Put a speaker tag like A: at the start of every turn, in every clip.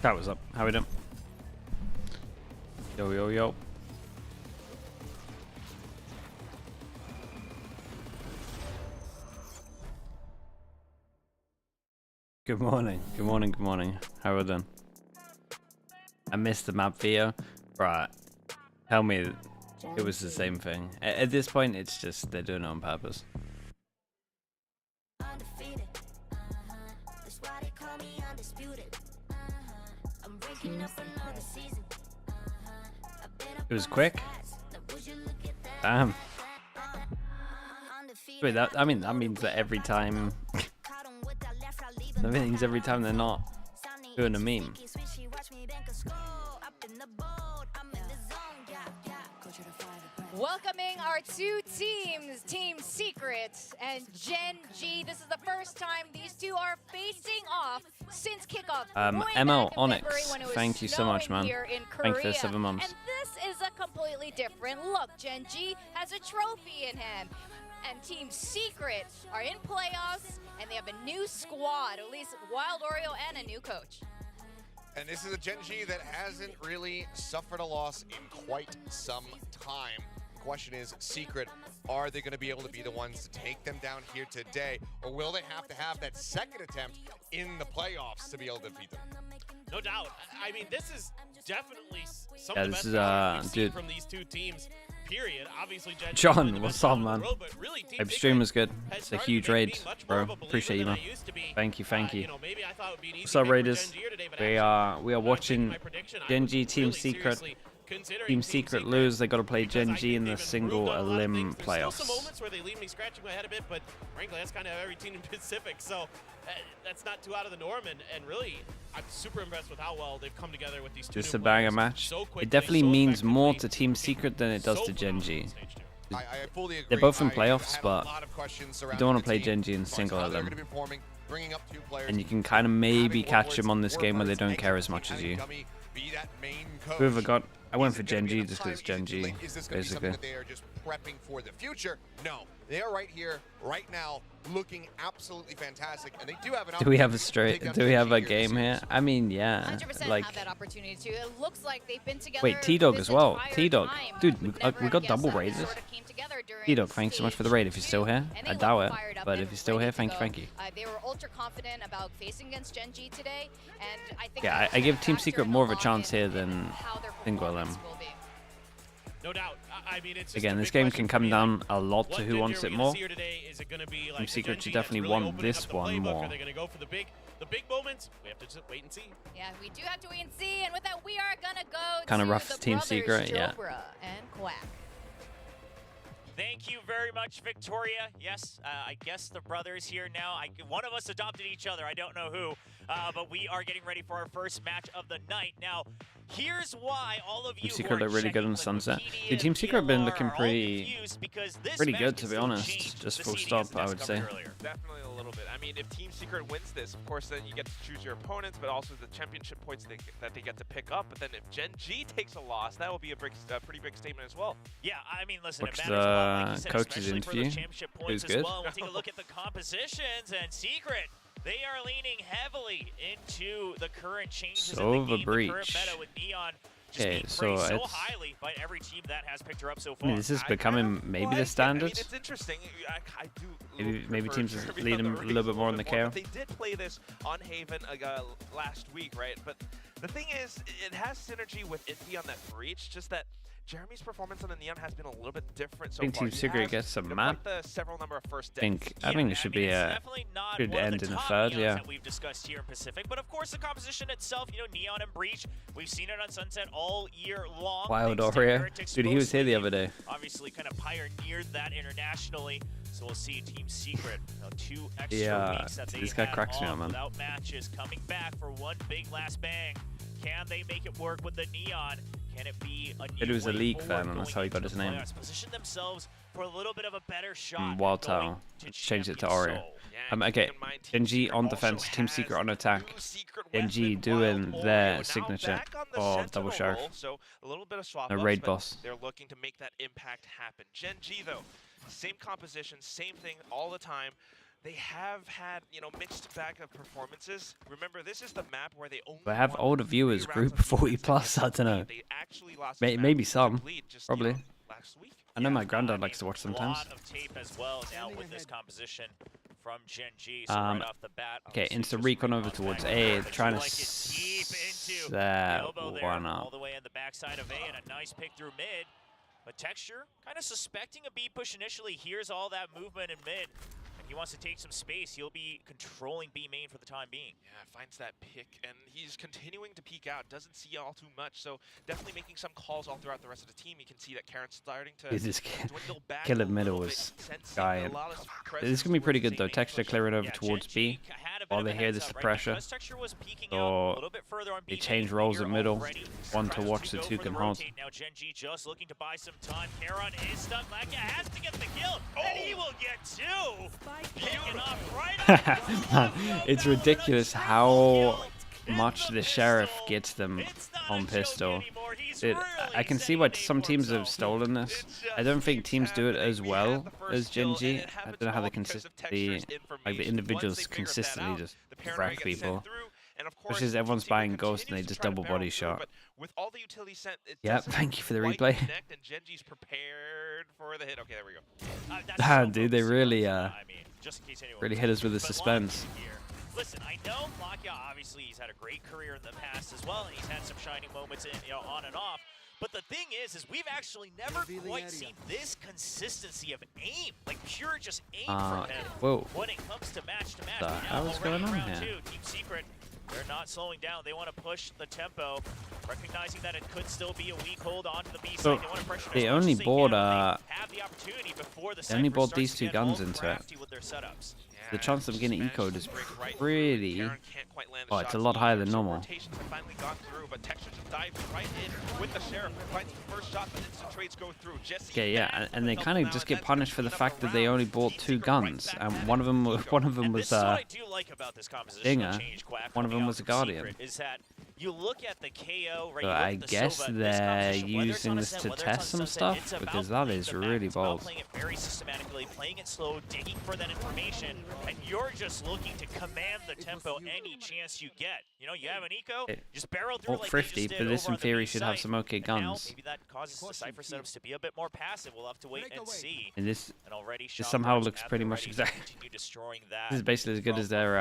A: That was up. How we doing? Yo, yo, yo. Good morning. Good morning. Good morning. How are we doing? I missed the map video. Right. Tell me it was the same thing. At this point, it's just they're doing it on purpose. It was quick. Damn. Wait, that means that every time that means every time they're not doing a meme.
B: Welcoming our two teams, Team Secret and GENG. This is the first time these two are facing off since kickoff.
A: ML Onyx, thank you so much, man. Thank you for 7 months.
B: And this is a completely different look. GENG has a trophy in hand. And Team Secret are in playoffs, and they have a new squad, at least Wild Oreo and a new coach.
C: And this is a GENG that hasn't really suffered a loss in quite some time. The question is, Secret, are they going to be able to be the ones to take them down here today, or will they have to have that second attempt in the playoffs to be able to defeat them?
D: No doubt. I mean, this is definitely some of the best we've seen from these two teams. Period. Obviously,
A: John, what's up, man?
D: Really,
A: Hope stream was good. It's a huge raid, bro. Appreciate you, man. Thank you. What's up, Raiders? We are watching GENG Team Secret. Team Secret lose. They got to play GENG in the single elim playoffs.
D: Moments where they leave me scratching my head a bit, but frankly, that's kind of every team in Pacific. So that's not too out of the norm. And really, I'm super impressed with how well they've come together with these two.
A: Just a banger match. It definitely means more to Team Secret than it does to GENG.
C: I fully agree.
A: They're both in playoffs, but you don't want to play GENG in single elim. And you can kind of maybe catch them on this game where they don't care as much as you. Whoever got, I went for GENG just because it's GENG, basically.
C: They are just prepping for the future. No, they are right here, right now, looking absolutely fantastic, and they do have an.
A: Do we have a straight? Do we have a game here? I mean, yeah.
B: 100%
A: Like,
B: have that opportunity too. It looks like they've been together.
A: wait, T-Dog as well.
B: this
A: T-Dog,
B: entire time.
A: dude, we got
B: Never,
A: double
B: I guess,
A: raiders.
B: sort of came together during
A: T-Dog, thanks so much for the raid. If you're still here,
B: and they
A: I
B: look
A: doubt it.
B: fired up
A: But
B: and
A: if you're still
B: ready
A: here,
B: to
A: thank
B: go.
A: you.
B: They were ultra confident about facing against GENG today, and I think
A: Yeah, I give Team Secret more of a chance here than single elim.
D: No doubt. I mean, it's
A: Again, this game can come down a lot to who wants it more. Team Secret should definitely want this one more.
D: Are they going to go for the big moments? We have to just wait and see.
B: Yeah, we do have to wait and see, and with that, we are gonna go
A: Kind of
B: to
A: rough
B: the
A: Team
B: brothers,
A: Secret, yeah.
B: Jobra and Quack.
E: Thank you very much, Victoria. Yes, I guess the brothers here now. One of us adopted each other. I don't know who, but we are getting ready for our first match of the night. Now, here's why all of you
A: Team Secret look really good in Sunset. Dude, Team Secret have been looking pretty good, to be honest. Just full stop, I would say.
F: Definitely a little bit. I mean, if Team Secret wins this, of course, then you get to choose your opponents, but also the championship points that they get to pick up. But then if GENG takes a loss, that will be a pretty big statement as well.
E: Yeah, I mean, listen,
A: Watch
E: it matters a lot, like you
A: the
E: said,
A: coach's
E: especially for the
A: interview.
E: championship
A: It was
E: points as
A: good.
E: well. We'll take a look at the compositions, and Secret, they are leaning heavily into the current changes
A: So
E: in the game,
A: breach.
E: the current meta with Neon.
A: Okay, so
E: so
A: it's
E: highly by every team that has picked her up so
A: I
E: far.
A: mean, this is becoming maybe the standard.
F: I mean, it's interesting. I do
A: Maybe
F: prefer
A: teams are
F: Jeremy
A: leading
F: on the
A: a little bit more in the KO.
F: but they did play this on Haven last week, right? But the thing is, it has synergy with Indy on that breach. Just that Jeremy's performance on the Neon has been a little bit different so
A: I think
F: far.
A: Team Secret gets a map.
F: Several number of first
A: I think it should be a good end in a third, yeah.
E: That we've discussed here in Pacific, but of course the composition itself, you know, Neon and Breach, we've seen it on Sunset all year long.
A: Wild
E: Thanks to
A: Oreo.
E: Heretics
A: Dude, he was here the
E: mostly.
A: other day.
E: Obviously kind of pioneered that internationally, so we'll see Team Secret, 2 extra
A: Yeah,
E: weeks that they
A: this guy
E: had
A: cracks me
E: off
A: up, man.
E: without matches, coming back for one big last bang. Can they make it work with the Neon? Can it be a new
A: It was a
E: way
A: league
E: forward
A: fan, and that's
E: going
A: how he got
E: into
A: his
E: the
A: name.
E: playoffs? Position themselves for a little bit of a better shot.
A: Wild
E: going
A: Tower.
E: to
A: Changed it to
E: Champions
A: Oreo.
E: Soul.
A: Okay, GENG on defense, Team Secret on attack. GENG doing their signature for double shark.
F: So a little bit of swap
A: A
F: ups,
A: raid
F: but
A: boss.
F: They're looking to make that impact happen. GENG though, same composition, same thing all the time. they have had, you know, mixed bag of performances. Remember, this is the map where they only
A: I have
F: won
A: older
F: 3
A: viewers,
F: rounds
A: group
F: on
A: 40
F: defense
A: plus. I
F: against
A: don't know.
F: They actually lost this match
A: Maybe
F: to
A: some,
F: Bleed just, you
A: probably.
F: know, last week.
A: I know
E: Yeah,
A: my granddad
E: I
A: likes to
E: mean,
A: watch sometimes.
E: A lot of tape as well now with this composition from GENG. So right off the bat,
A: Okay,
E: obviously
A: instant
E: just
A: recon
E: bring
A: over
E: on
A: towards
E: back.
A: A,
E: But
A: trying
E: you
A: to
E: like it deep into the
A: set
E: elbow there,
A: one
E: all
A: up.
E: the way in the backside of A, and a nice pick through mid. But Texture, kind of suspecting a B push initially, hears all that movement in mid, and he wants to take some space. He'll be controlling B main for the time being.
F: Yeah, finds that pick, and he's continuing to peek out. Doesn't see all too much, so definitely making some calls all throughout the rest of the team. You can see that Karen's starting to
A: Is this
F: dwindle back
A: killer
F: a
A: middle
F: little
A: is
F: bit, sensing
A: guy?
F: a lot of
A: This is gonna be pretty good though. Texture clearing over
E: Yeah,
A: towards
E: GENG
A: B.
E: had a bit
A: while
E: of
A: they
E: a
A: hear
E: heads
A: this
E: up, right?
A: pressure.
E: Because Texture was peeking
A: So
E: out a little bit further on B
A: they
E: main,
A: change roles
E: you're
A: in middle.
E: already
A: One to
E: trying
A: watch, the
E: go
A: two
E: for
A: can
E: the
A: hold.
E: rotate. Now GENG just looking to buy some time. Karon is stuck. Laka has to get the kill, and he will get 2. Picking off right
A: Man, it's ridiculous how much the sheriff gets them on pistol. I can see why some teams have stolen this. I don't think teams do it as well as GENG. I don't know how they consistently, like the individuals consistently just wreck people. Especially as everyone's buying Ghost and they just double body shot.
F: With all the utility sent, it
A: Yep,
F: doesn't
A: thank you for the
F: quite
A: replay.
F: connect, and GENG's prepared for the hit. Okay, there we go.
A: Ah, dude, they really,
E: I mean, just in case anyone
A: really
E: was
A: hit us with the
E: confused. But
A: suspense.
E: Laka here. Listen, I know Laka obviously he's had a great career in the past as well, and he's had some shining moments in, you know, on and off. But the thing is we've actually never quite seen this consistency of aim, like pure just aim from him.
A: Whoa.
E: When it comes to match,
A: The hell is going on
E: round
A: here?
E: 2, Team Secret, they're not slowing down. They want to push the tempo, recognizing that it could still be a weak hold onto the B side.
A: So,
E: They want to pressure
A: they
E: as much
A: only
E: as they
A: bought,
E: can when they have the opportunity before the
A: they only
E: Cypher
A: bought
E: starts
A: these
E: to
A: two
E: get
A: guns
E: all
A: into it.
E: crafty with their setups.
A: The chance of getting eco'd is pretty...
F: Karen can't quite land the
A: Oh, it's a
F: shots
A: lot higher
F: either,
A: than
F: so
A: normal.
F: rotations have finally gone through, but Texture just dives right in with the Sheriff. Finds the first shot, but instant trades go through. Jesse
A: Okay, yeah,
F: back
A: and they
F: with a
A: kind
F: double
A: of just
F: now,
A: get
F: and
A: punished for the
F: that's gonna
A: fact
F: clean
A: that they
F: up a
A: only
F: round.
A: bought
F: Team
A: 2
F: Secret right
A: guns,
F: back
A: and
F: at
A: one
F: it.
A: of them
E: And
A: was
E: this is what I do like about this composition
A: Stinger.
E: of change, Quack,
A: One of
E: coming
A: them
E: out
A: was a
E: from
A: Guardian.
E: Secret, is that you look at the KO, right?
A: So
E: you look
A: I
E: at the
A: guess
E: Sova in this
A: they're
E: composition, whether it's
A: using
E: on
A: this
E: Ascent,
A: to
E: whether it's
A: test
E: on
A: some
E: Sunset,
A: stuff,
E: it's about
A: because that
E: playing
A: is
E: the map.
A: really
E: It's about
A: bold.
E: playing it very systematically, playing it slow, digging for that information, and you're just looking to command the tempo any chance you get. You know, you have an eco, just barrel through
A: Well,
E: like
A: thrifty,
E: they just
A: but
E: did
A: this
E: over
A: in
E: on the
A: theory
E: B
A: should have
E: site.
A: some okay
E: And now
A: guns.
E: maybe that causes the Cypher setups to be a bit more passive. We'll have to wait and see.
A: And this
E: And already
A: somehow looks pretty much exact.
E: Continue destroying that.
A: This is basically as good as their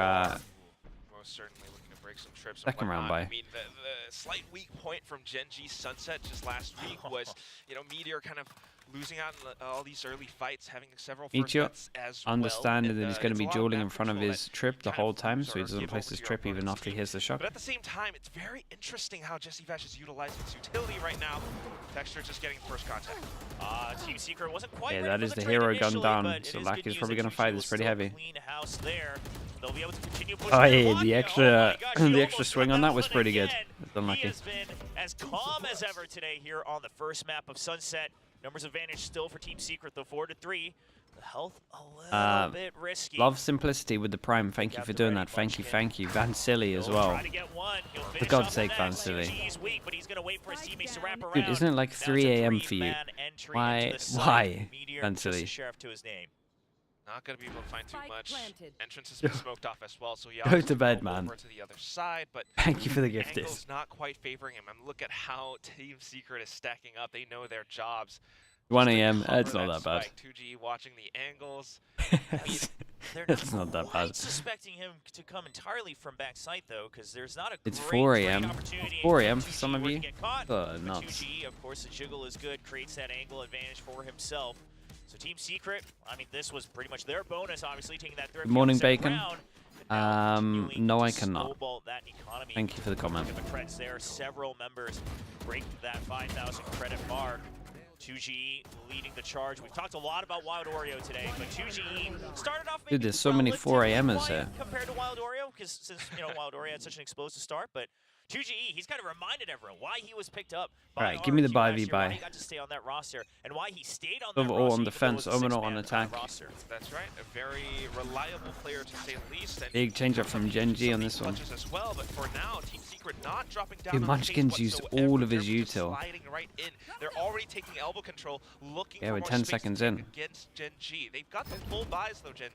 F: Most certainly looking to break some trips.
A: Second
F: and
A: round
F: whatnot.
A: bye.
F: I mean, the slight weak point from GENG's Sunset just last week was, you know, Meteor kind of losing out in all these early fights, having several first
A: Meteor
F: bets as well.
A: understanding
F: And,
A: that he's going
F: it's
A: to
F: a
A: be
F: lot
A: dueling
F: map
A: in front of
F: control
A: his
F: that
A: trip the
F: kind
A: whole
F: of
A: time,
F: moves
A: so he
F: or
A: doesn't
F: give
A: place
F: over
A: his
F: to your
A: trip even
F: opponent's
A: after he
F: team.
A: hears the shot.
F: But at the same time, it's very interesting how Jesse Vash is utilizing his utility right now. Texture just getting first contact.
E: Team Secret wasn't quite
A: Yeah,
E: ready
A: that
E: for
A: is the
E: trade
A: hero gun
E: initially,
A: down,
E: but it
A: so
E: is
A: Laki's
E: good news
A: probably
E: that
A: gonna
E: 2G
A: fight
E: will
A: this pretty
E: still
A: heavy.
E: clean house there. They'll be able to continue pushing
A: Oh,
E: their
A: hey,
E: luck.
A: the
E: Oh
A: extra,
E: my gosh, he
A: the extra
E: almost
A: swing on that was
E: got
A: pretty good.
E: again.
A: That's
E: He
A: unlucky.
E: has been as calm as ever today here on the first map of Sunset. Numbers advantage still for Team Secret, though 4-3. The health a little bit risky.
A: Love simplicity with the prime. Thank you for doing that. Thank you, thank you. Van Silly as well. For God's sake, Van Silly. Dude, isn't it like 3 AM for you? Why, Van Silly?
F: Not going to be able to find too much. Entrance has been smoked off as well, so he
A: Go to
F: obviously
A: bed,
F: rolled
A: man.
F: over to the other side, but
A: Thank you for the
F: the
A: gift.
F: angle's not quite favoring him. And look at how Team Secret is stacking up. They know their jobs.
A: 1
F: Just to
A: AM,
F: cover
A: it's not that bad.
F: spike. 2G watching the angles.
A: It's not that bad.
E: Suspecting him to come entirely from backside though, because there's not a
A: It's
E: great
A: 4 AM.
E: opportunity
A: 4
E: if
A: AM for
E: 2G
A: some of
E: were to
A: you.
E: get caught.
A: Oh,
E: But
A: nuts.
E: 2G, of course, the jiggle is good, creates that angle advantage for himself. So Team Secret, I mean, this was pretty much their bonus, obviously taking that third.
A: Good morning,
E: second
A: Bacon.
E: round, but now continuing
A: No,
E: to
A: I cannot.
E: snowball that economy.
A: Thank you for the comment.
E: Look at the credits there. Several members break that 5,000 credit mark. 2G leading the charge. We've talked a lot about Wild Oreo today, but 2G started off maybe
A: Dude, there's so many 4
E: relatively
A: AMers
E: quiet
A: here.
E: compared to Wild Oreo, because since Wild Oreo had such an explosive start, but 2GE, he's kind of reminded everyone why he was picked up.
A: All right, give me the buy v
E: last year, why
A: buy.
E: he got to stay on that roster, and why he stayed on that
A: Overall
E: roster.
A: on
E: even though it
A: defense,
E: was a
A: overall on
E: six-man
A: attack.
E: roster.
F: That's right, a very reliable player to say the least. And
A: Big change up from GENG on this one.
F: As well, but for now, Team Secret not dropping down.
A: Dude,
F: on the pace
A: Munchkin's used
F: whatsoever.
A: all of his
F: They're just
A: util.
F: sliding right in. They're already taking elbow control, looking
A: Yeah,
F: for
A: we're
F: more
A: 10
F: space
A: seconds
F: to
A: in.
F: take against GENG. They've got the full buys though, GENG,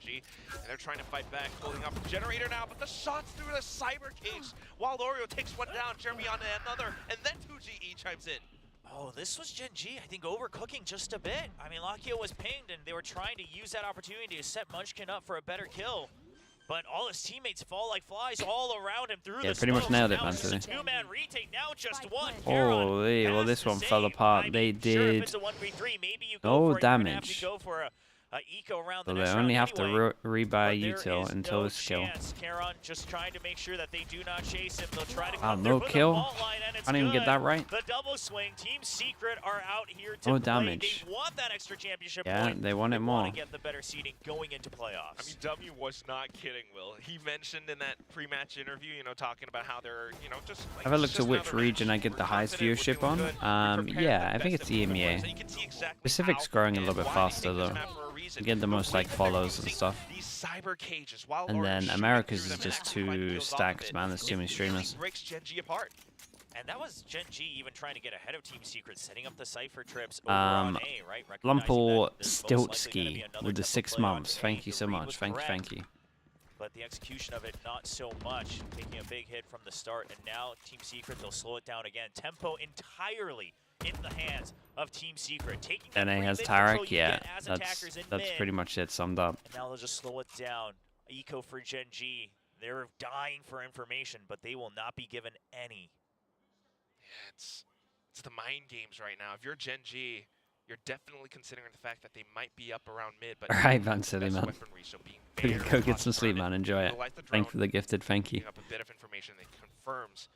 F: and they're trying to fight back, holding up the generator now, but the shots through the cyber cage. Wild Oreo takes one down, Jeremy on another, and then 2GE chimes in.
E: Oh, this was GENG, I think, overcooking just a bit. I mean, Lakio was pinged, and they were trying to use that opportunity to set Munchkin up for a better kill. But all his teammates fall like flies all around him through the
A: pretty much
E: smokes.
A: nailed it,
E: Now
A: man,
E: it's just a
A: today.
E: two-man retake, now just one.
A: Holy, well, this one fell apart. They
E: Sure, if
A: did
E: it's a 1v3, maybe you
A: no
E: go for it, you're gonna have
A: damage.
E: to go for a eco around
A: So
E: the
A: they
E: next
A: only
E: round
A: have to
E: anyway.
A: rebuy
E: But there
A: util
E: is
A: until
E: no
A: this kill.
E: chance. Charon just trying to make sure that they do not chase him. They'll try to
A: Wow,
E: come
A: no
E: through
A: kill.
E: with a fault line, and it's
A: Can't even get
E: good.
A: that right.
E: The double swing. Team Secret are out here to
A: No
E: play.
A: damage.
E: They want that extra championship
A: Yeah,
E: point.
A: they want it
E: want
A: more.
E: to get the better seeding going into playoffs.
F: I mean, W was not kidding, Will. He mentioned in that pre-match interview, you know, talking about how they're, you know, just like,
A: Have a
F: it's
A: look to
F: just
A: which
F: another
A: region
F: match.
A: I get the
F: We're
A: highest
F: confident, we're
A: viewership
F: doing
A: on.
F: good. We prepared
A: Yeah,
F: the
A: I think
F: best
A: it's
F: of who
A: EMEA.
F: was, and you can see exactly
A: Pacific's
F: how
A: growing a
F: and
A: little bit
F: why they
A: faster
F: picked this
A: though.
F: map for a reason.
A: You get the
F: But
A: most
F: way
A: like
F: that they're
A: follows and
F: using
A: stuff.
F: These cyber cages, while
A: And
F: Oreo
A: then
F: shooting
A: America's
F: through
A: is
F: them and
A: just
F: actually fighting
A: too
F: wheels off of
A: stacked,
F: it,
A: man. There's too many
F: it
A: streamers.
F: really breaks GENG apart.
E: And that was GENG even trying to get ahead of Team Secret, setting up the Cypher trips over on A, right? Recognizing
A: Lumple
E: that there's most likely gonna be
A: Stiltsky
E: another
A: with the
E: type of
A: 6
E: play on
A: months.
E: A.
A: Thank you
E: The
A: so
E: read
A: much.
E: was
A: Thank you,
E: correct,
A: thank you.
E: But the execution of it, not so much. Taking a big hit from the start, and now Team Secret, they'll slow it down again. Tempo entirely in the hands of Team Secret. Taking that
A: NA
E: free
A: has
E: mid control
A: Tarek,
E: you
A: yeah.
E: get as attackers in
A: That's
E: mid,
A: pretty much it summed up.
E: and now they'll just slow it down. Eco for GENG. They're dying for information, but they will not be given any.
F: Yeah, it's the mind games right now. If you're GENG, you're definitely considering the fact that they might be up around mid, but
A: Alright, Van Silly,
F: best
A: man.
F: weaponry, so being
A: Go
F: very
A: get some sleep,
F: cautious
A: man. Enjoy it.
F: Utilize the
A: Thank you for
F: drone,
A: the gifted. Thank you.
F: picking up a bit of information that confirms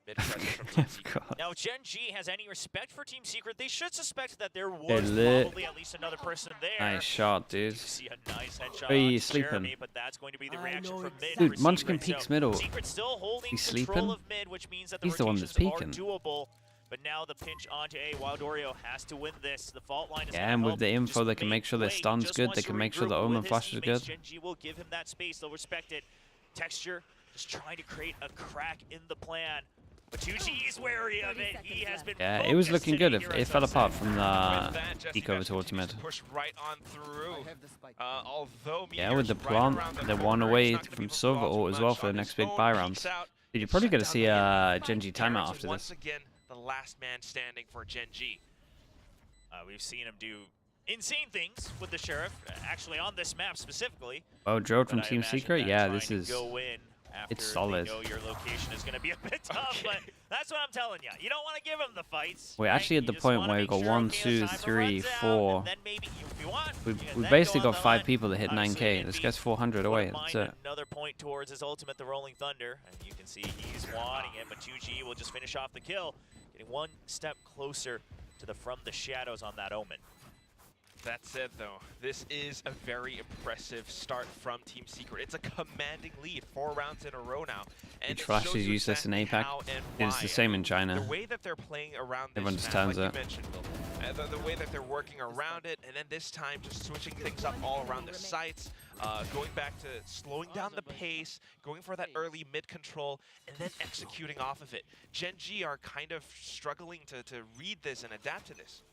F: mid presence from Team Secret.
A: God.
E: Now, GENG has any respect for Team Secret, they should suspect that there
A: They're
E: was
A: lit.
E: probably at least another person there.
A: Nice shot, dude.
E: You see a nice headshot
A: Hey,
E: on
A: he's sleeping.
E: Jeremy, but that's going to be the reaction from mid.
A: Dude,
E: for
A: Munchkin
E: Secret.
A: peeks
E: So
A: middle.
E: Secret still holding
A: He's
E: control
A: sleeping?
E: of mid, which means that the
A: He's the one that's
E: rotations are
A: peeking.
E: doable. But now the pinch onto A. Wild Oreo has to win this. The fault line is
A: Yeah,
E: gonna
A: and with
E: help
A: the info,
E: just
A: they can make sure their
E: wait.
A: stun's
E: Just
A: good.
E: wants
A: They
E: to
A: can make sure the
E: regroup
A: Omen
E: with his
A: flash is
E: teammates.
A: good.
E: GENG will give him that space. They'll respect it. Texture just trying to create a crack in the plan. But 2G is wary of it. He has been
A: Yeah, it was
E: focused
A: looking good.
E: today here
A: It
E: at
A: fell
E: Ascent.
A: apart from
F: With
A: the
F: that, Jesse
A: eco
F: Bash
A: towards
F: continues
A: mid.
F: to push right on through. Although
A: Yeah, with the
F: Meteor's right
A: plant,
F: around the
A: they're
F: corner,
A: one
F: it's
A: away
F: not gonna be
A: from
F: able to
A: Silver
F: cause
A: Ult as well
F: much
A: for the
F: on
A: next
F: his
A: big
F: own.
A: buy
F: Peeks
A: rounds.
F: out.
A: Dude, you're
F: It's
A: probably
F: shut
A: gonna
F: down
A: see
F: again.
A: GENG timeout
F: PRX
A: after
F: once
A: this.
F: again, the last man standing for GENG.
E: We've seen him do insane things with the Sheriff, actually on this map specifically.
A: Oh, Drilled from
E: But I
A: Team
E: imagine
A: Secret?
E: that
A: Yeah,
E: trying
A: this
E: to
A: is...
E: go in after
A: it's solid.
E: They know your location is going to be a bit tough, but that's what I'm telling you. You don't want to give them the fights.
A: We're
E: right?
A: actually at
E: You
A: the
E: just
A: point
E: wanna
A: where we've
E: make
A: got
E: sure,
A: 1,
E: okay, the
A: 2,
E: timer
A: 3,
E: runs out,
A: 4.
E: and then maybe if you want,
A: We've
E: you can then
A: basically
E: go on
A: got
E: the
A: 5
E: line.
A: people that hit
E: Obviously,
A: 9k. This guy's 400 away. That's it.
E: Another point towards his ultimate, the Rolling Thunder, and you can see he's wanting it, but 2G will just finish off the kill, getting one step closer to the From the Shadows on that Omen.
F: That said, though, this is a very impressive start from Team Secret. It's a commanding lead, 4 rounds in a row now. And
A: Each
F: it
A: flash
F: shows
A: is
F: you
A: useless in
F: exactly
A: APAC.
F: how and
A: It's
F: why.
A: the same in
F: The
A: China.
F: way that they're playing around this
A: Everyone just
F: map,
A: turns
F: like
A: it.
F: you mentioned, Will, the way that they're working around it, and then this time just switching things up all around the sites, going back to slowing down the pace, going for that early mid control, and then executing off of it. GENG are kind of struggling to read this and adapt to this.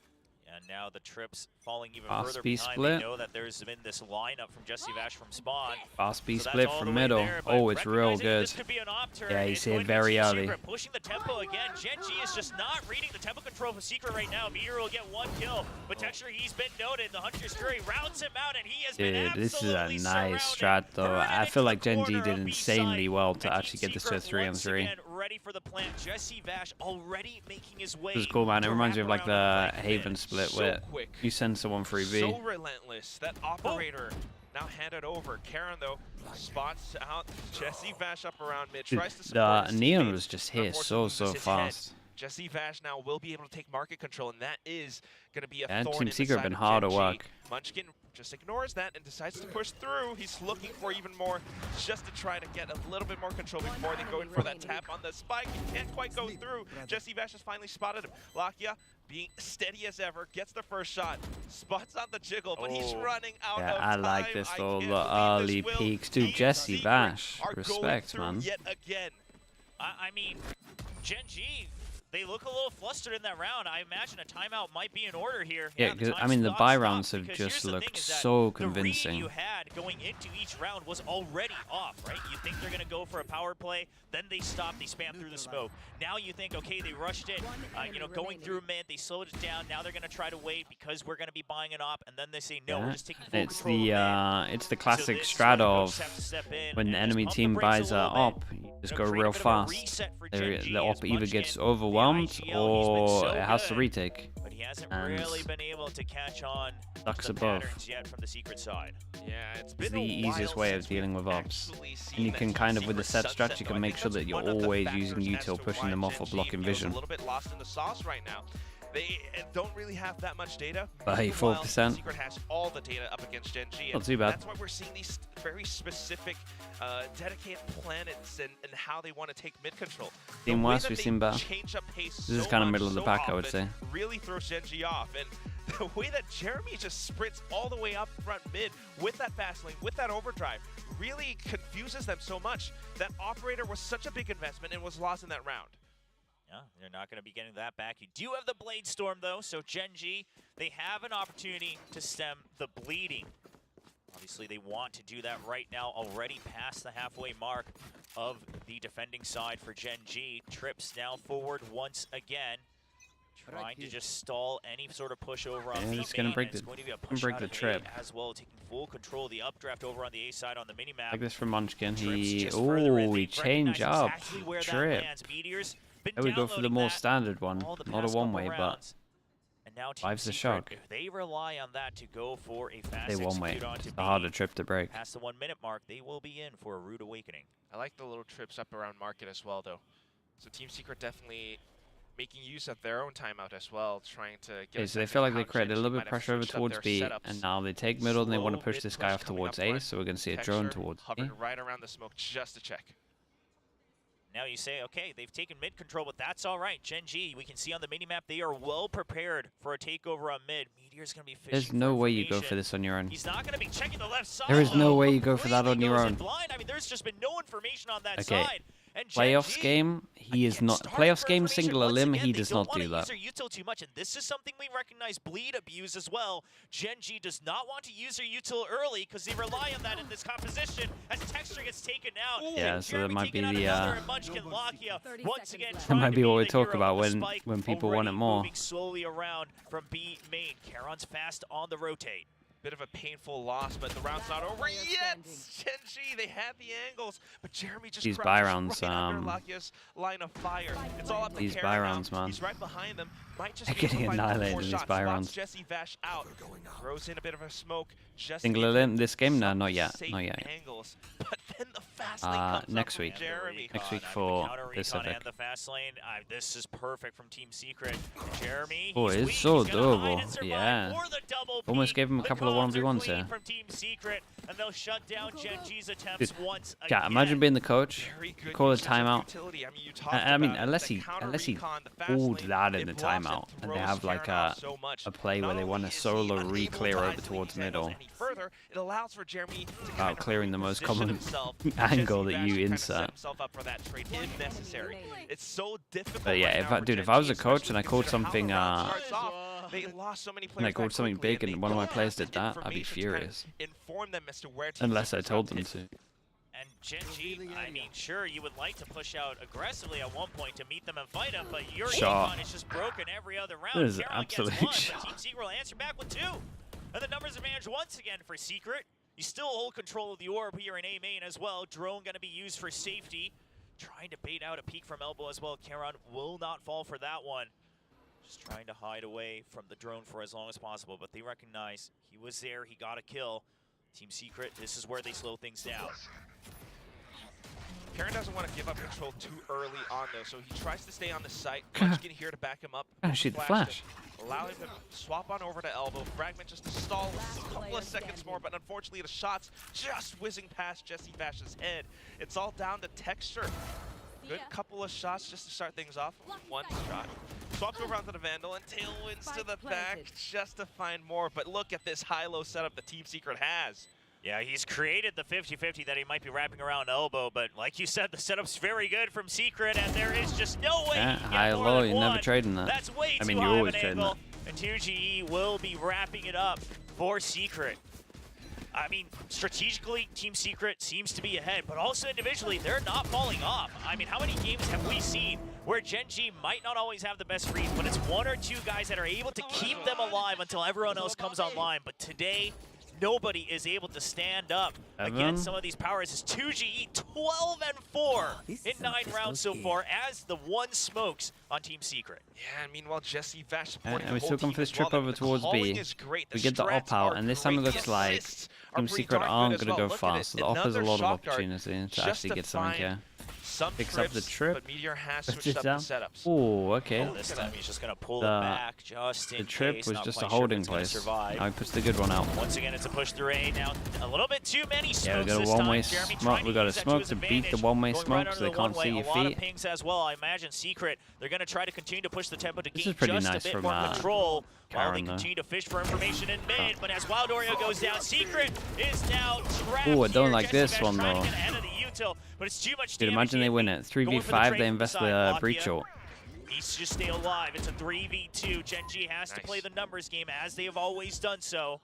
E: And now the trips falling even
A: Fast
E: further
A: B
E: behind.
A: split.
E: They know that there's been this lineup from Jesse Vash from spawn.
A: Fast B
E: So that's
A: split
E: all
A: from
E: the way
A: middle.
E: there, but
A: Oh, it's real
E: recognizing
A: good.
E: This could be an op turn.
A: Yeah, he's
E: It's
A: here
E: going to be
A: very
E: Team
A: early.
E: Secret pushing the tempo again. GENG is just not reading the tempo control for Secret right now. Meteor will get 1 kill, but Texture, he's been noted. The Hunter's Fury rounds him out, and he has been
A: Dude, this is a
E: absolutely
A: nice
E: surrounded.
A: strat, though.
E: Burning
A: I feel
E: into
A: like
E: the
A: GENG
E: corner
A: did
E: of
A: insanely
E: B-side.
A: well to
E: And
A: actually
E: Team
A: get this to a
E: Secret
A: 3-on-3.
E: once again ready for the plant. Jesse Vash already making his way.
A: This is cool, man. It
E: to
A: reminds me of
E: wrap
A: like
E: around
A: the
E: and
A: Haven split
F: So
A: where
F: quick.
A: you send someone 3v.
F: So relentless. That operator now handed over. Karen, though, spots out Jesse Vash up around mid.
A: Dude,
F: Tries to support
A: the
F: his
A: Neon
F: teammates,
A: was just
F: but
A: here so
F: unfortunately loses his head.
A: fast.
F: Jesse Vash now will be able to take market control, and that is going to be a
A: Yeah,
F: thorn
A: Team
F: in the
A: Secret
F: side
A: been
F: of
A: hard at
F: Gen G.
A: work.
F: Munchkin just ignores that and decides to push through. He's looking for even more, just to try to get a little bit more control before they go in for that tap on the spike. He can't quite go through. Jesse Vash has finally spotted him. Lakia, being steady as ever, gets the first shot, spots on the jiggle, but he's running out
A: Yeah,
F: of
A: I
F: time.
A: like this
F: I
A: little
F: can't
A: early
F: believe this will.
A: peeks. Dude,
F: Team
A: Jesse
F: Secret
A: Vash.
F: are going
A: Respect,
F: through
A: man.
F: yet again.
E: I mean, Gen G, they look a little flustered in that round. I imagine a timeout might be in order here.
A: Yeah,
E: the
A: I mean, the
E: time
A: buy
E: stopped
A: rounds have
E: because
A: just
E: here's the
A: looked
E: thing is that
A: so
E: the read
A: convincing.
E: you had going into each round was already off, right? You think they're going to go for a power play, then they stop, they spam through the smoke. Now you think, okay, they rushed in, going through mid, they slowed it down. Now they're going to try to wait because we're going to be buying it up, and then they say, no, we're just taking full
A: It's
E: control of mid.
A: it's the
E: So
A: classic
E: this is
A: strat
E: where the
A: of
E: coaches have to step in
A: when the
E: and
A: enemy
E: just pump the
A: team
E: brakes a
A: buys
E: little bit.
A: op, you just go
E: create a
A: real
E: bit of a
A: fast.
E: reset for Gen G
A: The op
E: as
A: either
E: Munchkin,
A: gets
E: the
A: overwhelmed
E: IGL, he's been
A: or
E: so
A: it has to
E: good,
A: retake.
E: but he hasn't
A: And
E: really been able to catch on
A: sucks
E: the
A: above.
E: patterns yet from the Secret side.
F: Yeah, it's
A: It's
F: been
A: the
F: a while
A: easiest way of
F: since
A: dealing
F: we've
A: with ops.
F: actually seen
A: And you
F: that
A: can
F: Team
A: kind of, with the
F: Secret
A: set
F: sunset,
A: strat, you
F: though. I
A: can make
F: think
A: sure
F: that's
A: that you're
F: one of the
A: always
F: factors
A: using
F: as
A: util,
F: to
A: pushing
F: why
A: them off
F: Gen
A: or
F: G
A: blocking
F: feels
A: vision.
F: a little bit lost in the sauce right now. They don't really have that much data.
A: But hey,
F: Meanwhile,
A: 4%.
F: Secret has all the data up against Gen G.
A: Not
F: And
A: too bad.
F: that's why we're seeing these very specific, dedicated planets and how they want to take mid control.
A: Seen
F: The way
A: worse,
F: that
A: we've
F: they
A: seen better.
F: change up pace
A: This is
F: so
A: kind of
F: much,
A: middle of the
F: so
A: pack, I would
F: often,
A: say.
F: really throws Gen G off. And the way that Jeremy just sprints all the way up front mid with that fast lane, with that overdrive, really confuses them so much. That operator was such a big investment and was lost in that round.
E: Yeah, they're not going to be getting that back. You do have the Blade Storm, though, so Gen G, they have an opportunity to stem the bleeding. Obviously, they want to do that right now, already past the halfway mark of the defending side for Gen G. Trips now forward once again, trying to just stall any sort of push over on B main.
A: It's gonna break
E: It's
A: the-
E: going to be a
A: gonna
E: push
A: break
E: out
A: the
E: of
A: trip.
E: A as well, taking full control of the updraft over on the A side on the minimap.
A: Like this from Munchkin.
E: Trips
A: He
E: just further in.
A: he
E: They
A: change
E: recognize
A: up.
E: exactly where that
A: Trip.
E: lands. Meteor's been
A: There we go for the
E: downloading
A: more
E: that
A: standard one,
E: all the
A: not a
E: past
A: one-way,
E: couple
A: but
E: rounds. And now Team
A: Life's a
E: Secret,
A: shock.
E: if they rely on that to go for a fast
A: they one-way.
E: execute onto
A: It's
E: B,
A: the harder trip to break.
E: past the 1 minute mark, they will be in for a rude awakening.
F: I like the little trips up around market as well, though. So Team Secret definitely making use of their own timeout as well, trying to get.
A: Okay, so they feel like they created a little bit of pressure over towards B, and now they take middle and they want to push this guy off towards A, so we're going to see a drone towards A.
F: Hovering right around the smoke just to check.
E: Now you say, okay, they've taken mid control, but that's all right. Gen G, we can see on the minimap, they are well prepared for a takeover on mid. Meteor's going to be fishing
A: There's
E: for
A: no way you go
E: information.
A: for this on your own.
E: He's not going to be checking the left side.
A: There is no
E: though.
A: way you go for that on your
E: Completely
A: own.
E: goes in blind. I mean, there's just been no information on that
A: Okay.
E: side. And Gen
A: Playoffs
E: G,
A: game, he is
E: again,
A: not.
E: starved
A: Playoffs
E: for
A: game
E: information.
A: single
E: Once
A: limb,
E: again,
A: he
E: they
A: does
E: don't
A: not
E: wanna
A: do that.
E: use their util too much, and this is something we recognize bleed abuse as well. Gen G does not want to use their util early because they rely on that in this composition as Texture gets taken out.
A: Yeah,
E: and
A: so that
E: Jeremy
A: might
E: taking
A: be
E: out
A: the,
E: another, and Munchkin Lakia once again
A: That
E: trying
A: might
E: to
A: be what we
E: the
A: talk
E: hero
A: about
E: of the
A: when
E: spike,
A: people want it
E: already
A: more.
E: moving slowly around from B main. Charon's fast on the rotate.
F: Bit of a painful loss, but the round's not over yet. Gen G, they had the angles, but Jeremy just
A: These
F: crouches
A: buy rounds,
F: right under Lakia's line of fire. It's all up to
A: these
F: Charon
A: buy
F: now.
A: rounds, man.
F: He's right behind them. Might just
A: They're
F: be able to
A: getting
F: find one more
A: annihilated in these
F: shot.
A: buy
F: Spots
A: rounds.
F: Jesse Vash out. Throws in a bit of a smoke. Just
A: Single
F: into
A: limb this game? No,
F: some
A: not yet.
F: safe
A: Not yet.
F: Angles. But then the fast lane comes
A: Next
F: up from
A: week.
F: Jeremy.
A: Next week
E: The
A: for
E: counter recon
A: Pacific.
E: and the fast lane. This is perfect from Team Secret. Jeremy,
A: Oh,
E: he's
A: it's
E: weak.
A: so
E: He's gonna hide
A: doable.
E: and survive
A: Yeah.
E: for the double
A: Almost
E: peak.
A: gave him a
E: The
A: couple of
E: comms are
A: 1v1s
E: clean
A: there.
E: from Team Secret, and they'll shut down Gen G's attempts once
A: Yeah,
E: again.
A: imagine being the coach,
F: Very good
A: call a
F: usage of
A: timeout.
F: utility. I mean, you talked
A: I mean,
F: about it,
A: unless
F: the
A: he
F: counter
A: pulled
F: recon, the fast lane,
A: that in
F: it
A: the
F: blocks and
A: timeout, and they
F: throws
A: have like
F: Charon out so much.
A: a play where
F: Not
A: they want
F: only
A: to
F: is he
A: solo
F: unable
A: re-clear
F: to
A: over
F: hide the
A: towards
F: weak angles
A: middle.
F: any further, it allows for Jeremy to
A: Wow, clearing the most
F: position
A: common
F: himself.
A: angle
F: Jesse
A: that
F: Vash
A: you
F: to kinda
A: insert.
F: set himself up for that trade if necessary. It's so difficult.
A: But yeah,
F: right
A: if
F: now
A: I-
F: for
A: dude,
F: Gen
A: if I was
F: G,
A: a coach
F: especially
A: and I called
F: considering how the
A: something,
F: round starts off, they lost so many players
A: and I called
F: that
A: something
F: quickly,
A: big and
F: they
A: one of my
F: don't
A: players
F: have
A: did that, I'd be
F: information to kind of
A: furious.
F: inform them as to where Team
A: Unless I
F: Secret's
A: told them
F: up
A: to.
E: And Gen G, I mean, sure, you would like to push out aggressively at one point to meet them and fight them, but your
A: Shot.
E: recon is just broken every other round.
A: That is an
E: Charon gets
A: absolute
E: one,
A: shot.
E: but Team Secret will answer back with 2. And the numbers advantage once again for Secret. You still hold control of the orb here in A main as well. Drone going to be used for safety. Trying to bait out a peek from elbow as well. Charon will not fall for that one. Just trying to hide away from the drone for as long as possible, but they recognize he was there, he got a kill. Team Secret, this is where they slow things down.
F: Karen doesn't want to give up control too early on though, so he tries to stay on the site. Punch get here to back him up.
A: Shoot the flash.
F: Allow him to swap on over to elbow. Fragment just to stall a couple of seconds more, but unfortunately the shots just whizzing past Jesse Vash's head. It's all down to texture. Good couple of shots just to start things off. One shot. Swaps over onto the Vandal and tailwinds to the back just to find more. But look at this high-low setup the Team Secret has.
E: Yeah, he's created the 50-50 that he might be wrapping around elbow, but like you said, the setup's very good from Secret, and there is just no way he can get more
A: high-low,
E: than
A: you're
E: one.
A: never trading that.
E: That's way
A: I mean,
E: too
A: you're
E: high
A: always
E: of an
A: trading
E: angle,
A: that.
E: and 2GE will be wrapping it up for Secret. I mean, strategically, Team Secret seems to be ahead, but also individually, they're not falling off. I mean, how many games have we seen where GENG might not always have the best reads, but it's one or two guys that are able to keep them alive until everyone else comes online. But today, nobody is able to stand up against some of these powers. It's 2GE 12-4 in 9 rounds so far as the one smokes on Team Secret.
F: Yeah, and meanwhile, Jesse Vash supporting
A: And we're
F: the
A: still
F: whole
A: going
F: team
A: for this
F: as well.
A: trip over towards B. We get the op out, and this time it looks like Team Secret aren't going to go fast. So the op has a lot of opportunity to actually get something here. Picks up the trip.
F: But Meteor has switched up the setups.
A: Oh, okay.
E: This time he's just going to pull it back just in
A: The trip
E: case.
A: was
E: Not
A: just a
E: quite sure
A: holding
E: if it's gonna
A: place.
E: survive.
A: Now he puts the good one out.
E: Once again, it's a push through A. Now, a little bit too many smokes
A: Yeah, we got a
E: this
A: one-way
E: time. Jeremy
A: smoke.
E: trying
A: We got a
E: use that
A: smoke
E: his
A: to beat the
E: advantage.
A: one-way
E: Going
A: smoke
E: right
A: so
E: under
A: they
E: the
A: can't
E: one-way.
A: see your
E: A lot of
A: feet.
E: pings as well. I imagine Secret, they're going to try to continue to push the tempo to
A: This
E: gain
A: is pretty
E: just
A: nice
E: a bit
A: from,
E: more control while they
A: Karen, though.
E: continue to fish for information in mid. But as Wild Oreo goes down, Secret is now trapped.
A: Ooh, I don't
E: here.
A: like
E: Jesse
A: this
E: Vash
A: one,
E: trying to
A: though.
E: get ahead of the util, but it's too much
A: Dude,
E: damage.
A: imagine they win it.
E: Going for the
A: 3v5,
E: trade
A: they
E: from
A: invest
E: side.
A: the
E: Lakia
A: breach ult.
E: needs to just stay alive. It's a 3v2. GENG has to play the numbers game as they have always done so.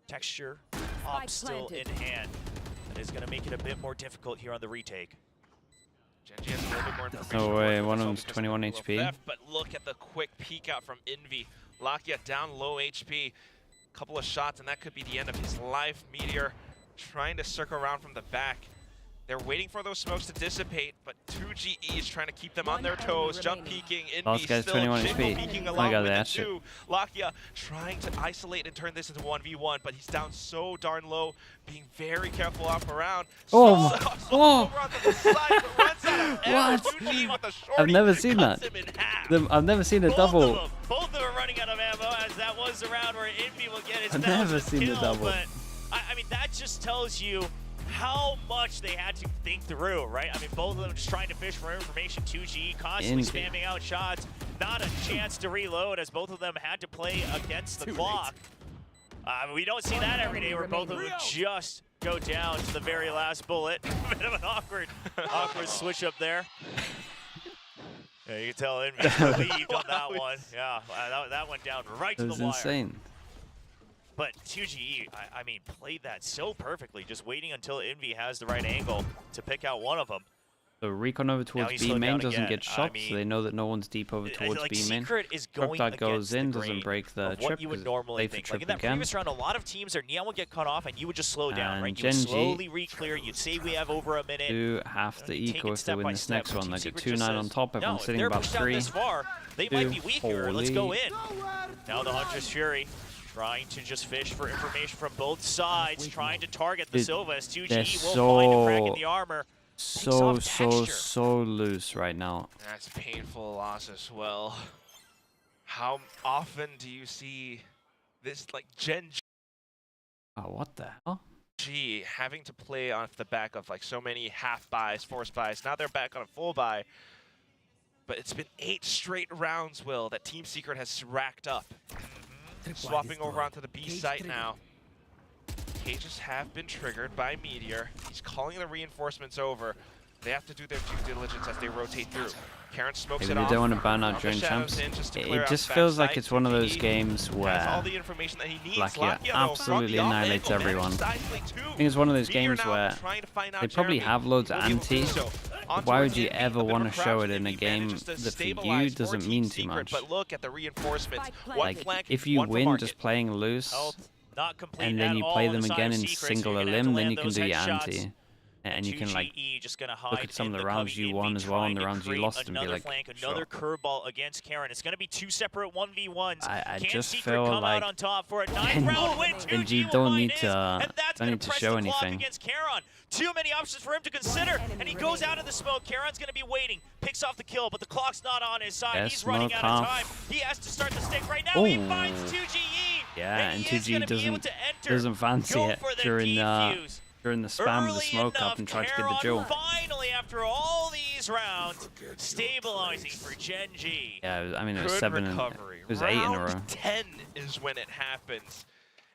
E: Texture, op still in hand. That is going to make it a bit more difficult here on the retake.
F: GENG has a little bit more information.
A: No way, one of
F: Well,
A: them's
F: because
A: 21
F: of the
A: HP.
F: theft, but look at the quick peek out from Envy. Lakia down low HP. Couple of shots, and that could be the end of his life. Meteor trying to circle around from the back. They're waiting for those smokes to dissipate, but 2GE is trying to keep them on their toes. Jump peeking,
A: Last
F: Envy
A: guy's
F: still
A: 21
F: Jingle
A: HP.
F: peeking
A: I
F: along
A: got
F: with
A: that
F: it
A: shit.
F: too. Lakia trying to isolate and turn this into 1v1, but he's down so darn low, being very careful off around.
A: Oh my-
F: Over onto the side, but runs out of ammo.
A: What?
F: 2GE with a shorty
A: I've never seen
F: cuts
A: that.
F: him in half.
A: I've never seen a
E: Both
A: double.
E: of them are running out of ammo, as that was the round where Envy will get his
A: I've never seen the
E: kill,
A: double.
E: But I mean, that just tells you how much they had to think through, right? I mean, both of them just trying to fish for information. 2G constantly spamming out shots, not a chance to reload, as both of them had to play against the clock. We don't see that every day, where both of them just go down to the very last bullet. Bit of an awkward switch up there. Yeah, you can tell Envy relieved on that one. Yeah, that went down right
A: It
E: to
A: was
E: the wire.
A: insane.
E: But 2GE, I mean, played that so perfectly, just waiting until Envy has the right angle to pick out one of them.
A: So recon over
E: Now
A: towards
E: he's
A: B
E: slowed
A: main
E: down
A: doesn't
E: again.
A: get shot,
E: I mean,
A: so they know that no one's deep over towards
E: like
A: B main.
E: Secret is
A: Trip
E: going
A: that goes
E: against the
A: in doesn't
E: grain
A: break the
E: of what
A: trip
E: you would
A: because
E: normally
A: they for
E: think.
A: trip
E: Like in that
A: again.
E: previous round, a lot of teams, their neon would get cut off, and you would just slow down,
A: And
E: right? You would
A: GENG
E: slowly re-clear. You'd say we have over a minute.
A: Do have to
E: Take it
A: eco if they
E: step
A: win
E: by
A: this
E: step,
A: next
E: but
A: one.
E: Team
A: They get
E: Secret
A: 2-9
E: just
A: on
E: says,
A: top,
E: no,
A: everyone's
E: if
A: sitting
E: they're
A: above
E: pushed out
A: 3.
E: this far, they might be weaker. Let's go in. Now the Huntress Fury trying to just fish for information from both sides, trying to target the
A: Dude,
E: Silva as
A: they're
E: 2G will find a crack in
A: so-
E: the armor.
A: So loose right now.
F: That's a painful loss as well. How often do you see this, like, GENG
A: Oh, what the hell?
F: having to play off the back of like so many half buys, forced buys? Now they're back on a full buy. But it's been 8 straight rounds, Will, that Team Secret has racked up. Swapping over onto the B site now. Cages have been triggered by Meteor. He's calling the reinforcements over. They have to do their due diligence as they rotate through. Karen smokes
A: Maybe
F: it
A: they
F: off.
A: don't want to ban out
F: Drop the
A: during
F: shadows
A: champs.
F: in just to clear
A: It
F: out
A: just
F: the
A: feels like
F: backside.
A: it's one of those
F: 2GE
A: games
F: has all
A: where
F: the information that he needs.
A: Lakia
F: Lakia, though,
A: absolutely
F: from the off
A: annihilates
F: angle,
A: everyone.
F: managed to isolate 2.
A: I think it's one of those
F: Meteor
A: games
F: now
A: where
F: trying to find out
A: they probably
F: Jeremy.
A: have loads of
F: Will be able to do
A: anti.
F: so. On
A: Why
F: towards
A: would you
F: Envy,
A: ever
F: a bit of
A: want
F: a
A: to show
F: crouch.
A: it in a
F: Envy
A: game
F: manages to
A: that for
F: stabilize
A: you
F: for
A: doesn't
F: Team
A: mean too
F: Secret,
A: much?
F: But look at the reinforcements. One
A: Like,
F: flank,
A: if you
F: one for
A: win
F: market.
A: just playing loose,
E: Health not complete
A: and then
E: at
A: you
E: all
A: play
E: on
A: them
E: the side
A: again
E: of
A: in
E: Secret, so
A: single
E: you're
A: or
E: gonna have to
A: limb, then
E: land
A: you can
E: those
A: do your
E: headshots.
A: anti. And you can like
E: just gonna
A: look at some of the rounds you won as well and the rounds you lost and be like,
E: another curveball against Karen. It's gonna be 2 separate 1v1s.
A: I
E: Can
A: just
E: Secret
A: feel
E: come
A: like
E: out on top for a 9th round win.
A: GENG don't need to show anything.
E: Against Karen. Too many options for him to consider, and he goes out of the smoke. Karen's gonna be waiting, picks off the kill, but the clock's not on his side. He's running out of time. He has to start the stick right now. He finds 2GE.
A: Yeah, and 2G doesn't fancy it during the spam of the smoke up and try to get the jewel.
E: Finally, after all these rounds, stabilizing for GENG.
A: Yeah, I mean, it was 7 and it was 8 in a row.
F: 10 is when it happens,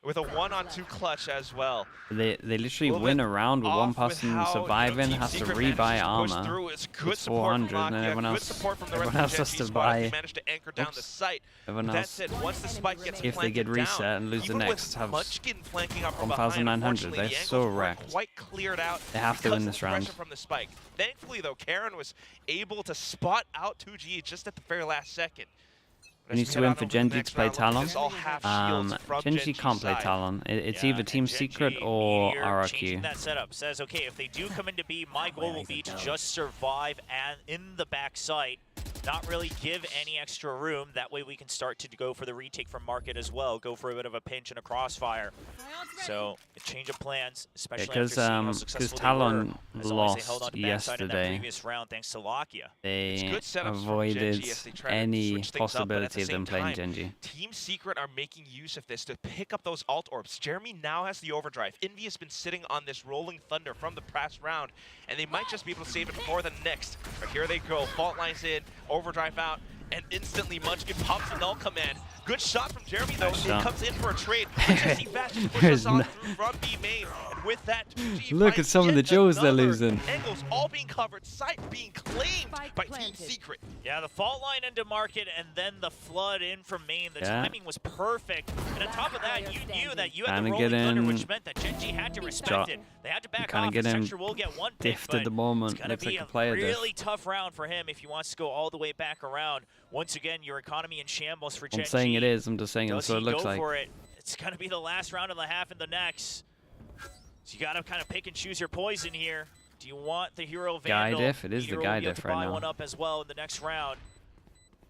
F: with a 1-on-2 clutch as well.
A: They literally win a round with one person surviving, has to rebuy armor. It's 400, and then everyone else has to buy. Everyone else, if they get reset and lose the next, have 1,900. They're so wrecked. They have to win this round.
F: Thankfully, though, Karen was able to spot out 2G just at the very last second.
A: We need to win for GENG to play Talon. GENG can't play Talon. It's either Team Secret or RRQ.
E: That setup says, okay, if they do come into B, my goal will be to just survive and in the back site, not really give any extra room. That way we can start to go for the retake from market as well. Go for a bit of a pinch and a crossfire. So a change of plans, especially
A: because Talon lost yesterday.
E: Thanks to Lakia.
A: They avoided any possibility of them playing GENG.
F: Team Secret are making use of this to pick up those alt orbs. Jeremy now has the overdrive. Envy has been sitting on this rolling thunder from the past round, and they might just be able to save it for the next. But here they go, fault lines in, overdrive out, and instantly Munchkin pops a null command. Good shot from Jeremy though. He comes in for a trade. Jesse Fast just pushes on through from B main. And with that, 2G
A: look at some of the jewels they're losing.
F: Angles all being covered, site being claimed by Team Secret.
E: Yeah, the fault line into market and then the flood in from main. The timing was perfect. And on top of that, you knew that you had the rolling thunder, which meant that GENG had to respect it. They had to back off. The Structure will get one pick,
A: but
E: at
A: the moment.
E: it's going to be a really tough round for him if he wants to go all the way back around. Once again, your economy in shambles for GENG.
A: I'm saying it is. I'm just saying that's what it looks like.
E: For it? It's going to be the last round of the half and the next. So you got to kind of pick and choose your poison here. Do you want the hero Vandal?
A: Guy diff. It is the guy diff right now.
E: Buy one up as well in the next round.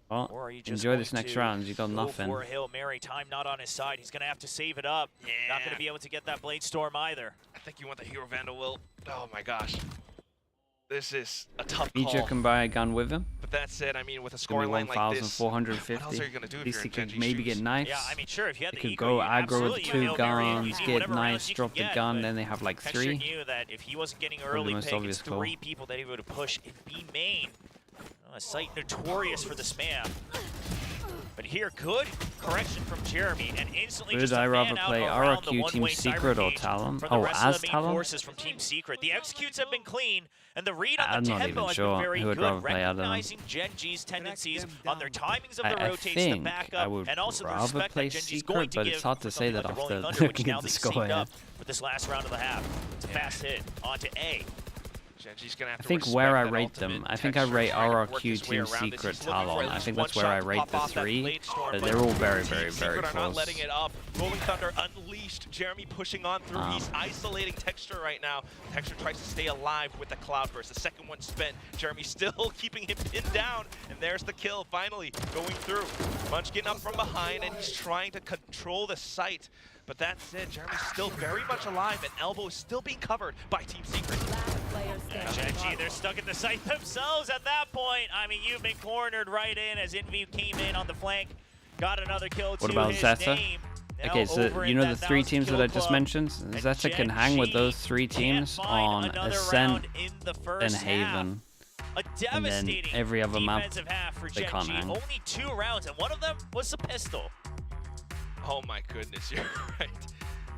A: Well,
E: or are you just
A: enjoy this next round. You got nothing.
E: For Hail Mary, time not on his side. He's going to have to save it up.
F: Yeah.
E: Not going to be able to get that Blade Storm either.
F: I think you want the hero Vandal, Will. Oh my gosh. This is a tough call.
A: Vija can buy a gun with him.
F: But that's it. I mean, with a scoring line like this,
A: 1,450.
F: what else are you going to do if you're in
A: could
F: GENG
A: maybe
F: shoes?
A: get knives.
E: Yeah, I mean, sure, if you had
A: they
E: the
A: could go aggro with 2 guns, get knives, drop the gun,
E: get,
A: then they have like 3.
E: Knew that if he wasn't getting early pick, it's 3 people that he would push in B main. A site notorious for the spam. But here, good correction from Jeremy, and instantly
A: would I rather play RRQ Team Secret or Talon? Oh, as Talon?
E: Forces from Team Secret. The executes have been clean, and the read on
A: I'm
E: the
A: not
E: tempo
A: even
E: has
A: sure
E: been very
A: who would
E: good,
A: rather play
E: recognizing GENG's tendencies on their timings of the
A: I
E: rotates,
A: think
E: the backup,
A: I would
E: and also the
A: rather
E: respect
A: play
E: that GENG's going
A: Secret,
E: to
A: but
E: give
A: it's hard to say that
E: like
A: after
E: Thunder,
A: looking at the score here.
E: For this last round of the half. It's a fast hit onto A.
F: GENG's gonna have to
A: I think where I rate them, I think I rate RRQ Team Secret Talon. I think that's where I rate the 3. They're all very, very, very close.
F: Not letting it up. Rolling Thunder unleashed. Jeremy pushing on through. He's isolating Texture right now. Texture tries to stay alive with the Cloudburst. The second one spent. Jeremy still keeping him pinned down. And there's the kill finally going through. Munchkin up from behind and he's trying to control the site. But that's it. Jeremy's still very much alive and Elbow is still being covered by Team Secret.
E: GENG, they're stuck at the site themselves at that point. I mean, you've been cornered right in as Envy came in on the flank. Got another kill
A: What about Zeta? Okay, so you know the 3 teams that I just mentioned? Zeta can hang with those 3 teams on Ascent and Haven. And then every other map, they can't hang.
E: Only 2 rounds, and one of them was a pistol.
F: Oh my goodness, you're right.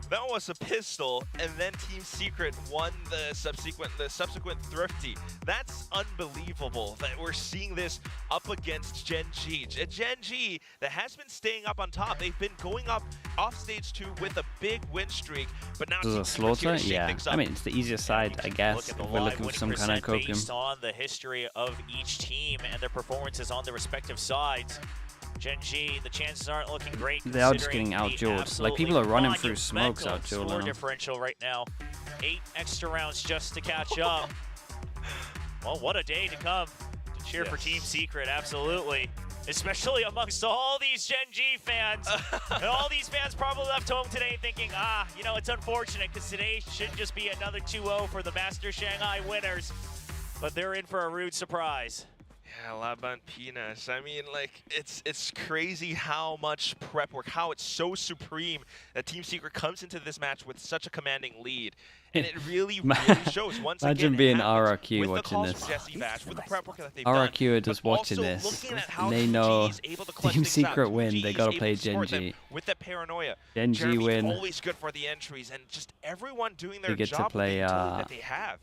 F: That was a pistol, and then Team Secret won the subsequent Thrifty. That's unbelievable that we're seeing this up against GENG. GENG that has been staying up on top. They've been going up off stage 2 with a big win streak, but now
A: this is a slaughter. Yeah, I mean it's the easiest side, I guess. If we're looking for some kind of copium.
E: Based on the history of each team and their performances on the respective sides. GENG, the chances aren't looking great.
A: They are just getting out-dueled. Like, people are running through smokes out-dueled.
E: Score differential right now 8 extra rounds just to catch up. Well, what a day to come to cheer for Team Secret, absolutely. Especially amongst all these Gen G fans. And all these fans probably left home today thinking, you know, it's unfortunate because today should just be another 2-0 for the Master Shanghai winners. But they're in for a rude surprise.
F: Yeah, Laban Pinas. I mean, like, it's crazy how much prep work, how it's so supreme that Team Secret comes into this match with such a commanding lead. And it really shows once again.
A: Imagine being RRQ
F: with
A: watching this.
F: Jesse Bash, with the prep work that they've
A: RRQ are
F: done,
A: just watching this. And they know Team Secret win, they gotta play Gen G.
F: With that paranoia.
A: Gen G win.
F: Always good for the entries, and just everyone doing their
A: They get to
F: job
A: play,
F: that they have.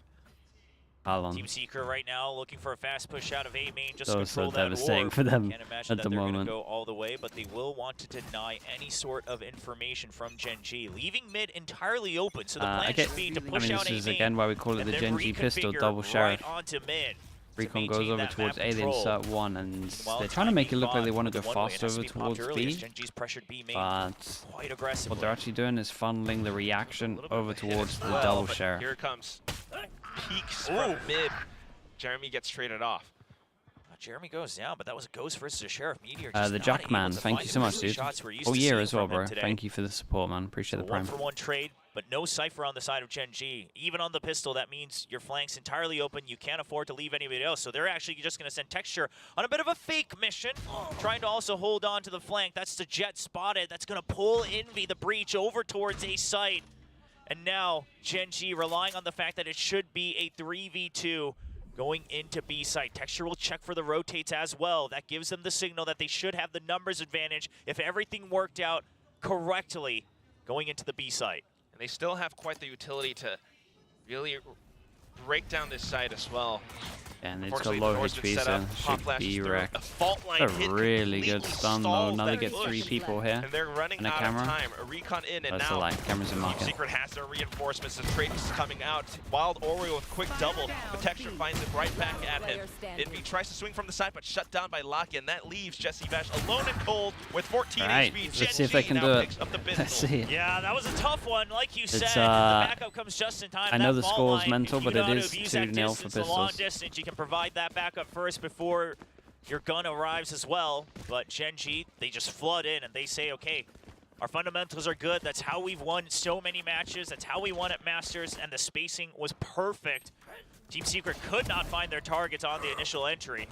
E: Team Secret right now looking for a fast push out of A main just
A: So
E: to control that
A: devastating
E: orb.
A: for them
E: Can't imagine
A: at
E: that
A: the
E: they're
A: moment.
E: Gonna go all the way, but they will want to deny any sort of information from Gen G, leaving mid entirely open. So the plan should be to push out
A: this
E: A
A: is
E: main,
A: again why we call it the Gen G pistol double sheriff.
E: right onto mid.
A: Recon goes over towards A, they insert 1, and they're trying to make it look like they want to go fast over towards B. But what they're actually doing is funneling the reaction over towards the double sheriff.
F: Here it comes. Peeks from mid. Jeremy gets traded off.
E: Jeremy goes down, but that was a ghost versus a sheriff. Meteor
A: The Jackman, thank you so much, dude. All year as well, bro.
E: Today.
A: Thank you for the support, man. Appreciate the prime.
E: 1-for-1 trade, but no Cypher on the side of Gen G. Even on the pistol, that means your flank's entirely open. You can't afford to leave anybody else. So they're actually just going to send Texture on a bit of a fake mission, trying to also hold on to the flank. That's the Jet spotted. That's going to pull Envy, the breach, over towards A site. And now Gen G relying on the fact that it should be a 3v2 going into B site. Texture will check for the rotates as well. That gives them the signal that they should have the numbers advantage if everything worked out correctly going into the B site.
F: And they still have quite the utility to really break down this site as well.
A: And it's got low HP, so should be wrecked.
F: A
A: really good stun though. Now they get 3 people here.
F: And they're running
A: and a
F: out
A: camera.
F: of time. A recon in, and
A: That's
F: now
A: a lie. Cameras in market.
F: Secret has their reinforcements. The trade is coming out. Wild Oreo with quick double. The Texture finds it right back at him. Envy tries to swing from the side, but shut down by Lucky, and that leaves Jesse Bash alone and cold with 14 HP.
A: Let's see if they can do it. Let's see.
E: Yeah, that was a tough one. Like you said, the backup comes just in time.
A: I know the score is
E: line,
A: mental, but it is 2-0 for
E: the long
A: pistols.
E: distance, you can provide that backup first before your gun arrives as well. But Gen G, they just flood in and they say, okay, our fundamentals are good. That's how we've won so many matches. That's how we won at Masters, and the spacing was perfect. Team Secret could not find their targets on the initial entry.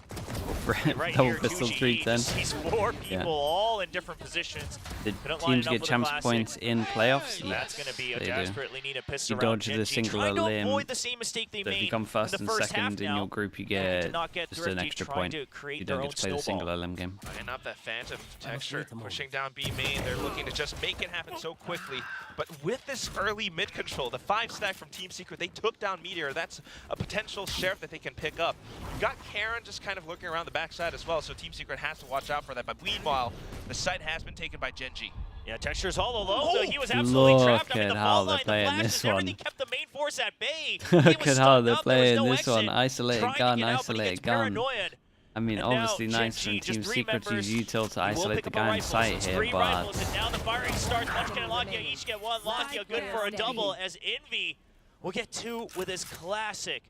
E: Right
A: Double
E: here,
A: pistol
E: 2G
A: 310.
E: sees 4 people all in different positions.
A: The
E: Couldn't
A: teams
E: line
A: get
E: up
A: champs
E: with a
A: points in playoffs?
E: That's
A: Yes,
E: going to be a
A: they do.
E: desperately needed pistol
A: You
E: round.
A: dodge the
E: Gen G
A: singular
E: trying to
A: limb.
E: avoid the same mistake they
A: So if
E: made
A: you come first
E: in
A: and
E: the first half
A: second in
E: now.
A: your group, you
E: To
A: get
E: not get
A: just an
E: thrifty,
A: extra
E: trying
A: point.
E: to create
A: You
E: their
A: don't
E: own
A: get to play the
E: snowball.
A: singular limb game.
F: And up that Phantom Texture pushing down B main. They're looking to just make it happen so quickly. But with this early mid control, the 5 stack from Team Secret, they took down Meteor. That's a potential sheriff that they can pick up. You've got Karen just kind of looking around the backside as well, so Team Secret has to watch out for that. But meanwhile, the site has been taken by Gen G.
E: Yeah, Texture's all alone, though. He was absolutely trapped. I mean, the
A: Look at how
E: fault
A: they're
E: line, the
A: playing
E: flashes,
A: this one.
E: everything kept the main force at bay.
A: Look at how they're
E: There was
A: playing
E: no
A: this one.
E: exit,
A: Isolated
E: trying to
A: gun,
E: get out, but he
A: isolated
E: gets
A: gun.
E: paranoid.
A: I mean,
E: And
A: obviously
E: now
A: nice
E: Gen
A: from
E: G, just
A: Team
E: 3
A: Secret to
E: members.
A: use util to
E: He will
A: isolate
E: pick
A: the
E: up a
A: guy in
E: rifle.
A: sight
E: It's
A: here,
E: 3
A: but
E: rifles, and now the firing starts. Munchkin and Lakia each get 1. Lakia good for a double as Envy will get 2 with his classic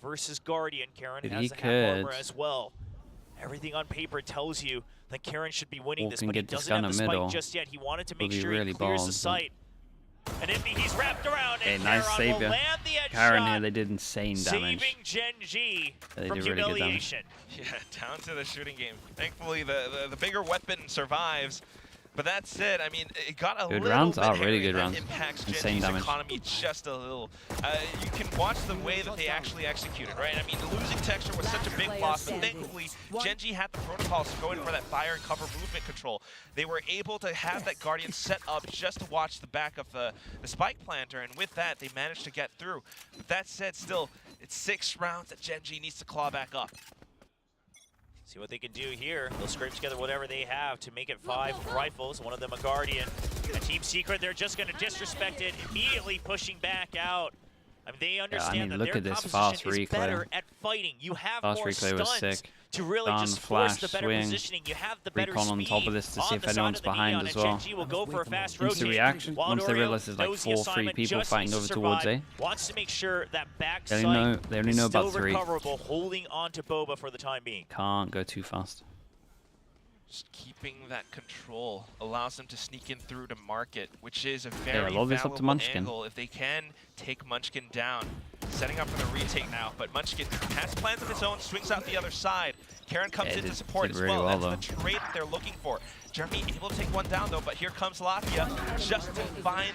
E: versus Guardian. Karen
A: Dude,
E: has
A: he
E: the half
A: could.
E: armor as well. Everything on paper tells you that Karen should be winning this,
A: Walk and
E: but he
A: get this
E: doesn't have
A: gun
E: the
A: in
E: spike
A: middle.
E: just yet. He wanted to make
A: Will be
E: sure
A: really
E: he clears
A: bold,
E: the
A: but-
E: site. And Envy, he's wrapped around,
A: hey,
E: and
A: nice
E: Karen
A: save
E: will
A: here.
E: land the edge
A: Karen
E: shot,
A: here, they did insane damage.
E: saving Gen G
A: They
E: from
A: did really good damage.
E: humiliation.
F: Yeah, down to the shooting game. Thankfully, the bigger weapon survives. But that's it. I mean, it got a
A: Good
F: little
A: rounds
F: bit
A: are really
F: hairy,
A: good
F: and that
A: rounds.
F: impacts
A: Insane
F: Gen G's
A: damage.
F: economy just a little. You can watch the way that they actually executed, right? I mean, losing Texture was such a big loss, but thankfully, Gen G had the protocols to go in for that fire and cover movement control. They were able to have that Guardian set up just to watch the back of the spike planter, and with that, they managed to get through. But that said, still, it's 6 rounds that Gen G needs to claw back up.
E: See what they can do here. They'll scrape together whatever they have to make it 5 rifles, one of them a Guardian. And Team Secret, they're just going to disrespect it, immediately pushing back out. I mean, they understand
A: look
E: that their
A: at this
E: composition
A: fast
E: is
A: recoil.
E: better at fighting. You have
A: Fast
E: more
A: recoil was
E: stuns
A: sick.
E: to really
A: Stun,
E: just force
A: flash,
E: the better
A: swing,
E: positioning. You have the better
A: recon
E: speed
A: on top of this to see
E: on
A: if
E: the side
A: anyone's
E: of the
A: behind
E: neon,
A: as
E: and
A: well.
E: GENG will go for a fast
A: Instant
E: rotate.
A: reaction
E: Wild
A: once they
E: Oreo
A: realize there's like
E: knows the
A: 4 free
E: assignment,
A: people
E: just
A: fighting
E: needs to
A: over towards
E: survive,
A: A.
E: wants to make sure that back
A: They
E: sight
A: only know
E: is still
A: about 3.
E: recoverable, holding on to Boba for the time being.
A: Can't go too fast.
F: Just keeping that control allows them to sneak in through to market, which is a very
A: a lot of this up to
F: valuable
A: Munchkin.
F: angle if they can take Munchkin down. Setting up for the retake now, but Munchkin has plans of his own, swings out the other side. Karen comes in to support as
A: really
F: well.
A: well,
F: That's the trade that they're looking for. Jeremy able to take one down though, but here comes Latvia just to find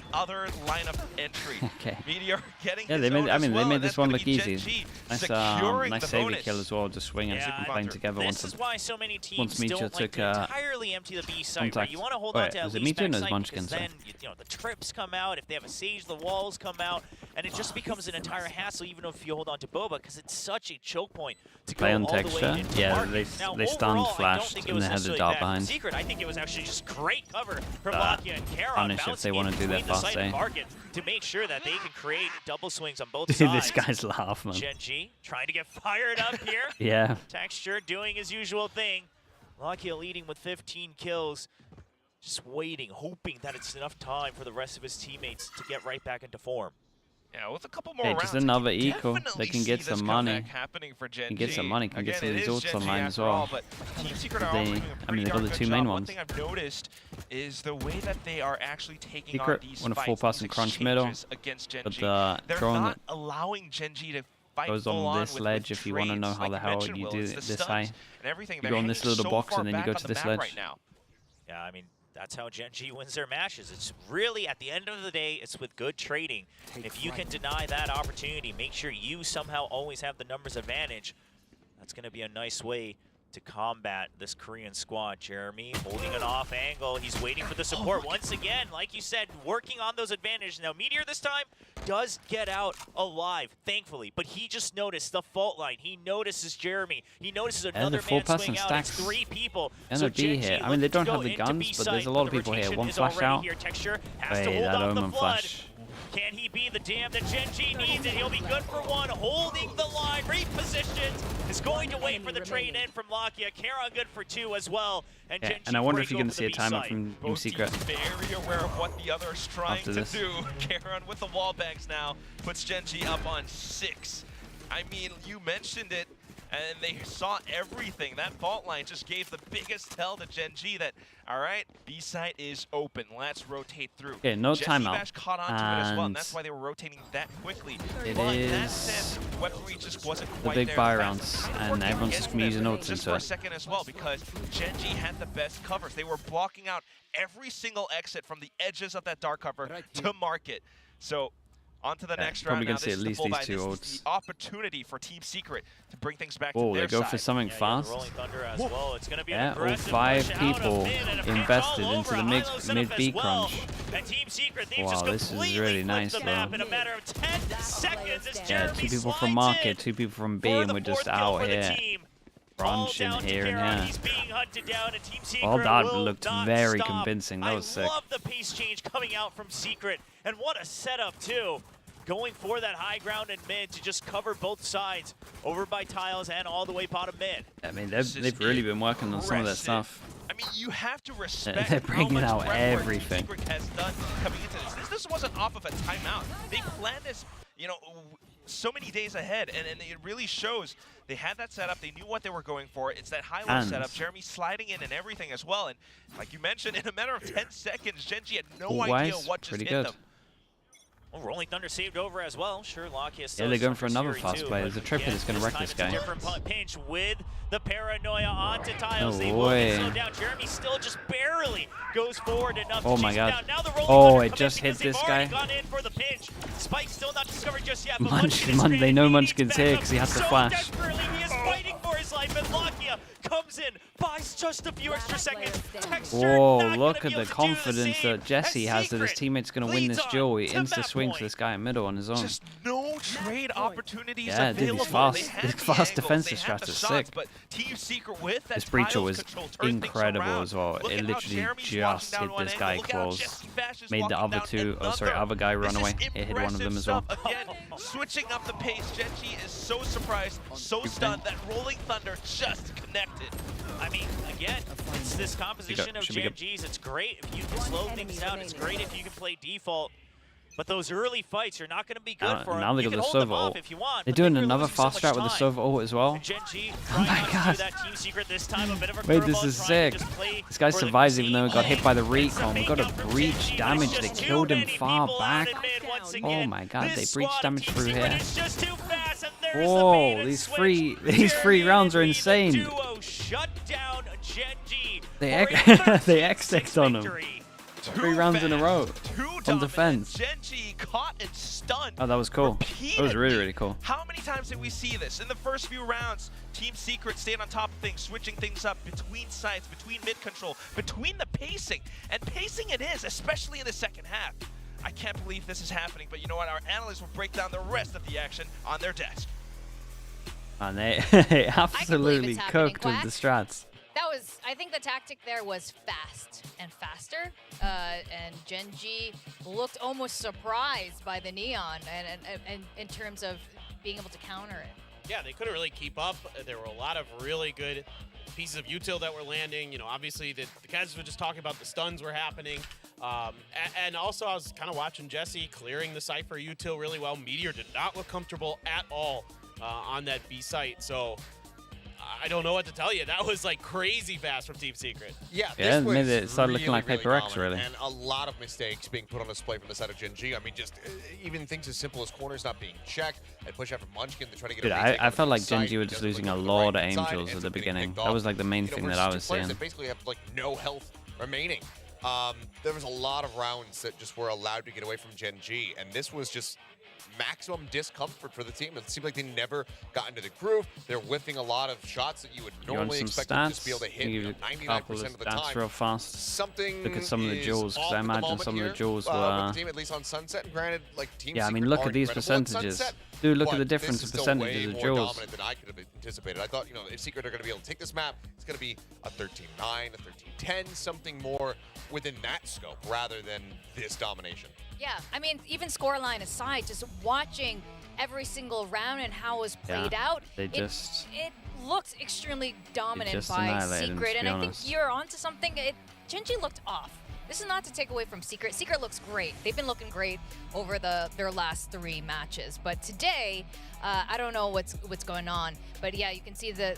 F: another lineup entry.
A: Okay.
F: Meteor getting
A: Yeah,
F: his
A: they made.
F: own
A: I
F: as
A: mean,
F: well,
A: they made
F: and
A: this
F: that's
A: one
F: gonna
A: look
F: be
A: easy.
F: GENG
A: Nice,
F: securing
A: nice
F: the
A: savior
F: bonus.
A: kill as well, just swinging,
E: Yeah,
A: playing together.
E: This is why so many teams
A: Meteor
E: don't like
A: took,
E: to entirely empty the B site. Right?
A: contact.
E: You want to hold
A: Wait,
E: on to at
A: was it
E: least
A: Meteor or
E: backside
A: Munchkin,
E: because
A: sorry?
E: then you know the trips come out. If they have a Sage, the walls come out, and it just becomes an entire hassle. Even if you hold on to Boba, because it's such a choke point to
A: Play
E: go
A: on
E: all the way
A: texture.
E: into
A: Yeah,
E: market.
A: they
E: Now,
A: stunned,
E: overall, I don't
A: flashed,
E: think it
A: and
E: was
A: they had the
E: necessarily
A: dart
E: bad from
A: behind.
E: Secret. I think it was actually just great cover from Lakia and Kara
A: Punish if they want to do their fast A.
E: market to make sure that they can create double swings on both
A: Dude,
E: sides.
A: this guy's laugh, man.
E: GENG trying to get fired up here.
A: Yeah.
E: Texture doing his usual thing. Lakia leading with 15 kills. Just waiting, hoping that it's enough time for the rest of his teammates to get right back into form.
F: Yeah, with a couple more
A: Hey,
F: rounds,
A: just
F: I can
A: another eco.
F: definitely
A: They can
F: see
A: get
F: this
A: some
F: comeback
A: money.
F: happening for GENG.
A: Can get some money, can get some of
F: Again,
A: these
F: it is
A: ults
F: GENG
A: online as
F: after
A: well.
F: all, but Team Secret are
A: They-
F: all doing a
A: I mean,
F: pretty
A: they got
F: darn
A: the
F: good
A: 2
F: job.
A: main
F: One
A: ones.
F: thing I've noticed is the way that they are actually taking
A: Secret
F: on these
A: on a
F: fights,
A: 4-person
F: these
A: crunch middle,
F: exchanges against GENG.
A: but the
F: They're
A: drone
F: not
A: that
F: allowing GENG to fight
A: goes
F: full
A: on this
F: with
A: ledge if you want to know
F: trades,
A: how
F: like
A: the
F: you
A: hell
F: mentioned,
A: you
F: Will.
A: do
F: It's the
A: this
F: stuns
A: high.
F: and everything.
A: You
F: They're
A: go on this
F: hanging
A: little
F: so
A: box
F: far
A: and then you
F: back
A: go
F: on
A: to
F: the
A: this
F: map
A: ledge.
F: right now.
E: Yeah, I mean, that's how GENG wins their matches. It's really, at the end of the day, it's with good trading. If you can deny that opportunity, make sure you somehow always have the numbers advantage. That's going to be a nice way to combat this Korean squad. Jeremy holding an off angle. He's waiting for the support once again. Like you said, working on those advantages. Now, Meteor this time does get out alive, thankfully. But he just noticed the fault line. He notices Jeremy. He notices another man
A: 4-person
E: swing out. It's
A: stacks
E: 3 people.
A: and
E: So
A: a B
E: GENG
A: here. I mean, they
E: looking
A: don't
E: to
A: have
E: go
A: the
E: into
A: guns,
E: B
A: but there's a
E: site,
A: lot of
E: but the
A: people here.
E: rotation
A: 1
E: is
A: flash
E: already
A: out.
E: here. Texture has to
A: Wait,
E: hold
A: that
E: off the
A: Omen
E: flood.
A: flash.
E: Can he be the dam that GENG needs? And he'll be good for 1, holding the line, repositioned. Is going to wait for the trade in from Lakia. Kara good for 2 as well. And
A: Yeah,
E: GENG
A: and I wonder if
E: break
A: you're going
E: over
A: to see a
E: the B
A: timeout
E: side.
A: from Team
F: Both
A: Secret.
F: teams very aware of what the other is trying
A: After
F: to
A: this.
F: do. Karen with the wall bangs now puts GENG up on 6. I mean, you mentioned it, and they saw everything. That fault line just gave the biggest tell to GENG that, all right, B site is open. Let's rotate through.
A: Okay, no
F: Jesse
A: timeout.
F: Bash caught onto it as well, and
A: And
F: that's why they were rotating that quickly.
A: it
F: But that
A: is
F: said, weaponry just wasn't
A: the
F: quite
A: big
F: there
A: buy
F: fast.
A: rounds,
F: Kind of
A: and
F: working
A: everyone's
F: against
A: just using
F: them
A: ults
F: just
A: into
F: for a
A: it.
F: second as well, because GENG had the best covers. They were blocking out every single exit from the edges of that dark cover to market. So on to the next
A: probably
F: round.
A: gonna
F: Now,
A: see
F: this
A: at
F: is the
A: least
F: full
A: these
F: buy.
A: 2
F: This
A: ults.
F: is the opportunity for Team Secret to bring things back
A: Oh,
F: to their
A: they go
F: side.
A: for something
E: Yeah,
A: fast.
E: the Rolling Thunder as well. It's going to be an
A: Yeah, all
E: aggressive
A: 5
E: push out
A: people
E: of mid and a pinch
A: invested
E: all
A: into
E: over
A: the
E: a high-low setup
A: mid
E: as
A: B
E: well.
A: crunch.
E: And Team Secret, they've
A: Wow,
E: just
A: this is
E: completely
A: really
E: flipped
A: nice,
E: the
A: though.
E: map in a matter of 10 seconds as
A: Yeah,
E: Jeremy
A: 2 people
E: slides
A: from market,
E: in
A: 2 people from B,
E: for
A: and
E: the
A: we're just
E: 4th kill
A: out
E: for the
A: here
E: team. Ball
A: crunching
E: down to
A: here and
E: Kara.
A: here.
E: He's being hunted down, and Team Secret
A: Well, that
E: will
A: looked
E: not
A: very
E: stop.
A: convincing. That was sick.
E: I love the pace change coming out from Secret, and what a setup too. Going for that high ground and mid to just cover both sides, over by tiles and all the way bottom mid.
A: I mean,
F: This is
A: they've really been working on some of that
F: impressive.
A: stuff.
F: I mean, you have to respect
A: They're bringing
F: how
A: out
F: much prep work
A: everything.
F: Team Secret has done coming into this. This wasn't off of a timeout. They planned this, you know, so many days ahead, and it really shows. They had that setup. They knew what they were going for. It's that high-low
A: And
F: setup. Jeremy sliding in and everything as well. And like you mentioned, in a matter of 10 seconds, GENG had no idea
A: Wise,
F: what just
A: pretty
F: hit
A: good.
F: them.
E: Well, Rolling Thunder saved over as well. Sure, Lakia still.
A: Yeah, they're
E: has
A: going
E: some
A: for another
E: Fury
A: fast
E: too,
A: play.
E: but
A: There's a tripper
E: again,
A: that's gonna
E: this
A: wreck
E: time
A: this
E: it's a
A: guy.
E: different pinch with the paranoia onto tiles.
A: No
E: They will
A: way.
E: get slowed down. Jeremy still just barely goes forward enough
A: Oh
E: to
A: my
E: chase him
A: God.
E: down. Now the Rolling
A: Oh,
E: Thunder
A: it
E: come
A: just
E: in
A: hit
E: because they've
A: this
E: already
A: guy.
E: gone in for the pinch. Spike still not discovered just yet, but
A: Munchkin,
E: Munchkin is
A: they know
E: stranded. He
A: Munchkin's
E: needs
A: here
E: backup
A: 'cause he has to
E: so
A: flash.
E: desperately. He is fighting for his life, and Lakia comes in, buys just a few extra seconds. Texture
A: Whoa,
E: not
A: look
E: gonna
A: at
E: be
A: the
E: able to do
A: confidence
E: same
A: that Jesse
E: as
A: has that his
E: Secret
A: teammate's going to win
E: leads
A: this
E: on
A: duel. He
E: to
A: insta
E: map
A: swings
E: point.
A: this guy in middle on his own.
F: Just knowing trade opportunities
A: Yeah, dude,
F: available.
A: these
F: They had the
A: fast
F: angles,
A: defensive
F: they had
A: strats
F: the
A: are
F: shots,
A: sick.
F: but Team Secret with that
A: This breacher
F: tiles
A: was
F: control turned things
A: incredible
F: around.
A: as well.
F: Look
A: It
F: at how
A: literally
F: Jeremy's
A: just
F: walking
A: hit
F: down
A: this
F: one
A: guy
F: angle. Look at how
A: close.
F: Jesse Bash is
A: Made the
F: walking
A: other
F: down
A: two, oh sorry,
F: another.
A: other guy run
F: This is
A: away. It hit one of them as well.
F: impressive stuff. Again, switching up the pace. Genji is so surprised, so stunned that Rolling Thunder just connected.
E: I mean, again, it's this composition of
A: should be good.
E: GENGs. It's great if you can slow things down. It's great if you can play default. But those early fights, you're not going to be good for them.
A: Now they
E: You
A: got
E: can
A: the
E: hold them
A: Sova
E: off
A: ult.
E: if you want,
A: They're
E: but
A: doing
E: then you're
A: another
E: losing so
A: fast
E: much
A: strat with the
E: time.
A: Sova ult as well.
E: GENG
A: Oh
E: trying
A: my
E: not to
A: god.
E: do that Team Secret this time. A bit of a
A: Wait,
E: curveball,
A: this is
E: trying
A: sick.
E: to just play
A: This guy
E: for the
A: survives even though he got hit by the
E: It's a
A: recon. We got a
E: makeout for
A: breach
E: GENG.
A: damage.
E: There's
A: They
E: just
A: killed
E: too
A: him
E: many
A: far
E: people
A: back.
E: out in mid once
A: Oh
E: again.
A: my god, they
E: This
A: breach
E: squad of
A: damage
E: Team
A: through
E: Secret
A: here.
E: is just too fast, and there's the
A: Whoa,
E: bait and
A: these
E: switch.
A: free
E: Jeremy
A: rounds are
E: and the
A: insane.
E: duo shut down GENG
A: They
E: for a
A: they
E: 13-6
A: X-X'd on him.
E: victory.
A: 3 rounds in a row. On defense.
F: Genji caught and stunned.
A: Oh, that was cool. That was really, really cool.
F: How many times did we see this? In the first few rounds, Team Secret staying on top of things, switching things up between sites, between mid-control, between the pacing. And pacing it is, especially in the second half. I can't believe this is happening, but you know what? Our analysts will break down the rest of the action on their desk.
A: And they absolutely
B: it's happening,
A: cooked with
B: Quack.
A: the strats.
B: That was, I think the tactic there was fast and faster, and GENG looked almost surprised by the Neon and in terms of being able to counter it.
D: Yeah, they couldn't really keep up. There were a lot of really good pieces of util that were landing. You know, obviously the guys were just talking about the stuns were happening. And also I was kind of watching Jesse clearing the Cypher util really well. Meteor did not look comfortable at all on that B site. So I don't know what to tell you. That was like crazy fast from Team Secret.
C: Yeah,
A: Yeah,
C: this
A: maybe
C: was
A: it started looking like
C: really
A: PRX,
C: dominant,
A: really.
C: and a lot of mistakes being put on display from the side of GENG. I mean, just even things as simple as corners not being checked and push out from Munchkin to try to get
A: Dude,
C: a retake
A: I
C: on
A: felt
C: the
A: like
C: side.
A: GENG were
C: He
A: just
C: doesn't
A: losing
C: look
A: a
C: to the
A: lot of
C: right side,
A: angels
C: ends
A: at the
C: up getting
A: beginning.
C: picked
A: That
C: off.
A: was like the main
C: You know,
A: thing
C: versus
A: that I
C: two
A: was
C: players
A: seeing.
C: that basically have like no health remaining. There was a lot of rounds that just were allowed to get away from GENG, and this was just maximum discomfort for the team. It seemed like they never got into the groove. They're whiffing a lot of shots that you would
A: You want
C: normally
A: some
C: expect them to just
A: stats?
C: be able to hit
A: Give
C: you
A: you
C: know,
A: a couple
C: 99%
A: of
C: of the
A: stats
C: time.
A: real fast.
C: Something
A: Look at some of the
C: is
A: duels, 'cause
C: off
A: I
C: at the
A: imagine
C: moment
A: some of the
C: here,
A: duels
C: with
A: were-
C: the team, at least on Sunset. And granted, like Team
A: Yeah, I mean,
C: Secret
A: look
C: are
A: at these
C: incredible at
A: percentages.
C: Sunset,
A: Dude, look at
C: but
A: the difference
C: this
A: in
C: is still
A: percentages
C: way
A: of
C: more
A: duels.
C: dominant than I could have anticipated. I thought, you know, if Secret are going to be able to take this map, it's going to be a 13-9, a 13-10, something more within that scope rather than this domination.
B: Yeah, I mean, even scoreline aside, just watching every single round and how it was played out,
A: They
B: it looked extremely dominant
A: just
B: by
A: annihilated them,
B: Secret,
A: to
B: and
A: be
B: I think
A: honest.
B: you're onto something. GENG looked off. This is not to take away from Secret. Secret looks great. They've been looking great over their last 3 matches, but today, I don't know what's going on. But yeah, you can see the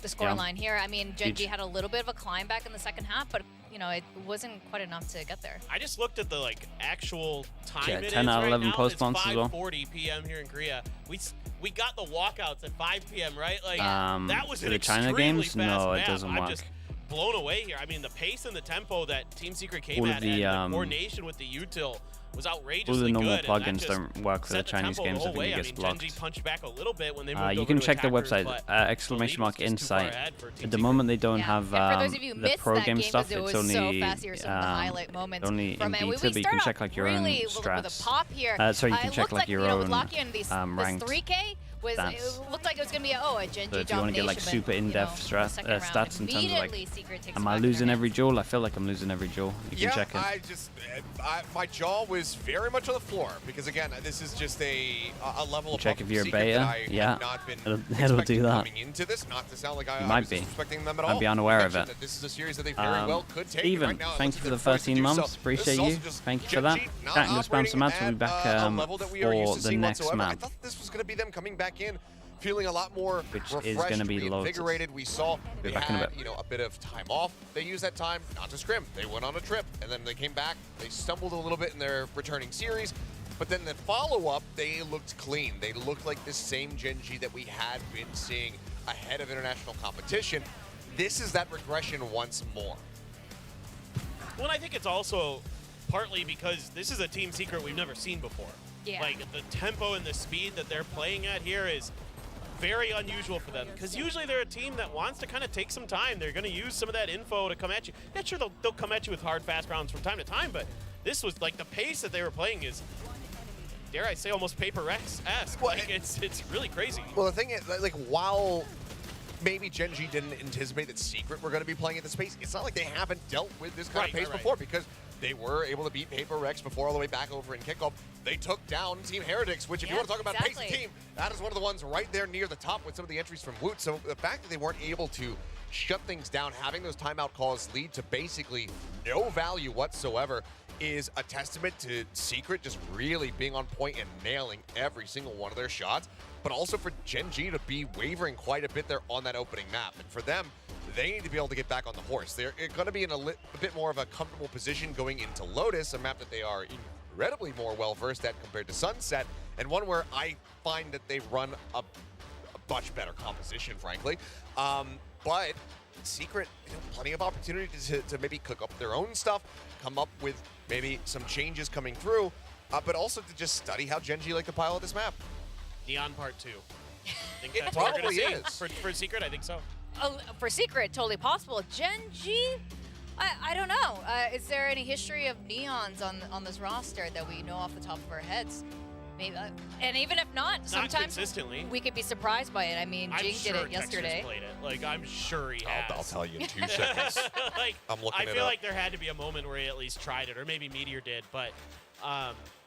B: scoreline here. I mean, GENG had a little bit of a climb back in the second half, but you know, it wasn't quite enough to get there.
D: I just looked at the like actual time
A: Yeah,
D: it is
A: 10 out of
D: right
A: 11
D: now.
A: post
D: It's
A: bounces as well.
D: 5:40 p.m. here in Korea. We got the walkouts at 5 p.m. right? Like that was
A: for
D: an
A: the China
D: extremely
A: games?
D: fast
A: No, it
D: map.
A: doesn't
D: I'm
A: work.
D: just blown away here. I mean, the pace and the tempo that Team Secret came
A: All of
D: at
A: the,
D: and the coordination with the util was outrageously
A: all the normal
D: good. and that
A: plugins
D: just
A: don't work for the
D: set
A: Chinese
D: tempo
A: games.
D: the
A: I
D: whole
A: think
D: way.
A: it
D: I
A: gets
D: mean,
A: blocked.
D: GENG punched back a little bit when they moved
A: You
D: over
A: can
D: to
A: check the
D: attackers,
A: website,
D: but
A: exclamation mark
D: the lead was just too far
A: insight.
D: ahead for Team
A: At the
D: Secret.
A: moment, they don't
B: Yeah.
A: have
B: And for those of you who
A: the
B: missed
A: pro
B: that
A: game
B: game,
A: stuff.
B: because it
A: It's
B: was so
A: only
B: fast, here's some of the highlight moments
A: only
B: from
A: in
B: it.
A: beta, but you can check like your own
B: really with a
A: strats.
B: pop here.
A: Sorry, you can
B: it
A: check
B: looked
A: like your
B: you know,
A: own
B: with Locky and this
A: ranked
B: 3K was
A: stats.
B: it looked like it was gonna be a GENG
A: So if you want to get like
B: domination,
A: super
B: but, you
A: in-depth
B: know, the second round,
A: stats in terms of like,
B: immediately Secret takes
A: am
B: it
A: I
B: back in their
A: losing every
B: hands.
A: duel? I feel like I'm losing every duel. You can check it.
C: My jaw was very much on the floor because again, this is just a level of
A: Check if you're a
C: Secret
A: beta.
C: that I
A: Yeah.
C: have not been
A: It'll do
C: expecting
A: that.
C: coming into this. Not to sound like I
A: might
C: was
A: be.
C: disrespecting them at
A: Might
C: all.
A: be unaware of
C: Mentioned
A: it.
C: that this is a series that they very well could take.
A: Steven,
C: Right now, it
A: thank
C: looks
A: you for
C: like
A: the
C: they're forced to
A: 13
C: do so.
A: months.
C: This is
A: Appreciate
C: also
A: you.
C: just
A: Thank you for that.
C: GENG not
A: Chat and go spam
C: operating
A: some mats. We'll be
C: at
A: back
C: a level that we are used
A: for
C: to
A: the
C: seeing
A: next
C: whatsoever. I
A: map,
C: thought this was going to be them coming back in, feeling a lot more
A: which
C: refreshed,
A: is going to be Lotus.
C: reinvigorated. We saw
A: Be
C: they
A: back in a
C: had,
A: bit.
C: you know, a bit of time off. They used that time not to scrim. They went on a trip, and then they came back. They stumbled a little bit in their returning series, but then the follow-up, they looked clean. They looked like the same GENG that we had been seeing ahead of international competition. This is that regression once more.
D: Well, and I think it's also partly because this is a Team Secret we've never seen before.
B: Yeah.
D: Like, the tempo and the speed that they're playing at here is very unusual for them, because usually they're a team that wants to kind of take some time. They're going to use some of that info to come at you. Yeah, sure, they'll come at you with hard, fast rounds from time to time, but this was like the pace that they were playing is dare I say, almost PRX-esque.
C: Well,
D: Like, it's really crazy.
C: Well, the thing is, like, while maybe GENG didn't anticipate that Secret were going to be playing at this pace, it's not like they haven't dealt with this kind of pace before, because they were able to beat PRX before all the way back over in kickoff. They took down Team Heretics, which if you want to talk about pace of team, that is one of the ones right there near the top with some of the entries from Woot. So the fact that they weren't able to shut things down, having those timeout calls lead to basically no value whatsoever, is a testament to Secret just really being on point and nailing every single one of their shots, but also for GENG to be wavering quite a bit there on that opening map. And for them, they need to be able to get back on the horse. They're going to be in a bit more of a comfortable position going into Lotus, a map that they are incredibly more well-versed at compared to Sunset, and one where I find that they run a much better composition, frankly. But Secret, plenty of opportunities to maybe cook up their own stuff, come up with maybe some changes coming through, but also to just study how GENG like to pilot this map.
D: Neon Part 2. I think
C: It
D: that's what we're
C: probably
D: gonna see.
C: is.
D: For Secret, I think so.
B: Oh, for Secret, totally possible. GENG, I don't know. Is there any history of Neons on this roster that we know off the top of our heads? Maybe, and even if not, sometimes
D: consistently.
B: we could be surprised by it. I mean,
D: I'm
B: Jing
D: sure
B: did it yesterday.
D: Texture's played it. Like, I'm sure he has.
C: I'll tell you in 2 seconds.
D: Like,
C: I'm looking
D: I
C: it
D: feel
C: up.
D: like there had to be a moment where he at least tried it, or maybe Meteor did, but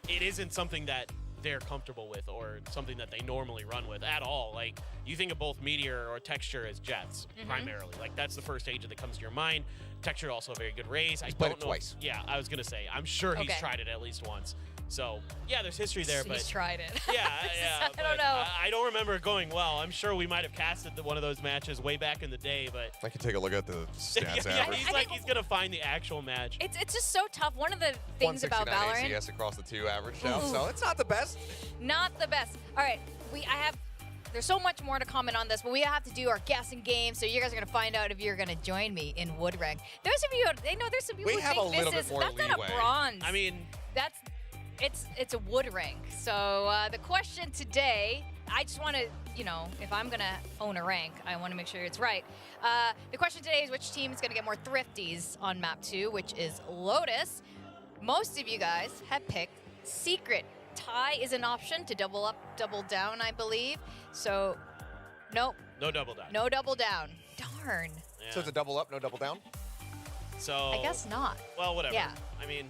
D: it isn't something that they're comfortable with or something that they normally run with at all. Like, you think of both Meteor or Texture as Jets, primarily. Like, that's the first agent that comes to your mind. Texture also a very good raise. I
C: played
D: don't
C: it
D: know.
C: twice.
D: Yeah, I was going to say. I'm sure he's
B: Okay.
D: tried it at least once. So, yeah, there's history there, but...
B: He's tried it.
D: Yeah,
B: I
D: but
B: don't know.
D: I don't remember it going well. I'm sure we might have casted one of those matches way back in the day, but...
C: I can take a look at the stats
D: yeah,
C: average.
D: he's like, he's going to find the actual match.
B: It's just so tough. One of the things about
C: 169
B: Valorant,
C: ACS across the 2 average now,
B: Ooh.
C: so it's not the best.
B: not the best. All right, there's so much more to comment on this, but we have to do our guessing game, so you guys are going to find out if you're going to join me in wood rank. Those of you, I know there's some people
C: We
B: who
C: have a
B: think
C: little
B: this
C: bit more
B: that's not
C: leeway.
B: a bronze.
D: I mean...
B: It's a wood rank. So the question today, I just want to, if I'm going to own a rank, I want to make sure it's right. The question today is which team is going to get more thrifties on map 2, which is Lotus. Most of you guys have picked Secret. Tie is an option to double up, double down, I believe. So, nope.
D: No double down.
B: No double down. Darn.
D: Yeah.
C: So it's a double up, no double down?
D: So...
B: I guess not.
D: Well, whatever.
B: Yeah.
D: I mean...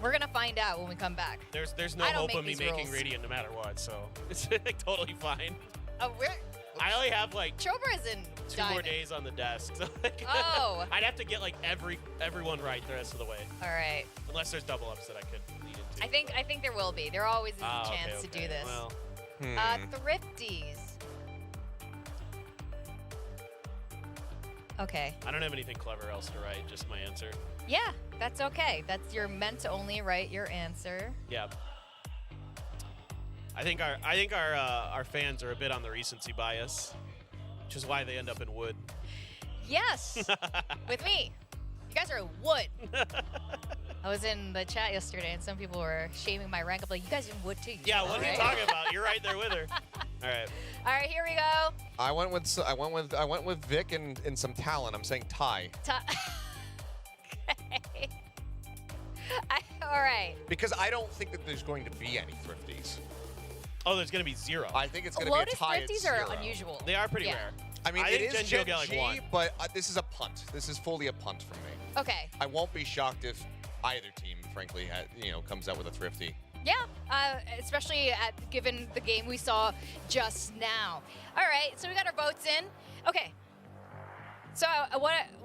B: We're going to find out when we come back.
D: There's no
B: I don't
D: hope
B: make
D: of me
B: these
D: making
B: rules.
D: Radiant no matter what, so it's like, totally fine.
B: Oh,
D: I only have like
B: Chobra is in
D: 2 more
B: diamond.
D: days on the desk, so like,
B: Oh.
D: I'd have to get like everyone right the rest of the way,
B: All right.
D: unless there's double ups that I could lead into.
B: I think there will be. There always is a
D: Ah,
B: chance to
D: okay.
B: do this.
D: Well,
B: Thrifties. Okay.
D: I don't have anything clever else to write, just my answer.
B: Yeah, that's okay. You're meant to only write your answer.
D: Yeah. I think our fans are a bit on the recency bias, which is why they end up in wood.
B: Yes, with me. You guys are wood. I was in the chat yesterday, and some people were shaming my rank. I'm like, you guys are in wood too.
D: Yeah, what are you
B: right?
D: talking about? You're right there with her. All right.
B: All right, here we go.
C: I went with Vic and some talent. I'm saying tie.
B: Okay. All right.
C: Because I don't think that there's going to be any thrifties.
D: Oh, there's gonna be 0.
C: I think it's going to be a
B: Lotus
C: tie at
B: 50s
C: 0.
B: are unusual.
D: They are pretty
B: Yeah.
D: rare.
C: I mean,
D: I
C: it
D: think
C: is
D: GENG will get, like,
C: GENG,
D: 1.
C: but this is a punt. This is fully a punt from me.
B: Okay.
C: I won't be shocked if either team, frankly, comes out with a thrifty.
B: Yeah, especially given the game we saw just now. All right, so we got our votes in. Okay. So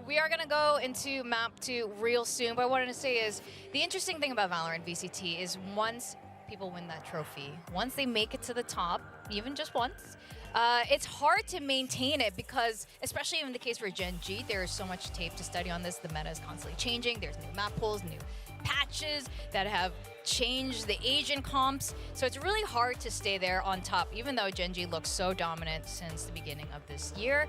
B: we are going to go into map 2 real soon, but what I wanted to say is the interesting thing about Valorant VCT is once people win that trophy, once they make it to the top, even just once, it's hard to maintain it because, especially in the case for GENG, there is so much tape to study on this. The meta is constantly changing. There's new map pools, new patches that have changed the agent comps. So it's really hard to stay there on top, even though GENG looks so dominant since the beginning of this year.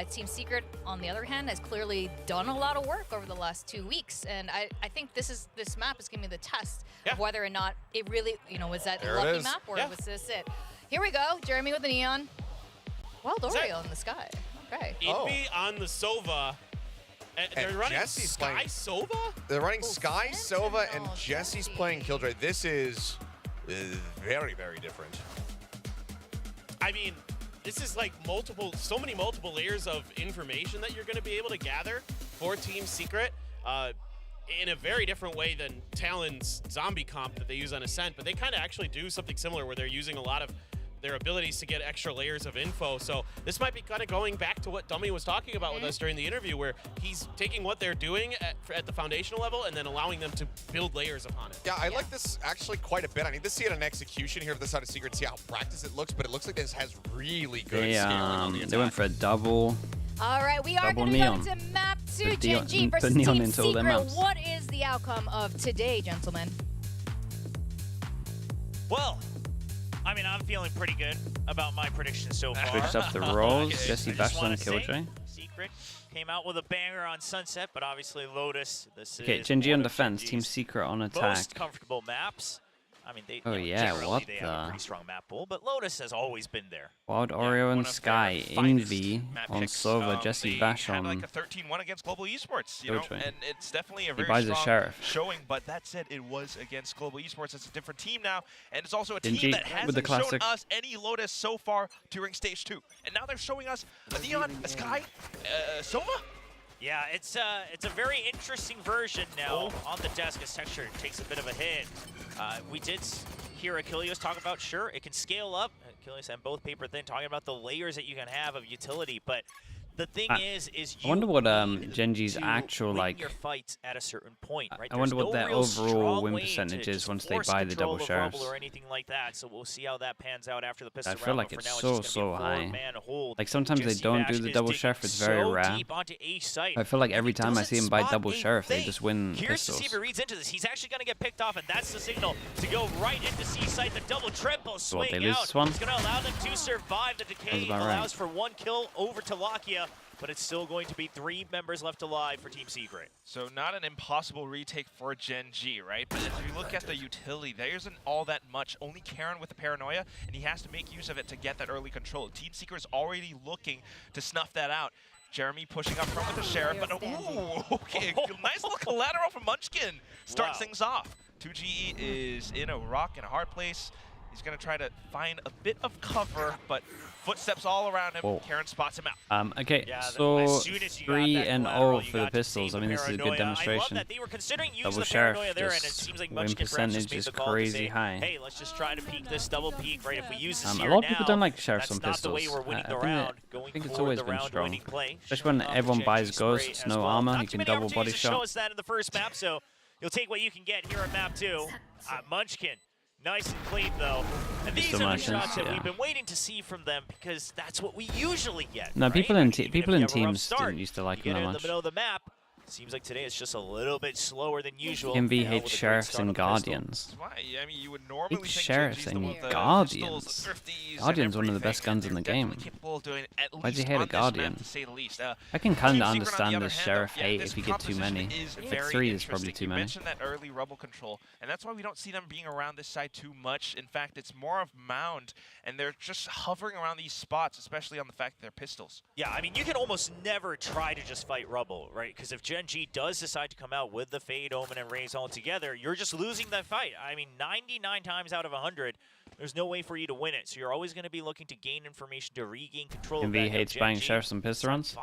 B: Team Secret, on the other hand, has clearly done a lot of work over the last 2 weeks. And I think this map is giving me the test of whether or not it really, was that
C: There it
B: lucky
C: is.
B: map or
D: Yeah.
B: was this it? Here we go, Jeremy with the neon. Wild Oreo in the sky. Okay.
D: It'd on the Sova. They're
C: And
D: running
C: Jesse's
D: Sky
C: playing-
D: Sova?
C: They're running
B: Oh,
C: Sky, Sova, and
B: Sentinel,
C: Jesse's
B: Jesse.
C: playing Killjoy. This is very, very different.
D: I mean, this is like so many multiple layers of information that you're going to be able to gather for Team Secret in a very different way than Talon's zombie comp that they use on Ascent, but they kind of actually do something similar where they're using a lot of their abilities to get extra layers of info. So this might be kind of going back to what Dummy was talking about with us during the interview, where he's taking what they're doing at the foundational level and then allowing them to build layers upon it.
C: Yeah, I like this actually quite a bit. I need to see it in execution here for the side of Secret, see how practice it looks, but it looks like this has really good scaling on the attack.
A: They went for a double.
B: All right, we are going to go to map 2, Gen G versus Team Secret. What is the outcome of today, gentlemen?
E: Well, I mean, I'm feeling pretty good about my prediction so far.
A: Switched up the roles. Jesse bashed on Killjoy.
E: Secret came out with a banger on Sunset, but obviously Lotus. This
A: Okay,
E: is
A: Gen G on
E: one of
A: defense,
E: Gen
A: Team
E: G's
A: Secret on attack.
E: most comfortable maps. I mean, they,
A: Oh,
E: you know,
A: yeah,
E: generally
A: what
E: they have a pretty strong map pool, but Lotus has always been there.
A: Wild Oreo and Sky, Envy on Sova, Jesse Bash
F: had
A: on
F: like a 13-1 against Global Esports, you know,
A: Killjoy.
F: and it's definitely a
A: He
F: very
A: buys a
F: strong
A: Sheriff.
F: showing. But that said, it was against Global Esports. It's a different team now, and it's also a
A: Gen
F: team
A: G
F: that
A: with the
F: hasn't shown
A: classic.
F: us any Lotus so far during Stage 2, and now they're showing us a Neon, a Sky, Sova.
E: Yeah, it's a very interesting version now on the desk as Texture takes a bit of a hit. We did hear Achilles talk about, sure, it can scale up. Achilles and both Paper Thin talking about the layers that you can have of utility, but the thing is you
A: I wonder what
E: need
A: Gen G's
E: to
A: actual
E: win your fights at a certain point, right?
A: I wonder
E: There's
A: what
E: no
A: their
E: real
A: overall
E: strong
A: win
E: way
A: percentage
E: to
A: is
E: just
A: once they
E: force
A: buy the
E: control
A: double
E: of Rumble
A: sheriffs.
E: or anything like that. So we'll see how that pans out after the pistol
A: I feel
E: round,
A: like
E: but
A: it's
E: for now,
A: so
E: just gonna be a
A: high.
E: four-man hold.
A: Like sometimes they
E: Jesse
A: don't
E: Bash
A: do the
E: is
A: double
E: digging
A: sheriff. It's very
E: so
A: rare.
E: deep onto A site,
A: I feel like
E: and
A: every
E: he
A: time I
E: doesn't
A: see him buy
E: spot
A: double
E: a
A: sheriff, they
E: thing.
A: just win
E: Curious to see
A: pistols.
E: if he reads into this. He's actually going to get picked off, and that's the signal to go right into C site. The double triple swing
A: they lose
E: out.
A: this one?
E: It's going to allow them to survive. The decay
A: about
E: allows
A: right.
E: for one kill over to Lakia, but it's still going to be 3 members left alive for Team Secret.
F: So not an impossible retake for Gen G, right? But if you look at the utility, there isn't all that much. Only Karen with the paranoia, and he has to make use of it to get that early control. Team Secret is already looking to snuff that out. Jeremy pushing up front with the Sheriff, but ooh, okay, nice little collateral from Munchkin. Starts things off. 2GE is in a rock in a hard place. He's going to try to find a bit of cover, but footsteps all around him.
A: Whoa.
F: Karen spots him out.
A: Okay,
E: Yeah,
A: so
E: as soon as you got
A: 3
E: that
A: and
E: collateral,
A: 0
E: you
A: for the
E: got to
A: pistols.
E: see
A: I mean, this is a
E: paranoia.
A: good demonstration.
E: I love that they were considering using
A: Double
E: the
A: sheriff,
E: paranoia there, and it
A: just
E: seems like
A: win
E: Munchkin perhaps
A: percentage
E: just made
A: is
E: the call to
A: crazy
E: say,
A: high.
E: hey, let's just try to peek this double peek, right? If we use this
A: A
E: here
A: lot of people
E: now,
A: don't like sheriffs
E: that's
A: on
E: not the way
A: pistols.
E: we're winning the
A: I
E: round.
A: think
E: Going
A: it's
E: for
A: always
E: the
A: been
E: round
A: strong.
E: winning play.
A: Especially when
E: Showing off
A: everyone
E: the
A: buys
E: Gen G spray
A: ghosts,
E: as
A: no
E: well.
A: armor,
E: Not
A: you
E: too
A: can
E: many
A: double body
E: opportunities to show
A: shot.
E: us that in the first map, so you'll take what you can get here at map 2. Munchkin. Nice and clean, though. And these are the
A: Merchants,
E: shots that
A: yeah.
E: we've been waiting to see from them because that's what we usually get.
A: No,
E: right?
A: people
E: I
A: in
E: mean,
A: te
E: even
A: people
E: if
A: in
E: you have a rough
A: teams
E: start,
A: didn't used to like
E: you
A: them
E: get
A: that
E: it in the
A: much.
E: middle of the map. Seems like today it's just a little bit slower than usual.
A: MV
E: Now
A: hates
E: with a great
A: sheriffs
E: start
A: and
E: on the pistol.
A: guardians.
F: That's why, I mean, you would normally
A: Big
F: think
A: sheriffs
F: Gen G's the
A: and
F: one with the
A: guardians.
F: pistols, the thrifties, and
A: Guardians one of the
F: everything,
A: best guns
F: and
A: in the
F: they're
A: game.
F: definitely capable of doing at
A: Why'd you
F: least
A: hate a
F: on this map,
A: guardian?
F: to say the least.
A: I can
F: Team
A: kind of
F: Secret, on the
A: understand
F: other
A: the
F: hand,
A: sheriff
F: yeah,
A: hate
F: this
A: if you get too
F: composition
A: many.
F: is
A: Like
F: very
A: 3 is probably
F: interesting.
A: too
F: You
A: many.
F: mentioned that early Rebel control, and that's why we don't see them being around this side too much. In fact, it's more of Mound, and they're just hovering around these spots, especially on the fact that they're pistols.
E: Yeah, I mean, you can almost never try to just fight Rubble, right? Because if Gen G does decide to come out with the Fade, Omen, and Raze all together, you're just losing that fight. I mean, 99 times out of 100, there's no way for you to win it. So you're always going to be looking to gain information to regain control of
A: MV
E: that.
A: hates buying sheriffs and pistol runs.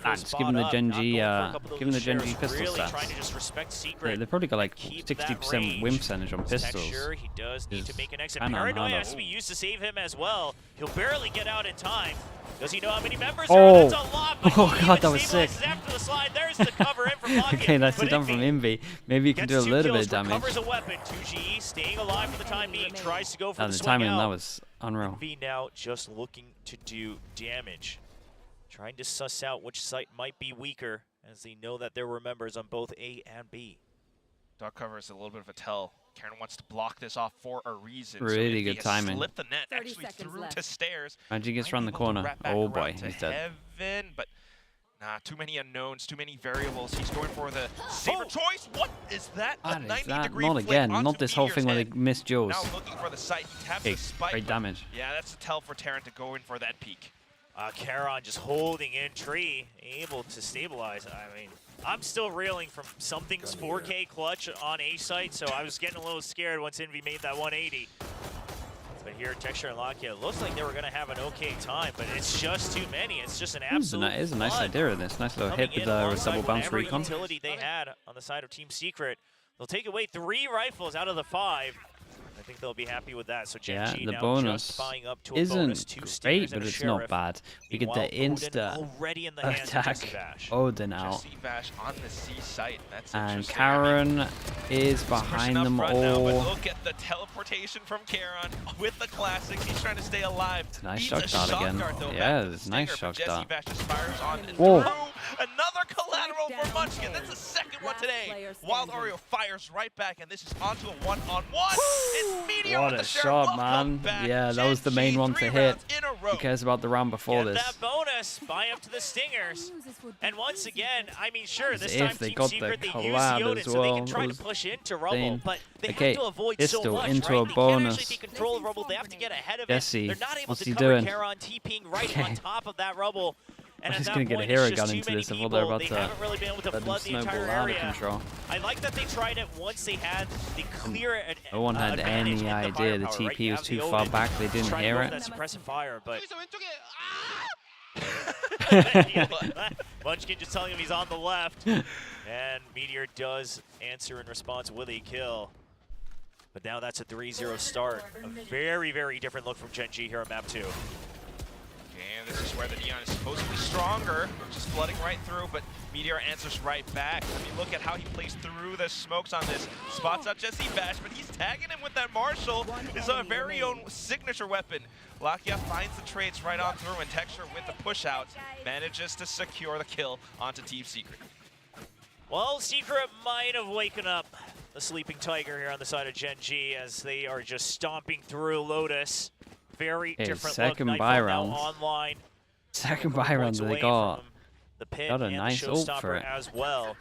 E: Just
A: give him the Gen G, give him the Gen G pistol
E: really
A: stats.
E: trying to just respect Secret.
A: Yeah, they've probably got like
E: keep that
A: 60% win
E: range.
A: percentage on pistols.
E: Sure, he does need to make an exit.
A: kinda
E: Paranoia
A: unheard
E: has
A: of.
E: to be used to save him as well. He'll barely get out in time. Does he know how many members
A: Oh.
E: are? That's a lot, but
A: Oh,
E: he
A: God,
E: even
A: that was sick.
E: stabilizes after the slide. There's the cover in from Lockett.
A: Okay, that's
E: But
A: done from
E: Envy
A: Envy. Maybe you can
E: gets
A: do a
E: 2
A: little bit
E: kills,
A: of damage.
E: recovers a weapon. 2GE staying alive for the time being. Tries to go for
A: Oh,
E: the
A: the
E: swing
A: timing on
E: out.
A: that was unreal.
E: Envy now just looking to do damage. Trying to suss out which site might be weaker as they know that there were members on both A and B.
F: Dog cover is a little bit of a tell. Karen wants to block this off for a reason.
A: Really
F: so
A: good timing.
F: Slipped the net
G: 30
F: actually
G: seconds
F: through
G: left.
F: to stairs.
A: Magic gets
F: Might
A: around
F: be
A: the
F: able to
A: corner.
F: wrap back
A: Oh
F: around
A: boy,
F: to
A: he's dead.
F: Heaven, but nah, too many unknowns, too many variables. He's going for the safer choice. What is that?
A: What
F: A
A: is that?
F: 90-degree
A: Not
F: flip
A: again.
F: onto
A: Not this whole thing where they
F: Meteor's
A: miss Jaws.
F: head. Now looking for the site. He taps
A: Okay,
F: the spike.
A: great damage.
F: Yeah, that's a tell for Terran to go in for that peak.
E: Charon just holding in tree, able to stabilize. I mean, I'm still reeling from something's 4K clutch on A site, so I was getting a little scared once Envy made that 180. But here, Texture and Lakia, it looks like they were going to have an okay time, but it's just too many. It's just an absolute
A: It is a nice idea of this. Nice little hit with a double bounce recon.
E: Utility they had on the side of Team Secret. They'll take away 3 rifles out of the 5. I think they'll be happy with that. So GENG
A: the
E: now
A: bonus
E: just buying up to a bonus, 2
A: isn't
E: stingers
A: great,
E: and
A: but
E: a
A: it's
E: sheriff.
A: not bad. We get the
E: Meanwhile,
A: insta
E: already in the hands of Jesse
A: attack.
E: Bash.
A: Odin out.
F: Jesse Bash on the C site. That's
A: And
F: interesting.
A: Karen is
F: He's pushing
A: behind
F: up
A: them
F: front now, but
A: all.
F: look at the teleportation from Karen with the classics. He's trying to stay alive.
A: It's a nice
F: Needs
A: shock dart again.
F: dart, though,
A: Yeah,
F: back to the
A: it's a nice
F: stinger, but
A: shock dart.
F: Jesse Bash just fires on and
A: Whoa.
F: through. Another collateral for Munchkin. That's the second one today. Wild Oreo fires right back, and this is onto a one-on-one. It's Meteor
A: What
F: with
A: a
F: the sheriff.
A: shot,
F: Love
A: man.
F: comeback.
A: Yeah, that was the main
F: GENG,
A: one to
F: 3
A: hit.
F: rounds in a row.
A: Who cares about the round before
E: Get
A: this?
E: that bonus, buy up to the Stingers. And once again, I mean, sure, this
A: If
E: time
A: they
E: Team
A: got the
E: Secret, they use
A: collab
E: the Odin
A: as
E: so they
A: well,
E: can try to
A: those
E: push into Rubble,
A: thing.
E: but they
A: Okay,
E: have to avoid
A: it's
E: so
A: still
E: much,
A: into
E: right?
A: a
E: They can't
A: bonus.
E: actually take control of Rubble, they have to get ahead of
A: Jesse,
E: it. They're not able
A: what's
E: to
A: he
E: cover
A: doing?
E: Charon, TPing right
A: Okay.
E: on top of that Rubble. And
A: I'm
E: at
A: just
E: that
A: gonna get a
E: point,
A: hero
E: it's just
A: gun
E: too
A: into
E: many
A: this. I thought
E: people.
A: they were about
E: They
A: to
E: haven't really been able to
A: let them
E: flood the
A: snowball
E: entire
A: out of
E: area.
A: control.
E: I like that they tried it once they had the clear
A: No one had
E: advantage in
A: any
E: the
A: idea the
E: firepower, right?
A: TP
E: You
A: was
E: have
A: too
E: the
A: far
E: Odin
A: back. They didn't
E: trying to
A: hear
E: go
A: it.
E: for that suppressive fire, but Munchkin just telling him he's on the left. And Meteor does answer in response with a kill. But now that's a 3-0 start. A very, very different look from GENG here on map 2.
F: And this is where the Neon is supposed to be stronger, just flooding right through, but Meteor answers right back. I mean, look at how he plays through the smokes on this. Spots out Jesse Bash, but he's tagging him with that Marshall, his very own signature weapon. Lakia finds the trades right on through, and Texture with the push out manages to secure the kill onto Team Secret.
E: Well, Secret might have waken up the sleeping tiger here on the side of GENG as they are just stomping through Lotus. Very different
A: second
E: look.
A: buy
E: Nightfall now
A: round.
E: online.
A: Second
E: Couple
A: buy round
E: points
A: they
E: away
A: got.
E: from the pit
A: Got a
E: and
A: nice
E: the
A: ult for
E: showstopper
A: it.
E: as well.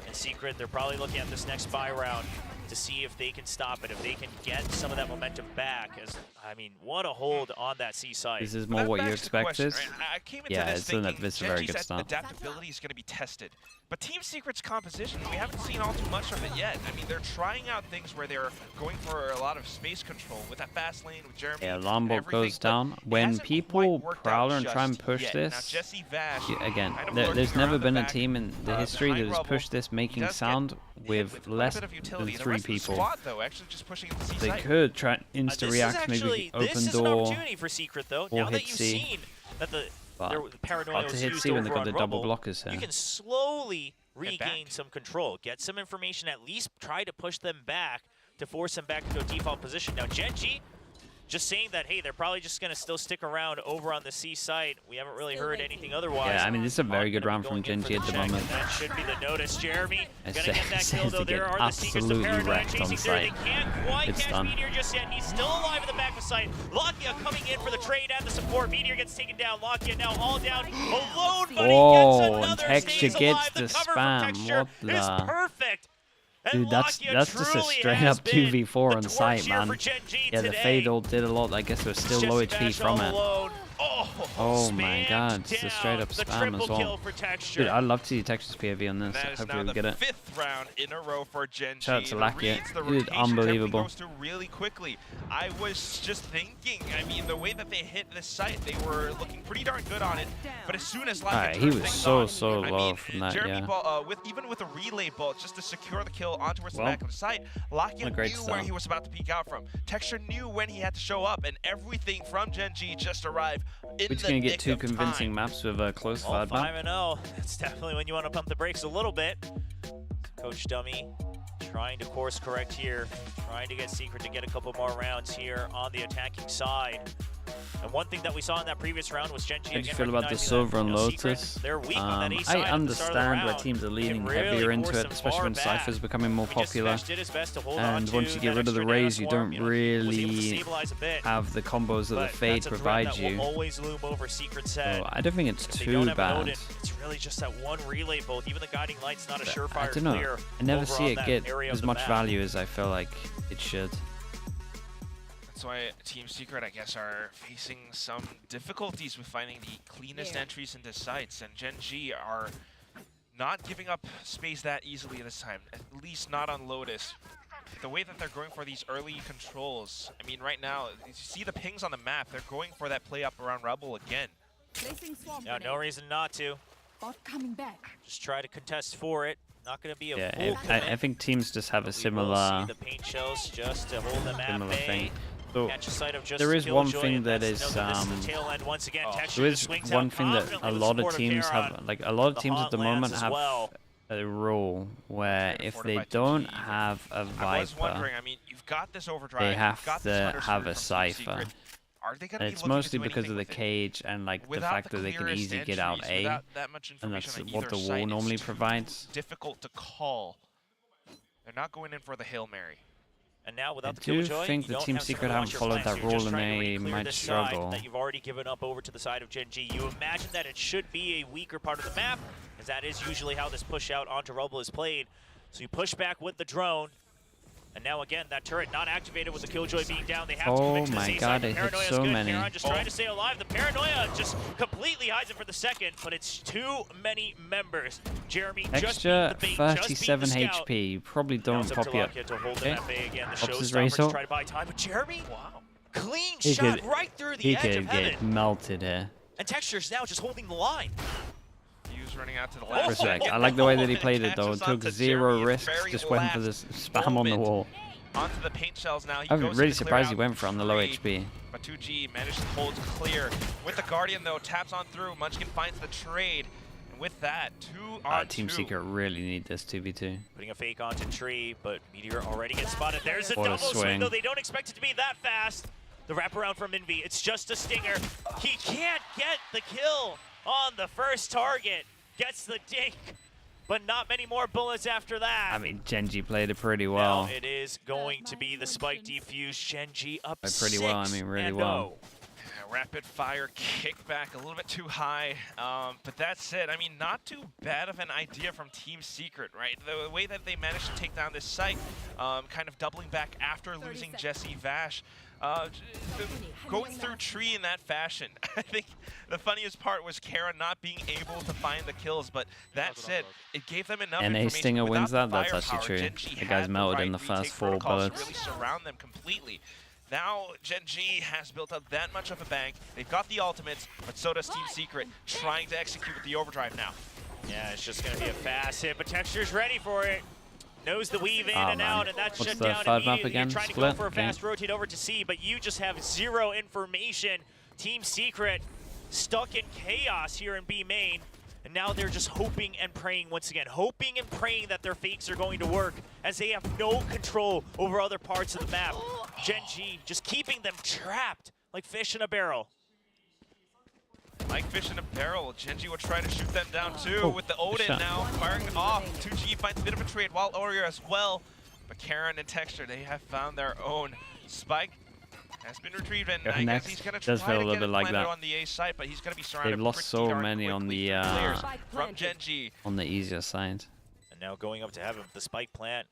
E: And Secret, they're probably looking at this next buy round to see if they can stop it, if they can get some of that momentum back. As I mean, what a hold on that C side.
A: This is more what you
F: begs the question,
A: expected.
F: right? I came into
A: Yeah,
F: this
A: it's still
F: thinking
A: this is a very good
F: GENG's
A: start.
F: adaptability is going to be tested. But Team Secret's composition, we haven't seen all too much of it yet. I mean, they're trying out things where they're going for a lot of space control with that fast lane with Jeremy.
A: Yeah,
F: and
A: Lombok
F: everything,
A: goes
F: but
A: down.
F: it
A: When
F: hasn't
A: people
F: quite worked out
A: Prowler and try and
F: just
A: push
F: yet.
A: this,
F: Now, Jesse Bash,
A: again,
F: kind of
A: there's
F: lurking
A: never
F: around the
A: been a
F: back,
A: team in the history
F: behind
A: that has
F: Rubble.
A: pushed this
F: He
A: making
F: does get
A: sound
F: hit
A: with
F: quite a
A: less
F: bit of
A: than
F: utility. The
A: 3
F: rest of the
A: people.
F: squad, though, actually just pushing it to C
A: They
F: site.
A: could try
E: This is
A: insta-react,
E: actually,
A: maybe
E: this
A: open
E: is an
A: door.
E: opportunity for Secret, though.
A: or
E: Now that
A: hit
E: you've
A: C.
E: seen that the
A: But
E: paranoia
A: hard to
E: was
A: hit
E: used
A: C when they
E: over
A: got the
E: on
A: double
E: Rubble,
A: blockers here.
E: you can slowly
F: Get back.
E: regain some control, get some information, at least try to push them back to force them back into a default position. Now, GENG just saying that, hey, they're probably just going to still stick around over on the C site. We haven't really heard anything otherwise.
A: Yeah, I mean, this is a very good round
E: Going
A: from
E: in for
A: GENG at the
E: check,
A: moment.
E: and that should be the notice. Jeremy
A: It
E: gonna get that
A: says
E: kill,
A: they
E: though.
A: get
E: There are the Secrets of
A: absolutely
E: Paranoia
A: wrecked on
E: chasing through. They
A: site.
E: can't quite
A: It's
E: catch
A: done.
E: Meteor just yet, and he's still alive in the back of site. Lakia coming in for the trade and the support. Meteor gets taken down. Lakia now all down. Alone, but
A: Oh,
E: he
A: and
E: gets another.
A: Texture
E: Stays
A: gets
E: alive.
A: the
E: cover from
A: spam.
E: Texture
A: What
E: is
A: the-
E: perfect. And
A: Dude, that's
E: Lakia
A: just a
E: truly
A: straight
E: has
A: up
E: been
A: 2v4
E: the
A: on
E: torch
A: site,
E: here
A: man.
E: for GENG
A: Yeah, the
E: today.
A: fade ult did a lot. I guess it was still low
E: Jesse
A: HP
E: Bash
A: from
E: all
A: it.
E: alone.
A: Oh my
E: spammed
A: god, it's a
E: down.
A: straight up
E: The
A: spam
E: triple
A: as well.
E: kill for Texture.
A: Dude, I'd love to see Texture's POV on this.
F: That is
A: Hopefully
F: now
A: we
F: the
A: get it.
F: 5th round in a row for GENG.
A: Shout out to
F: The
A: Lakia.
F: reads, the
A: Dude,
F: rotations, everything
A: unbelievable.
F: goes through really quickly. I was just thinking, I mean, the way that they hit this site, they were looking pretty darn good on it. But as soon as Lakia
A: Alright, he
F: turned
A: was
F: things
A: so,
F: on,
A: so
F: I
A: low
F: mean,
A: from that,
F: Jeremy
A: yeah.
F: Ball, even with a relay bolt, just to secure the kill onto the
A: Well,
F: back of the site, Lakia
A: a great
F: knew where
A: start.
F: he was about to peek out from. Texture knew when he had to show up, and everything from GENG just arrived in
A: We're just
F: the
A: gonna
F: nick
A: get 2
F: of
A: convincing
F: time.
A: maps with a close
E: Well,
A: five map.
E: 5-0. It's definitely when you want to pump the brakes a little bit. Coach Dummy trying to course correct here, trying to get Secret to get a couple more rounds here on the attacking side. And one thing that we saw in that previous round was GENG
A: How do you
E: again
A: feel about the
E: recognizing
A: Silver
E: that,
A: and
E: you know, Secret,
A: Lotus?
E: they're weak on that A side
A: I
E: at the start of the
A: understand where
E: round.
A: teams are leaning
E: It really
A: heavier into
E: forced
A: it,
E: them
A: especially
E: far
A: when
E: back.
A: Cypher's becoming more
E: He just
A: popular.
E: Bash did his best to hold on
A: And
E: to
A: once you get
E: that
A: rid of the
E: extra
A: raise,
E: down
A: you
E: swarm,
A: don't
E: you know, was able to
A: really
E: stabilize a bit.
A: have the combos that the
E: But
A: Fade
E: that's a threat
A: provides
E: that
A: you.
E: will always loom over Secret's head.
A: So I don't think it's
E: If they
A: too
E: don't have an
A: bad.
E: Odin, it's really just that one relay bolt. Even the guiding light's not a surefire
A: I don't know.
E: clear.
A: I never
E: over
A: see
E: on
A: it
E: that
A: get
E: area of
A: as
E: the
A: much
E: map.
A: value as I feel like it should.
F: That's why Team Secret, I guess, are facing some difficulties with finding the cleanest entries into sites, and GENG are not giving up space that easily this time, at least not on Lotus. The way that they're going for these early controls, I mean, right now, you see the pings on the map, they're going for that play up around Rebel again.
E: Yeah, no reason not to.
G: Coming back.
E: Just try to contest for it. Not going to be a
A: Yeah,
E: full
A: I think teams just have a
E: We will
A: similar
E: see the paint shells just to hold them at
A: similar
E: bay.
A: thing. So
E: Catch a sight of just
A: there is
E: Killjoy,
A: one thing
E: and
A: that
E: that's
A: is
E: no, this is the tail end once again. Texture
A: there
E: just
A: is
E: swings
A: one
E: out
A: thing that
E: confidently
A: a
E: with the
A: lot of
E: support
A: teams
E: Karon.
A: have, like a lot of
E: The
A: teams at the moment
E: Hauntlands as
A: have
E: well.
A: a rule where if
F: Fortified
A: they
F: by
A: don't
F: 2G.
A: have a
F: I was
A: Viper,
F: wondering, I mean, you've got this overdrive,
A: they
F: you've
A: have
F: got this
A: to
F: Hunter
A: have
F: Surge
A: a
F: from Team
A: Cypher.
F: Secret. Are they going
A: and
F: to be
A: it's
F: looking
A: mostly
F: to do
A: because of
F: anything
A: the
F: with it?
A: cage and like the
F: Without
A: fact that they can
F: clearest
A: easily get out
F: entries,
A: A,
F: without that much
A: and
F: information
A: that's
F: on
A: what
F: either
A: the
F: side,
A: wall
F: it's
A: normally
F: too
A: provides.
F: difficult to call. They're not going in for the Hail Mary.
E: And now without the
A: I do
E: Killjoy,
A: think
E: you
A: the
E: don't
A: Team
E: have
A: Secret
E: to
A: haven't
E: launch your
A: followed
E: plans.
A: that
E: You're just
A: rule and
E: trying to
A: they
E: re-clear
A: might
E: this side
A: struggle.
E: that you've already given up over to the side of GenG. You imagine that it should be a weaker part of the map, as that is usually how this push out onto Rubble is played. So you push back with the drone. And now again, that turret not activated with the Killjoy being down. They have to
A: Oh
E: commit to
A: my
E: this A
A: God,
E: side.
A: they hit
E: Paranoia's
A: so
E: good.
A: many.
E: Karon just trying to stay alive. The Paranoia just completely hides it for the second, but it's too many members. Jeremy
A: Extra
E: just beat the bait,
A: 37
E: just beat the scout.
A: HP. You probably
E: Now
A: don't
E: it's up
A: pop
E: to
A: yet.
E: Lakia to hold
A: Okay.
E: them at bay again. The
A: Pops his
E: showstoppers
A: razor.
E: try to buy time, but Jeremy, wow, clean
A: He
E: shot
A: could-
E: right through the
A: He
E: edge
A: could
E: of
A: get
E: heaven.
A: melted here.
E: And Texture's now just holding the line.
F: Fuse running out to the left.
A: Respect. I like the way that he
F: And
A: played it though.
F: catches
A: Took
F: onto
A: zero
F: Jeremy at the
A: risks.
F: very
A: Just went for
F: last
A: this spam on the
F: moment.
A: wall.
F: Onto the paint shells now. He
A: I'm
F: goes
A: really
F: to clear
A: surprised he
F: out
A: went for on the low
F: trade,
A: HP.
F: But 2G managed to hold clear. With the Guardian though, taps on through. Munchkin finds the trade. And with that, 2 on 2.
A: Team Secret really need this 2v2.
E: Putting a fake onto Tree, but Meteor already gets spotted. There's a
A: What a
E: double swing,
A: swing.
E: though. They don't expect it to be that fast. The wraparound from Envy, it's just a stinger. He can't get the kill on the first target. Gets the dink, but not many more bullets after that.
A: I mean, GenG played it pretty well.
E: Now it is going to be the spike defuse. GenG up
A: Played pretty well, I mean, really
E: 6-0.
A: well.
F: Rapid fire kickback, a little bit too high, but that's it. I mean, not too bad of an idea from Team Secret, right? The way that they managed to take down this site, kind of doubling back after losing Jesse Vash, going through Tree in that fashion. I think the funniest part was Karon not being able to find the kills, but that's it. It gave them enough
A: And
F: information.
A: Stinger
F: Without
A: wins
F: the
A: that? That's
F: firepower,
A: actually true.
F: GenG
A: The
F: had
A: guy's melted in
F: right
A: the first
F: retake
A: 4
F: protocols to
A: bullets.
F: really surround them completely. Now GenG has built up that much of a bank. They've got the ultimates, but so does Team Secret, trying to execute with the overdrive now.
E: Yeah, it's just going to be a fast hit, but Texture's ready for it. Knows the weave in
A: Oh,
E: and
A: man.
E: out, and that's
A: What's
E: shut
A: the
E: down
A: 5 map
E: immediately.
A: again?
E: You're trying to
A: Split?
E: go for a
A: Okay.
E: fast rotate over to C, but you just have zero information. Team Secret stuck in chaos here in B main, and now they're just hoping and praying once again. Hoping and praying that their fakes are going to work, as they have no control over other parts of the map. GenG just keeping them trapped like fish in a barrel.
F: Like fish in a barrel, GenG will try to shoot them down too with the Odin
A: shot.
F: now firing off. 2G finds a bit of a trade, while Warrior as well. But Karon and Texture, they have found their own. Spike has been retrieved, and I guess
A: Next
F: he's going to
A: does
F: try
A: feel
F: to
A: a little
F: get
A: bit
F: it
A: like
F: planted
A: that.
F: on the A site, but he's going to be surrounded
A: They've lost
F: pretty
A: so
F: darn
A: many on
F: quickly
A: the
F: from players from GenG.
A: on the easier side.
E: And now going up to heaven, the spike plant.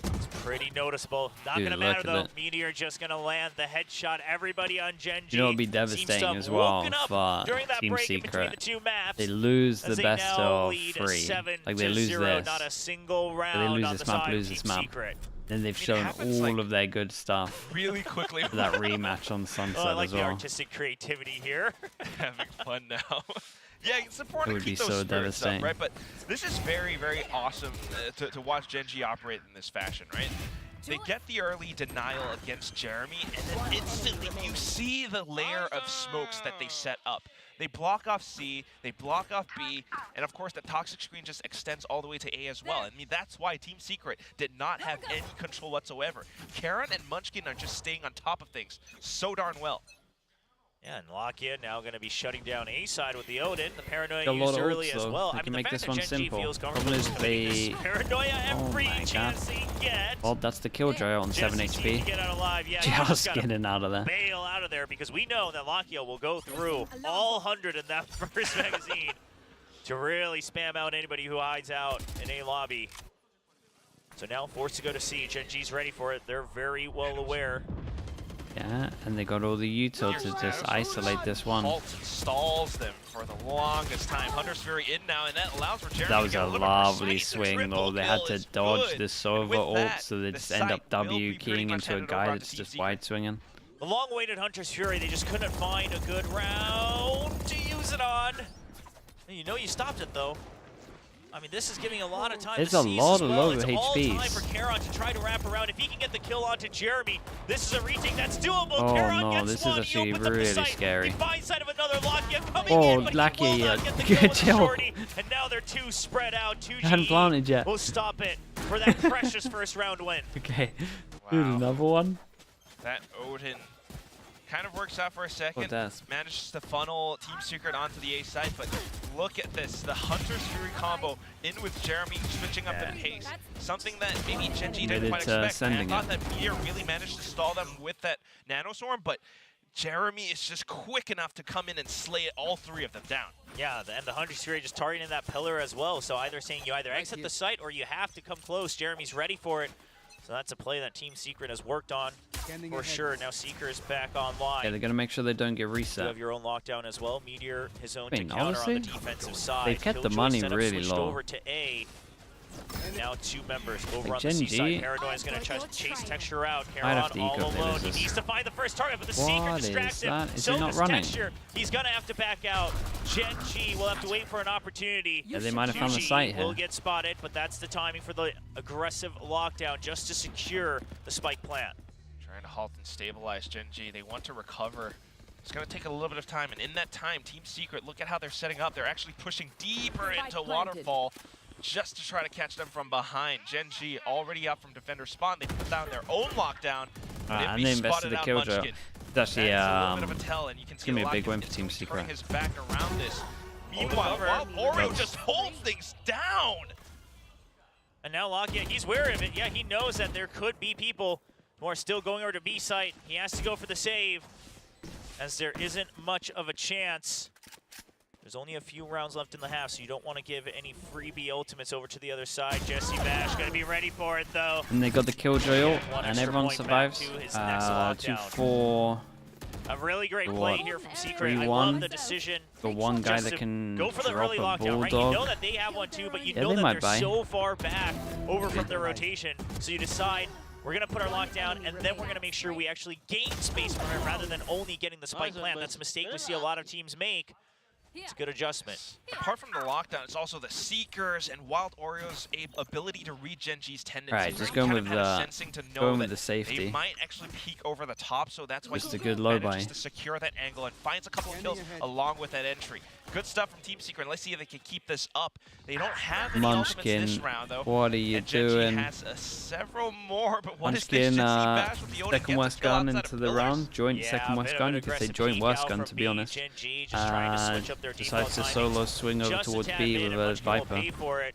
E: It's pretty noticeable. Not
A: Dude,
E: gonna
A: look
E: matter
A: at
E: though.
A: it.
E: Meteor just gonna land the headshot. Everybody on GenG.
A: You know, it'd be
E: seems to
A: devastating
E: have
A: as well
E: woken up
A: for
E: during that
A: Team
E: break in between
A: Secret.
E: the two maps.
A: They lose the
E: as they
A: best
E: now
A: of
E: lead
A: 3.
E: 7
A: Like they
E: to
A: lose
E: 0,
A: this.
E: Not a single round
A: They lose
E: on
A: this
E: the
A: map,
E: side
A: lose
E: of
A: this
E: Team
A: map.
E: Secret.
A: Then they've
F: It
A: shown
F: happens,
A: all
F: like,
A: of their good stuff
F: Really quickly.
A: for that rematch on
E: Oh,
A: Sunset
E: I like
A: as
E: the
A: well.
E: artistic creativity here.
F: Having fun now. Yeah, it's important
A: It would
F: to keep
A: be
F: those
A: so
F: spirits up,
A: devastating.
F: right? But this is very, very awesome to watch GenG operate in this fashion, right? They get the early denial against Jeremy, and then instantly you see the layer of smokes that they set up. They block off C, they block off B, and of course the toxic screen just extends all the way to A as well. I mean, that's why Team Secret did not have any control whatsoever. Karon and Munchkin are just staying on top of things so darn well.
E: Yeah, and Lakia now going to be shutting down A side with the Odin. The Paranoia
A: Got a lot
E: used
A: of
E: early
A: ults,
E: as
A: though.
E: well.
A: They
E: I
A: can
E: mean,
A: make
E: the
A: this
E: fact
A: one
E: that GenG
A: simple.
E: feels
A: Problem
E: comfortable
A: is
E: just committing
A: they-
E: this Paranoia every
A: my
E: chance he gets.
A: Well, that's the Killjoy on 7
E: Just to
A: HP.
E: get out alive. Yeah, you
A: Just
E: gotta
A: getting out of there.
E: bail out of there because we know that Lakia will go through all 100 in that first magazine to really spam out anybody who hides out in A lobby. So now forced to go to C. GenG's ready for it. They're very well aware
A: Yeah, and they got all the util to just isolate this one.
F: Halts and stalls them for the longest time. Hunter's Fury in now, and that allows for Jeremy
A: That
F: to
A: was
F: get
A: a
F: little bit
A: lovely
F: precise. The
A: swing,
F: triple
A: though. They had
F: kill
A: to
F: is
A: dodge
F: good.
A: the Sova
F: And with
A: ult,
F: that,
A: so they
F: the
A: just end up
F: site will
A: W
F: be pretty
A: keying
F: much
A: into a
F: handed
A: guy
F: over
A: that's
F: to
A: just
F: Team
A: wide swinging.
E: The long-awaited Hunter's Fury, they just couldn't find a good round to use it on. And you know you stopped it, though. I mean, this is giving a lot of time
A: There's
E: to
A: a
E: seize
A: lot
E: as
A: of
E: well.
A: low
E: It's all time
A: HPs.
E: for Charon to try to wrap around. If he can get the kill onto Jeremy, this is a retake that's doable.
A: Oh,
E: Charon
A: no,
E: gets
A: this is
E: one. He
A: actually
E: opens up the
A: really
E: sight.
A: scary.
E: He finds sight of another Lakia coming
A: Oh,
E: in, but
A: Lakia,
E: he will not
A: yeah.
E: get the
A: Good
E: kill with the
A: job.
E: shorty. And now they're two spread out. 2G
A: Hadn't planted yet.
E: will stop it for that precious first round win.
A: Okay,
F: Wow.
A: here's another one.
F: That Odin kind of works out for a second.
A: death.
F: Manages to funnel Team Secret onto the A side, but look at this. The Hunter's Fury combo in with Jeremy switching up the pace. Something that maybe GENG
A: Made
F: didn't
A: it,
F: quite expect. I
A: sending
F: thought
A: it.
F: that Meteor really managed to stall them with that Nanoswarm, but Jeremy is just quick enough to come in and slay all three of them down.
E: Yeah, and the Hunter's Fury just targeting that pillar as well. So either saying you either exit the site or you have to come close. Jeremy's ready for it. So that's a play that Team Secret has worked on for sure. Now Seeker is back online.
A: Yeah, they're gonna make sure they don't get
E: You
A: reset.
E: have your own lockdown as well. Meteor, his own
A: I mean,
E: to counter
A: honestly,
E: on the defensive side.
A: they've kept the
E: Killjoy
A: money
E: setup
A: really
E: switched
A: low.
E: over to A. And now two members over
A: Like
E: on the C
A: GENG,
E: side. Paranoia is going to chase Texture out.
A: Might have
E: Charon
A: to
E: all
A: eco
E: alone. He
A: this.
E: needs to find the first target, but the Seeker
A: What is
E: distracts him.
A: that? Is
E: So
A: he not
E: does
A: running?
E: Texture. He's going to have to back out. GENG will have to wait for an opportunity.
A: Yeah, they might have found the
E: 2G
A: site
E: will
A: here.
E: get spotted, but that's the timing for the aggressive lockdown just to secure the spike plant.
F: Trying to halt and stabilize GENG. They want to recover. It's going to take a little bit of time, and in that time, Team Secret, look at how they're setting up. They're actually pushing deeper into Waterfall just to try to catch them from behind. GENG already up from defender spawn. They put down their own lockdown.
A: And they invested the Killjoy. It's actually
F: a little bit of a tell, and you can see
A: gonna be a
F: Lakia
A: big win for
F: is
A: Team Secret.
F: turning his back around this. Meanwhile, Wild Oreo just holds things down.
E: And now Lakia, he's wary of it. Yeah, he knows that there could be people who are still going over to B site. He has to go for the save, as there isn't much of a chance. There's only a few rounds left in the half, so you don't want to give any freebie ultimates over to the other side. Jesse Bash going to be ready for it, though.
A: And they got the Killjoy ult,
E: One
A: and
E: extra
A: everyone
E: point back
A: survives.
E: to his next lockdown.
A: 2-4.
E: A really great
A: For
E: play
A: what?
E: here from Secret. I
A: 3-1.
E: love the decision.
A: The one guy
E: just
A: that
E: to
A: can
E: go for the
A: drop
E: early
A: a
E: lockdown, right? You
A: bulldog.
E: know that they have one too, but you
A: Yeah,
E: know
A: they
E: that
A: might
E: they're
A: buy.
E: so far back over from their rotation. So you decide, we're going to put our lockdown, and then we're going to make sure we actually gain space from it rather than only getting the spike plant. That's a mistake we see a lot of teams make. It's a good adjustment.
F: Apart from the lockdown, it's also the Seekers and Wild Oreo's ability to read GENG's tendencies.
A: Right, just
F: Really
A: going
F: kind
A: with
F: of had a
A: the-
F: sensing to know
A: going with
F: that
A: the safety.
F: They might actually peek over the top, so that's why
A: Just
F: he
A: a good low
F: manages
A: buy.
F: to secure that angle and finds a couple of kills along with that entry. Good stuff from Team Secret. Let's see if they can keep this up. They don't have any ultimates
A: Munchkin,
F: this round, though.
A: what are you
F: and GENG
A: doing?
F: has several more, but what is this?
A: Munchkin,
F: Jesse Bash with the Odin
A: second
F: gets
A: West
F: a kill
A: gun
F: outside
A: into
F: of
A: the
F: pillars.
A: round. Joint
E: Yeah,
A: second
E: a
A: West
E: bit of
A: gun.
E: an
A: You could say
E: aggressive
A: joint
E: peek
A: West
E: out
A: gun,
E: from
A: to be
E: B.
A: honest.
E: GENG just trying to switch up their
A: Decides
E: default
A: to
E: timing.
A: solo swing over
E: Just a
A: towards
E: tad
A: B
E: mid,
A: with
E: and
A: a
E: Munchkin will
A: Viper.
E: pay for it.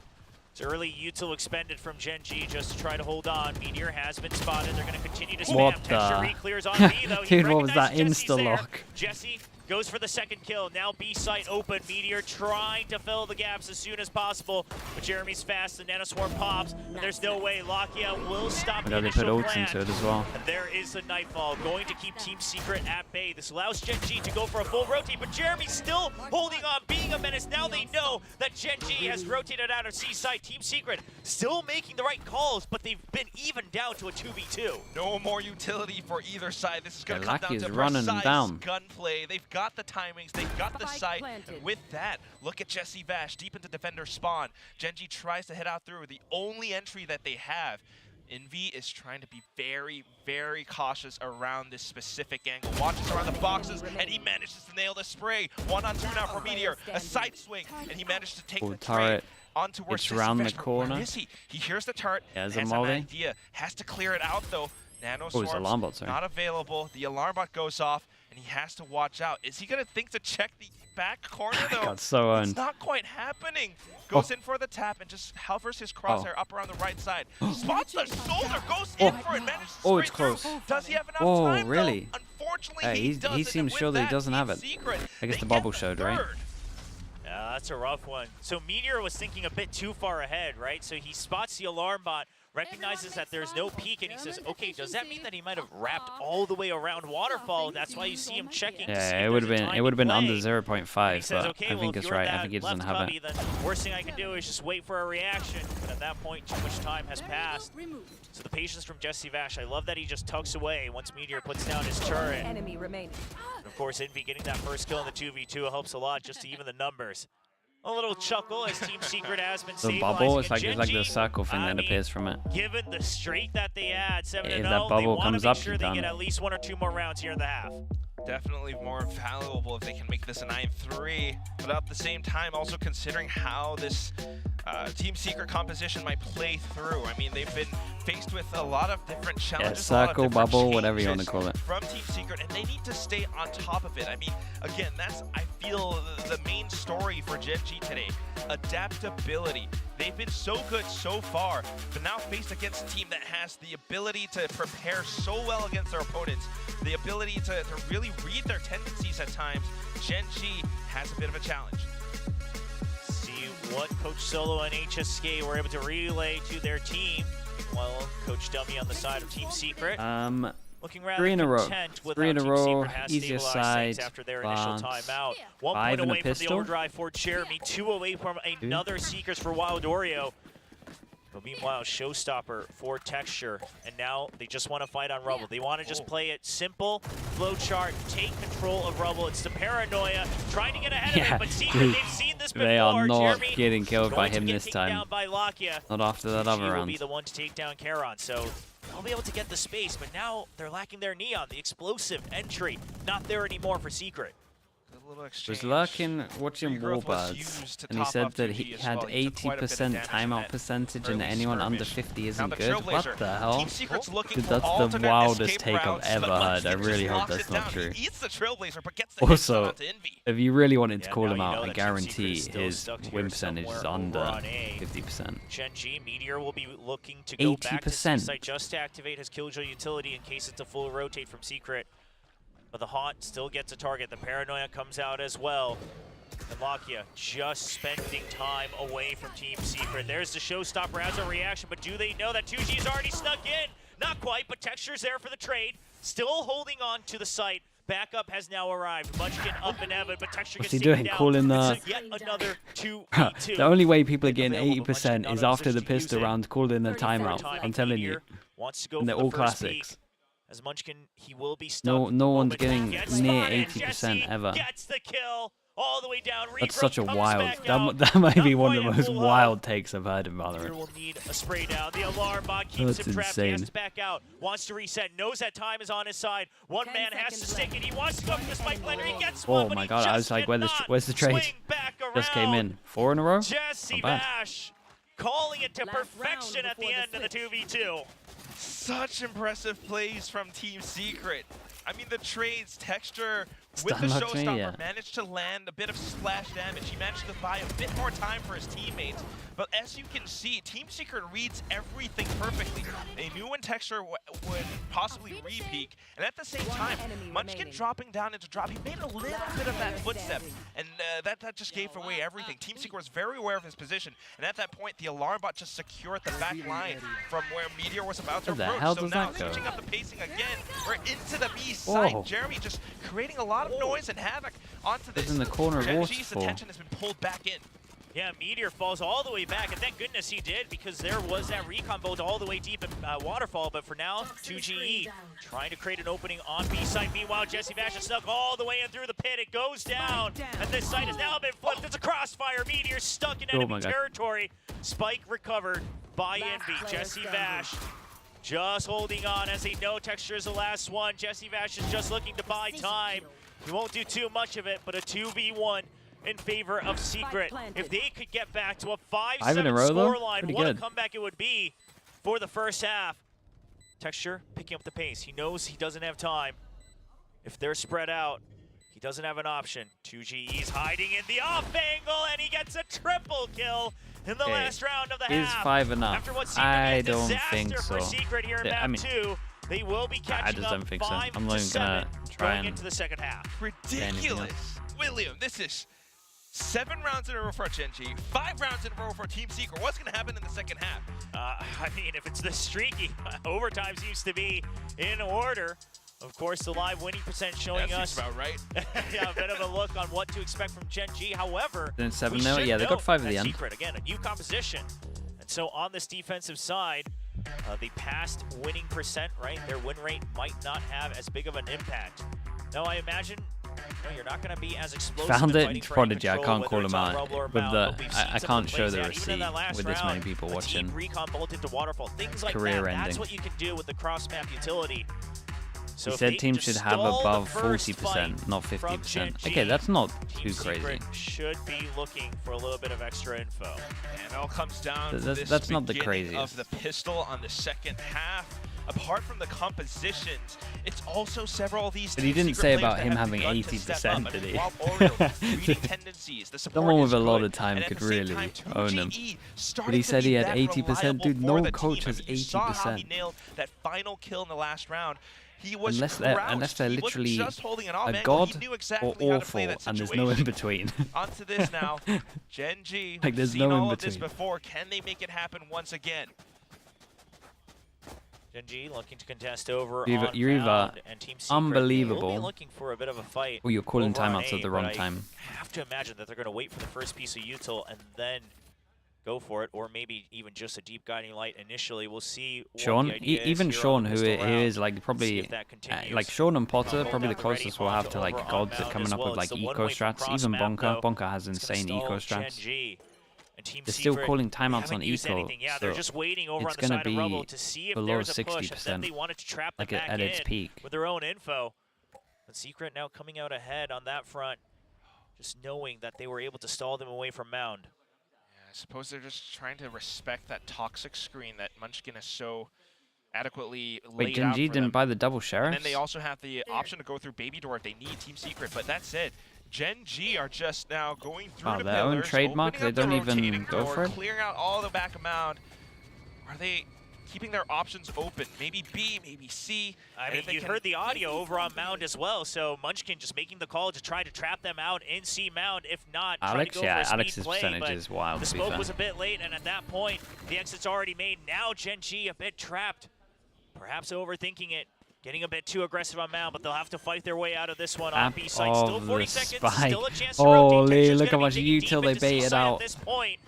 E: It's early util expended from GENG just to try to hold on. Meteor has been spotted. They're going to continue to spam.
A: What
E: Texture
A: the-
E: re-clears on B, though. He
A: Dude, what was that
E: recognizes Jesse's there.
A: insta-lock?
E: Jesse goes for the second kill. Now B site open. Meteor trying to fill the gaps as soon as possible. But Jeremy's fast. The Nanoswarm pops. And there's no way Lakia will stop
A: I
E: the
A: know they put
E: initial
A: ults
E: plan.
A: into it as well.
E: And there is the Nightfall going to keep Team Secret at bay. This allows GENG to go for a full rotate, but Jeremy's still holding on, being a menace. Now they know that GENG has rotated out of C side. Team Secret still making the right calls, but they've been even down to a 2v2.
F: No more utility for either side. This is going to
A: Yeah,
F: come down
A: Lakia's
F: to
A: running
F: precise
A: down.
F: gunplay. They've got the timings. They've got the sight. And with that, look at Jesse Bash deep into defender spawn. GENG tries to head out through the only entry that they have. Envy is trying to be very, very cautious around this specific angle. Watches around the boxes, and he manages to nail the spray. 1-on-2 now for Meteor. A side swing, and he managed to take
A: Oh,
F: the
A: turret.
F: trade onto where
A: It's
F: Jesse
A: round the
F: Bash, but
A: corner.
F: Where is he? He hears the turret,
A: Yeah, there's
F: has
A: a
F: an
A: molly.
F: idea. Has to clear it out, though. Nano
A: Oh, it's
F: Swarm's
A: alarm bot, sorry.
F: not available. The alarm bot goes off, and he has to watch out. Is he going to think to check the back corner, though?
A: Got so
F: It's
A: owned.
F: not quite happening. Goes
A: Oh.
F: in for the tap and just hovers his crosshair up around the right side. Spots the shoulder, goes in for it, manages to
A: Oh, it's
F: sprint
A: close.
F: through. Does he have enough
A: Oh,
F: time, though?
A: really?
F: Unfortunately,
A: Hey,
F: he
A: he
F: doesn't.
A: seems
F: And with
A: sure that he doesn't
F: Team
A: have it.
F: Secret,
A: I guess
F: they
A: the
F: get
A: bubble showed, right?
E: Yeah, that's a rough one. So Meteor was thinking a bit too far ahead, right? So he spots the alarm bot, recognizes that there's no peak, and he says, okay, does that mean that he might have wrapped all the way around Waterfall? That's why you see him checking.
A: Yeah, it would have been under 0.5,
E: says,
A: but
E: okay,
A: I
E: well,
A: think
E: if
A: it's
E: you're
A: right. I
E: that
A: think he doesn't
E: left
A: have
E: cubby,
A: it.
E: then worst thing I can do is just wait for a reaction. But at that point, too much time has passed. So the patience from Jesse Vash, I love that he just tucks away once Meteor puts down his turret.
G: Enemy remaining.
E: And of course, Envy getting that first kill in the 2v2 helps a lot just to even the numbers. A little chuckle as Team Secret has been
A: The
E: stabilizing.
A: bubble, it's like the
E: Genji,
A: circle thing
E: I
A: that
E: mean,
A: appears from it.
E: Given the streak that they had, 7-0,
A: If that
E: they
A: bubble
E: want
A: comes
E: to make
A: up,
E: sure
A: you're
E: they
A: done.
E: get at least 1 or 2 more rounds here in the half.
F: Definitely more valuable if they can make this a 9-3, but at the same time also considering how this Team Secret composition might play through. I mean, they've been faced with a lot of different challenges, a lot of
A: circle,
F: different
A: bubble, whatever you want to
F: changes
A: call it.
F: from Team Secret, and they need to stay on top of it. I mean, again, that's, I feel, the main story for GENG today. Adaptability. They've been so good so far, but now faced against a team that has the ability to prepare so well against their opponents, the ability to really read their tendencies at times, GENG has a bit of a challenge.
E: See what Coach Solo and HSK were able to relay to their team, while Coach Dummy on the side of Team Secret. Looking rather
A: 3 in a row.
E: content with
A: 3 in
E: how
A: a
E: Team
A: row,
E: Secret has
A: easier
E: stabilized things
A: side,
E: after their initial
A: Vance.
E: timeout. 1
A: 5
E: point
A: and a
E: away from the
A: pistol.
E: overdrive for Jeremy, 2 away from another Seekers for Wild Oreo. But meanwhile, showstopper for Texture, and now they just want to fight on Rubble. They want to just play it simple, flowchart, take control of Rubble. It's the paranoia, trying to get ahead of it, but Secret,
A: dude,
E: they've seen this before.
A: they are not
E: Jeremy
A: getting killed by
E: going to
A: him
E: get
A: this
E: taken
A: time.
E: down by Lakia.
A: Not after that
E: He
A: other
E: will
A: round.
E: be the one to take down Charon, so they'll be able to get the space, but now they're lacking their Neon, the explosive entry. Not there anymore for Secret.
A: Was lurking watching Warbirds, and he said that he had 80% timeout percentage and anyone under 50 isn't good. What the hell? Dude, that's the wildest take I've ever heard. I really hope that's not true. Also, if you really wanted to call him out, I guarantee his win percentage is under 50%.
E: GENG, Meteor will be looking to go back to
A: 80%.
E: site just to activate his Killjoy utility in case it's a full rotate from Secret. But the Haunt still gets a target. The Paranoia comes out as well. And Lakia just spending time away from Team Secret. There's the showstopper as a reaction, but do they know that 2G's already snuck in? Not quite, but Texture's there for the trade. Still holding on to the site. Backup has now arrived. Munchkin up and Evan, but Texture
A: What's
E: gets
A: he
E: taken
A: doing?
E: down.
A: Calling
E: It's yet another 2v2.
A: The only way people are getting 80% is after the pistol round calling a timeout. I'm telling you.
E: Wants to go
A: And they're
E: for the
A: all
E: first
A: classics.
E: peek. As Munchkin, he will be stuck.
A: No one's
E: But
A: getting
E: gets
A: near
E: spotted.
A: 80%
E: Jesse
A: ever.
E: Gets the kill all the way down.
A: That's
E: Regrowth
A: such a
E: comes
A: wild.
E: back out.
A: That might be
E: Not
A: one of the
E: quite
A: most
E: at full
A: wild takes I've heard in
E: Here
A: Valorant.
E: will need a spray down. The alarm bot keeps
A: That's
E: him trapped. He has
A: insane.
E: to back out. Wants to reset. Knows that time is on his side. One
G: 10
E: man has to
G: seconds
E: stick it. He wants to go for the spike blender. He gets
A: Oh
E: one, but
A: my
E: he
A: god, I
E: just
A: was like,
E: cannot
A: where's the trade?
E: swing back
A: Just came
E: around.
A: in. 4 in a row?
E: Jesse
A: Not bad.
E: Vash calling it to
G: Last round
E: perfection at the
G: before
E: end
G: the
E: of the 2v2.
F: Such impressive plays from Team Secret. I mean, the trades, Texture with
A: Stun
F: the
A: locked me,
F: showstopper
A: yeah.
F: managed to land a bit of splash damage. He managed to buy a bit more time for his teammates. But as you can see, Team Secret reads everything perfectly. They knew when Texture would possibly re-peek, and at the same time, Munchkin dropping down into drop, he made a little bit of that footstep, and that just gave away everything. Team Secret was very aware of his position, and at that point, the alarm bot just secured the back line from where Meteor was about to
A: Where the
F: approach.
A: hell
F: So
A: does
F: now
A: that go?
F: switching up the pacing again, we're into the B side.
A: Whoa.
F: Jeremy just creating a lot of noise and havoc onto this.
A: in the corner of
F: GENG's
A: Waterfall.
F: attention has been pulled back in.
E: Yeah, Meteor falls all the way back, and thank goodness he did, because there was that recon bolt all the way deep in Waterfall, but for now, 2GE trying to create an opening on B side. Meanwhile, Jesse Vash is stuck all the way in through the pit. It goes down, and this site has now been flipped. It's a crossfire. Meteor stuck in
A: Oh
E: enemy
A: my God.
E: territory. Spike recovered by Envy. Jesse Vash just holding on as they know Texture is the last one. Jesse Vash is just looking to buy time. He won't do too much of it, but a 2v1 in favor of Secret. If they could get back to a 5-7
A: in a row, though?
E: scoreline,
A: Pretty
E: what
A: good.
E: a comeback it would be for the first half. Texture picking up the pace. He knows he doesn't have time. If they're spread out, he doesn't have an option. 2GE's hiding in the off angle, and he gets a triple kill in the
A: Okay.
E: last round of the
A: Is
E: half.
A: 5 enough?
E: After what seemed to be
A: I
E: a
A: don't
E: disaster
A: think
E: for
A: so.
E: Secret here in
A: Yeah,
E: map
A: I mean,
E: 2, they will be catching
A: just
E: up
A: don't think so.
E: 5
A: I'm not
E: to
A: even
E: 7
A: gonna try
E: going
A: and
E: into the second half.
F: Ridiculous. William, this is 7 rounds in a row for GENG, 5 rounds in a row for Team Secret. What's going to happen in the second half?
E: I mean, if it's this streaky, overtime seems to be in order. Of course, the live winning percent showing
F: that
E: us
F: seems about right.
E: yeah, a bit of a look on what to expect from GENG. However,
A: Then 7-0.
E: we should
A: Yeah, they got
E: note
A: 5 at
E: that
A: the end.
E: Secret, again, a new composition. And so on this defensive side, the past winning percent, right, their win rate might not have as big of an impact. Now, I imagine you're not going to be as explosive.
A: Found
E: in
A: it,
E: fighting for
A: Prodigy. I
E: control,
A: can't call
E: whether
A: him
E: it's on
A: out
E: Rumble or
A: with
E: Mount,
A: the.
E: but we've seen
A: I
E: some
A: can't
E: good
A: show
E: plays
A: the
E: out. Even in that
A: receipt
E: last
A: with this many
E: round,
A: people
E: a
A: watching.
E: team recon bolted to waterfall, things like
A: Career
E: that. That's
A: ending.
E: what you can do with the cross map utility. So
A: He
E: if
A: said
E: they
A: teams
E: just
A: should have
E: stall the
A: above
E: first
A: 40%,
E: fight
A: not
E: from
A: 50%.
E: GENG,
A: Okay, that's not
E: Team
A: too crazy.
E: Secret should be looking for a little bit of extra info.
F: And it all comes down to
A: That's-
F: this
A: that's not the
F: beginning of
A: craziest.
F: the pistol on the second half. Apart from the compositions, it's also several of these.
A: But he
F: Team
A: didn't
F: Secret
A: say
F: players
A: about
F: that
A: him
F: have
A: having
F: begun to step
A: 80%,
F: up.
A: did
F: I mean,
A: he?
F: Wild Oreo, reading tendencies, the support
A: Someone
F: is
A: with a lot
F: good,
A: of time
F: and at
A: could
F: the same
A: really
F: time,
A: own
F: 2GE
A: him.
F: starting
A: But he
F: to
A: said
F: be
A: he had
F: that
A: 80%. Dude,
F: reliable
A: no
F: for the
A: coach
F: team.
A: has
F: I mean, you saw how he
A: 80%.
F: nailed that final kill in the last round. He was
A: Unless
F: crouched.
A: they're
F: He wasn't
A: literally
F: just holding an off
A: a
F: angle.
A: god
F: He knew exactly
A: or
F: how to play
A: awful,
F: that
A: and
F: situation.
A: there's no in between.
F: Onto this now. GENG,
A: Like, there's
F: seen
A: no in
F: all of this
A: between.
F: before. Can they make it happen once again?
E: GENG looking to contest over
A: You're
E: on
A: either
E: Mound, and Team Secret
A: unbelievable,
E: will be looking for a bit of a fight.
A: or you're calling
E: over on
A: timeouts
E: A,
A: at the
E: but
A: wrong
E: I
A: time.
E: have to imagine that they're going to wait for the first piece of util and then go for it, or maybe even just a deep guiding light initially. We'll see.
A: Sean,
E: what the idea is
A: even
E: here
A: Sean,
E: on the
A: who
E: pistol round.
A: is like
E: See
A: probably
E: if that continues.
A: like Sean and Potter,
E: Combo
A: probably the
E: got ready
A: closest we'll have to like
E: over on
A: gods
E: Mound
A: coming
E: as
A: up
E: well.
A: with like
E: It's the
A: eco
E: one-way from
A: strats.
E: cross
A: Even
E: map,
A: Bonka,
E: though.
A: Bonka has
E: It's gonna
A: insane
E: stall
A: eco strats.
E: GENG. And Team
A: They're still
E: Secret,
A: calling
E: they
A: timeouts
E: haven't
A: on
E: used
A: eco,
E: anything. Yeah,
A: so
E: they're just waiting over on
A: it's
E: the
A: gonna
E: side of
A: be
E: Rumble to see if
A: below
E: there's a push, and then
A: 60%,
E: they wanted to trap them
A: like
E: back
A: at its
E: in
A: peak.
E: with their own info. But Secret now coming out ahead on that front, just knowing that they were able to stall them away from Mound.
F: I suppose they're just trying to respect that toxic screen that Munchkin has so adequately
A: Wait,
F: laid out
A: GENG
F: for
A: didn't
F: them.
A: buy the double
F: And
A: sheriffs?
F: then they also have the option to go through Baby Door if they need Team Secret, but that's it. GENG are just now going through
A: Wow,
F: the
A: their own
F: pillars,
A: trademark,
F: opening
A: they
F: up the
A: don't even
F: rotating
A: go
F: door,
A: for it?
F: clearing out all the back of Mound. Are they keeping their options open? Maybe B, maybe C.
E: I
F: and
E: mean,
F: if they
E: you
F: can-
E: heard the audio over on Mound as well, so Munchkin just making the call to try to trap them out in C Mound. If not, try
A: Alex,
E: to go
A: yeah,
E: for a
A: Alex's
E: speed play,
A: percentage
E: but
A: is wild,
E: the
A: to be
E: smoke
A: fair.
E: was a bit late, and at that point, the exit's already made. Now GENG a bit trapped, perhaps overthinking it, getting a bit too aggressive on Mound, but they'll have to fight their way out of this one on
A: App
E: B side. Still
A: of
E: 40
A: the
E: seconds,
A: spike.
E: still a chance to rotate.
A: Holy,
E: Texture's
A: look how
E: gonna be
A: much
E: digging
A: util
E: deep
A: they
E: into C
A: baited
E: side
A: out.
E: At this point.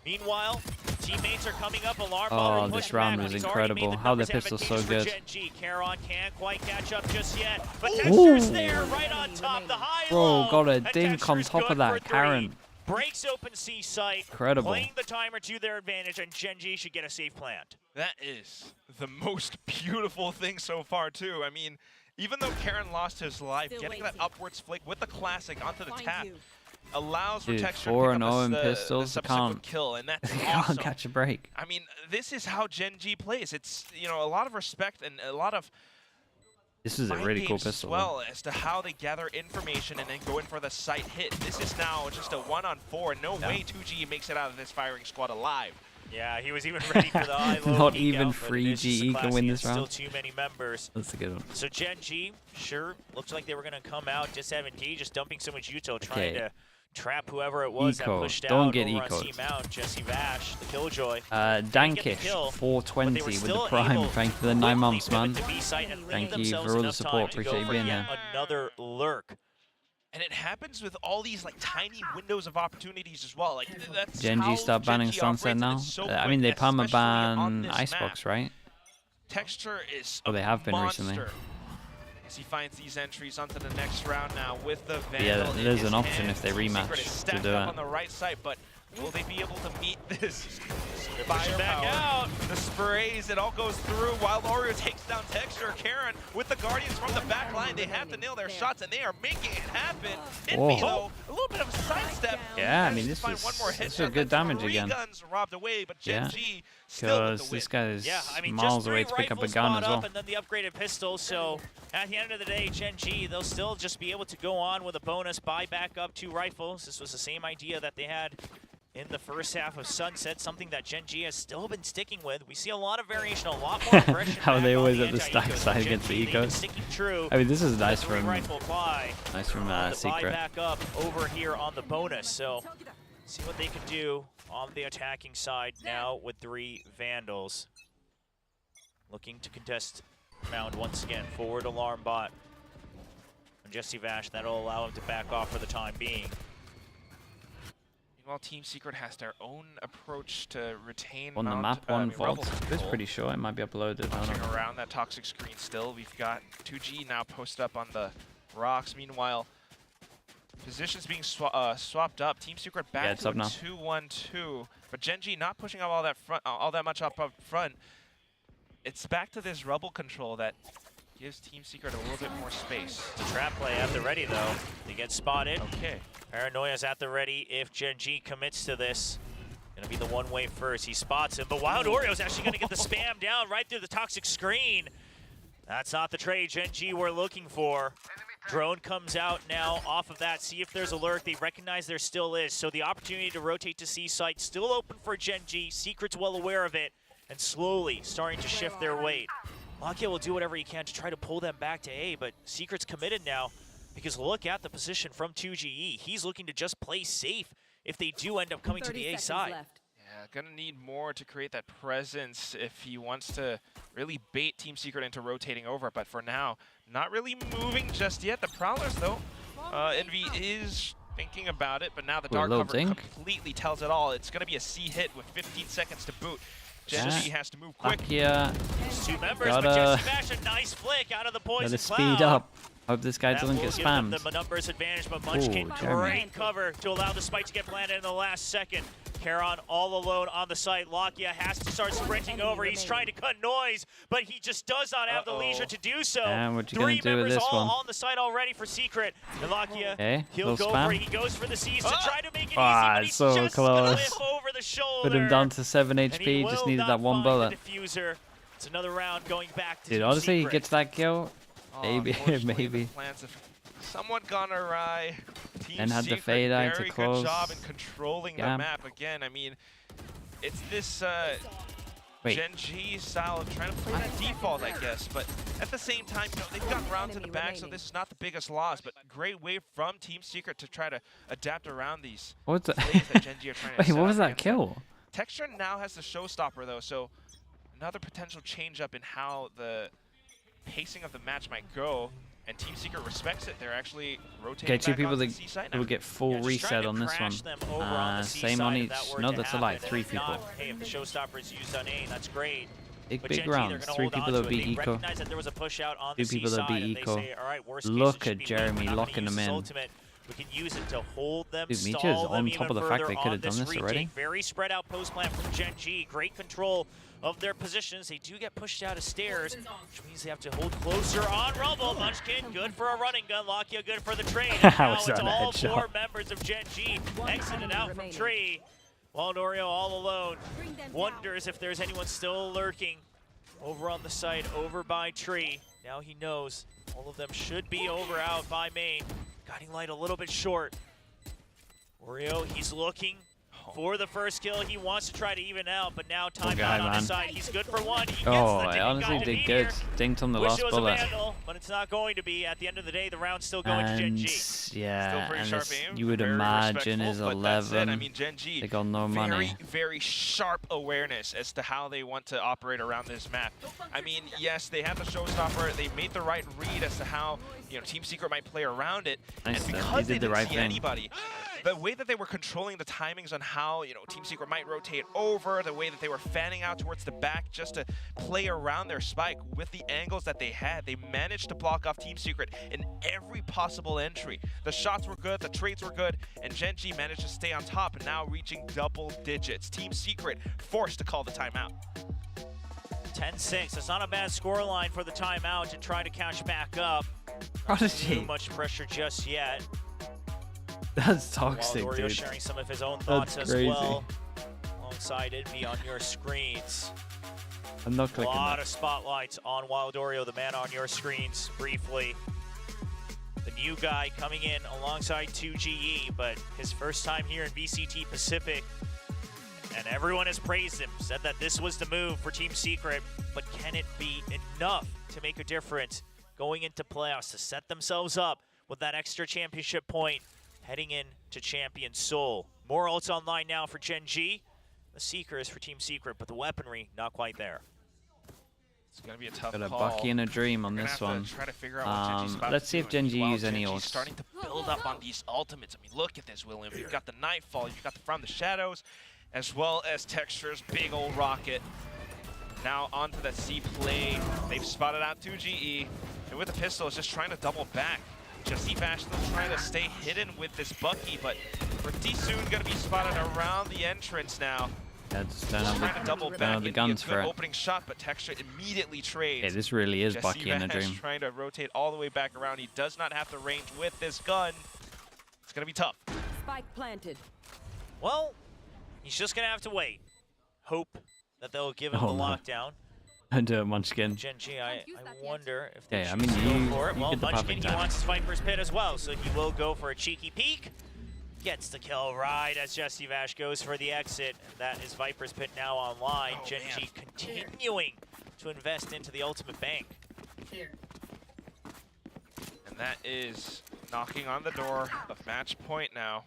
E: Meanwhile, teammates are coming up. Alarm
A: Oh,
E: bottle
A: this
E: pushed
A: round
E: back,
A: was
E: but he's already made
A: incredible.
E: the
A: How their
E: numbers
A: pistol's so
E: advantageous
A: good.
E: for GENG. Caron can't quite catch up just yet, but
A: Ooh.
E: Texture's there right on top. The high
A: Bro,
E: low,
A: got a
E: and
A: dink on
E: Texture's
A: top
E: good
A: of that.
E: for three.
A: Karen.
E: Breaks open C site,
A: Incredible.
E: playing the timer to their advantage, and GENG should get a safe plant.
F: That is the most beautiful thing so far, too. I mean, even though Karen lost his life, getting that upwards flick with the classic onto the tap allows for
A: Dude,
F: Texture
A: 4-0
F: to pick up
A: in
F: the
A: pistols,
F: subsequent
A: can't-
F: kill, and that's
A: They
F: awesome.
A: can't catch a break.
F: I mean, this is how GENG plays. It's, you know, a lot of respect and a lot of
A: This is a
F: mind
A: really cool
F: games
A: pistol.
F: as well as to how they gather information and then go in for the site hit. This is now just a 1-on-4, and no way 2G makes it out of this firing squad alive.
E: Yeah, he was even ready for the high low.
A: Not
E: peek
A: even
E: out, but
A: free
E: it is just a
A: GE can
E: classic
A: win
E: and
A: this round.
E: Still too many members.
A: That's a good one.
E: So GENG, sure, looks like they were going to come out disadvantageous, dumping so much util, trying
A: Okay.
E: to trap whoever it was
A: Eco.
E: that pushed
A: Don't
E: out
A: get
E: over on
A: ecoed.
E: C-Mount. Jesse Vash, the Killjoy.
A: Dankish,
E: kill, but
A: 420
E: they were
A: with the
E: still
A: prime.
E: able
A: Thank you for the
E: to
A: 9
E: quickly
A: months, man.
E: pivot to B-site and leave
A: Thank you
E: themselves
A: for all the
E: enough
A: support.
E: time to go
A: Appreciate you
E: for
A: being
E: yet
A: here.
E: another lurk.
F: And it happens with all these like tiny windows of opportunities as well. Like that's
A: GENG
F: how
A: start banning
F: GENG
A: Sunset
F: operates, and
A: now.
F: it's so
A: I mean, they
F: quick, especially on
A: perma-ban
F: this
A: Icebox,
F: map.
A: right?
F: Texture is
A: Oh, they have been
F: monster.
A: recently.
F: As he finds these entries onto the next round now with the
A: Yeah,
F: Vandal in
A: there's
F: his
A: an option
F: hands.
A: if they
F: Secret
A: rematch
F: is
A: to
F: stacked
A: do
F: up
A: it.
F: on the right side, but will they be able to meet this
E: pushing back
F: firepower?
E: out.
F: The sprays, it all goes through. Wild Oreo takes down Texture. Karen with the Guardians from the back line. They have to nail their shots, and they are making it happen. Envy, though, a little bit of a sidestep.
A: Yeah, I mean,
F: Manages
A: this
F: to find
A: is-
F: one more
A: this is
F: headshot.
A: a good
F: That's
A: damage
F: 3
A: again.
F: guns robbed away, but
A: Yeah,
F: GENG still with
A: because
F: the win.
A: this guy is
E: Yeah, I mean,
A: miles
E: just 3
A: away to pick up a
E: rifles
A: gun
E: spot
A: as well.
E: up and then the upgraded pistol. So at the end of the day, GENG, they'll still just be able to go on with a bonus, buy back up 2 rifles. This was the same idea that they had in the first half of Sunset, something that GENG has still been sticking with. We see a lot of variation, a lot more aggression.
A: How they
E: back on
A: always
E: the
A: at the stack
E: anti-ecos.
A: side
E: Gen
A: against
E: G,
A: the
E: they've been
A: ecos.
E: sticking true.
A: I mean, this is nice
E: The
A: from
E: rifle fly.
A: Secret.
E: Back up over here on the bonus. So see what they can do on the attacking side now with 3 Vandals. Looking to contest round once again. Forward alarm bot on Jesse Vash. That'll allow him to back off for the time being.
F: Meanwhile, Team Secret has their own approach to retain
A: On the
F: Mount,
A: map, one
F: Rebel
A: vault. It's
F: control.
A: pretty sure it might be uploaded. I don't
F: Bouncing
A: know.
F: around that toxic screen still. We've got 2G now posted up on the rocks. Meanwhile, positions being swapped up. Team Secret back
A: Yeah, it's
F: to
A: up now.
F: 2-1-2. But GENG not pushing up all that much up front. It's back to this Rebel control that gives Team Secret a little bit more space.
E: It's a trap play at the ready though. They get spotted.
F: Okay.
E: Paranoia's at the ready if GENG commits to this. Gonna be the one-way first. He spots him, but Wild Oreo's actually gonna get the spam down right through the toxic screen. That's not the trade GENG we're looking for. Drone comes out now off of that. See if there's a lurk. They recognize there still is. So the opportunity to rotate to C site still open for GENG. Secret's well aware of it and slowly starting to shift their weight. Lakia will do whatever he can to try to pull them back to A, but Secret's committed now because look at the position from 2GE. He's looking to just play safe if they do end up coming to the A side.
F: Yeah, gonna need more to create that presence if he wants to really bait Team Secret into rotating over. But for now, not really moving just yet. The Prowlers, though, Envy is thinking about it, but now the dark cover completely tells it all. It's gonna be a C hit with 15 seconds to boot. GENG has to move quick.
A: Yeah.
E: Two members, but Jesse Bash, a nice flick out of the poison
A: Gotta speed up. Hope this guy doesn't get spammed.
E: The numbers advantage, but Munchkin, great cover to allow the spike to get planted in the last second. Charon all alone on the site. Lakia has to start sprinting over. He's trying to cut noise, but he just does not have the leisure to do so.
A: And what you
E: 3
A: gonna do
E: members
A: with this
E: all
A: one?
E: on the site already for Secret. And Lakia, he'll go
A: spam.
E: for it. He goes for the C's to try to make it easy, but he's
A: so
E: just
A: close.
E: whip over the shoulder.
A: Put him down to 7 HP. Just needed that one bullet.
E: Diffuser. It's another round going back to
A: Dude, honestly, he gets that kill. Maybe, maybe.
F: Somewhat gone awry.
A: And had the fade eye to close.
F: Very good job in controlling the map again. I mean, it's this GENG style of trying to play that default, I guess. But at the same time, you know, they've got rounds in the bag, so this is not the biggest loss. But great way from Team Secret to try to adapt around these
A: What's that?
F: plays that GENG are trying to
A: Wait,
F: set
A: what was
F: up
A: that
F: against
A: kill?
F: them. Texture now has the showstopper, though, so another potential change up in how the pacing of the match might go. And Team Secret respects it. They're actually rotating
A: Okay, 2
F: back
A: people
F: onto
A: that
F: the C side now.
A: will get full reset on this one. Same on each. No, that's like 3 people.
E: Hey, if the showstopper is used on A, that's great.
A: Big rounds. 3 people that beat Eco. 2 people that beat Eco. Look at Jeremy locking them in.
E: We can use it to hold them,
A: Dude, Micha is
E: stall them
A: on
E: even
A: top of the fact
E: further
A: they could
E: on
A: have done this
E: retake.
A: already.
E: Very spread out post plan from GENG. Great control of their positions. They do get pushed out of stairs, which means they have to hold closer on Rumble. Munchkin, good for a running gun. Lakia, good for the trade. And now
A: Was
E: it's
A: that a
E: all
A: headshot?
E: 4 members of GENG exited out from tree. Wild Oreo all alone. Wonders if there's anyone still lurking over on the side, over by tree. Now he knows all of them should be over out by main. Guiding light a little bit short. Oreo, he's looking for the first kill. He wants to try to even out, but now time out on his side. He's good for 1. He gets
A: I honestly did good. Dinked on the last bullet.
E: Wish it was a Vandal, but it's not going to be. At the end of the day, the round's still going to GENG.
A: Yeah, and
F: sharp
A: this,
F: aim,
A: you would
F: very
A: imagine is
F: respectful, but that's it.
A: 11.
F: I mean, GENG,
A: They got no money.
F: very sharp awareness as to how they want to operate around this map. I mean, yes, they have the showstopper. They made the right read as to how Team Secret might play around it.
A: Nice,
F: and because
A: they did the right
F: see
A: thing.
F: anybody, the way that they were controlling the timings on how Team Secret might rotate over, the way that they were fanning out towards the back just to play around their spike with the angles that they had, they managed to block off Team Secret in every possible entry. The shots were good, the trades were good, and GENG managed to stay on top and now reaching double digits. Team Secret forced to call the timeout.
E: 10-6. It's not a bad scoreline for the timeout to try to catch back up.
A: Prodigy.
E: Too much pressure just yet.
A: That's toxic,
E: Wild Oreo
A: dude.
E: sharing some of his own thoughts
A: That's
E: as
A: crazy.
E: well. Alongside Envy on your screens.
A: I'm not
E: A
A: clicking
E: lot
A: that.
E: of spotlights on Wild Oreo, the man on your screens, briefly. The new guy coming in alongside 2GE, but his first time here in VCT Pacific. And everyone has praised him, said that this was the move for Team Secret, but can it be enough to make a difference going into playoffs to set themselves up with that extra championship point heading into Champion Seoul? More ults online now for GENG. The Seekers for Team Secret, but the weaponry not quite there.
F: It's going to be a tough
A: Got a
F: call.
A: Bucky and a Dream on this one.
F: Try to figure out what Genji's about
A: Let's
F: to
A: see
F: do.
A: if Genji
F: While
A: use any
F: Genji's
A: ults.
F: starting to build up on these ultimates. I mean, look at this, William. You've got the Nightfall, you've got the From the Shadows, as well as Texture's big old rocket. Now onto the C play. They've spotted out 2GE. And with the pistol, it's just trying to double back. Jesse Vash still trying to stay hidden with this Bucky, but pretty soon going to be spotted around the entrance now.
A: Yeah, just don't
F: Trying to
A: have
F: double
A: the
F: back
A: guns
F: into
A: for
F: a good
A: it.
F: opening shot, but Texture immediately trades.
A: Yeah, this really is
F: Jesse
A: Bucky and a
F: Vash
A: Dream.
F: trying to rotate all the way back around. He does not have the range with this gun. It's going to be tough.
G: Spike planted.
E: Well, he's just going to have to wait. Hope that they'll give him
A: Oh,
E: the
A: no.
E: lockdown.
A: And do it, Munchkin.
E: GENG, I wonder if they
A: Yeah, I
E: choose
A: mean,
E: to
A: you-
E: go for it.
A: you
E: Well,
A: get the
E: Munchkin,
A: perfect
E: he
A: time.
E: wants his Viper's Pit as well, so he will go for a cheeky peek. Gets the kill right as Jesse Vash goes for the exit. And that is Viper's Pit now online.
F: Oh,
E: GENG
F: man.
E: continuing to invest into the ultimate bank.
F: And that is knocking on the door of match point now.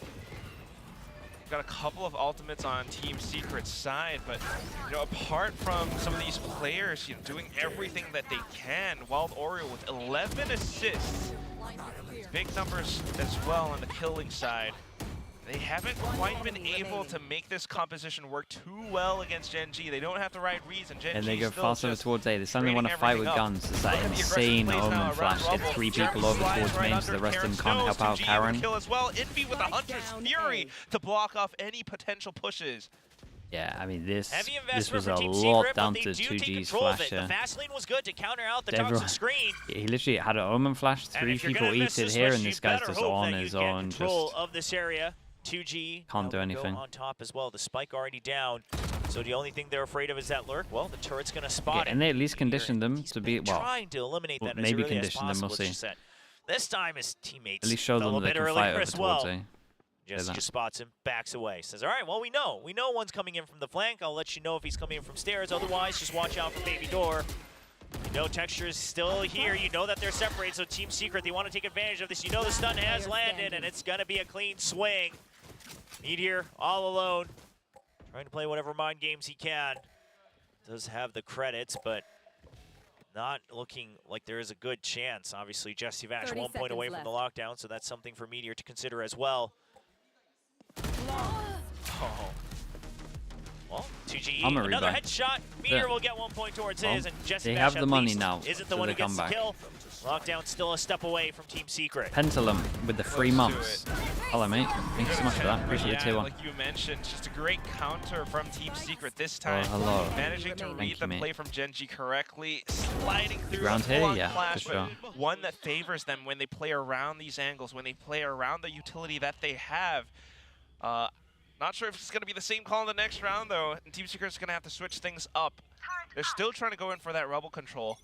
F: We've got a couple of ultimates on Team Secret's side, but you know, apart from some of these players, you know, doing everything that they can, Wild Oreo with 11 assists, big numbers as well on the killing side. They haven't quite been able to make this composition work too well against GENG. They don't have the right reason.
A: And they go
F: still
A: faster
F: just
A: towards A. They suddenly want to
F: trading
A: fight with
F: everything up.
A: guns. It's that
F: Look at the aggressive
A: insane
F: plays now
A: Omen
F: around
A: flash. If
F: Rubble.
A: 3
F: Jeremy
A: people over
F: slides
A: towards
F: right
A: main, so the
F: under
A: rest of them
F: Karen's
A: can't
F: nose.
A: help out
F: 2G
A: Karen.
F: with kill as well. Envy with a
G: Spike
F: Hunter's
G: down
F: Fury
G: A.
F: to block off any potential pushes.
A: Yeah, I mean, this
E: Heavy
A: was
E: investment
A: a
E: for Team
A: lot
E: Secret,
A: down
E: but
A: to
E: they do take
A: 2G's
E: control of
A: flash
E: it. The
A: here.
E: fast lane was good to counter out the
A: Everyone-
E: toxic screen.
A: He literally had an Omen flash,
E: And
A: 3
E: if you're
A: people
E: gonna miss
A: eat it
E: this
A: here,
E: much,
A: and
E: you
A: this guy's
E: better
A: just
E: hope
A: on
E: that
A: his
E: you get
A: own.
E: control
A: Just
E: of this area. 2G
A: Can't
E: now
A: do
E: will
A: anything.
E: Go on top as well. The spike already down. So the only thing they're afraid of is that lurk. Well, the turret's going to spot
A: Yeah,
E: it.
A: and they at least
E: Here,
A: conditioned them
E: he's
A: to
E: been
A: be, well,
E: trying to eliminate that as
A: maybe
E: early as
A: condition them,
E: possible,
A: we'll
E: as you
A: see.
E: said. This time his teammates
A: at least show
E: fell
A: them
E: a
A: they
E: bit
A: can
E: earlier
A: fight over
E: as
A: towards
E: well.
A: A.
E: Jesse
A: that.
E: just spots him, backs away. Says, all right, well, we know one's coming in from the flank. I'll let you know if he's coming in from stairs. Otherwise, just watch out for Baby Door. You know Texture is still here. You know that they're separated, so Team Secret, they want to take advantage of this. You know the stun has landed, and it's going to be a clean swing. Need here, all alone. Trying to play whatever mind games he can. Does have the credits, but not looking like there is a good chance. Obviously, Jesse Vash
G: 30
E: 1 point away from
G: seconds
E: the lockdown, so that's something for Meteor to consider as well. Oh. Well, 2GE,
A: I'm a
E: another
A: rebuy.
E: headshot. Meteor
A: Yeah.
E: will get 1 point towards
A: Well,
E: his, and Jesse
A: they
E: Vash
A: have
E: at
A: the money
E: least
A: now,
E: isn't the
A: so
E: one
A: they
E: who gets
A: come
E: the
A: back.
E: kill. Lockdown still a step away from Team Secret.
A: Pentulum with the 3
F: Close to
A: months. Hello, mate. Thank you so much for that. Appreciate
F: Yeah,
A: the tier 1.
F: like you mentioned, just a great counter from Team Secret this time.
A: hello.
F: Managing to
A: Thank
F: read
A: you,
F: the
A: mate.
F: play from GENG correctly, sliding through
A: Ground
F: a
A: here?
F: full-on
A: Yeah,
F: flash,
A: for sure.
F: but one that favors them when they play around these angles, when they play around the utility that they have. Not sure if it's going to be the same call in the next round, though, and Team Secret's going to have to switch things up. They're still trying to go in for that Rebel control.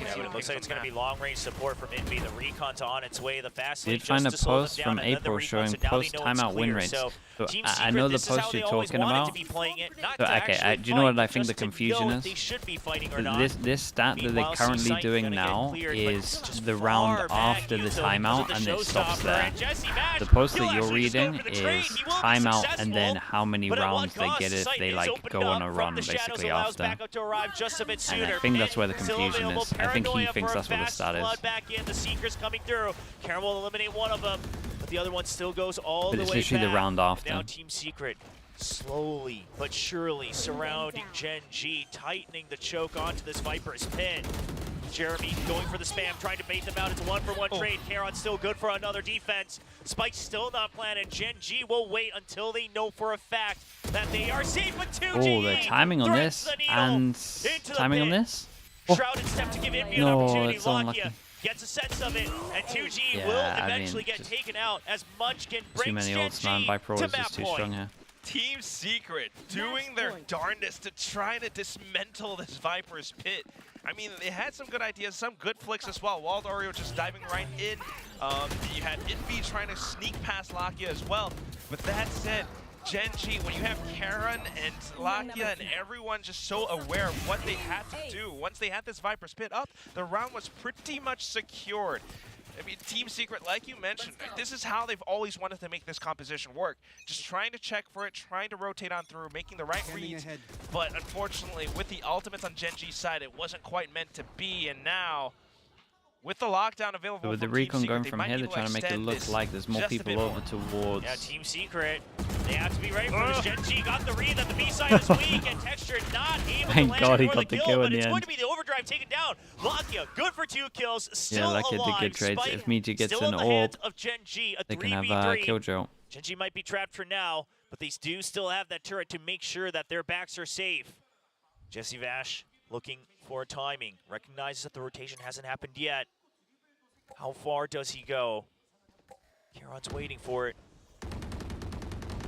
E: Yeah, but it looks like it's going to be long-range support from Envy. The recon's on its way. The fast lane
A: Did find a
E: just to slow them
A: post
E: down,
A: from
E: and then the
A: April
E: recon,
A: showing
E: so now they know it's
A: post-timeout win
E: clear.
A: rates.
E: So
A: So
E: Team
A: I
E: Secret,
A: know the
E: this is how
A: post
E: they
A: you're
E: always
A: talking
E: wanted
A: about.
E: to be playing it, not
A: So,
E: to
A: okay,
E: actually
A: do you know what
E: fight,
A: I think
E: just
A: the
E: to
A: confusion
E: know
A: is?
E: if They should be fighting or not.
A: This stat that they're
E: Meanwhile,
A: currently
E: Seaside
A: doing
E: gonna get
A: now
E: cleared, but
A: is
E: just
A: the
E: far
A: round
E: back
A: after the
E: Yuto
A: timeout,
E: was
A: and
E: the
A: it stops
E: showstopper,
A: there.
E: and Jesse Vash,
A: The post
E: he'll
A: that you're
E: actually just go
A: reading
E: for the trade.
A: is
E: He will be
A: timeout and then
E: successful,
A: how many
E: but at what
A: rounds they
E: cost?
A: get
E: The
A: if
E: site
A: they
E: is
A: like
E: opened
A: go on
E: up
A: a
E: from
A: run
E: the shadows,
A: basically
E: allows
A: after.
E: Backup to arrive just a bit
A: And I
E: sooner.
A: think that's where the
E: Still
A: confusion
E: available.
A: is. I think he
E: Paranoia
A: thinks
E: for a
A: that's what the
E: fast
A: stat is.
E: flood back in. The Seeker's coming through. Karen will eliminate one of them, but the other one still goes all
A: But
E: the
A: it's
E: way
A: literally
E: back.
A: the round after.
E: Now Team Secret slowly but surely surrounding GENG, tightening the choke onto this Viper's pin. Jeremy going for the spam, trying to bait them out. It's a 1-for-1 trade. Karon still good for another defense. Spike's still not planted. GENG will wait until they know for a fact that they are safe. But 2G
A: Oh, the timing on
E: threads
A: this
E: the needle
A: and
E: into the
A: timing on
E: pit.
A: this. Oh.
E: Shrouded step to give Envy an
A: No,
E: opportunity.
A: it's so unlucky.
E: Lakia gets a sense of it, and 2G
A: Yeah,
E: will
A: I
E: eventually
A: mean,
E: get
A: just
E: taken out as Munchkin
A: Too
E: brings
A: many ults, man.
E: GENG
A: Viper
E: to
A: is
E: map
A: just too
E: point.
A: strong here.
F: Team Secret doing their darndest to try to dismantle this Viper's pit. I mean, they had some good ideas, some good flicks as well. Wild Oreo just diving right in. You had Envy trying to sneak past Lakia as well. But that said, GENG, when you have Karen and Lakia and everyone just so aware of what they had to do, once they had this Viper spit up, the round was pretty much secured. I mean, Team Secret, like you mentioned, this is how they've always wanted to make this composition work. Just trying to check for it, trying to rotate on through, making the right reads. But unfortunately, with the ultimates on GENG's side, it wasn't quite meant to be. And now, with the lockdown available
A: So with the
F: from Team
A: recon
F: Secret,
A: going
F: they
A: from
F: might
A: here,
F: need
A: they're trying to make it
F: extend
A: look
F: this
A: like there's more
F: just a
A: people
F: bit
A: over
F: more.
A: towards.
E: Yeah, Team Secret, they have to be ready for this. GENG got the read that the B side is weak, and Texture not able
A: Thank
E: to land
A: God he
E: for
A: got
E: the
A: the
E: kill,
A: kill
E: but
A: in the
E: it's going
A: end.
E: to be the overdrive taken down. Lakia, good for 2 kills,
A: Yeah,
E: still
A: Lakia
E: alive.
A: did good trades.
E: Spike
A: If Meiji gets
E: still
A: an
E: in the
A: orb,
E: hands of GENG, a
A: they can
E: 3v3.
A: have Killjoy.
E: GENG might be trapped for now, but they do still have that turret to make sure that their backs are safe. Jesse Vash looking for timing, recognizes that the rotation hasn't happened yet. How far does he go? Karon's waiting for it.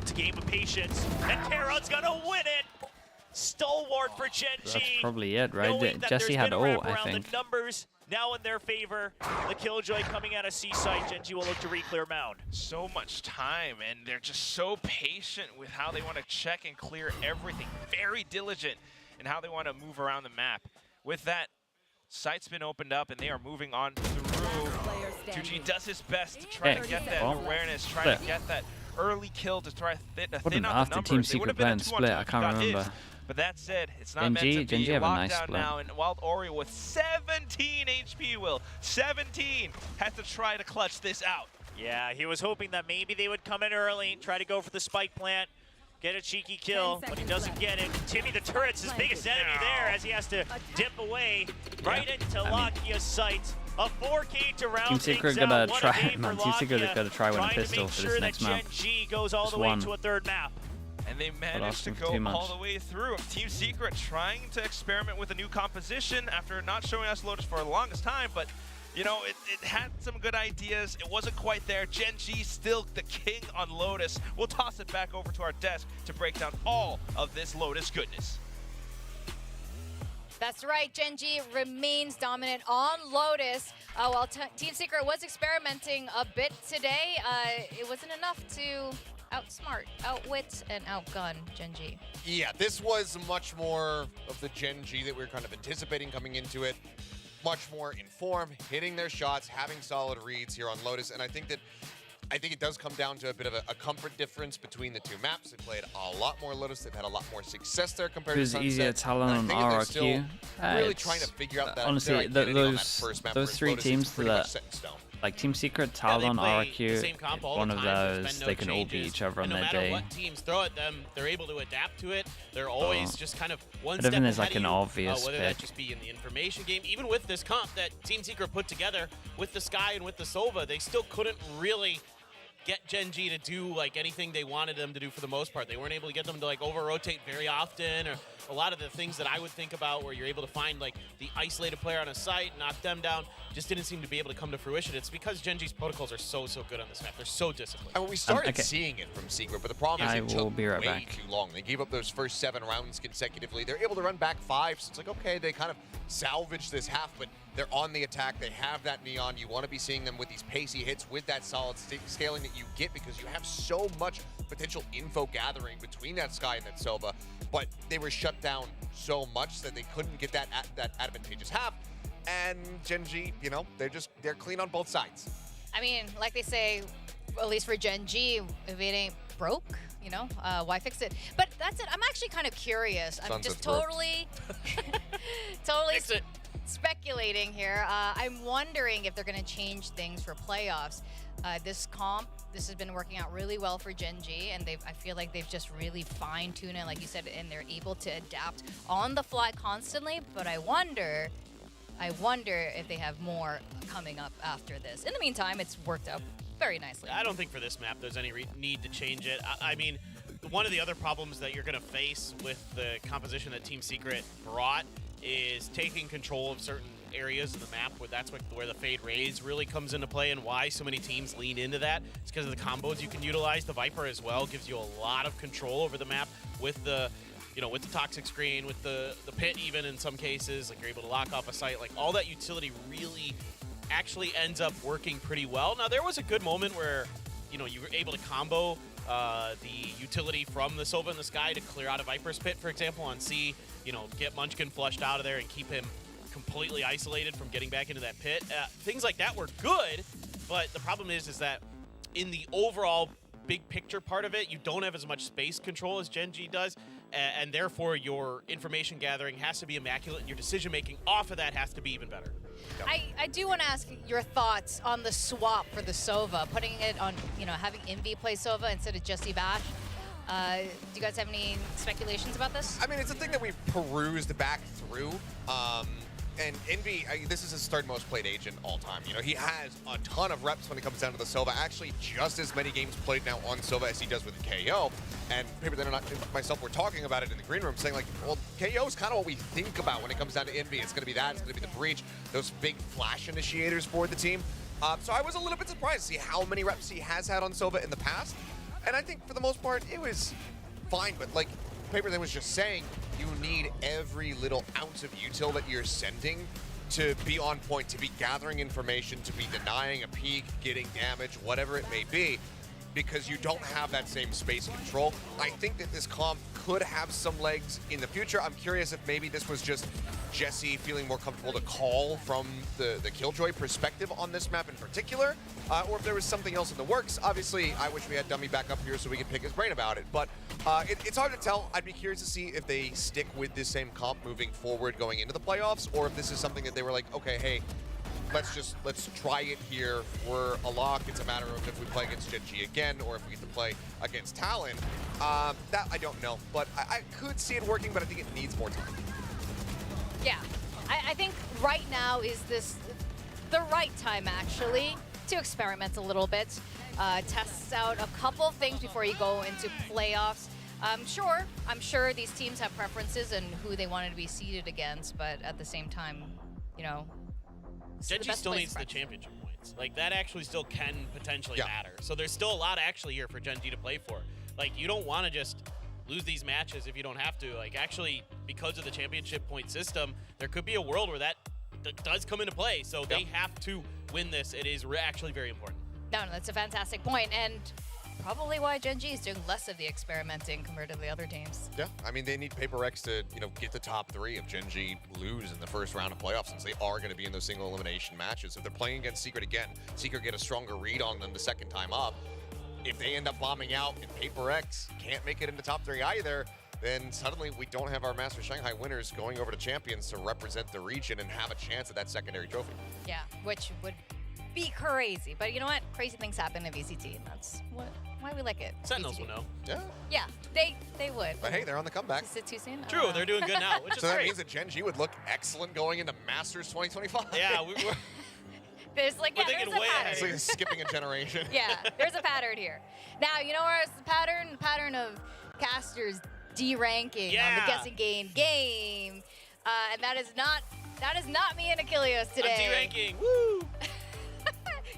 E: It's a game of patience, and Karon's gonna win it! Stalwart for GENG.
A: That's probably it, right?
E: Knowing that
A: Jesse
E: there's
A: had
E: been a
A: ult, I
E: wraparound,
A: think.
E: the numbers now in their favor. The Killjoy coming out of C-side. GENG will look to re-clear Mound.
F: So much time, and they're just so patient with how they want to check and clear everything. Very diligent in how they want to move around the map. With that, site's been opened up, and they are moving on through. 2G does his best to try to get that awareness, try to get that early kill to try to thin out the numbers.
A: Team
F: They
A: Secret
F: would have been a
A: playing
F: 2-on-2
A: split, I
F: if you
A: can't
F: got
A: remember.
F: his. But that said, it's not
A: GENG
F: meant to be.
A: have a nice
F: Lockdown
A: split.
F: now, and Wild Oreo with 17 HP, Will. 17 has to try to clutch this out.
E: Yeah, he was hoping that maybe they would come in early, try to go for the spike plant, get a cheeky kill, but he doesn't get it. Timmy the Turret's his biggest enemy there as he has to dip away right into Lakia's sight. A 4K to round
A: Team
E: things
A: Secret
E: out.
A: gotta
E: What a
A: try,
E: game
A: man.
E: for
A: Team Secret
E: Lakia,
A: gotta try with a
E: trying to
A: pistol
E: make
A: for
E: sure
A: this
E: that
A: next map.
E: GENG goes all
A: Just
E: the way
A: one.
E: to a third map.
F: And they managed to
A: asking for
F: go
A: too much.
F: all the way through. Team Secret trying to experiment with a new composition after not showing us Lotus for the longest time, but you know, it had some good ideas. It wasn't quite there. GENG still the king on Lotus. We'll toss it back over to our desk to break down all of this Lotus goodness.
B: That's right, GENG remains dominant on Lotus. While Team Secret was experimenting a bit today, it wasn't enough to outsmart, outwit, and outgun GENG.
C: Yeah, this was much more of the GENG that we were kind of anticipating coming into it. Much more in form, hitting their shots, having solid reads here on Lotus, and I think it does come down to a bit of a comfort difference between the two maps. They played a lot more Lotus. They've had a lot more success there compared to
A: Who's
C: Sunset.
A: easier talent on RRQ?
C: Really trying to figure out that
A: honestly,
C: their identity on that
A: those
C: first map,
A: those
C: whereas
A: three
C: Lotus is
A: teams
C: pretty much
A: that
C: set in stone.
A: like Team Secret,
D: they
A: Talon,
D: play the
A: RRQ,
D: same comp all
A: one
D: the
A: of
D: time. There's
A: those
D: been no
A: they can all beat
D: changes.
A: each other on
D: And no
A: their
D: matter
A: day.
D: what teams throw at them, they're able to adapt to it. They're always just kind of one
A: I
D: step
A: don't think there's
D: ahead
A: like
D: of
A: an
D: you,
A: obvious
D: whether that
A: pick.
D: just be in the information game. Even with this comp that Team Secret put together with the Sky and with the Sova, they still couldn't really get GENG to do like anything they wanted them to do for the most part. They weren't able to get them to like over-rotate very often, or a lot of the things that I would think about where you're able to find like the isolated player on a site, knock them down, just didn't seem to be able to come to fruition. It's because GENG's protocols are so good on this map. They're so disciplined.
C: I mean, we started
A: okay.
C: seeing it from Secret, but the problem is
A: I
C: it
A: will
C: took
A: be right
C: way
A: back.
C: too long. They gave up those first 7 rounds consecutively. They're able to run back 5, so it's like, okay, they kind of salvaged this half, but they're on the attack. They have that neon. You want to be seeing them with these pacey hits, with that solid scaling that you get, because you have so much potential info gathering between that Sky and that Sova, but they were shut down so much that they couldn't get that advantageous half. And GENG, you know, they're clean on both sides.
B: I mean, like they say, at least for GENG, if it ain't broke, you know, why fix it? But that's it. I'm actually kind of curious. I'm just totally
D: Fix it.
B: speculating here. I'm wondering if they're going to change things for playoffs. This comp, this has been working out really well for GENG, and I feel like they've just really fine-tuned it, like you said, and they're able to adapt on the fly constantly. But I wonder if they have more coming up after this. In the meantime, it's worked out very nicely.
D: I don't think for this map there's any need to change it. I mean, one of the other problems that you're going to face with the composition that Team Secret brought is taking control of certain areas of the map, where that's where the Fade Rays really comes into play, and why so many teams lean into that. It's because of the combos you can utilize. The Viper as well gives you a lot of control over the map with the, you know, with the toxic screen, with the pit even in some cases. Like, you're able to lock off a site. Like, all that utility really actually ends up working pretty well. Now, there was a good moment where, you know, you were able to combo the utility from the Sova in the sky to clear out a Viper's Pit, for example, on C, you know, get Munchkin flushed out of there and keep him completely isolated from getting back into that pit. Things like that were good, but the problem is that in the overall big picture part of it, you don't have as much space control as GENG does, and therefore your information gathering has to be immaculate, and your decision making off of that has to be even better.
B: I do want to ask your thoughts on the swap for the Sova, putting it on, you know, having Envy play Sova instead of Jesse Bash. Do you guys have any speculations about this?
C: I mean, it's a thing that we've perused back through. And Envy, this is his third most played agent all time. You know, he has a ton of reps when it comes down to the Sova. Actually, just as many games played now on Sova as he does with KO. And Paper and myself were talking about it in the green room, saying like, well, KO is kind of what we think about when it comes down to Envy. It's going to be that. It's going to be the breach, those big flash initiators for the team. So I was a little bit surprised to see how many reps he has had on Sova in the past. And I think for the most part, it was fine. But like Paper was just saying, you need every little ounce of util that you're sending to be on point, to be gathering information, to be denying a peek, getting damage, whatever it may be, because you don't have that same space control. I think that this comp could have some legs in the future. I'm curious if maybe this was just Jesse feeling more comfortable to call from the Killjoy perspective on this map in particular, or if there was something else in the works. Obviously, I wish we had Dummy back up here so we could pick his brain about it, but it's hard to tell. I'd be curious to see if they stick with this same comp moving forward going into the playoffs, or if this is something that they were like, okay, hey, let's try it here. We're a lock. It's a matter of if we play against GENG again or if we get to play against Talon. That I don't know, but I could see it working, but I think it needs more time.
B: Yeah, I think right now is the right time actually to experiment a little bit, test out a couple things before you go into playoffs. I'm sure these teams have preferences and who they wanted to be seeded against, but at the same time, you know,
D: GENG still needs the championship points. Like, that actually still can potentially matter. So there's still a lot actually here for GENG to play for. Like, you don't want to just lose these matches if you don't have to. Like, actually, because of the championship point system, there could be a world where that does come into play. So they have to win this. It is actually very important.
B: No, that's a fantastic point, and probably why GENG is doing less of the experimenting compared to the other teams.
C: Yeah, I mean, they need PRX to, you know, get the top 3 if GENG lose in the first round of playoffs, since they are going to be in those single elimination matches. If they're playing against Secret again, Secret get a stronger read on them the second time up. If they end up bombing out and PRX can't make it into top 3 either, then suddenly we don't have our Master Shanghai winners going over to Champions to represent the region and have a chance at that secondary trophy.
B: Yeah, which would be crazy. But you know what? Crazy things happen in VCT, and that's why we like it.
D: Sentinels
B: VCT.
D: will know.
C: Yeah.
B: Yeah, they would.
C: But hey, they're on the comeback.
B: Is it too soon?
D: True, they're doing good now, which is
C: So that
D: great.
C: means that GENG would look excellent going into Masters 2025.
D: Yeah, we're
B: There's like,
D: We're
B: there's
D: thinking
B: a
D: way
B: pattern.
C: It's like skipping a generation.
B: Yeah, there's a pattern here. Now, you know where's the pattern? The pattern of casters deranking on the guessing game. And that is not me and Achilles today.
D: I'm D-ranking. Woo!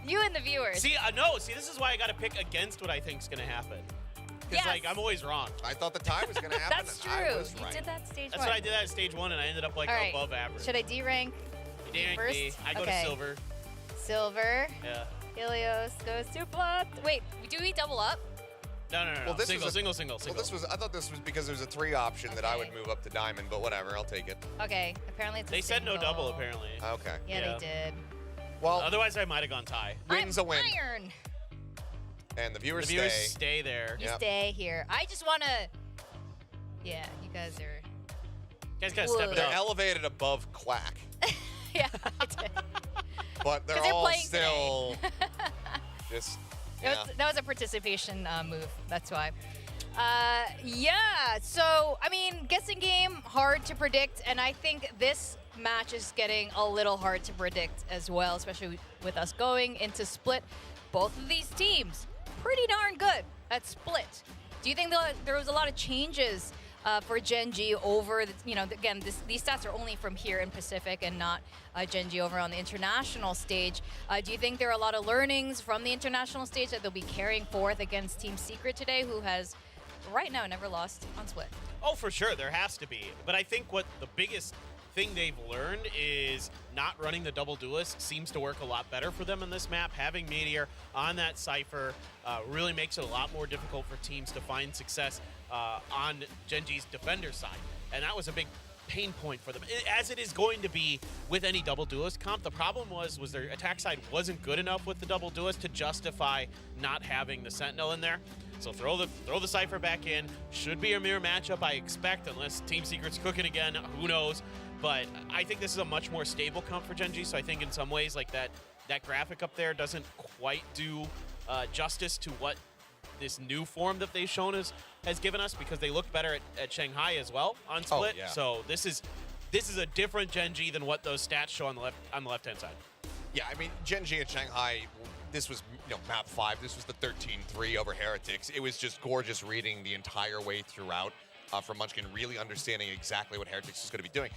B: You and the viewers.
D: See, see, this is why I got to pick against what I think's going to happen. Because, like, I'm always wrong.
C: I thought the time was going to happen.
B: That's
C: and
B: true.
C: I was
B: You
C: right.
B: did that stage
D: That's
B: one.
D: what I did at stage 1, and I ended up, like,
B: All right.
D: above average.
B: Should I D-rank
D: D-rank
B: first?
D: me. I go
B: Okay.
D: to silver.
B: Silver.
D: Yeah.
B: Helios goes to plat. Wait, do we double up?
D: No.
C: Well, this
D: single.
C: was
D: Well,
C: I thought this was because there's a 3 option that I would move up to diamond, but whatever, I'll take it.
B: Okay, apparently it's a
D: They said no
B: single.
D: double, apparently.
C: Okay.
B: Yeah,
D: Yeah.
B: they did.
C: Well,
D: Otherwise, I might have gone tie.
C: wins a win.
B: Iron.
C: And the viewers,
D: The viewers stay there.
B: You
C: Yep.
B: stay here. I just want to... Yeah, you guys are...
D: You guys got to step it
C: They're
D: up.
C: elevated above Quack,
B: Yeah, I did.
C: but they're
B: 'Cause they're
C: all
B: playing
C: still just, yeah.
B: That was a participation move. That's why. Yeah, so, I mean, guessing game, hard to predict. And I think this match is getting a little hard to predict as well, especially with us going into Split. Both of these teams, pretty darn good at Split. Do you think there was a lot of changes for GENG over, again, these stats are only from here in Pacific and not GENG over on the international stage. Do you think there are a lot of learnings from the international stage that they'll be carrying forth against Team Secret today, who has right now never lost on Split?
D: Oh, for sure, there has to be. But I think what the biggest thing they've learned is not running the double duelist seems to work a lot better for them in this map. Having Meteor on that Cypher really makes it a lot more difficult for teams to find success on GENG's defender side. And that was a big pain point for them, as it is going to be with any double duelist comp. The problem was their attack side wasn't good enough with the double duelist to justify not having the Sentinel in there. So throw the Cypher back in. Should be a mirror matchup, I expect, unless Team Secret's cooking again. Who knows? But I think this is a much more stable comp for GENG. So I think in some ways, like that graphic up there doesn't quite do justice to what this new form that they've shown us has given us, because they looked better at Shanghai as well on Split.
C: Oh, yeah.
D: So this is a different GENG than what those stats show on the left hand side.
C: Yeah, I mean, GENG and Shanghai, this was, map 5. This was the 13-3 over Heretics. It was just gorgeous reading the entire way throughout from Munchkin, really understanding exactly what Heretics is going to be doing.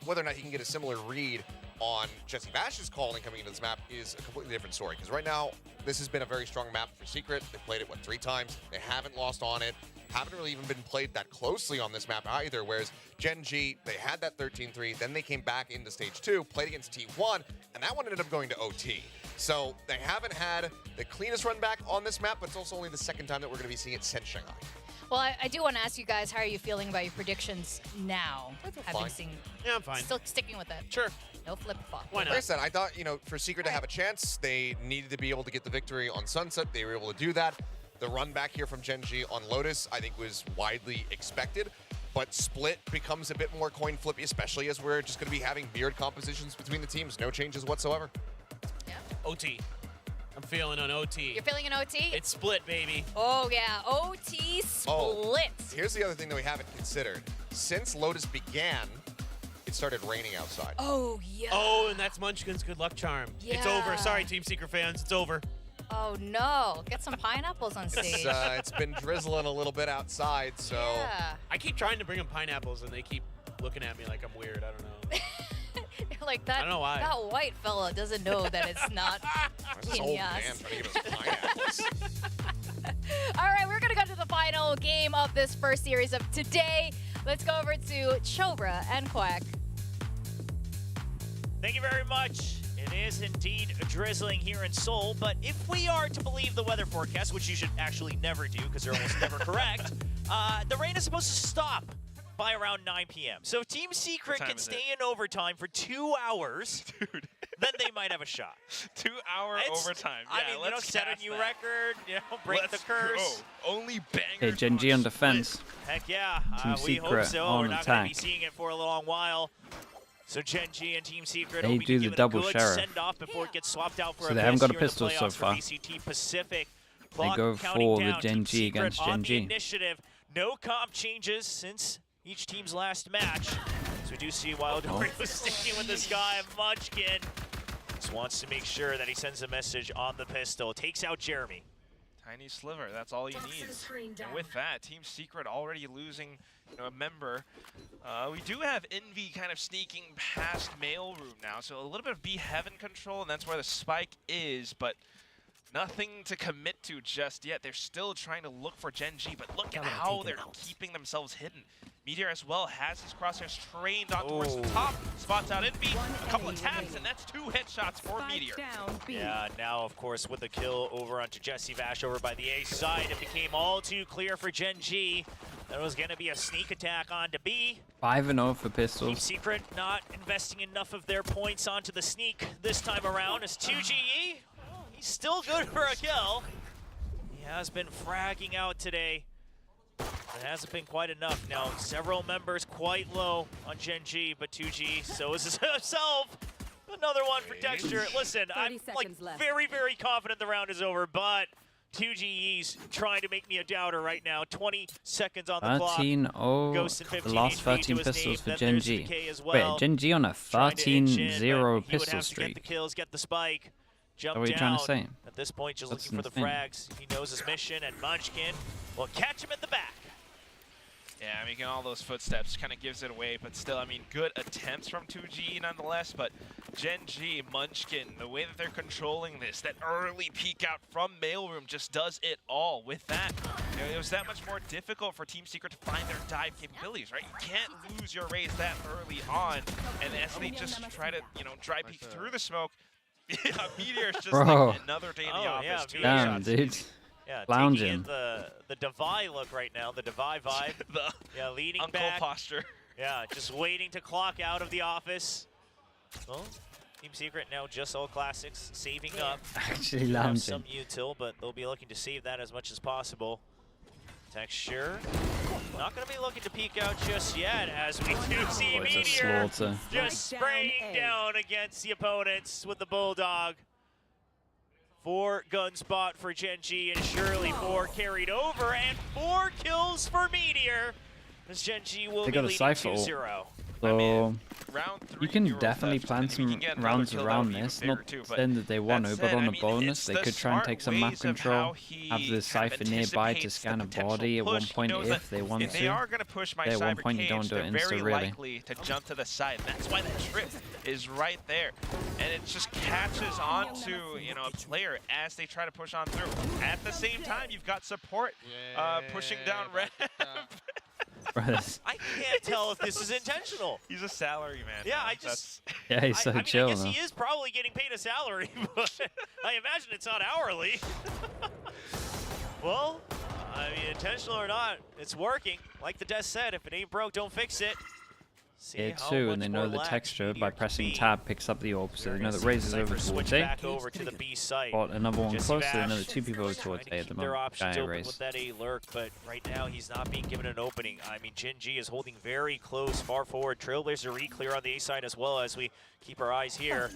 C: Whether or not he can get a similar read on Jesse Bash's calling coming into this map is a completely different story. Because right now, this has been a very strong map for Secret. They played it, 3 times? They haven't lost on it. Haven't really even been played that closely on this map either, whereas GENG, they had that 13-3, then they came back into stage 2, played against T1, and that one ended up going to OT. So they haven't had the cleanest run back on this map, but it's also only the second time that we're going to be seeing it since Shanghai.
B: Well, I do want to ask you guys, how are you feeling about your predictions now?
C: Fine.
D: Yeah, I'm fine.
B: Still sticking with it.
D: Sure.
B: No flip-flop.
D: Why not?
C: Like I said, I thought, for Secret to have a chance, they needed to be able to get the victory on Sunset. They were able to do that. The run back here from GENG on Lotus, I think, was widely expected. But Split becomes a bit more coin flippy, especially as we're just going to be having mirrored compositions between the teams. No changes whatsoever.
B: Yeah.
D: OT. I'm feeling an OT.
B: You're feeling an OT?
D: It's Split, baby.
B: Oh, yeah. OT Split.
C: Oh, here's the other thing that we haven't considered. Since Lotus began, it started raining outside.
B: Oh, yeah.
D: Oh, and that's Munchkin's good luck charm.
B: Yeah.
D: It's over. Sorry, Team Secret fans. It's over.
B: Oh, no. Get some pineapples on stage.
C: It's been drizzling a little bit outside, so...
B: Yeah.
D: I keep trying to bring them pineapples, and they keep looking at me like I'm weird. I don't know.
B: Like that,
D: I don't know why.
B: That white fella doesn't know that it's not
C: This old man trying to give us pineapples.
B: All right, we're going to go to the final game of this first series of today. Let's go over to Chobra and Quack.
E: Thank you very much. It is indeed drizzling here in Seoul, but if we are to believe the weather forecast, which you should actually never do because they're almost never correct, the rain is supposed to stop by around 9 p.m. So if Team Secret can stay in overtime for 2 hours,
F: Dude.
E: then they might have a shot.
F: 2-hour overtime.
E: I
F: Yeah,
E: mean,
F: let's
E: set a
F: cast
E: new
F: that.
E: record,
F: Let's
E: break the curse.
F: Go. Only bangers.
A: Okay, GENG on defense.
E: Heck yeah,
A: Team
E: we hope
A: Secret
E: so.
A: on
E: We're not going to be
A: attack.
E: seeing it for a long while. So GENG and Team Secret
A: They
E: hoping
A: do
E: to
A: the
E: give it
A: double
E: a good
A: sheriff.
E: send-off before it gets swapped out for
A: So
E: a
A: they haven't got a
E: here in the
A: pistol so
E: playoffs
A: far.
E: For VCT Pacific.
A: They
E: Clock
A: go
E: counting
A: for the
E: down.
A: GENG
E: Team Secret
A: against
E: on the
A: GENG.
E: initiative. No comp changes since each team's last match. So we do see Wild Oreo sticking with this guy, Munchkin. Just wants to make sure that he sends a message on the pistol. Takes out Jeremy.
F: Tiny sliver, that's all he needs. And with that, Team Secret already losing a member. We do have Envy kind of sneaking past Mailroom now, so a little bit of B Heaven control, and that's where the spike is, but nothing to commit to just yet. They're still trying to look for GENG, but look at how they're keeping themselves hidden. Meteor as well has his crosshairs trained on towards the top, spots out Envy, a couple of taps, and that's 2 headshots for Meteor.
E: Yeah, now of course with the kill over onto Jesse Vash over by the A side, it became all too clear for GENG. There was going to be a sneak attack onto B.
A: 5-0 for
E: Team
A: pistols.
E: Secret not investing enough of their points onto the sneak this time around as 2GE. He's still good for a kill. He has been fragging out today. It hasn't been quite enough now. Several members quite low on GENG, but 2G, so is himself. Another one for Dexter. Listen, I'm like very, very confident the round is over, but 2GE's trying to make me a doubter right now. 20 seconds on the clock.
A: 13-0, the last 13 pistols for GENG.
E: Well.
A: Wait, GENG on a 13-0 pistol
E: Get the
A: streak.
E: kills, get the spike. Jump
A: What are you trying to say?
E: At this point, just
A: That's
E: looking for the
A: insane.
E: frags. He knows his mission, and Munchkin will catch him at the back.
F: Yeah, making all those footsteps kind of gives it away, but still, I mean, good attempts from 2G nonetheless, but GENG, Munchkin, the way that they're controlling this, that early peek out from Mailroom just does it all. With that, It was that much more difficult for Team Secret to find their dive capabilities, right? You can't lose your raise that early on, and as they just try to, dry peek through the smoke, Meteor's just like another day in the office.
A: Damn, dude.
E: Yeah,
A: Lounging.
E: taking in the Devi look right now, the Devi vibe. Yeah, leaning
F: uncle
E: back.
F: posture.
E: Yeah, just waiting to clock out of the office. Well, Team Secret now just all classics, saving up.
A: Actually
E: Have
A: lounging.
E: some util, but they'll be looking to save that as much as possible. Texture, not going to be looking to peek out just yet, as we do see
A: It's a
E: Meteor
A: slaughter.
E: just spraying down against the opponents with the Bulldog. 4 gun spot for GENG, and surely 4 carried over, and 4 kills for Meteor. As GENG will
A: They
E: be
A: got a
E: leading
A: Cypher ult.
E: 2-0.
A: So
F: Round 3,
A: you can
F: Euro
A: definitely
F: theft,
A: plan
F: and if you
A: some
F: can get another
A: rounds
F: kill, that
A: around
F: would be
A: this.
F: even
A: Not
F: bigger too, but
A: saying that they want
F: that
A: to, but
F: said,
A: on
F: I
A: a
F: mean,
A: bonus,
F: it's
A: they
F: the
A: could try and take some map
F: smart ways of
A: control.
F: how he
A: Have the
F: kind of
A: Cypher nearby to
F: anticipates
A: scan
F: the
A: a
F: potential
A: body at one
F: push. He
A: point
F: knows
A: if they want
F: if they
A: to.
F: are going to push my
A: At one
F: cyber
A: point you don't
F: cage,
A: do it
F: they're very
A: insta really.
F: likely to jump to the side. That's why the trip is right there, and it just catches onto a player as they try to push on through. At the same time, you've got support pushing down red.
E: I can't tell if this is intentional.
F: He's a salary man.
E: Yeah,
F: now.
E: I just...
A: Yeah, he's so chill
E: I guess
A: now.
E: he is probably getting paid a salary, but I imagine it's not hourly. Well, I mean, intentional or not, it's working. Like the Des said, if it ain't broke, don't fix it. See
A: Here
E: how
A: too,
E: much
A: and they
E: more
A: know the
E: lax
A: texture
E: Meteor
A: by
E: can
A: pressing
E: be.
A: tab picks up the orb, so they know that raises
E: Cypher
A: over
E: switch
A: towards A.
E: back over to the B site.
A: Bought another one
E: Jesse
A: closer,
E: Vash
A: another 2 people over towards
E: trying to
A: A at the
E: keep their
A: moment.
E: options
A: Guy
E: open
A: raise.
E: with that A lurk, but right now he's not being given an opening. I mean, GENG is holding very close, far forward. Trailblazer re-clear on the A side as well, as we keep our eyes here.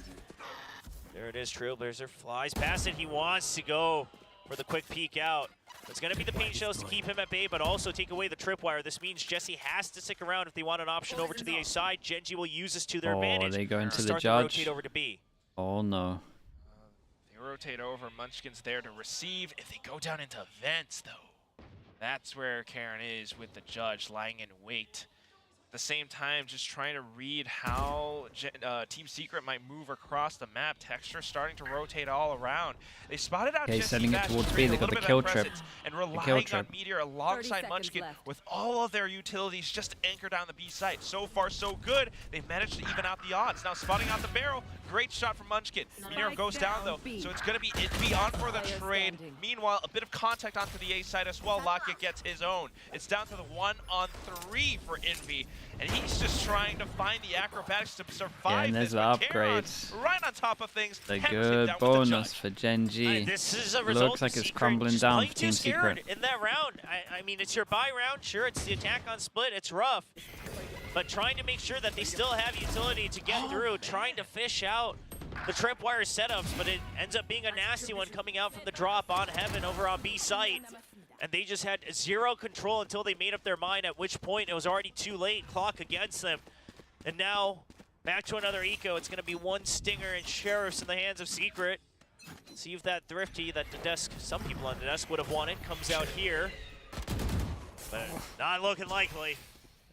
E: There it is, Trailblazer flies past it. He wants to go for the quick peek out. It's going to be the paint shells to keep him at bay, but also take away the tripwire. This means Jesse has to stick around if they want an option over to the A side. GENG will use this to their advantage.
A: They go into the
E: start
A: judge.
E: to rotate over to B.
A: Oh no.
F: They rotate over. Munchkin's there to receive. If they go down into vents, though, that's where Karen is with the judge lying in wait. At the same time, just trying to read how Team Secret might move across the map. Texture starting to rotate all around. They spotted out Jesse
A: sending it
F: Vash,
A: towards B.
F: creating
A: They
F: a
A: got
F: little
A: the
F: bit
A: kill
F: of
A: trip.
F: presence and relying on Meteor alongside Munchkin with all of their utilities just to anchor down the B site. So far, so good. They've managed to even out the odds. Now spotting out the barrel. Great shot from Munchkin. Meteor goes down though, so it's going to be Envy on for the trade. Meanwhile, a bit of contact onto the A side as well. Lockett gets his own. It's down to the 1-on-3 for Envy, and he's just trying to find the acrobatics to survive.
A: And there's
F: this.
A: the
F: But Karen,
A: upgrades.
F: right on top of things.
A: The
F: hammers it
A: good
F: down with the
A: bonus
F: judge.
A: for GENG.
E: This is a result
A: Looks like it's
E: Secret
A: crumbling
E: just
A: down
E: playing
A: for
E: too
A: Team
E: scared
A: Secret.
E: in that round. I mean, it's your buy round. Sure, it's the attack on split. It's rough. But trying to make sure that they still have utility to get through, trying to fish out the tripwire setups, but it ends up being a nasty one coming out from the drop on Heaven over on B site. And they just had zero control until they made up their mind, at which point it was already too late, clock against them. And now, back to another eco. It's going to be one Stinger and Sheriffs in the hands of Secret. See if that Thrifty that the desk, some people on the desk would have wanted, comes out here. But not looking likely,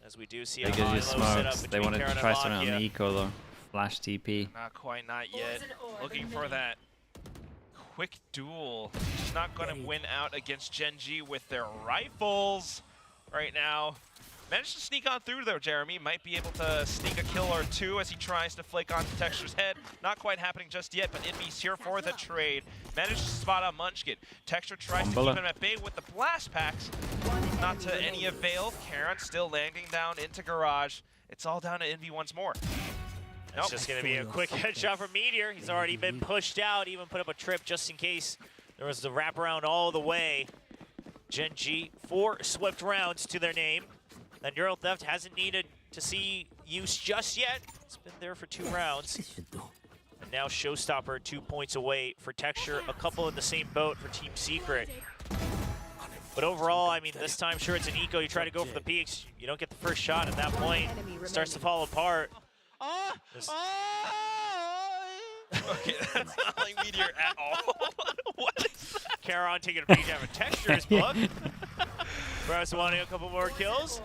E: as we do see a
A: They give
E: high-low
A: you
E: setup
A: smokes. They
E: between
A: wanted
E: Karen
A: to
E: and
A: try something on
E: Lakia.
A: the eco though. Flash TP.
F: Not quite, not yet. Looking for that quick duel. Just not going to win out against GENG with their rifles right now. Managed to sneak on through though, Jeremy. Might be able to sneak a kill or two as he tries to flake onto Texture's head. Not quite happening just yet, but Envy's here for the trade. Managed to spot out Munchkin. Texture tries to keep him at bay with the blast packs. Not to any avail. Karen still landing down into garage. It's all down to Envy once more.
E: It's just going to be a quick headshot from Meteor. He's already been pushed out, even put up a trip just in case there was the wraparound all the way. GENG, 4 swift rounds to their name. That Neural Theft hasn't needed to see use just yet. It's been there for 2 rounds. And now Showstopper 2 points away for Texture, a couple in the same boat for Team Secret. But overall, I mean, this time, sure, it's an eco. You try to go for the peaks. You don't get the first shot at that point. It starts to fall apart.
F: Okay, that's not like Meteor at all. What is that?
E: Caron taking a peek out of Texture's book. Perhaps wanting a couple more kills.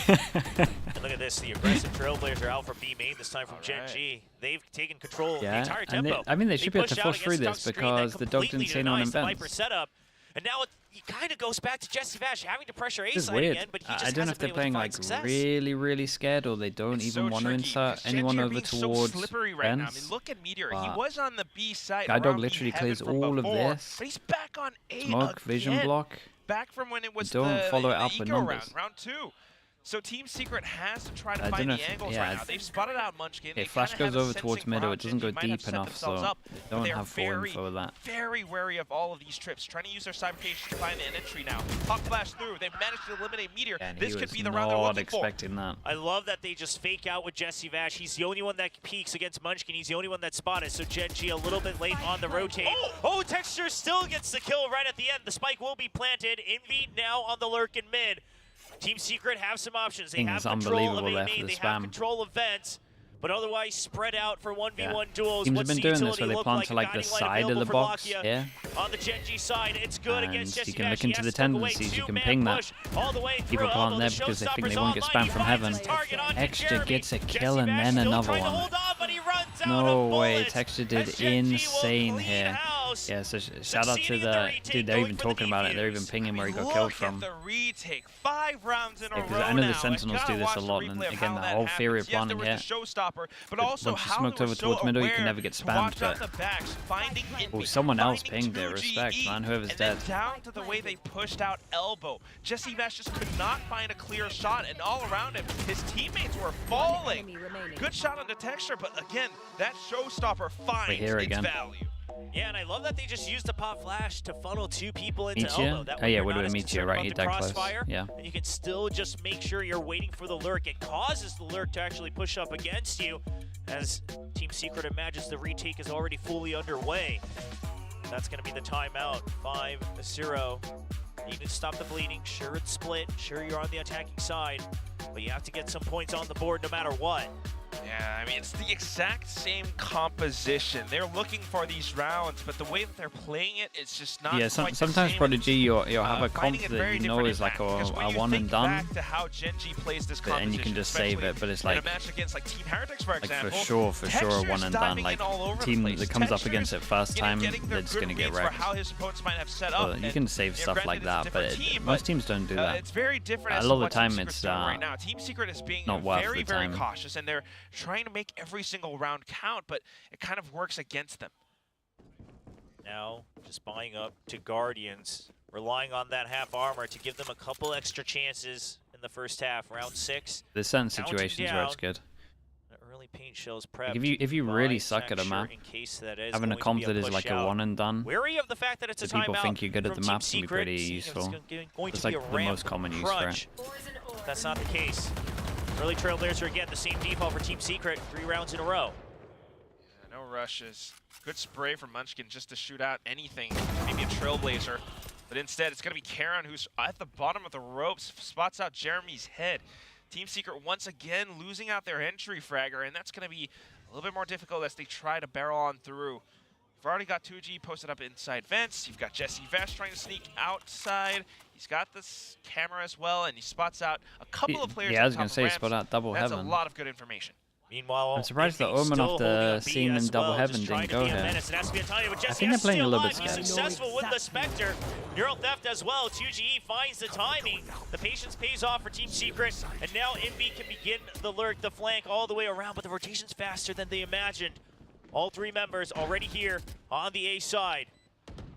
E: And look at this, the aggressive Trailblazer out from B main, this time from GENG. They've taken control of the entire tempo.
A: I mean, they should be able to
E: pushed
A: force
E: out
A: through
E: against
A: this
E: Tuck Screen that
A: because the dog didn't
E: completely
A: say no on
E: denies the
A: events.
E: Viper setup. And now it kind of goes back to Jesse Vash having to pressure A
A: This is
E: side
A: weird.
E: again, but he just
A: I don't know if
E: hasn't
A: they're
E: been
A: playing
E: able to
A: like
E: find success.
A: really scared, or they don't
F: It's
A: even
F: so
A: want to
F: tricky,
A: insert
F: 'cause
A: anyone
F: Genji are
A: over
F: being so
A: towards
F: slippery right now. I
A: fence.
F: mean, look at Meteor. He
A: but
F: was on the B side.
A: Guide Dog
F: around B
A: literally
F: heaven
A: clears
F: from
A: all of
F: before,
A: this.
F: but he's back on A
A: Smoke, vision
F: again.
A: block.
F: Back from when it was
A: Don't
F: the,
A: follow it
F: the
A: up with
F: eco
A: numbers.
F: round 2. So Team Secret has to try to
A: I
F: find
A: don't know
F: the
A: if-
F: angles
A: yeah,
F: right now. They've spotted out Munchkin.
A: Okay,
F: They
A: Flash
F: kinda have
A: goes
F: a
A: over towards
F: sensing
A: middle. It
F: project.
A: doesn't go
F: They might have
A: deep
F: set
A: enough,
F: themselves
A: so
F: up,
A: they
F: but
A: don't
F: they're
A: have full info of that.
F: very wary of all of these trips, trying to use their cybercation to find an entry now. Hawk Flash through. They've managed to eliminate Meteor.
A: And
F: This
A: he
F: could
A: was
F: be the round they're
A: not
F: looking for.
A: expecting that.
E: I love that they just fake out with Jesse Vash. He's the only one that peeks against Munchkin. He's the only one that spotted. So GENG a little bit late on the rotate. Oh, Texture still gets the kill right at the end. The spike will be planted. Envy now on the lurk in mid. Team Secret have some options. They
A: Thing
E: have
A: is
E: control of
A: unbelievable
E: A
A: there
E: main.
A: for the
E: They have
A: spam.
E: control of vents. But otherwise spread out for 1v1 duels.
A: Teams have
E: What's
A: been
E: the
A: doing this
E: utility
A: where they
E: look
A: plant
E: like?
A: to
E: A
A: like the
E: guiding light
A: side of
E: available
A: the
E: for
A: box
E: Lakia.
A: here.
E: On the GENG side, it's good
A: And
E: against Jesse
A: you can
E: Vash.
A: look
E: He
A: into
E: has
A: the
E: to step away.
A: tendencies. You can
E: Two-man
A: ping that.
E: push all the way
A: People
E: through.
A: plant
E: Elbow,
A: there
E: the
A: because they think they
E: showstopper's
A: won't get
E: online.
A: spammed from
E: He
A: heaven.
E: finds his target onto
A: Texture
E: Jeremy.
A: gets a
E: Jesse
A: kill and
E: Vash
A: then
E: still
A: another
E: trying to
A: one.
E: hold on, but he runs out
A: No
E: of
A: way,
E: bullets.
A: Texture did
E: As GENG will
A: insane
E: clean
A: here.
E: house.
A: Yeah, so shout out to
E: Succeeding the
A: the
E: retake,
A: dude. They're
E: going
A: even
E: for the
A: talking about it. They're even
E: defuse.
A: pinging where he got
F: Look
A: killed
F: at
A: from.
F: the retake. 5 rounds in a
A: Because
F: row
A: I know the
F: now.
A: Sentinels
F: gotta
A: do this
F: watch
A: a
F: the
A: lot,
F: replay
A: and
F: of
A: again,
F: how
A: the
F: that
A: whole theory of
F: happens.
A: planning
F: Yes, there
A: here.
F: was the showstopper, but
A: But
F: also
A: once you
F: how
A: smoked
F: they
A: over
F: were so
A: towards middle, you
F: aware
A: can never get
F: to
A: spammed,
F: watch out
A: but-
F: the backs, finding Envy,
A: someone else
F: finding
A: pinged there.
F: 2GE,
A: Respect, man. Whoever's
F: and
A: dead.
F: then down to the way they pushed out Elbow. Jesse Vash just could not find a clear shot, and all around him, his teammates were falling. Good shot on the Texture, but again, that showstopper finds
A: here
F: its
A: again.
F: value.
E: Yeah, and I love that they just used the pop flash to funnel 2 people into
A: Meteor?
E: Elbow. That
A: Oh
E: way
A: yeah,
E: you're
A: would
E: not
A: have
E: as
A: been Meteor,
E: concerned
A: right?
E: about
A: He
E: the
A: died close.
E: crossfire,
A: Yeah.
E: and you can still just make sure you're waiting for the lurk. It causes the lurk to actually push up against you, as Team Secret imagines the retake is already fully underway. That's going to be the timeout. 5-0. You need to stop the bleeding. Sure, it's split. Sure, you're on the attacking side, but you have to get some points on the board no matter what.
F: Yeah, I mean, it's the exact same composition. They're looking for these rounds, but the way that they're playing it, it's just not
A: Yeah,
F: quite the
A: sometimes
F: same.
A: Prodigy, you'll have a
F: Finding
A: comp
F: it very
A: that you know
F: different
A: is like
F: impact, because when
A: a
F: you
A: one
F: think
A: and done,
F: back to how GENG plays this
A: and you
F: composition,
A: can just save it, but it's
F: in a
A: like
F: match against like Team Heretics, for example,
A: for sure a
F: Texture's
A: one and done.
F: diving
A: Like
F: in all over the
A: team
F: place.
A: that comes up
F: Texture's,
A: against it first time,
F: getting their
A: they're just
F: good
A: gonna get
F: reads for
A: wrecked.
F: how his opponents might have set up.
A: Well, you
F: and,
A: can save
F: you know,
A: stuff
F: granted,
A: like
F: it's a
A: that,
F: different
A: but
F: team,
A: most teams don't do that.
F: It's very different
A: A
F: as
A: lot
F: to
A: of the
F: what
A: time
F: Team
A: it's,
F: Secret's doing right now. Team Secret is being
A: not worth
F: very,
A: the
F: very
A: time.
F: cautious, and they're trying to make every single round count, but it kind of works against them.
E: Now, just buying up to Guardians, relying on that half armor to give them a couple extra chances in the first half. Round 6.
A: There's certain
E: Counting
A: situations where it's
E: down.
A: good.
E: That early paint shell's prepped.
A: Like if you
E: by
A: really suck at a
E: Texture
A: map,
E: in case that is
A: having a
E: going to
A: comp
E: be
A: that is
E: push
A: like a
E: out.
A: one and done,
E: Wary of the fact that it's a
A: so people
E: timeout
A: think you're good at
E: from
A: the
E: Team
A: maps can be
E: Secret,
A: pretty
E: seeing if it's
A: useful.
E: going
A: It's
E: to be
A: like
E: a
A: the
E: ramp
A: most common use for it.
E: crunch. That's not the case. Early Trailblazer again, the same default for Team Secret, 3 rounds in a row.
F: Yeah, no rushes. Good spray from Munchkin just to shoot out anything, maybe a Trailblazer. But instead, it's going to be Karen who's at the bottom of the ropes, spots out Jeremy's head. Team Secret once again losing out their entry fragger, and that's going to be a little bit more difficult as they try to barrel on through. You've already got 2G posted up inside vents. You've got Jesse Vash trying to sneak outside. He's got this camera as well, and he spots out a couple of players.
A: Yeah, I was
F: going
A: gonna
F: to
A: say spot out double
F: That's
A: heaven.
F: a lot of good information.
E: Meanwhile,
A: I'm surprised the
E: Envy's
A: Omen
E: still
A: after
E: holding up B
A: seeing them
E: as
A: double
E: well,
A: heaven
E: just trying
A: didn't
E: to
A: go
E: be a
A: here.
E: menace, and that's the Antonio, but Jesse
A: think they're
E: is
A: playing a
E: still
A: little bit
E: alive. He's
A: scared.
E: successful with the Spectre. Neural Theft as well. 2GE finds the timing. The patience pays off for Team Secret, and now Envy can begin the lurk, the flank all the way around, but the rotation's faster than they imagined. All 3 members already here on the A side.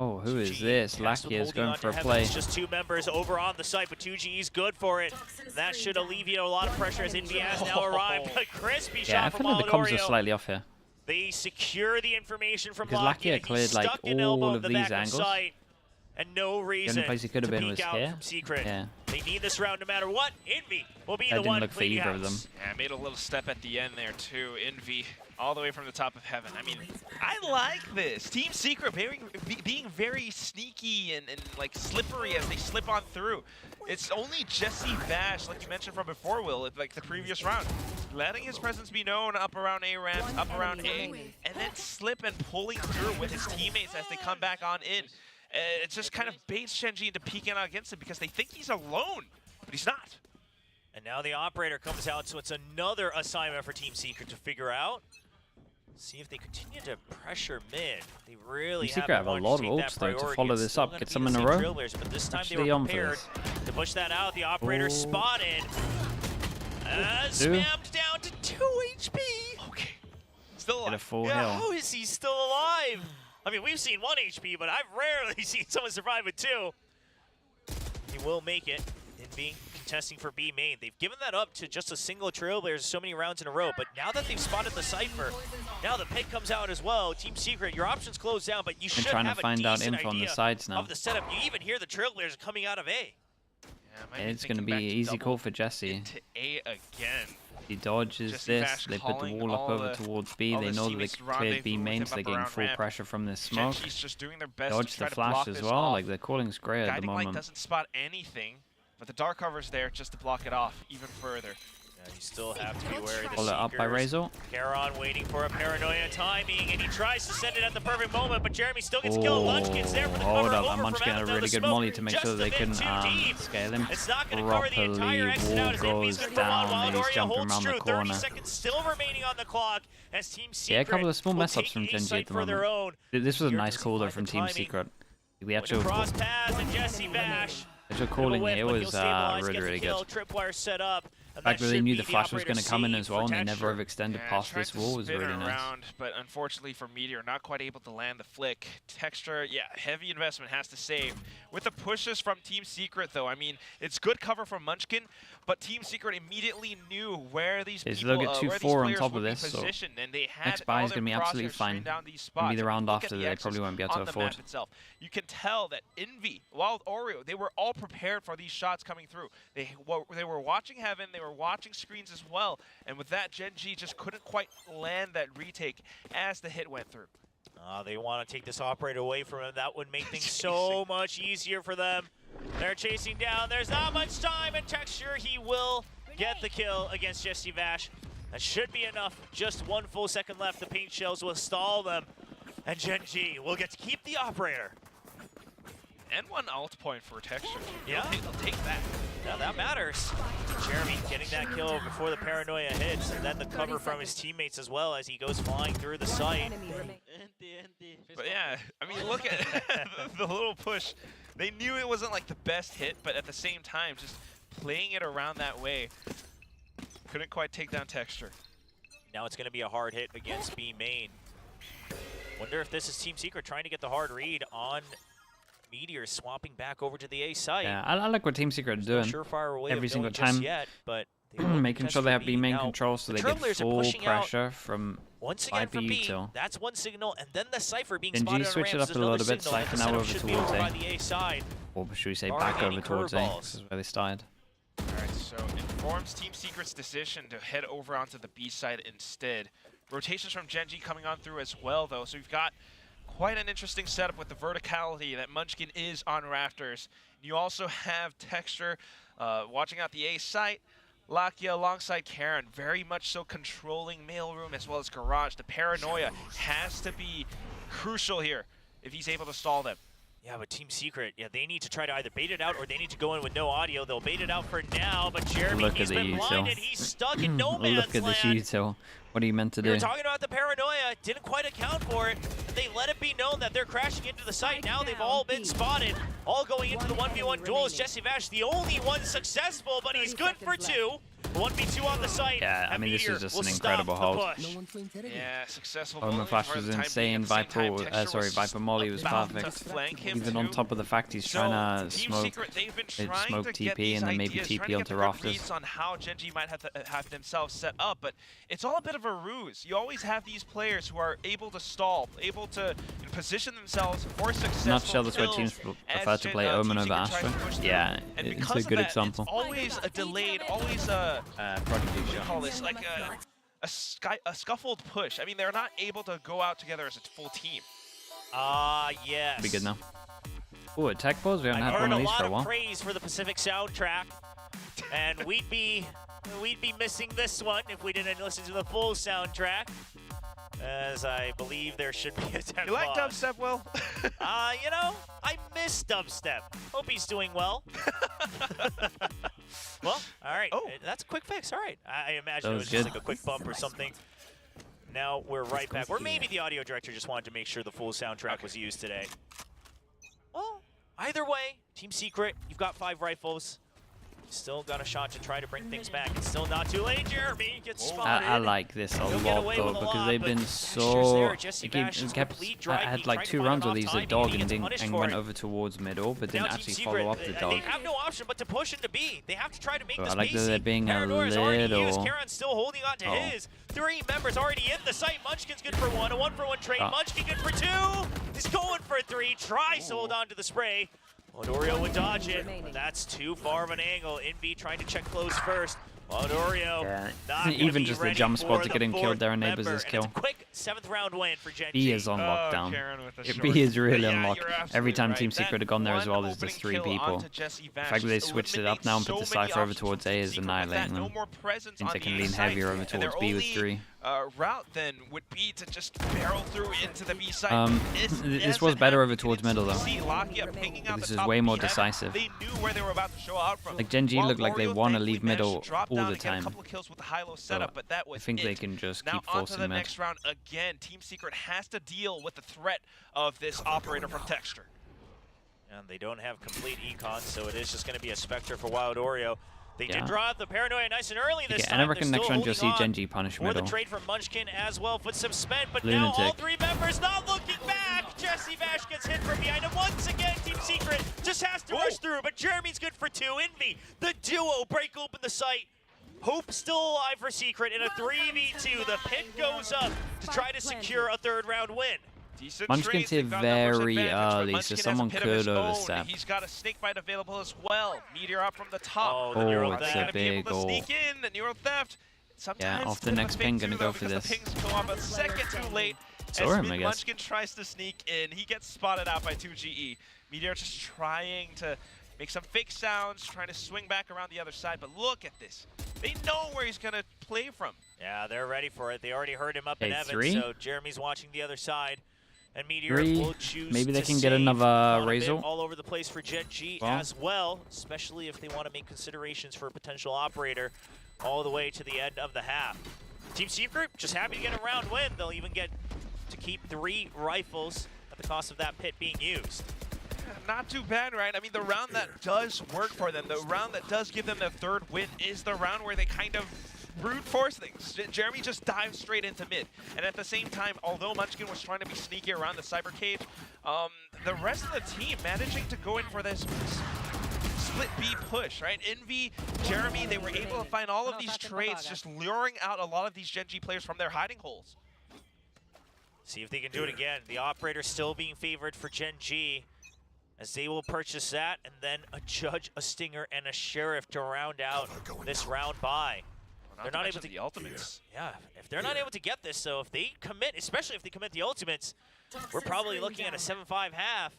A: Oh, who is
E: 2G
A: this?
E: tasked with
A: Lakia is
E: holding
A: going
E: on
A: for a
E: to heaven.
A: play.
E: It's just 2 members over on the site, but 2G's good for it. And that should alleviate a lot of pressure as Envy has now arrived. A crispy
A: Yeah, I
E: shot from
A: feel like the comms are
E: Oreo.
A: slightly off here.
E: They secure the information from
A: Because
E: Lakia.
A: Lakia cleared,
E: He's
A: like,
E: stuck in
A: all
E: elbow
A: of
E: in the
A: these
E: back
A: angles.
E: Of sight, and no reason
A: place he could have
E: to
A: been
E: peek
A: was
E: out
A: here.
E: from Secret.
A: Yeah.
E: They need this round no matter what. Envy will be
A: That
E: the
A: didn't
E: one
A: look for
E: cleaning
A: either of them.
E: house.
F: Yeah, made a little step at the end there too. Envy all the way from the top of heaven. I mean, I like this. Team Secret being very sneaky and like slippery as they slip on through. It's only Jesse Vash, like you mentioned from before, Will, like the previous round, letting his presence be known up around A ramps, up around A, and then slip and pulling through with his teammates as they come back on in. It just kind of baits GENG into peeking out against him because they think he's alone, but he's not.
E: And now the operator comes out, so it's another assignment for Team Secret to figure out. See if they continue to pressure mid. They really
A: Secret have a lot of ults though to follow this up, get some in a row.
E: But this time they
A: Actually
E: were
A: on for
E: prepared
A: this.
E: to push that out. The operator
A: Oh.
E: spotted. Spammed down to 2 HP.
F: Okay. Still
A: Get a
F: alive.
A: full
E: Yeah,
A: heal.
E: how is he still alive? I mean, we've seen 1 HP, but I've rarely seen someone survive with 2. He will make it in being contesting for B main. They've given that up to just a single Trailblazer so many rounds in a row, but now that they've spotted the Cypher, now the pick comes out as well. Team Secret, your options close down, but you should
A: trying to
E: have a
A: find out
E: decent
A: info on the
E: idea
A: sides now.
E: of the setup. You even hear the Trailblazers coming out of A.
A: Yeah, it's going to be an easy call for Jesse.
F: To A again.
A: He dodges
F: Jesse
A: this,
F: Vash
A: they put the
F: calling
A: wall up
F: all
A: over
F: the-
A: towards B,
F: all
A: they
F: the
A: know that they
F: teammates to
A: cleared B
F: rendezvous with
A: main,
F: him
A: so they're
F: up
A: getting
F: around
A: full
F: ramp.
A: pressure from this smoke.
F: Genji's just doing their best
A: Dodge
F: to try
A: the
F: to
A: flash
F: block
A: as
F: this
A: well,
F: off.
A: like the calling's great at the
F: Guiding Light
A: moment.
F: doesn't spot anything, but the dark cover's there just to block it off even further.
E: Yeah, you still have to be wary of the
A: Pull it up by
E: Seekers.
A: Razor.
E: Caron waiting for a paranoia timing, and he tries to send it at the perfect moment, but Jeremy still gets killed. Munchkin's there for the
A: Hold
E: cover
A: up,
E: over
A: and
E: from
A: Munchkin
E: out
A: had a
E: of
A: really
E: the
A: good
E: smoke.
A: molly to make
E: Just
A: sure they
E: a bit
A: couldn't
E: too deep.
A: scale him.
E: It's not going to cover the entire
A: Properly,
E: exit out as
A: wall
E: Envy's
A: goes
E: going to come on.
A: down,
E: Wild
A: he's
E: Oreo
A: jumping
E: holds
A: around
E: true.
A: the
E: 30
A: corner.
E: seconds still remaining on the clock as Team Secret
A: Yeah, a couple of small
E: will
A: mess-ups
E: take
A: from
E: A
A: Genji
E: site
A: at the
E: for their
A: moment.
E: own.
A: This was a
E: Here
A: nice
E: does he
A: call though
E: find
A: from
E: the
A: Team
E: timing?
A: Secret. The
E: When
A: actual
E: cross paths and Jesse Vash.
A: calling
E: Whip,
A: here
E: but he'll
A: was
E: stabilize,
A: really,
E: get the
A: really
E: kill,
A: good.
E: Tripwire set up.
A: The fact that they knew the flash was going to come in as well, and they never have extended
F: Yeah,
A: past
F: tried
A: this
F: to
A: wall was
F: spin
A: really nice.
F: around, but unfortunately for Meteor, not quite able to land the flick. Texture, yeah, heavy investment has to save. With the pushes from Team Secret, though, I mean, it's good cover from Munchkin, but Team Secret immediately knew where these
A: Okay, so
F: people,
A: they'll get 2-4
F: where these
A: on
F: players
A: top of
F: would be
A: this, so
F: positioned, and they had
A: next buy
F: all
A: is
F: their
A: going to be absolutely
F: crosshairs
A: fine.
F: streamed down these
A: Maybe
F: spots.
A: the round
F: Look
A: after
F: at
A: that
F: the
A: they
F: X's
A: probably won't be able to
F: on the
A: afford.
F: map itself. You can tell that Envy, Wild Oreo, they were all prepared for these shots coming through. They were watching Heaven, they were watching screens as well, and with that, GENG just couldn't quite land that retake as the hit went through.
E: They want to take this operator away from him. That would make things so much easier for them. They're chasing down. There's not much time and Texture. He will get the kill against Jesse Vash. That should be enough. Just 1 full second left. The paint shells will stall them. And GENG will get to keep the operator.
F: And 1 alt point for Texture.
E: Yeah.
F: They'll take that.
E: Now that matters. Jeremy getting that kill before the paranoia hits, and then the cover from his teammates as well as he goes flying through the site.
F: But yeah, I mean, look at the little push. They knew it wasn't like the best hit, but at the same time, just playing it around that way. Couldn't quite take down Texture.
E: Now it's going to be a hard hit against B main. Wonder if this is Team Secret trying to get the hard read on Meteor, swapping back over to the A site.
A: Yeah, I like what Team Secret are doing.
E: Surefire way
A: every
E: of
A: single
E: knowing just
A: time.
E: yet, but they will
A: Making
E: contest
A: sure they
E: for
A: have B main
E: Now,
A: control so
E: the
A: they get
E: Trailblazers are
A: full
E: pushing out
A: pressure from
E: once again for B.
A: util.
E: That's one signal, and then the Cypher being
A: Gen G
E: spotted on
A: switch it
E: ramps
A: up
E: is
A: a little
E: another
A: bit,
E: signal, and
A: Cypher
E: the
A: now
E: setup
A: over
E: should be
A: towards
E: over
A: A.
E: by the A side.
A: Or should we say
E: Barring
A: back
E: any
A: over towards A?
E: curveballs.
A: This is where they started.
F: Alright, so informs Team Secret's decision to head over onto the B side instead. Rotations from GENG coming on through as well, though, so we've got quite an interesting setup with the verticality that Munchkin is on rafters. You also have Texture watching out the A site. Lakia alongside Karen, very much so controlling mailroom as well as garage. The paranoia has to be crucial here if he's able to stall them.
E: Yeah, but Team Secret, yeah, they need to try to either bait it out or they need to go in with no audio. They'll bait it out for now, but Jeremy,
A: Look at
E: he's
A: the
E: been
A: util.
E: blinded. He's stuck in no man's
A: Look at this
E: land.
A: util. What are you meant to
E: We
A: do?
E: were talking about the paranoia, didn't quite account for it. They let it be known that they're crashing into the site. Now they've all been spotted, all going into the 1v1 duels. Jesse Vash, the only one successful, but he's good for 2. 1v2 on the site.
A: Yeah, I
E: and
A: mean, this
E: Meteor
A: is just
E: will
A: an
E: stop
A: incredible
E: the
A: hold.
E: push.
F: Yeah, successful.
A: Omen
F: bowling
A: Flash
F: for
A: was
F: the time being.
A: insane.
F: At the same time,
A: Viper,
F: Texture
A: sorry,
F: was
A: Viper Molly was
F: about to
A: perfect.
F: flank him
A: Even on
F: too.
A: top of the fact he's
F: So,
A: trying to
F: Team
A: smoke,
F: Secret, they've been trying
A: smoke
F: to get
A: TP
F: these
A: and then maybe
F: ideas,
A: TP
F: trying to get
A: onto
F: the
A: rafters.
F: reads on how GENG might have themselves set up, but it's all a bit of a ruse. You always have these players who are able to stall, able to position themselves for successful
A: Nutshell, that's why
F: kills
A: teams
F: as
A: prefer to play Omen
F: Team
A: over
F: Secret tries to
A: Astra.
F: push through.
A: Yeah,
F: And
A: it's
F: because
A: a
F: of
A: good
F: that,
A: example.
F: It's always a delayed, always a
A: Prodigy
F: what do you call this? Like a scuffled push. I mean, they're not able to go out together as a full team.
E: Yes.
A: Be good now. Ooh, attack balls? We haven't
E: I've
A: had
E: heard
A: one of
E: a
A: these
E: lot
A: for a
E: of
A: while.
E: praise for the Pacific soundtrack, and we'd be missing this one if we didn't listen to the full soundtrack. As I believe there should be a 10
F: You like
E: clause.
F: dubstep, Will?
E: You know, I miss dubstep. Hope he's doing well. Well, all right.
F: Oh.
E: That's a quick fix. All right. I imagine
A: That
E: it
A: was
E: was just
A: good.
E: like a quick bump or something. Now we're right back. Or maybe the audio director just wanted to make sure the full soundtrack was used today. Well, either way, Team Secret, you've got 5 rifles. Still got a shot to try to bring things back. It's still not too late. Jeremy gets spotted.
A: I like this a lot though, because they've been so. I had like 2 runs where these the dog and went over towards middle, but didn't actually follow up the dog.
E: They have no option but to push into B. They have to try to make this
A: I like
E: B.
A: that they're being a
E: Paranoia's already
A: little.
E: used. Karon's still holding on to his. 3 members already in the site. Munchkin's good for 1. A 1-for-1 trade. Munchkin good for 2. He's going for 3. Tries to hold on to the spray. Odorio would dodge it, but that's too far of an angle. Envy trying to check close first. Odorio,
A: even just the jump spot to get him killed there enables his kill.
E: It's a quick 7th round win for Gen
A: B
E: G.
A: is on lockdown. B is really on lock. Every time
F: right.
A: Team Secret have gone there as well, there's just 3 people. The fact that they switched it up now and put the Cypher over towards A is annihilating them. Means they can lean heavier over towards B with 3.
F: Route then would be to just barrel through into the B side.
A: This was better over towards middle though.
F: This
A: is way more decisive.
F: They knew where they were about to show out from.
A: Like Gen G look like they want to leave middle all the time.
F: Setup, but that was
A: I think they can just keep forcing
F: the
A: mid.
F: next round again. Team Secret has to deal with the threat of this operator from Texture.
E: And they don't have complete econ, so it is just going to be a Spectre for Wild Oreo. They did draw out the Paranoia nice and early this time.
A: And I reckon next round you'll see Gen G punish
E: for
A: middle.
E: the trade from Munchkin as well. Footsteps spent, but
A: Lunatic.
E: now all 3 members not looking back. Jesse Vash gets hit from behind him once again. Team Secret just has to rush through, but Jeremy's good for 2. Envy, the duo break open the site. Hope still alive for Secret in a 3v2. The pit goes up to try to secure a 3rd round win.
A: Munchkin's here very early, so someone could overstep.
F: He's got a snake bite available as well. Meteor up from the top.
A: Oh, it's a big
F: goal. Sneak in the neural theft. Sometimes
A: off the next ping, gonna go for this.
F: The pings go up a second too late.
A: Saw him, I guess.
F: Munchkin tries to sneak in. He gets spotted out by 2GE. Meteor just trying to make some fake sounds, trying to swing back around the other side. But look at this. They know where he's going to play from.
E: Yeah, they're ready for it. They already heard him up in Evan,
A: 3?
E: so Jeremy's watching the other side. And Meteor
A: 3.
E: will choose
A: Maybe they
E: to
A: can get
E: save
A: another Razor.
E: all over the place for Gen G as well, especially if they want to make considerations for a potential operator all the way to the end of the half. Team Secret just happy to get a round win. They'll even get to keep 3 rifles at the cost of that pit being used.
F: Not too bad, right? I mean, the round that does work for them, the round that does give them their 3rd win is the round where they kind of brute force things. Jeremy just dives straight into mid. And at the same time, although Munchkin was trying to be sneaky around the cyber cage, the rest of the team managing to go in for this split B push, right? Envy, Jeremy, they were able to find all of these trades, just luring out a lot of these Gen G players from their hiding holes.
E: See if they can do it again. The operator still being favored for Gen G, as they will purchase that, and then a Judge, a Stinger, and a Sheriff to round out this round by. They're not able to
F: the ultimates.
E: Yeah, if they're not able to get this, so if they commit, especially if they commit the ultimates, we're probably looking at a 7-5 half.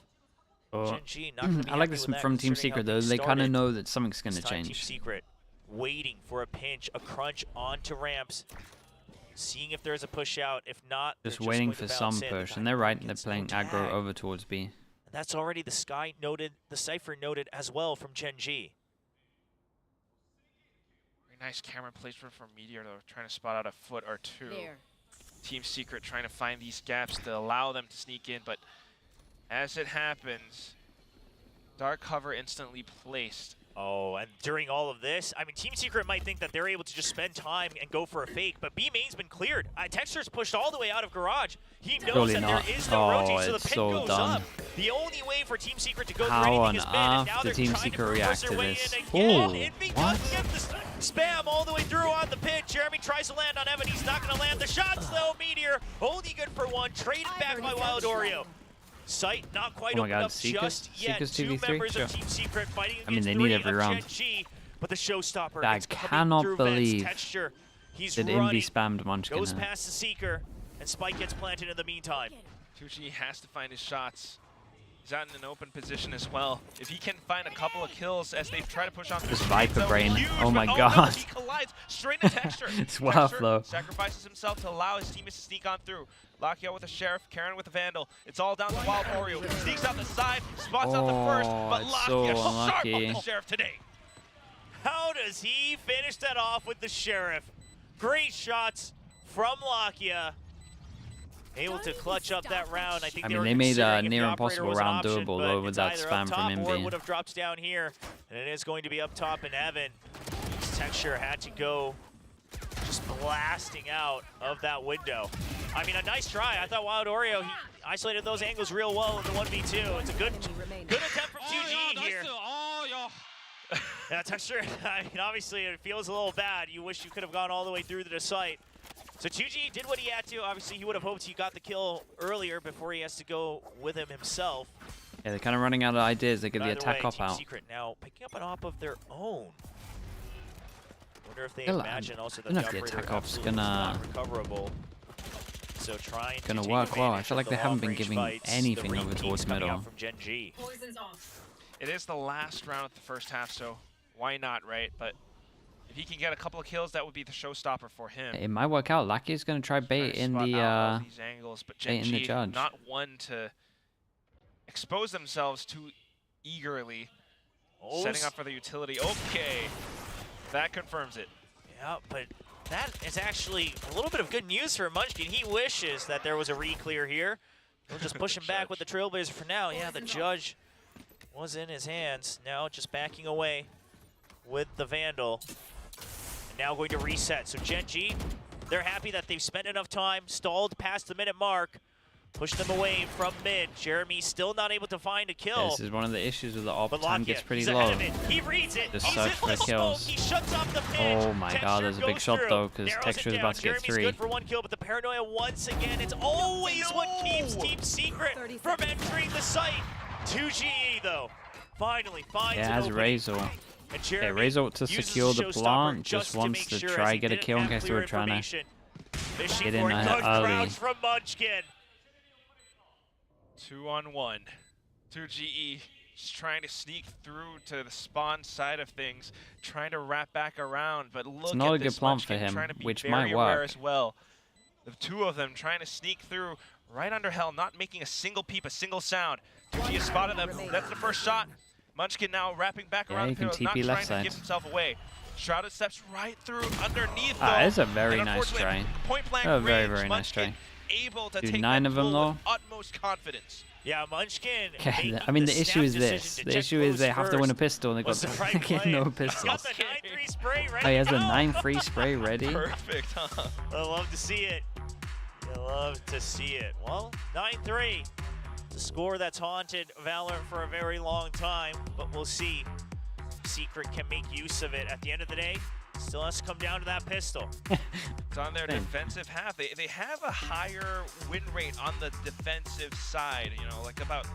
E: Gen G not gonna be
A: I like
E: happy
A: this
E: with that,
A: from Team
E: considering how
A: Secret though.
E: things
A: They kind of
E: started.
A: know that something's going to
E: This time, Team
A: change.
E: Secret waiting for a pinch, a crunch onto ramps, seeing if there's a push out. If not,
A: Just
E: they're
A: waiting
E: going
A: for
E: to
A: some
E: bounce in.
A: push, and they're right. They're
E: Gets no
A: playing
E: tag.
A: aggro over towards B.
E: And that's already the Sky noted, the Cypher noted as well from Gen G.
F: Very nice camera placement from Meteor, though, trying to spot out a foot or 2. Team Secret trying to find these gaps to allow them to sneak in, but as it happens, dark cover instantly placed.
E: Oh, and during all of this, I mean, Team Secret might think that they're able to just spend time and go for a fake, but B main's been cleared. Texture's pushed all the way out of garage. He knows
A: Surely
E: that
A: not.
E: there is no rotate, so the
A: it's
E: pit
A: so
E: goes
A: dumb.
E: up. The only way for Team Secret to go
A: How
E: through
A: on
E: anything is mid, and now
A: earth
E: they're
A: did Team
E: trying
A: Secret
E: to
A: react
E: force
A: to
E: their way
A: this?
E: in again.
A: Ooh,
E: Envy
A: what?
E: does get the spam all the way through on the pit. Jeremy tries to land on Evan. He's not going to land the shots, though. Meteor only good for 1, traded back by Wild Oreo. Sight not quite opened up just yet.
A: Seekers
E: Two
A: 2v3?
E: members
A: Sure.
E: of Team Secret fighting
A: I mean,
E: against
A: they
E: 3
A: need every
E: of
A: round.
E: Gen G, but the showstopper.
A: I
E: it's coming
A: cannot
E: through Vents.
A: believe
E: Texture, he's
A: that
E: running,
A: Envy spammed Munchkin.
E: goes past the Seeker, and Spike gets planted in the meantime.
F: 2G has to find his shots. He's out in an open position as well. If he can find a couple of kills as they try to push on through
A: This
F: the
A: Viper
F: zone,
A: brain.
F: huge,
A: Oh my
F: but
A: god.
F: No, he collides straight into Texture.
A: It's wow
F: Texture
A: flow.
F: sacrifices himself to allow his teammates to sneak on through. Lockio with a Sheriff, Karen with a Vandal. It's all down to Wild Oreo. Sneaks out the side, spots out the first, but
A: it's so
F: Lockio sharp
A: unlucky.
F: on the Sheriff today.
E: How does he finish that off with the Sheriff? Great shots from Lakia. able to clutch up that round. I think
A: they made a
E: considering if
A: near
E: the
A: impossible
E: operator was an
A: round
E: option,
A: doable
E: but
A: though with
E: it's
A: that
E: either
A: spam
E: up
A: from
E: top
A: him
E: or it
A: being.
E: would have dropped down here, and it is going to be up top. And Evan, his texture had to go just blasting out of that window. I mean, a nice try. I thought Wild Oreo, he isolated those angles real well in the 1v2. It's a good attempt from 2G here. Yeah, texture, I mean, obviously it feels a little bad. You wish you could have gone all the way through to the site. So 2G did what he had to. Obviously, he would have hoped he got the kill earlier before he has to go with him himself.
A: Yeah, they're kind of running out of ideas. They get
E: But
A: the
E: either
A: attack
E: way,
A: op
E: Team
A: out.
E: Secret now picking up an op of their own. Wonder if they
A: Still,
E: imagine also that
A: I don't
E: the
A: know if the
E: operator
A: attack op's
E: absolutely
A: gonna-
E: is not recoverable. So trying to
A: Gonna
E: take
A: work well. I
E: advantage
A: feel
E: of
A: like
E: the
A: they haven't been
E: long-range
A: giving
E: fights, the
A: anything over
E: repeats
A: towards
E: coming out
A: middle.
E: from Gen G.
F: It is the last round of the first half, so why not, right? But if he can get a couple of kills, that would be the showstopper for him.
A: It might work out. Lucky's gonna try bait in
F: Spot
A: the
F: out all these angles, but
A: bait in the
F: GenG
A: judge.
F: not one to expose themselves too eagerly. Setting up for the utility. Okay, that confirms it.
E: Yeah, but that is actually a little bit of good news for Munchkin. He wishes that there was a re-clear here. He'll just push him back with the Trailblazer for now. Yeah, the judge was in his hands. Now just backing away with the Vandal. And now going to reset. So Gen G, they're happy that they've spent enough time, stalled past the minute mark, pushed them away from mid. Jeremy still not able to find a kill.
A: This is one of the issues with the op.
E: But
A: Time gets
E: Lockett,
A: pretty
E: he's
A: low.
E: ahead of it. He reads it.
A: Just
E: He's
A: search
E: in
A: for
E: the
A: the
E: smoke.
A: kills.
E: He shuts off the pitch.
A: Oh my god, there's a big
E: Texture
A: shot
E: goes
A: though,
E: through.
A: because
E: Narrows
A: Texture
E: it
A: is
E: down.
A: about to get
E: Jeremy's
A: 3.
E: good for 1 kill, but the paranoia once again, it's always what keeps Team Secret from entering the site. 2GE though, finally finds
A: Yeah, it
E: an
A: has
E: opening.
A: Razor.
E: And
A: Okay,
E: Jeremy
A: Razor to
E: uses
A: secure the
E: showstopper
A: plant,
E: just
A: just wants
E: make
A: to
E: sure
A: try
E: as he
A: get a
E: didn't
A: kill in
E: have
A: case they
E: clear
A: were trying to
E: information. Fishing
A: get in
E: for a good
A: early.
E: crouch from Munchkin.
F: 2-on-1. 2GE just trying to sneak through to the spawn side of things, trying to wrap back around, but look
A: not
F: at
A: a good
F: this
A: plan for
F: Munchkin
A: him,
F: trying to be
A: which
F: very
A: might
F: aware
A: work.
F: as well. The two of them trying to sneak through right under Hell, not making a single peep, a single sound. 2G has spotted them. That's the first shot. Munchkin now wrapping back
A: Yeah,
F: around
A: he
F: the
A: can
F: field, not
A: TP
F: trying
A: left
F: to give
A: side.
F: himself away. Shrouded steps right through underneath though.
A: That is a very
F: And
A: nice
F: unfortunately,
A: try.
F: Point blank
A: A very,
F: range,
A: very nice
F: Munchkin
A: try.
F: able to
A: Dude,
F: take
A: 9
F: that
A: of them
F: pull
A: though.
F: with utmost confidence.
E: Yeah, Munchkin.
A: Okay,
E: making
A: I mean the
E: snap
A: issue is
E: decision
A: this.
E: to
A: The
E: check
A: issue is they
E: close
A: have to win a
E: first.
A: pistol and they've got
E: Was the right play.
A: no
E: Got
A: pistols.
E: the 9-3 spray ready
A: Oh, he has
E: to
A: a
E: go.
A: 9-3 spray ready.
F: Perfect, huh?
E: I love to see it. I love to see it. Well, 9-3. The score that's haunted Valorant for a very long time, but we'll see. Secret can make use of it. At the end of the day, still has to come down to that pistol.
F: It's on their
A: Same.
F: defensive half. They have a higher win rate on the defensive side, you know, like about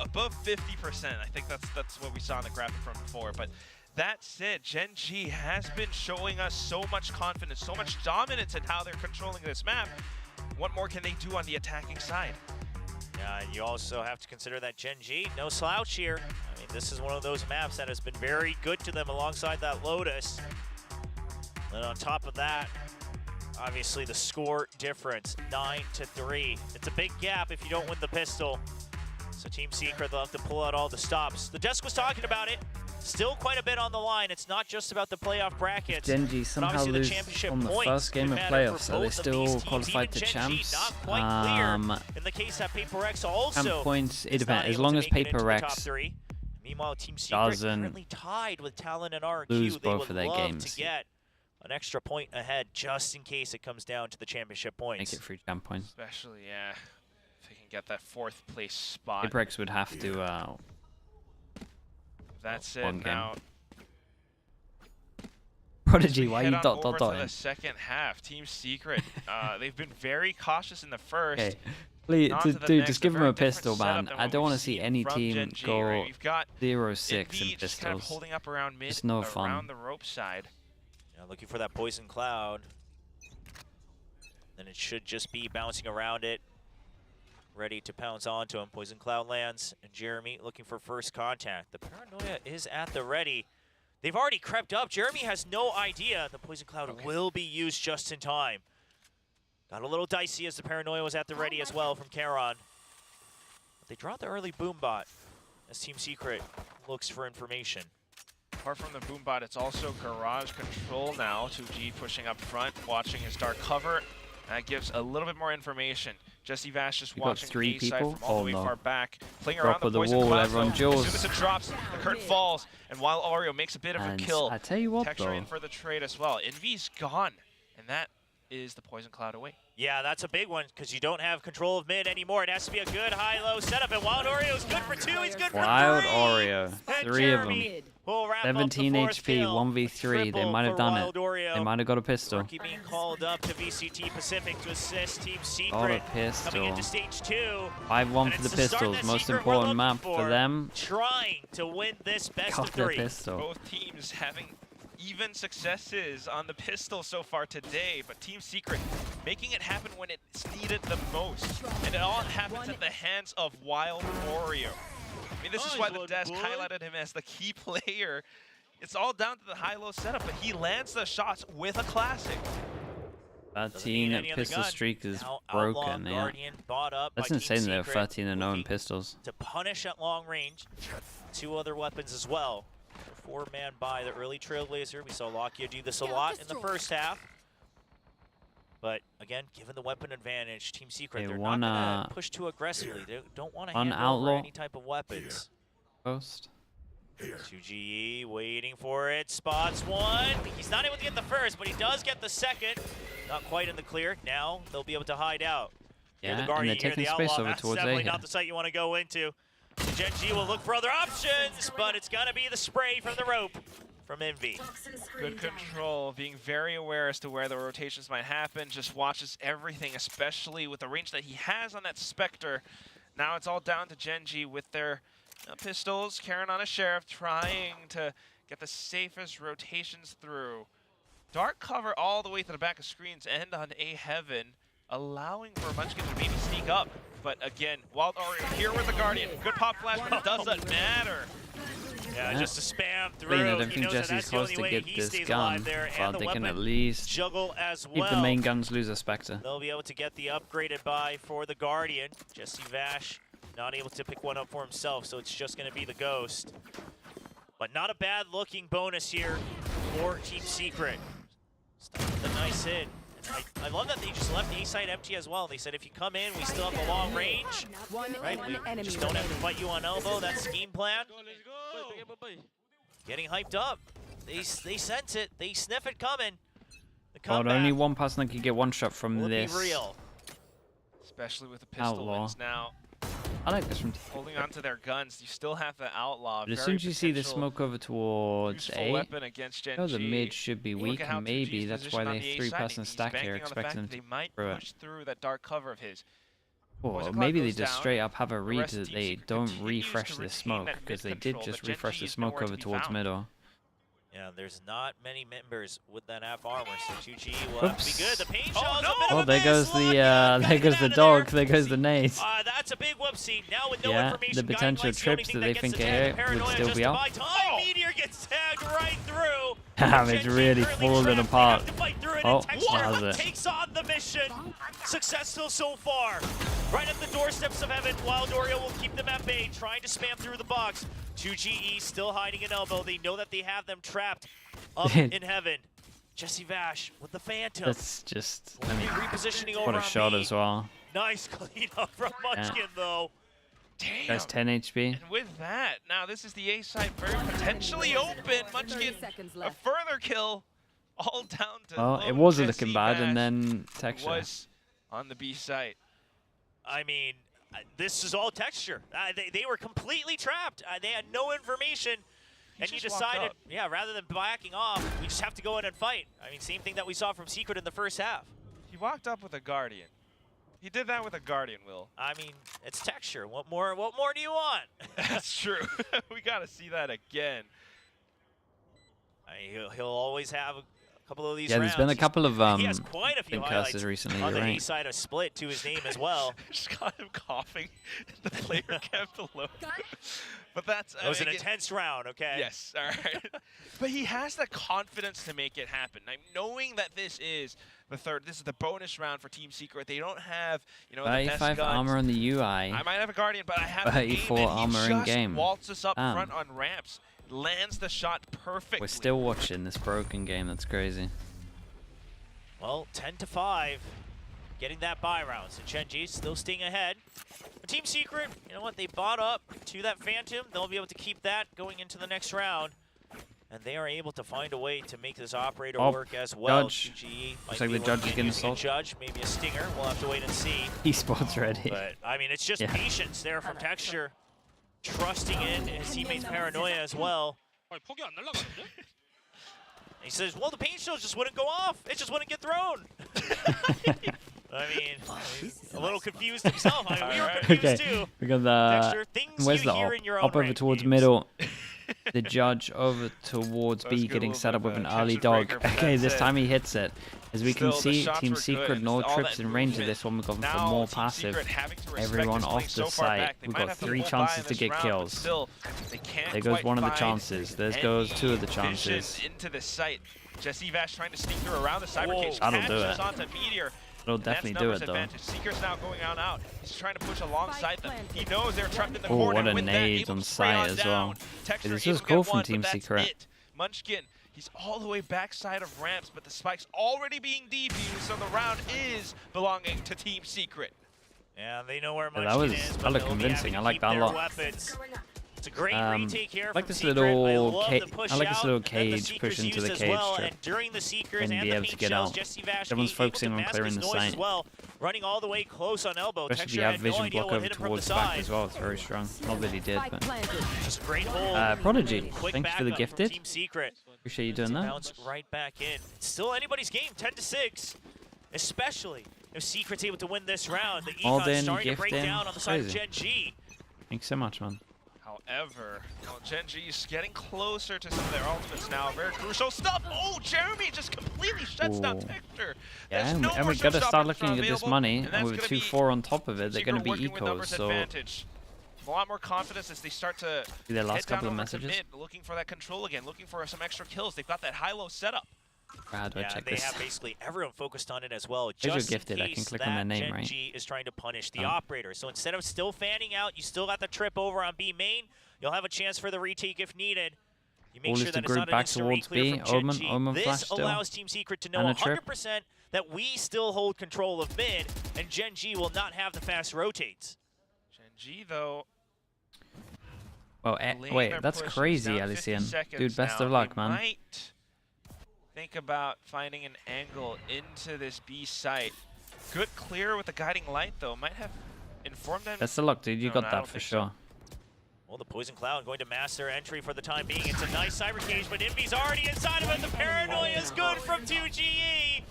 F: above 50%. I think that's what we saw in the graphic from before. But that said, Gen G has been showing us so much confidence, so much dominance in how they're controlling this map. What more can they do on the attacking side?
E: Yeah, and you also have to consider that Gen G, no slouch here. I mean, this is one of those maps that has been very good to them alongside that Lotus. And on top of that, obviously the score difference, 9-3. It's a big gap if you don't win the pistol. So Team Secret, they'll have to pull out all the stops. The desk was talking about it. Still quite a bit on the line. It's not just about the playoff brackets.
A: Gen G
E: but
A: somehow
E: obviously
A: lose
E: the championship
A: on the
E: points
A: first game
E: could
A: of
E: matter for
A: playoffs, so they
E: both of
A: still
E: these teams.
A: qualified
E: Even
A: to
E: Gen G
A: champs.
E: not quite clear in the case that PRX also
A: Camp points, it
E: is not
A: depends. As
E: able
A: long
E: to
A: as
E: make it into the top
A: PRX
E: 3. Meanwhile, Team Secret
A: doesn't
E: currently tied with Talon and RQ.
A: lose
E: They
A: both
E: would
A: of their
E: love
A: games.
E: to get an extra point ahead just in case it comes down to the championship
A: make
E: points.
A: it 3 champ points.
F: Especially, yeah, if they can get that 4th place spot.
A: PRX would have to
F: That's
A: one
F: it
A: game.
F: now.
A: Prodigy,
F: We
A: why
F: head
A: you
F: on
A: dot
F: over
A: dot
F: to the
A: dot?
F: second half. Team Secret, they've been very cautious in the first.
A: Okay. Please,
F: On to the
A: dude,
F: next,
A: just give him
F: very
A: a pistol,
F: different
A: man.
F: setup than
A: I
F: what
A: don't want to
F: we've
A: see
F: seen
A: any
F: from
A: team
F: Gen G,
A: go
F: right? We've got
A: 0-6 in
F: Invi just kind of
A: pistols.
F: holding up around mid,
A: It's no fun.
F: around the rope side.
E: Now looking for that poison cloud. Then it should just be bouncing around it. Ready to pounce onto him. Poison cloud lands, and Jeremy looking for first contact. The paranoia is at the ready. They've already crept up. Jeremy has no idea the poison cloud will be used just in time. Got a little dicey as the paranoia was at the ready as well from Charon. But they draw the early boom bot as Team Secret looks for information.
F: Apart from the boombot, it's also garage control now. 2G pushing up front, watching his dark cover. That gives a little bit more information. Jesse Vash just
A: We got
F: watching
A: 3
F: A-side
A: people?
F: from all the way
A: Oh, no.
F: far back, playing
A: Drop
F: around
A: of
F: the
A: the
F: poison
A: wall,
F: cloud.
A: everyone
F: As
A: jaws.
F: soon as it drops, the curtain falls, and while Oreo makes a bit of a
A: And
F: kill,
A: I tell you what,
F: Texture
A: though.
F: in for the trade as well. Envy's gone, and that is the poison cloud away.
E: Yeah, that's a big one because you don't have control of mid anymore. It has to be a good high-low setup, and Wild Oreo's good for 2. He's good for 3.
A: Wild Oreo.
E: And
A: 3 of them.
E: Jeremy will wrap up
A: 17
E: the 4th
A: HP,
E: kill.
A: 1v3. They
E: Triple
A: might have
E: for
A: done
E: Wild
A: it.
E: Oreo.
A: They might have got a pistol.
E: Rookie being called up to VCT Pacific to assist Team
A: Got a
E: Secret.
A: pistol.
E: Coming into stage 2.
A: 5-1
E: And
A: for
E: it's
A: the
E: the start
A: pistols.
E: that
A: Most
E: Secret were
A: important
E: looking
A: map for
E: for.
A: them.
E: Trying to win this best
A: Got
E: of
A: the
E: 3.
A: pistol.
F: Both teams having even successes on the pistol so far today, but Team Secret making it happen when it's needed the most. And it all happens at the hands of Wild Oreo. I mean, this is why the desk highlighted him as the key player. It's all down to the high-low setup, but he lands the shots with a classic.
A: 13 at pistol streak is broken, yeah. That's insane they're 13 and 0 in pistols.
E: To punish at long range. 2 other weapons as well. 4-man by the early Trailblazer. We saw Lockyer do this a lot in the first half. But again, given the weapon advantage, Team Secret, they're not going to push too aggressively. They don't want to hand over any type of weapons.
A: Post.
E: 2GE waiting for it. Spots 1. He's not able to get the first, but he does get the second. Not quite in the clear. Now they'll be able to hide out.
A: Yeah,
E: the Guardian,
A: and they're taking
E: the
A: space
E: Outlaw.
A: over
E: That's
A: towards A
E: definitely
A: here.
E: not the site you want to go into. The GENG will look for other options, but it's going to be the spray from the rope from Envy.
F: Good control, being very aware as to where the rotations might happen, just watches everything, especially with the range that he has on that Spectre. Now it's all down to GENG with their pistols, Karen on a Sheriff, trying to get the safest rotations through. Dark cover all the way to the back of screens and on A Heaven, allowing for Munchkin to maybe sneak up. But again, Wild Oreo here with the Guardian. Good pop flash, but it doesn't matter.
E: Yeah, just to spam through.
A: I don't think Jesse's close to get this gun, but they can at least
E: juggle as well.
A: keep the main guns lose a Spectre.
E: They'll be able to get the upgraded buy for the Guardian. Jesse Vash not able to pick one up for himself, so it's just going to be the Ghost. But not a bad looking bonus here for Team Secret. A nice hit. I love that they just left the A side empty as well. They said if you come in, we still have the long range. Right? We just don't have to fight you on elbow. That's scheme plan. Getting hyped up. They sense it. They sniff it coming. The
A: But only one person that could get one shot from this.
E: Be real.
F: Especially with the pistol wins now.
A: I like this from
F: holding on to their guns. You still have the Outlaw.
A: But as soon as you see the smoke over towards A,
F: weapon against GENG.
A: the mid should be weak, and maybe that's why they 3-person stack here, expecting them to
F: they might push through that dark cover of his.
A: Or maybe they just straight up have a read that they don't refresh the smoke, because they did just refresh the smoke over towards middle.
E: Yeah, there's not many members with that half armor, so 2G will have to be good. The pain shot
A: Oh, there goes the dog, there goes the nade.
E: That's a big whoopsie. Now with no
A: Yeah,
E: information,
A: the potential trips that they think are here would still be out.
E: Meteor gets tagged right through.
A: Damn, it's really falling apart. Oh,
E: has
A: it.
E: Takes on the mission. Successful so far. Right at the doorsteps of Heaven, Wild Oreo will keep them at bay, trying to spam through the box. 2GE still hiding an elbow. They know that they have them trapped up in Heaven. Jesse Vash with the Phantom.
A: That's just, I mean,
E: repositioning over
A: what a shot as well.
E: Nice cleanup from Munchkin, though.
F: Damn.
A: That's 10 HP.
F: And with that, now this is the A side very potentially open. Munchkin, a further kill, all down to
A: Well, it was
F: Jesse
A: looking bad,
F: Vash,
A: and then Texture.
F: was on the B site.
E: I mean, this is all Texture. They were completely trapped. They had no information. And you decided, yeah, rather than backing off, we just have to go in and fight. I mean, same thing that we saw from Secret in the first half.
F: He walked up with a Guardian. He did that with a Guardian, Will.
E: I mean, it's Texture. What more do you want?
F: That's true. We got to see that again.
E: I mean, he'll always have a couple of these
A: Yeah,
E: rounds.
A: there's been a couple of
E: he has quite a few
A: curses recently,
E: on
A: you're
E: the
A: right.
E: A side of Split to his name as well.
F: Just got him coughing. The player kept alone. But that's...
E: That was an intense round, okay?
F: Yes, all right. But he has the confidence to make it happen. I'm knowing that this is the bonus round for Team Secret. They don't have, you know, the best
A: 35
F: guns.
A: armor on the UI.
F: I might have a Guardian, but I have
A: 34 armor in game.
F: He waltzes up front on ramps, lands the shot perfectly.
A: We're still watching this broken game. That's crazy.
E: Well, 10-5. getting that buy round. So GENG still staying ahead. But Team Secret, you know what? They bought up to that Phantom. They'll be able to keep that going into the next round. And they are able to find a way to make this operator work as well.
A: Judge.
E: GE
A: Looks like the judge is getting assaulted.
E: Judge, maybe a stinger. We'll have to wait and see.
A: Esports ready.
E: But, I mean, it's just patience there from Texture. Trusting in his teammates' paranoia as well. He says, well, the paint shields just wouldn't go off. It just wouldn't get thrown. I mean, he's a little confused himself. I mean, we were confused too.
A: We got the...
E: Texture, things
A: Where's
E: you
A: the
E: hear
A: op?
E: in your
A: Op
E: own
A: over towards
E: games.
A: middle. The judge over towards B, getting set up with an early dog. Okay, this time he hits it. As we can see, Team Secret, no trips in range of this one. We've gone for more passive. Everyone off the site. We've got 3 chances to get kills. There goes one of the chances. There goes 2 of the chances.
F: Into the site. Jesse Vash trying to sneak through around the cyber cage.
A: That'll do it.
F: Onto Meteor.
A: It'll definitely do it, though.
F: Secret's now going out. He's trying to push alongside them. He knows they're trapped in the
A: Oh,
F: corner.
A: what a
F: With that,
A: nade
F: able
A: on
F: to spray
A: site as well.
F: Texture
A: This
F: able
A: is
F: to
A: cool
F: get
A: from
F: one,
A: Team
F: but that's
A: Secret.
F: it. Munchkin, he's all the way backside of ramps, but the spike's already being defused, so the round is belonging to Team Secret.
E: Yeah, they know where
A: Yeah,
E: Munchkin is,
A: that
E: but
A: looked
E: they'll be
A: convincing.
E: having
A: I
E: to
A: like
E: keep
A: that a
E: their
A: lot.
E: weapons. It's a great retake here
A: I like
E: from
A: this
E: Secret.
A: little
E: I love the push
A: I like this
E: out
A: little
E: that the
A: cage
E: Seekers
A: push into
E: used
A: the
E: as
A: cage
E: well,
A: strip.
E: and during the Seekers
A: And
E: and
A: be
E: the
A: able to
E: paint
A: get
E: shells,
A: out.
E: Jesse Vash
A: Everyone's
E: able
A: focusing
E: to
A: on
E: mask
A: clearing
E: his
A: the
E: noise
A: site.
E: as well, running all the way close on elbow.
A: Especially if
E: Texture
A: you have
E: had no
A: vision
E: idea
A: block
E: what
A: over
E: hit him from
A: towards
E: the
A: back
E: side.
A: as well. It's very strong. Not that he did, but...
E: Just a great hold.
A: Prodigy,
E: Quick
A: thank you for the
E: backup from
A: gifted.
E: Team Secret.
A: Appreciate you doing that.
E: Bounce right back in. It's still anybody's game, 10-6. Especially if Secret's able to win this round. The
A: All
E: Econ's
A: in,
E: starting to
A: gift
E: break
A: in.
E: down on the side of
A: Crazy.
E: GENG.
A: Thanks so much, man.
F: However, GENG's getting closer to some of their ultimates now. Very crucial stuff. Oh, Jeremy just completely shuts down
A: Ooh.
F: Texture.
A: Yeah,
F: There's no
A: and
F: more
A: we got to
F: showstopper
A: start looking at this
F: available,
A: money,
F: and
A: and
F: that's
A: with
F: gonna
A: 2-4 on top of it, they're
F: Secret
A: going to be
F: working with
A: ecos,
F: numbers
A: so
F: advantage. A lot more confidence as they start to
A: see their last
F: head down
A: couple of
F: over to
A: messages.
F: mid, looking for that control again, looking for some extra kills. They've got that high-low setup.
A: How do I
E: Yeah,
A: check
E: they
A: this?
E: have basically everyone focused on it as well.
A: These are
E: Just in
A: gifted, I can
E: case
A: click on their
E: that
A: name, right?
E: GENG is trying to punish the
A: Oh.
E: operator. So instead of still fanning out, you still got the trip over on B main. You'll have a chance for the retake if needed. You make
A: All
E: sure
A: is
E: that
A: the
E: it's
A: group
E: not an
A: back
E: instant
A: towards
E: re-clear
A: B.
E: from
A: Omen-
E: GENG.
A: Omen
E: This
A: flash still.
E: allows Team Secret to know
A: And a trip.
E: 100% that we still hold control of mid, and GENG will not have the fast rotates.
F: GENG, though,
A: Well,
F: laying
A: wait,
F: their
A: that's
F: push.
A: crazy,
F: Down 50
A: Alicien.
F: seconds
A: Dude, best
F: now.
A: of luck,
F: They
A: man.
F: might think about finding an angle into this B site. Good clear with the guiding light, though. Might have informed them.
A: Best of luck, dude. You
F: No,
A: got
F: no, I
A: that
F: don't
A: for
F: think so.
A: sure.
E: Well, the Poison Cloud going to mask their entry for the time being. It's a nice cyber cage, but Envy's already inside of it. The paranoia is good from 2GE.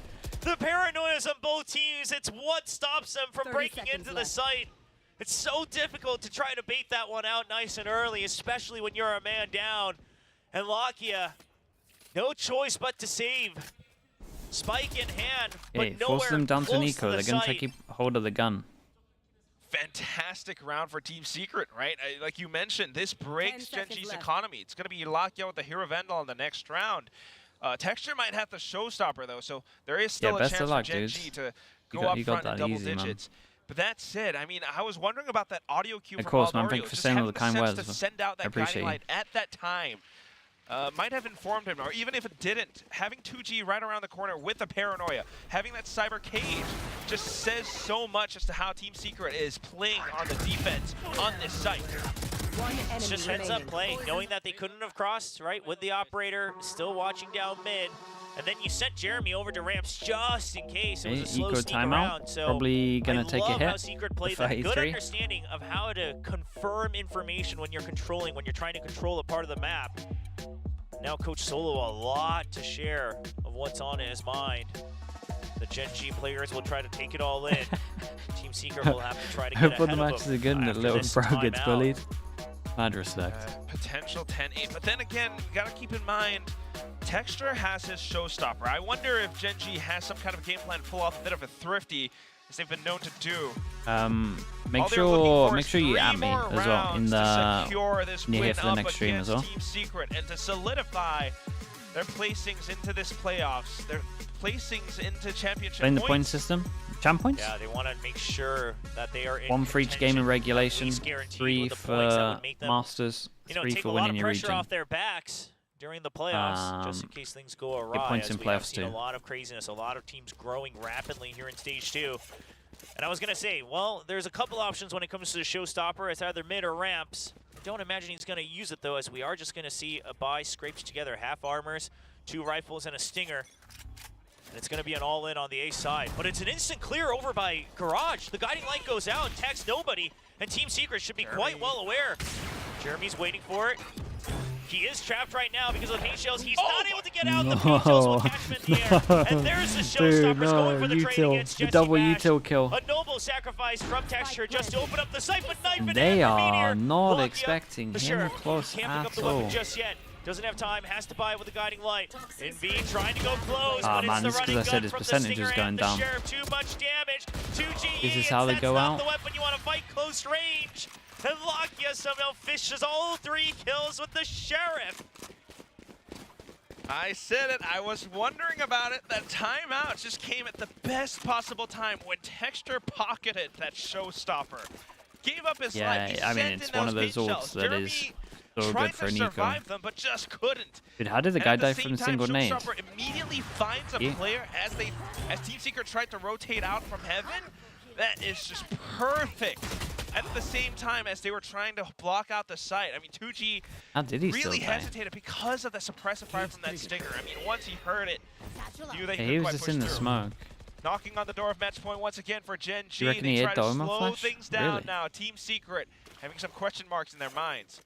E: The paranoia is on both teams. It's what stops them from breaking into the site. It's so difficult to try to bait that one out nice and early, especially when you're a man down. And Lakia, no choice but to save. Spike in hand, but
A: Hey,
E: nowhere
A: force them down to
E: close
A: Nico.
E: the
A: They're going to try
E: site.
A: to keep hold of the gun.
F: Fantastic round for Team Secret, right? Like you mentioned, this breaks
G: 10 seconds
F: GENG's
G: left.
F: economy. It's going to be Lakia with the Hero Vandal in the next round. Texture might have the showstopper, though, so there is still a
A: best
F: chance
A: of luck,
F: for GENG
A: dudes.
F: to
A: You
F: go
A: got-
F: up
A: you got
F: front in
A: that
F: double
A: easy, man.
F: digits. But that said, I mean, I was wondering about that audio cue
A: Of
F: from
A: course,
F: Wild
A: man.
F: Oreo.
A: Thank you for
F: Just
A: saying all
F: having
A: the kind
F: sense
A: words.
F: to send out
A: I
F: that
A: appreciate
F: guiding
A: you.
F: light at that time. Might have informed him, or even if it didn't, having 2G right around the corner with the paranoia, having that cyber cage, just says so much as to how Team Secret is playing on the defense on this site.
G: One enemy
E: It's just heads up
G: remaining.
E: play, knowing that they couldn't have crossed, right, with the operator still watching down mid. And then you sent Jeremy over to ramps just in case it was a slow
A: Eco
E: sneak
A: timeout.
E: around. So
A: Probably going
E: I
A: to take a
E: love how
A: hit.
E: Secret played
A: for
E: that. Good
A: 33.
E: understanding of how to confirm information when you're controlling, when you're trying to control a part of the map. Now Coach Solo a lot to share of what's on his mind. The GENG players will try to take it all in. Team Secret will have to try to get
A: Hope all
E: ahead
A: the
E: of
A: matches
E: them
A: are good and the
E: after
A: little
E: this
A: bro gets
E: timeout.
A: bullied. Mad respect.
F: Potential 10-8, but then again, you gotta keep in mind, Texture has his showstopper. I wonder if GENG has some kind of game plan to pull off a bit of a thrifty, as they've been known to do.
A: Make
F: All they're looking for
A: sure
F: is
A: you
F: 3
A: at me
F: more
A: as well in
F: rounds to
A: the
F: secure this
A: near here
F: win
A: for the
F: up
A: next stream as well.
F: against Team Secret and to solidify their placings into this playoffs, their placings into championship
A: playing the point
F: points.
A: system. Champ points?
E: Yeah, they want to make sure that they are in
A: 1 for each game in
E: contention,
A: regulation,
E: at least guaranteed
A: 3
E: with the points that
A: for
E: would make them,
A: Masters,
E: you know,
A: 3
E: take
A: for
E: a lot
A: winning
E: of
A: your
E: pressure
A: region.
E: off their backs during the playoffs, just in case things go awry.
A: points
E: as
A: in
E: we have
A: playoffs
E: seen
A: too.
E: a lot of craziness, a lot of teams growing rapidly here in Stage 2. And I was going to say, well, there's a couple options when it comes to the showstopper. It's either mid or ramps. I don't imagine he's going to use it, though, as we are just going to see a buy scrapes together half armors, 2 rifles, and a stinger. And it's going to be an all-in on the A side. But it's an instant clear over by Garage. The guiding light goes out, tags nobody, and Team Secret should be quite well aware. Jeremy's waiting for it. He is trapped right now because of the paint shells. He's not able to get out. The paint shells will catch him in the air. And there's the showstoppers going for the trade against Jesse
A: double
E: Bash.
A: util kill.
E: A noble sacrifice from Texture just to open up the site, but knife it
A: They
E: in
A: are
E: Meteor.
A: not
E: Lucky
A: expecting
E: the
A: him
E: Sheriff
A: close
E: can't pick up
A: at
E: the weapon
A: all.
E: just yet. Doesn't have time, has to buy with a guiding light. NV trying to go close,
A: Ah,
E: but
A: man,
E: it's
A: this
E: the
A: is 'cause I
E: running
A: said
E: gun
A: his
E: from the
A: percentage
E: Stinger
A: is going
E: and
A: down.
E: the Sheriff. Too much damage. 2G.
A: This is how they go
E: That's
A: out.
E: not the weapon you want to fight close range. And Lakia somehow fishes all 3 kills with the Sheriff.
F: I said it. I was wondering about it. That timeout just came at the best possible time when Texture pocketed that showstopper. Gave up his life. He
A: I mean,
F: sent
A: it's
F: in
A: one of
F: those
A: those
F: paint
A: ults
F: shells.
A: that
F: Jeremy
A: is so
F: tried
A: good for
F: to
A: Nico.
F: survive them, but just couldn't.
A: Dude, how did the
F: And
A: guy
F: at the
A: die
F: same
A: from a
F: time,
A: single nade?
F: Showstopper immediately finds a
A: Yeah.
F: player as Team Secret tried to rotate out from heaven. That is just perfect. At the same time as they were trying to block out the site. I mean, 2G
A: How did he still
F: really
A: die?
F: hesitated because of the suppressive fire from that Stinger. I mean, once he heard it, knew they
A: Yeah,
F: couldn't
A: he was
F: quite
A: just
F: push
A: in the
F: through.
A: smoke.
F: Knocking on the door of match point once again for Gen G.
A: You reckon
F: They
A: he
F: try
A: hit
F: to
A: Doma
F: slow
A: flash?
F: things down
A: Really?
F: now. Team Secret having some question marks in their minds.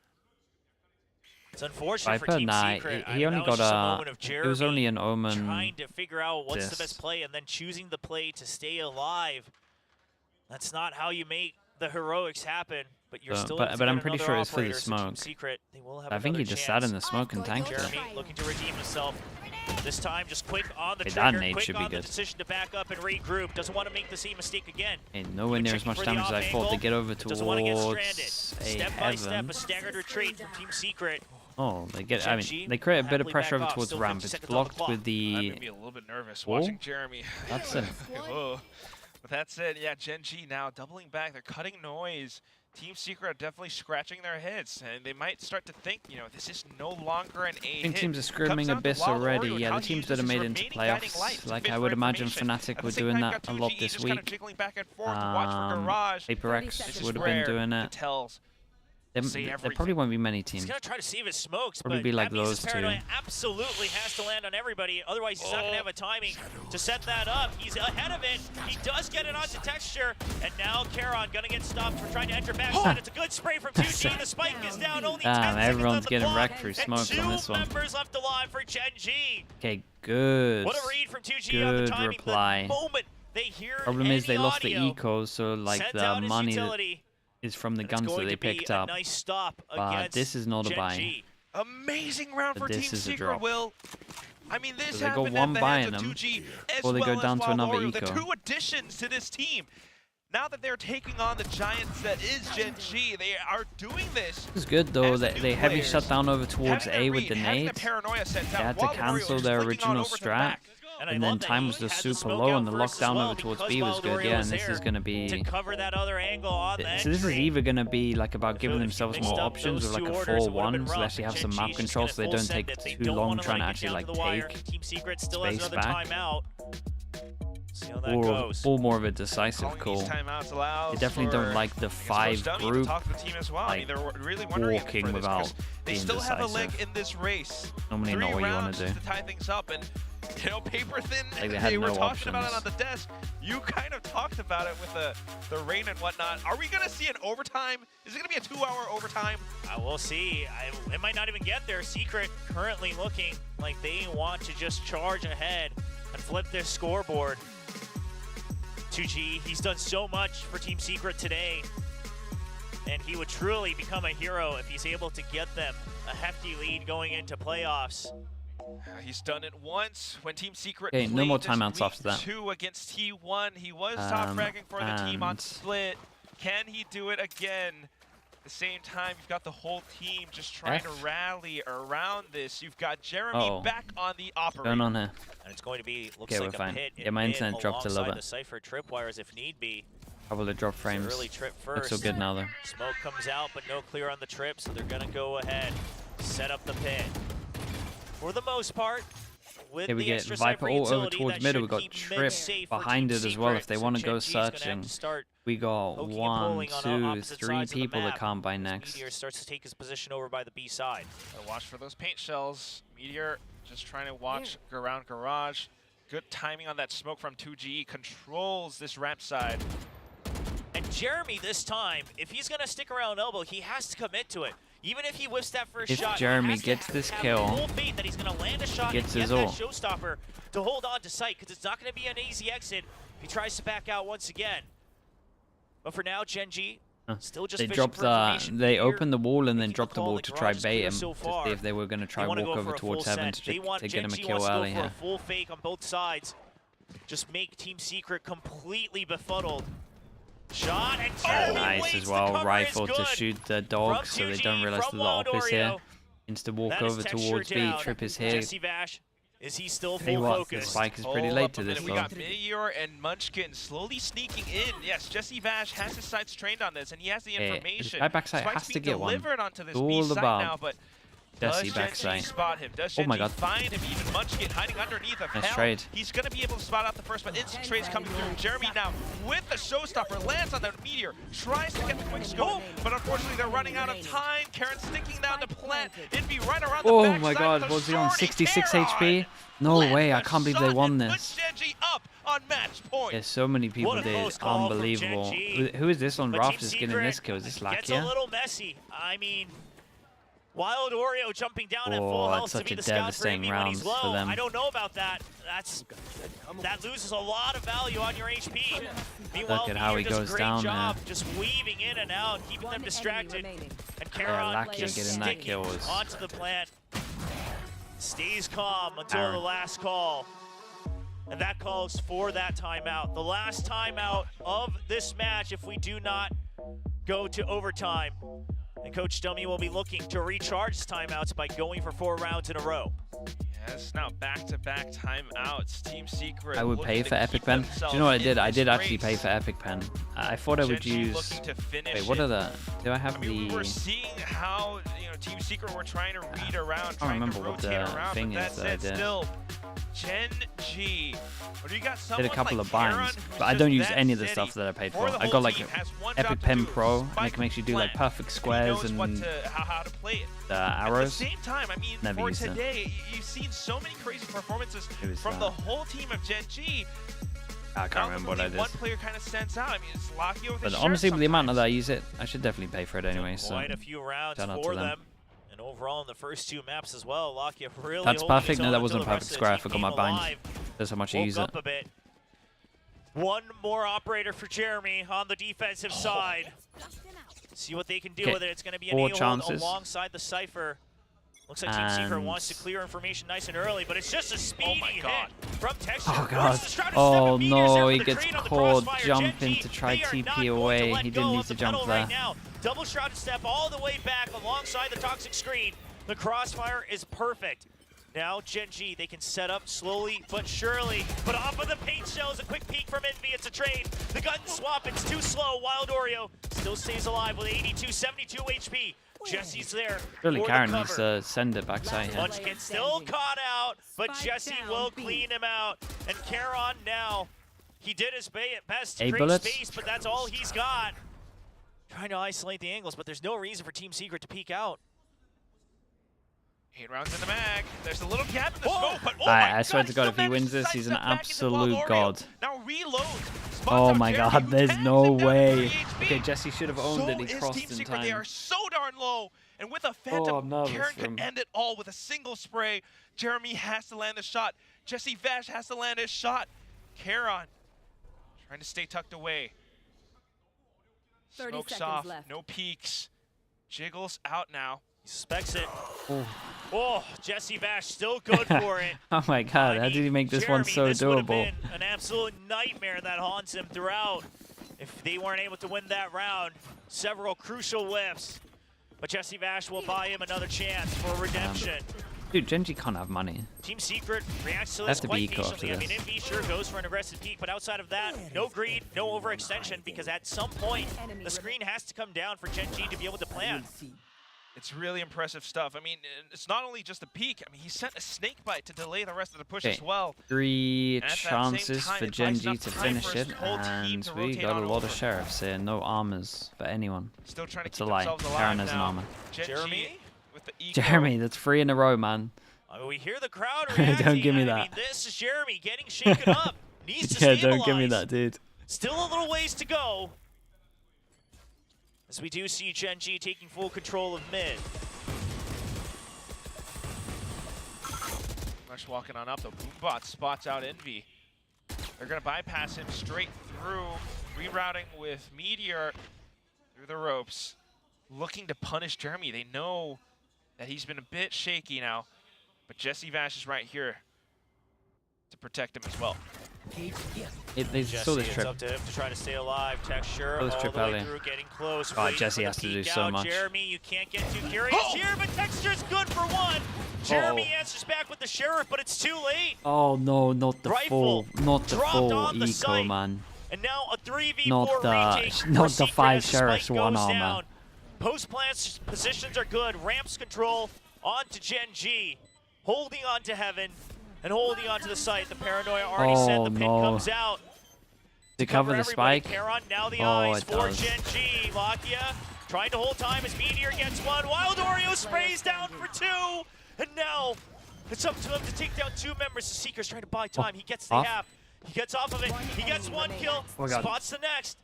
E: It's unfortunate for
A: Viper,
E: Team
A: nah,
E: Secret. I
A: he
E: mean,
A: only
E: that was
A: got
E: just a moment of
A: it was only
E: Jeremy
A: an Omen.
E: trying to figure out what's the
A: disc.
E: best play and then choosing the play to stay alive. That's not how you make the heroics happen, but you're still able to
A: but I'm
E: get
A: pretty
E: another
A: sure it's for the
E: operator, so Team
A: smoke.
E: Secret, they will have
A: I think he
E: another
A: just sat in
E: chance.
A: the smoke and tanked it.
E: Jeremy looking to redeem himself. This time, just quick on the
A: Okay, that
E: trigger,
A: nade
E: quick
A: should be
E: on the
A: good.
E: decision to back up and regroup. Doesn't want to make the same mistake again.
A: And nowhere near as
E: Checking
A: much
E: for the
A: damage as I
E: off
A: thought. They
E: angle.
A: get over
E: Doesn't want to get
A: towards
E: stranded.
A: a
E: Step by step,
A: heaven.
E: a staggered retreat from Team Secret.
A: Oh, they get. I
E: Gen G
A: mean, they create a bit of
E: happily
A: pressure
E: back
A: over
E: off,
A: towards
E: still
A: ramp.
E: 50
A: It's
E: seconds on the
A: blocked
E: clock.
A: with
F: That
A: the.
F: made me a little bit nervous
A: Wall?
F: watching Jeremy.
A: That's it.
F: Oh. But that said, yeah, Gen G now doubling back. They're cutting noise. Team Secret are definitely scratching their heads, and they might start to think, you know, this is no longer an A
A: I think
F: hit.
A: teams are screaming
F: Comes down to
A: Abyss
F: Wild
A: already.
F: Oreo and
A: Yeah,
F: how
A: the
F: he
A: teams that have
F: uses his
A: made it into
F: remaining guiding light
A: playoffs,
F: to
A: like
F: bid
A: I
F: for
A: would imagine
F: information.
A: Fnatic
F: At
A: were
F: the same
A: doing
F: time,
A: that
F: you've
A: a
F: got
A: lot
F: 2G
A: this
F: just kind of
A: week.
F: jiggling back and forth to watch for Garage.
A: PRX
F: This is
A: would have been
F: rare.
A: doing
F: It
A: it.
F: tells.
A: There probably won't be many
E: He's
A: teams.
E: going to try to see if it smokes,
A: Probably
E: but
A: be like
E: that means
A: those
E: his paranoia
A: two.
E: absolutely has to land on everybody. Otherwise, he's not going to have a timing to set that up. He's ahead of it. He does get it onto Texture, and now Charon going to get stopped for trying to enter backside. It's a good spray from 2G. The spike is down. Only 10
A: Damn,
E: seconds on
A: everyone's
E: the
A: getting
E: clock,
A: wrecked through
E: and
A: smoke on this
E: 2
A: one.
E: members left alive for Gen G.
A: Okay, good.
E: What a read from 2G on the
A: Good
E: timing.
A: reply.
E: The moment they hear
A: Problem is they
E: any
A: lost the
E: audio,
A: ecos, so like
E: sends
A: the
E: out his
A: money that
E: utility,
A: is from the
E: and it's
A: guns that
E: going
A: they
E: to be
A: picked
E: a
A: up.
E: nice stop
A: But
E: against
A: this is not a
E: Gen
A: buy.
E: G.
F: Amazing round
A: But
F: for
A: this
F: Team
A: is a
F: Secret,
A: drop.
F: Will. I mean, this
A: So they go
F: happened
A: one
F: at the
A: buy
F: hands
A: in
F: of
A: them,
F: 2G as
A: or they go
F: well
A: down
F: as
A: to another
F: Wild Oreo,
A: eco.
F: the 2 additions to this team. Now that they're taking on the Giants that is Gen G, they are doing this.
A: It's good though
F: As the
A: that
F: new
A: they heavy
F: players,
A: shut down over towards
F: having
A: A
F: their
A: with
F: read,
A: the
F: having
A: nades.
F: paranoia sent
A: They
F: out,
A: had to
F: Wild Oreo
A: cancel
F: just
A: their
F: flicking on
A: original
F: over to the
A: strat.
F: back.
E: And I
A: And then
E: love that
A: time
E: he
A: was just
E: had the
A: super
E: smoke
A: low
E: out
A: and the
E: first as
A: lockdown
E: well
A: over towards
E: because
A: B was
E: Wild
A: good.
E: Oreo
A: Yeah,
E: was
A: and this
E: there
A: is going to
E: to
A: be.
E: cover that other angle on the
A: So this is
E: entry.
A: either going to be like about giving
E: If you
A: themselves
E: mixed
A: more
E: up
A: options
E: those
A: with like
E: two
A: a
E: orders, it would've
A: 4-1,
E: been
A: so they
E: rough.
A: actually have
E: Gen
A: some
E: G's
A: map
E: just
A: control
E: gonna
A: so they
E: full
A: don't
E: send
A: take
E: it. They
A: too
E: don't
A: long
E: wanna
A: trying to
E: let it
A: actually
E: get
A: like
E: down to the wire.
A: take
E: Team Secret still has
A: space
E: another
A: back.
E: timeout. See how that goes.
A: or more of a decisive
F: Calling
A: call.
F: these timeouts allows
A: They definitely
F: for,
A: don't like the
F: I guess,
A: 5
F: Coach Dummy to
A: group
F: talk to the team as well. I mean,
A: like,
F: they're really wondering
A: walking
F: for this
A: without
F: because they
A: being
F: still have a leg
A: decisive.
F: in this race.
A: Normally
F: 3
A: not what you want
F: rounds
A: to do.
F: to tie things up, and you know, paper thin.
A: Like they had
F: were
A: no
F: talking about it on
A: options.
F: the desk. You kind of talked about it with the rain and whatnot. Are we gonna see an overtime? Is it gonna be a 2-hour overtime?
E: We'll see. It might not even get there. Secret currently looking like they want to just charge ahead and flip this scoreboard. 2G, he's done so much for Team Secret today, and he would truly become a hero if he's able to get them a hefty lead going into playoffs.
F: He's done it once when Team Secret
A: Okay, no
F: played
A: more
F: this
A: timeouts
F: week
A: after that.
F: 2 against T1. He was top fragging for the team on
A: and-
F: split. Can he do it again? At the same time, you've got the whole team just trying to rally around this. You've got Jeremy back on the
A: What's
F: operator.
A: going on here?
E: And it's going to be, looks
A: Okay,
E: like
A: we're
E: a
A: fine.
E: pit
A: Yeah, my
E: in
A: internet
E: mid
A: dropped a little
E: alongside
A: bit.
E: the Cypher tripwires if need be.
A: Couple of drop frames.
E: Early trip
A: Looks
E: first.
A: so good now though.
E: Smoke comes out, but no clear on the trip, so they're gonna go ahead, set up the pit. for the most part, with
A: Here we
E: the
A: get
E: extra
A: Viper
E: Cypher
A: all over
E: utility,
A: towards
E: that
A: middle.
E: should
A: We got
E: keep mid
A: Trip
E: safe for
A: behind
E: Team
A: it as well if
E: Secret.
A: they want to
E: So
A: go
E: GENG's gonna have to
A: searching.
E: start
A: We got
E: poking and
A: 1,
E: pulling on
A: 2,
E: opposite
A: 3
E: sides of the
A: people that
E: map
A: come by
E: as
A: next.
E: Meteor starts to take his position over by the B side.
F: Gotta watch for those paint shells. Meteor just trying to watch around garage. Good timing on that smoke from 2GE. Controls this ramp side.
E: And Jeremy this time, if he's going to stick around elbow, he has to commit to it. Even if he whiffs that first
A: If
E: shot,
A: Jeremy
E: he has
A: gets
E: to
A: this
E: have
A: kill,
E: full faith that he's going to land a shot
A: gets
E: and
A: his
E: get that
A: ult.
E: showstopper to hold on to sight, because it's not going to be an easy exit if he tries to back out once again. But for now, GENG still just
A: They
E: fishing
A: dropped
E: for information.
A: they
E: Here,
A: opened the wall and then
E: making
A: dropped the
E: call
A: wall
E: in
A: to
E: garage
A: try
E: is
A: bait
E: clear
A: him
E: so
A: to
E: far.
A: see if they were going to try
E: They wanna
A: walk
E: go
A: over
E: for a
A: towards
E: full
A: heaven
E: send. They want
A: to get him a
E: GENG
A: kill
E: wants to
A: early
E: go for
A: here.
E: a full fake on both sides. Just make Team Secret completely befuddled. Shot and Jeremy
A: Nice
E: waits,
A: as
E: the
A: well,
E: cover
A: rifle
E: is
A: to
E: good.
A: shoot the dogs so they don't
E: 2G,
A: realize
E: from
A: that the op is here.
E: Wild
A: Insta walk
E: That is
A: over
E: textured
A: towards B.
E: down.
A: Trip is here.
E: Jesse Vash, is he still
A: Tell you
E: full
A: what, the
E: focus?
A: spike is pretty
F: Hold
A: late
F: up
A: to
F: a
A: this
F: minute. We
A: though.
F: got Meteor and Munchkin slowly sneaking in. Yes, Jesse Vash has his sights trained on this, and he has the
A: This
F: information.
A: guy backside
F: Spike's
A: has to
F: being
A: get one.
F: delivered onto this
A: All
F: B side
A: about
F: now, but
A: Jesse
F: does
A: backside.
F: GENG spot him? Does
A: Oh my
F: GENG
A: God.
F: find him? Even Munchkin hiding underneath of
A: Nice
F: hell.
A: trade.
F: He's going to be able to spot out the first, but instant trades coming through. Jeremy now with the showstopper lands on the Meteor, tries to get the quick scope, but unfortunately they're running out of time. Karen sticking down the plant. It'd be right around the
A: Oh
F: backside
A: my god,
F: of the
A: was he on
F: shorty.
A: 66
F: Karen
A: HP? No
F: lands
A: way, I
F: the
A: can't believe they
F: shot
A: won
F: and
A: this.
F: puts GENG up on match point.
A: Yeah, so many people
E: What a
A: did.
E: close call from
A: Unbelievable.
E: GENG.
A: Who is this on
E: But
A: Rafters
E: Team
A: getting
E: Secret
A: this kill? Is this
E: gets a
A: Lakia?
E: little messy. I mean, Wild Oreo jumping down at full
A: Oh,
E: health
A: that's
E: to be
A: such a
E: the scout for
A: devastating
E: AB when he's
A: round for
E: low.
A: them.
E: I don't know about that. That loses a lot of value on your HP. Meanwhile,
A: Look at how
E: Meteor
A: he
E: does a
A: goes
E: great
A: down
E: job
A: there.
E: just weaving in and out, keeping them distracted. And
A: Yeah,
E: Karon
A: Lakia
E: just
A: getting that
E: sticking
A: kill was
E: onto the plant. Stays calm until
A: Aaron.
E: the last call. And that calls for that timeout. The last timeout of this match if we do not go to overtime. And Coach Dummy will be looking to recharge his timeouts by going for 4 rounds in a row.
F: Yes, now back-to-back timeouts. Team Secret.
A: I would
F: looking
A: pay
F: to
A: for Epic
F: keep
A: Pen. Do you know what I did?
F: themselves
A: I
F: in
A: did
F: this
A: actually pay
F: race.
A: for Epic Pen. I thought I would
F: GENG
A: use...
F: looking to finish
A: Wait, what
F: it.
A: are the... Do I have
F: I mean, we were
A: the...
F: seeing how Team Secret were trying to read around, trying
A: remember
F: to
A: what
F: rotate
A: the
F: around,
A: thing
F: but
A: is
F: that
A: that I
F: said,
A: did.
F: still, GENG. Or do you got someone
A: Did a couple
F: like
A: of binds,
F: Karen,
A: but
F: who's
A: I don't
F: just
A: use
F: that
A: any of the
F: steady
A: stuff that I paid
F: for
A: for.
F: the
A: I
F: whole
A: got like
F: team, has one
A: Epic
F: job to
A: Pen
F: do,
A: Pro, and
F: spike
A: it can make you do like
F: plant.
A: perfect
F: He
A: squares
F: knows what
A: and
F: to, how to play it.
A: the
F: At the
A: arrows.
F: same time, I mean,
A: Never
F: for
A: used it.
F: today, you've seen so many crazy performances
A: It was,
F: from the whole team of GENG.
A: I can't remember what I
F: Ultimately,
A: did.
F: one player kind of stands out. I mean, it's Lakia with
A: But
F: his
A: honestly,
F: shirt
A: with the amount that
F: sometimes.
A: I use it, I should definitely pay for it anyway. So
E: Quite a few rounds
A: shout out
E: for
A: to them.
E: them. And overall in the first 2 maps as well, Lakia really
A: That's
E: holding
A: perfect.
E: his
A: No,
E: own
A: that
E: until
A: wasn't a
E: the
A: perfect
E: rest of
A: square.
E: the
A: I
E: team
A: forgot my
E: came
A: bind.
E: alive.
A: That's how much I
E: Woke
A: use
E: up
A: it.
E: a bit. One more operator for Jeremy on the defensive side. See what they can do
A: Okay,
E: with it. It's going to be an
A: 4
E: A-hold
A: chances.
E: alongside the Cypher. Looks like Team Secret
A: And-
E: wants to clear information nice and early, but it's just a speedy
F: God.
E: hit from Texture.
A: Oh
E: Forces
A: god.
E: the Shroud to
A: Oh
E: step, and Meteor's there
A: no,
E: for
A: he
E: the
A: gets
E: trade on the
A: caught
E: crossfire.
A: jumping
E: GENG,
A: to try
E: they are not
A: TP
E: going to
A: away.
E: let
A: He
E: go
A: didn't need
E: of
A: to
E: the
A: jump
E: pedal
A: there.
E: right now. Double Shrouded step all the way back alongside the toxic screen. The crossfire is perfect. Now GENG, they can set up slowly but surely. But off of the paint shells, a quick peek from Envy. It's a trade. The gun swap, it's too slow. Wild Oreo still stays alive with 82, 72 HP. Jesse's there.
A: Surely
E: for the
A: Karen
E: cover.
A: needs to send it backside here.
E: Munchkin still caught out, but Jesse will clean him out. And Karon now, he did his best to
A: Eight
E: create
A: bullets?
E: space, but that's all he's got. Trying to isolate the angles, but there's no reason for Team Secret to peek out.
F: 8 rounds in the mag. There's a little gap in the
E: Whoa.
F: smoke, but oh
A: I
F: my
A: swear
F: God,
A: to God, if he
F: still
A: wins
F: manages to
A: this, he's an
F: sidestep back into Wild
A: absolute
F: Oreo.
A: god.
F: Now reload. Spots
A: Oh
F: out
A: my
F: Jeremy,
A: god,
F: who
A: there's
F: tens
A: no
F: him down to
A: way.
F: 30 HP.
A: Okay, Jesse should have owned
F: So
A: it. He
F: is
A: crossed
F: Team
A: in
F: Secret. They
A: time.
F: are so darn low. And with a
A: I'm
F: Phantom,
A: nervous
F: Karen
A: for him.
F: can end it all with a single spray. Jeremy has to land the shot. Jesse Vash has to land his shot. Karon trying to stay tucked away.
G: 30
F: Smoke's
G: seconds
F: off,
G: left.
F: no peeks. Jiggles out now.
E: He suspects it.
A: Oh.
E: Oh, Jesse Bash still good for it.
A: Oh my god, how did he make this one
E: Jeremy,
A: so
E: this would have
A: doable?
E: been an absolute nightmare that haunts him throughout. If they weren't able to win that round, several crucial whiffs. But Jesse Vash will buy him another chance for redemption.
A: Dude, GENG can't have money.
E: Team Secret reacts to
A: That's
E: this
A: the
E: quite
A: B core
E: patiently.
A: to
E: I mean,
A: this.
E: MV sure goes for an aggressive peak, but outside of that, no greed, no overextension, because at some point, the screen has to come down for GENG to be able to plan.
F: It's really impressive stuff. I mean, it's not only just a peek. I mean, he sent a snake bite to delay the rest of the push as well.
A: 3
F: And at that same
A: chances
F: time,
A: for
F: it buys
A: GENG
F: enough
A: to
F: time
A: finish
F: for
A: it,
F: his whole team
A: and
F: to
A: we
F: rotate
A: got a
F: on
A: lot of
F: over.
A: sheriffs here. No armors for anyone.
F: Still trying to
A: It's a
F: keep
A: lie.
F: themselves alive
A: Karen has an
F: now.
A: armor.
E: Jeremy?
F: With the eco.
A: Jeremy, that's 3 in a row, man.
E: I mean, we hear the crowd
A: Don't
E: reacting.
A: give me
E: I
A: that.
E: mean, this is Jeremy getting shaken up. Needs to
A: Yeah,
E: stabilize.
A: don't give me that, dude.
E: Still a little ways to go. As we do see GENG taking full control of mid.
F: Much walking on up though. Boombot spots out Envy. They're gonna bypass him straight through, rerouting with Meteor through the ropes, looking to punish Jeremy. They know that he's been a bit shaky now, but Jesse Vash is right here to protect him as well.
A: They saw this
E: It's
A: trip.
E: up to him to try to stay alive. Texture
A: Saw this
E: all
A: trip
E: the way
A: earlier.
E: through, getting close.
A: Oh,
E: waiting
A: Jesse
E: for the
A: has to do
E: peek
A: so
E: out.
A: much.
E: Jeremy, you can't get too curious here, but Texture's good for one. Jeremy answers back with the Sheriff, but it's too late.
A: Oh no, not the
E: Rifle
A: full, not the
E: dropped
A: full
E: on the
A: eco,
E: site.
A: man.
E: And now a 3v4
A: Not the-
E: retake
A: not
E: for
A: the
E: Secret
A: 5
E: as the spike
A: sheriffs, 1
E: goes
A: armor.
E: down. Post-plant positions are good. Ramps control onto GENG. Holding on to Heaven and holding on to the site. The Paranoia already said the pin
A: no.
E: comes out.
A: To cover the
E: everybody.
A: spike.
E: Charon, now the
A: Oh,
E: eyes
A: it
E: for
A: does.
E: GENG. Lakia trying to hold time as Meteor gets one. Wild Oreo sprays down for 2. And now it's up to him to take down 2 members. The Seeker's trying to buy time. He gets the
A: Off.
E: half. He gets off of it. He gets 1 kill.
A: Oh my God.
E: Spots the next.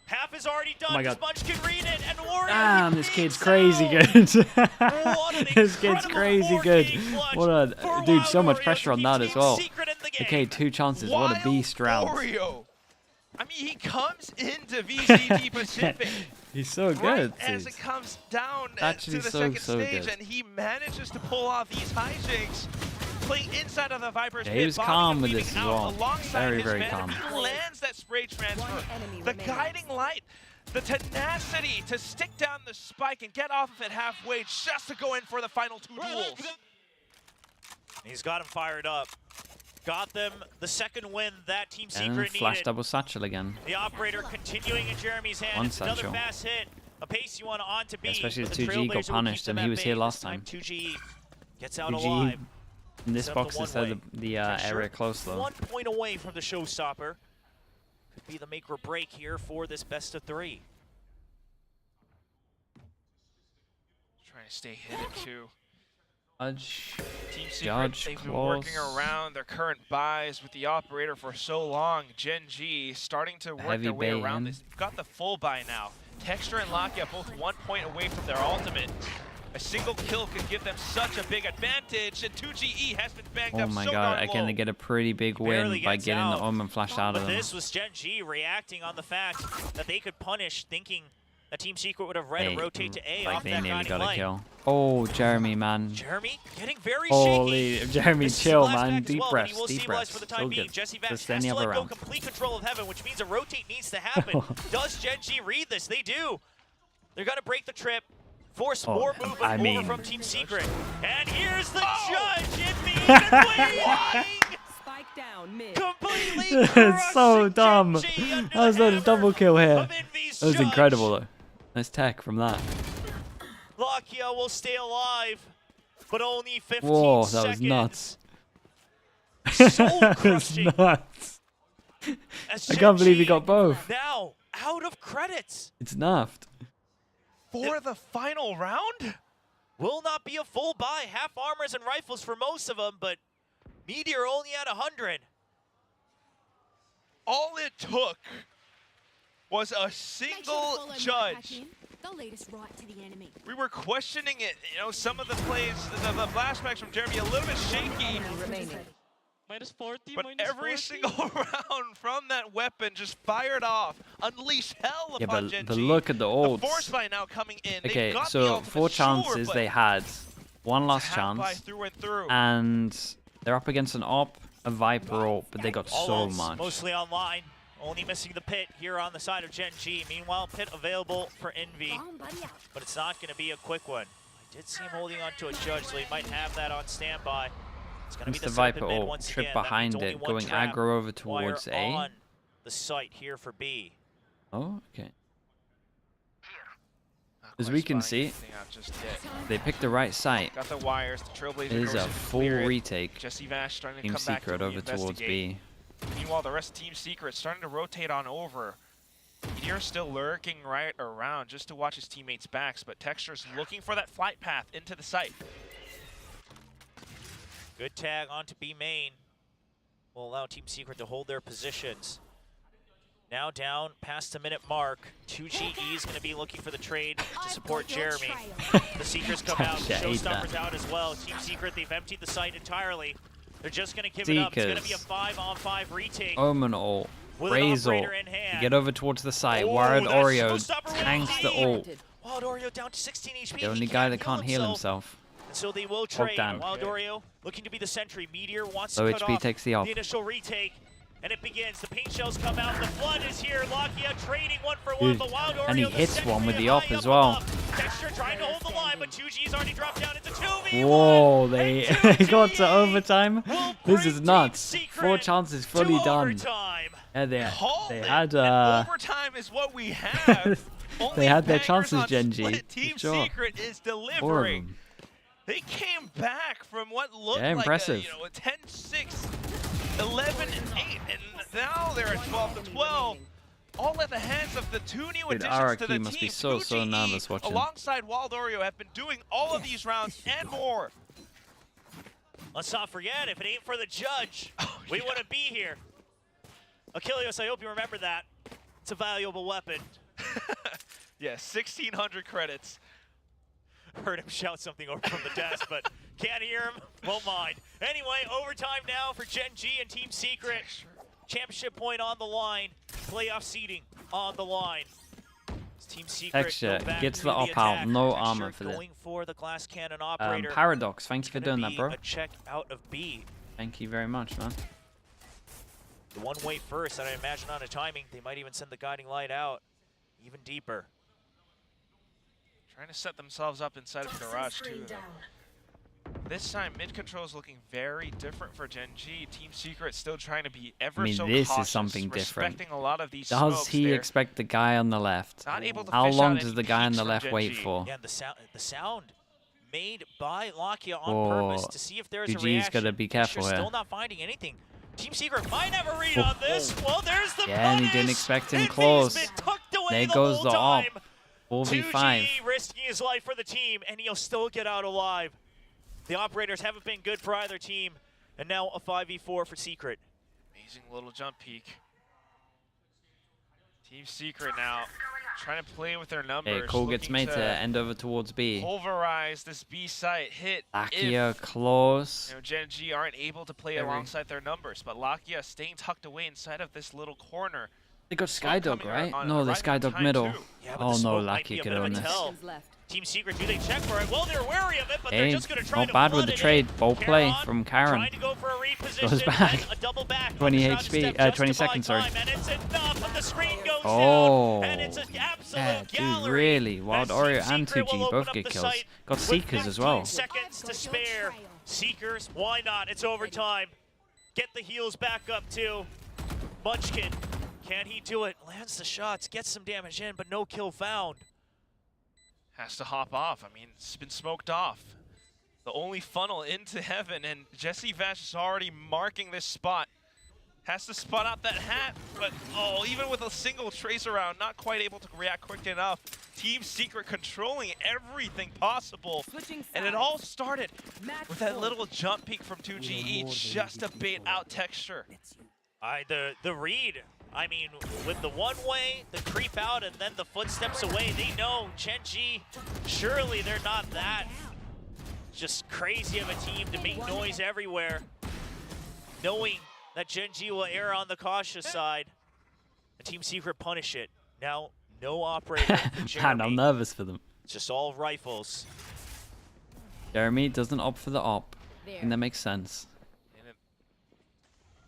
E: Half is already done.
A: Oh my God.
E: Sponge can read it. And Warrior.
A: Damn, this
E: peeks
A: kid's crazy
E: out.
A: good.
E: What an
A: This kid's
E: incredible
A: crazy
E: 4K
A: good.
E: clutch
A: What a
E: for
A: dude,
E: Wild
A: so much
E: Oreo
A: pressure
E: to
A: on
E: be
A: that as
E: Team
A: well.
E: Secret in the game.
A: Okay, 2 chances. What a beast round.
F: Oreo. I mean, he comes into VCT Pacific
A: He's so
F: right
A: good.
F: as
A: dude.
F: it comes down
A: Actually
F: to the
A: so
F: second
A: good.
F: stage, and he manages to pull off these hijinks, playing inside of the Viper's
A: Yeah, he
F: mid,
A: was
F: bobbing
A: calm
F: and
A: with
F: weaving
A: this as
F: out
A: well.
F: alongside
A: Very,
F: his
A: very
F: men.
A: calm.
F: He lands that spray transfer. The guiding light, the tenacity to stick down the spike and get off of it halfway just to go in for the final 2 duels.
E: He's got him fired up. Got them the second win that Team
A: And
E: Secret
A: flash
E: needed.
A: double satchel again.
E: The operator continuing in Jeremy's hand.
A: One
E: It's another
A: satchel.
E: fast hit. A pacey one on to B.
A: Especially
E: but
A: the 2G got
E: Trailblazer will
A: punished
E: keep
A: and
E: them
A: he
E: at
A: was
E: bay.
A: here
E: This
A: last
E: time
A: time.
E: 2G gets out
A: 2G
E: alive.
A: in this
E: Set up
A: box
E: the
A: instead of
E: one-way.
A: the area close though.
E: 1 point away from the showstopper. Could be the make or break here for this best of 3.
F: Trying to stay hidden too.
A: Judge.
F: Team Secret,
A: Judge
F: they've been
A: close.
F: working around their current buys with the operator for so long. GENG starting to work
A: Heavy
F: their way
A: bait
F: around
A: in.
F: this. They've got the full buy now. Texture and Lakia both 1 point away from their ultimate. A single kill could give them such a big advantage, and 2GE has been banged
A: Oh
F: up
A: my
F: so
A: god,
F: darn
A: again
F: low.
A: they get a pretty big
E: Barely
A: win by
E: gets
A: getting
E: out.
A: the Omen flashed out of
E: But
A: them.
E: this was GENG reacting on the fact that they could punish, thinking that Team Secret would have read
A: Hey,
E: a rotate to A
A: like
E: off
A: they
E: that
A: nearly
E: guiding
A: got a
E: light.
A: kill. Oh, Jeremy, man.
E: Jeremy getting very
A: Holy,
E: shaky.
A: Jeremy,
E: This is
A: chill,
E: a flashback
A: man.
E: as
A: Deep
E: well, but
A: breaths,
E: he will
A: deep
E: stabilize
A: breaths.
E: for the time
A: So
E: being.
A: good.
E: Jesse Vash
A: Just
E: has
A: any
E: to
A: other
E: let go
A: round.
E: complete control of Heaven, which means a rotate needs to happen. Does GENG read this? They do. They're going to break the trip, force
A: Oh,
E: more movement
A: I
E: over
A: mean-
E: from Team Secret. And here's the judge in the even waiting.
G: Spike down mid.
E: Completely
A: It's so
E: crushing
A: dumb.
E: GENG under
A: That was
E: the
A: a
E: hammer
A: double kill here.
E: of Envy's
A: That was
E: judge.
A: incredible though. Nice tech from that.
E: Lakia will stay alive, but only 15
A: Whoa, that
E: seconds.
A: was nuts.
E: Soul
A: That was
E: crushing.
A: nuts.
E: As
A: I can't believe he
E: GENG
A: got both.
E: Now out of credits.
A: It's nuffed.
F: For the final round?
E: Will not be a full buy. Half armors and rifles for most of them, but Meteor only at 100.
F: All it took was a single judge.
H: They'll lead us right to the enemy.
F: We were questioning it, you know, some of the plays, the flashbacks from Jeremy a little bit shaky,
G: Remaining.
I: Minus 40,
F: but
I: minus
F: every
I: 40.
F: single round from that weapon just fired off, unleashed hell
A: Yeah,
F: upon
A: but
F: GENG.
A: look at the
F: The force
A: odds.
F: buy now coming in. They've
A: Okay,
F: got the
A: so
F: ultimate,
A: 4
F: sure,
A: chances
F: but
A: they had. 1 last
F: half buy
A: chance.
F: through and through.
A: And they're up against an op, a Viper op, but they got
E: All
A: so
E: ults
A: much.
E: mostly online. Only missing the pit here on the side of GENG. Meanwhile, pit available for Envy,
H: Bomb buddy out.
E: but it's not going to be a quick one. I did see him holding on to a judge, so he might have that on standby. It's going to be
A: It's the
E: the
A: Viper
E: setup in mid
A: ult,
E: once
A: trip
E: again. That
A: behind
E: means only
A: it,
E: one
A: going
E: trap
A: aggro over
E: wire
A: towards A.
E: on the site here for B.
A: Oh, okay. As we can see, they picked the right site.
F: Got the wires. The Trailblazer
A: It is
F: goes
A: a
F: in to
A: full
F: clear it.
A: retake.
F: Jesse Vash starting to
A: Team
F: come back to
A: Secret over towards
F: reinvestigate.
A: B.
F: Meanwhile, the rest of Team Secret starting to rotate on over. Meteor's still lurking right around just to watch his teammates' backs, but Texture's looking for that flight path into the site.
E: Good tag onto B main. Will allow Team Secret to hold their positions. Now down past the minute mark. 2GE is going to be looking for the trade to support Jeremy. The Secrets come out, Showstoppers out as well. Team Secret, they've emptied the site entirely. They're just going to give it up. It's going to be a 5-on-5 retake.
A: Omen ult.
E: With
A: Raze
E: an
A: ult.
E: operator in hand.
A: Get over towards the site.
E: Oh,
A: Wild
E: that
A: Oreo
E: Showstopper
A: tanks the
E: will
A: ult.
E: Wild Oreo down to 16 HP.
A: The only guy that can't heal himself.
E: And so they will trade.
A: down.
E: Wild Oreo looking to be the sentry. Meteor wants
A: Low
E: to cut
A: HP
E: off
A: takes the op.
E: the initial retake. And it begins. The paint shells come out. The flood is here. Lakia trading one for one.
A: Dude,
E: But Wild Oreo,
A: and he
E: the
A: hits
E: sentry
A: one with the
E: high
A: op as
E: up
A: well.
E: above. Texture trying to hold the line, but 2G's already dropped down into 2v1.
A: Whoa, they
E: And
A: got to
E: 2G
A: overtime.
E: will
A: This
E: bring
A: is nuts.
E: Team
A: 4
E: Secret
A: chances fully
E: to
A: done.
E: overtime.
A: Yeah, they had
F: And overtime is what we have.
A: they had their
F: Bangers
A: chances,
F: on
A: Genji.
F: split. Team
A: Sure.
F: Secret is
A: 4 of
F: delivering.
A: them.
F: They came back from what looked
A: Yeah,
F: like
A: impressive.
F: a 10-6, 11-8, and now they're at 12-12. All at the hands of the two new
A: Dude,
F: additions to the
A: RRQ
F: team.
A: must be so
F: 2GE,
A: nervous watching.
F: alongside Wild Oreo, have been doing all of these rounds and more.
E: Let's not forget, if it ain't for the judge, we wouldn't be here. Achilles, I hope you remember that. It's a valuable weapon.
F: Yeah, 1,600 credits.
E: Heard him shout something over from the desk, but can't hear him. Won't mind. Anyway, overtime now for Gen G and Team Secret. Championship point on the line. Playoff seeding on the line. Team Secret
A: Texture
E: go back
A: gets
E: to
A: the op
E: attack.
A: out. No
E: Texture
A: armor for this.
E: going for the glass cannon operator.
A: Paradox, thank you for
E: It's
A: doing
E: gonna
A: that, bro.
E: be a check out of B.
A: Thank you very much, man.
E: The one-way first, and I imagine on a timing, they might even send the guiding light out even deeper.
F: Trying to set themselves up inside of Garage too. This time, mid control is looking very different for Gen G. Team Secret still trying to be ever so
A: this
F: cautious,
A: is something different.
F: respecting a lot of these
A: Does
F: smokes
A: he
F: there.
A: expect the guy on the left?
F: Not able to
A: How
F: fish
A: long
F: out
A: does
F: any
A: the guy on
F: peeks
A: the
F: from
A: left
F: Gen
A: wait
F: G.
A: for?
E: Yeah, the sound made by Lakia on purpose to see if there's a
A: GG's
E: reaction.
A: gotta be careful
E: Texture
A: here.
E: still not finding anything. Team Secret might have a read on this. Well, there's the
A: Yeah, and he didn't
E: punish,
A: expect him
E: and
A: close.
E: he's been tucked away
A: There
E: the
A: goes
E: whole
A: the op.
E: time.
A: 4v5.
E: 2G risking his life for the team, and he'll still get out alive. The operators haven't been good for either team, and now a 5v4 for Secret.
F: Amazing little jump peek. Team Secret now trying to play with their numbers.
A: Hey, Cole gets
F: looking
A: made to end over towards B.
F: pulverize this B site hit.
A: Lakia
F: if,
A: close.
F: you know, Gen G aren't able to play alongside their numbers, but Lakia staying tucked away inside of this little corner.
A: They got
F: Smoke
A: Skydog,
F: coming
A: right?
F: on-
A: No, the
F: arriving on
A: Skydog
F: time
A: middle.
F: too.
E: Yeah, but
A: Oh
E: the
A: no,
E: smoke might be
A: Lakia
E: a
A: could
E: bit of
A: own
E: a
A: this.
E: tell. Team Secret, do they check for it? Well, they're wary of it, but they're
A: Hey,
E: just going to try
A: not
E: to
A: bad
E: flood
A: with the
E: it
A: trade.
E: in.
A: Ball play
E: Karen
A: from Karen.
E: trying to go for a reposition,
A: Goes back.
E: then a double back.
A: 20
E: Shrouded
A: HP,
E: step just
A: 20
E: to buy
A: seconds, sorry.
E: time, and it's enough, and the screen goes
A: Oh,
E: down, and it's an absolute
A: yeah, dude,
E: gallery.
A: really. Wild
E: As
A: Oreo
E: Team
A: and
E: Secret will
A: 2G
E: open
A: both
E: up
A: get
E: the
A: kills.
E: site
A: Got
E: with
A: Seekers as well.
E: 15 seconds to spare. Seekers, why not? It's overtime. Get the heals back up too. Munchkin, can he do it? Lands the shots, gets some damage in, but no kill found.
F: Has to hop off. I mean, it's been smoked off. The only funnel into heaven, and Jesse Vash is already marking this spot. Has to spot out that hat, but oh, even with a single trace around, not quite able to react quick enough. Team Secret controlling everything possible. And it all started with that little jump peek from 2GE just to bait out Texture.
E: The read, I mean, with the one way, the creep out, and then the footsteps away, they know Gen G, surely they're not that just crazy of a team to make noise everywhere. Knowing that Gen G will err on the cautious side, the Team Secret punish it. Now, no operator for Jeremy.
A: Man, I'm nervous for them.
E: It's just all rifles.
A: Jeremy doesn't opt for the op. And that makes sense.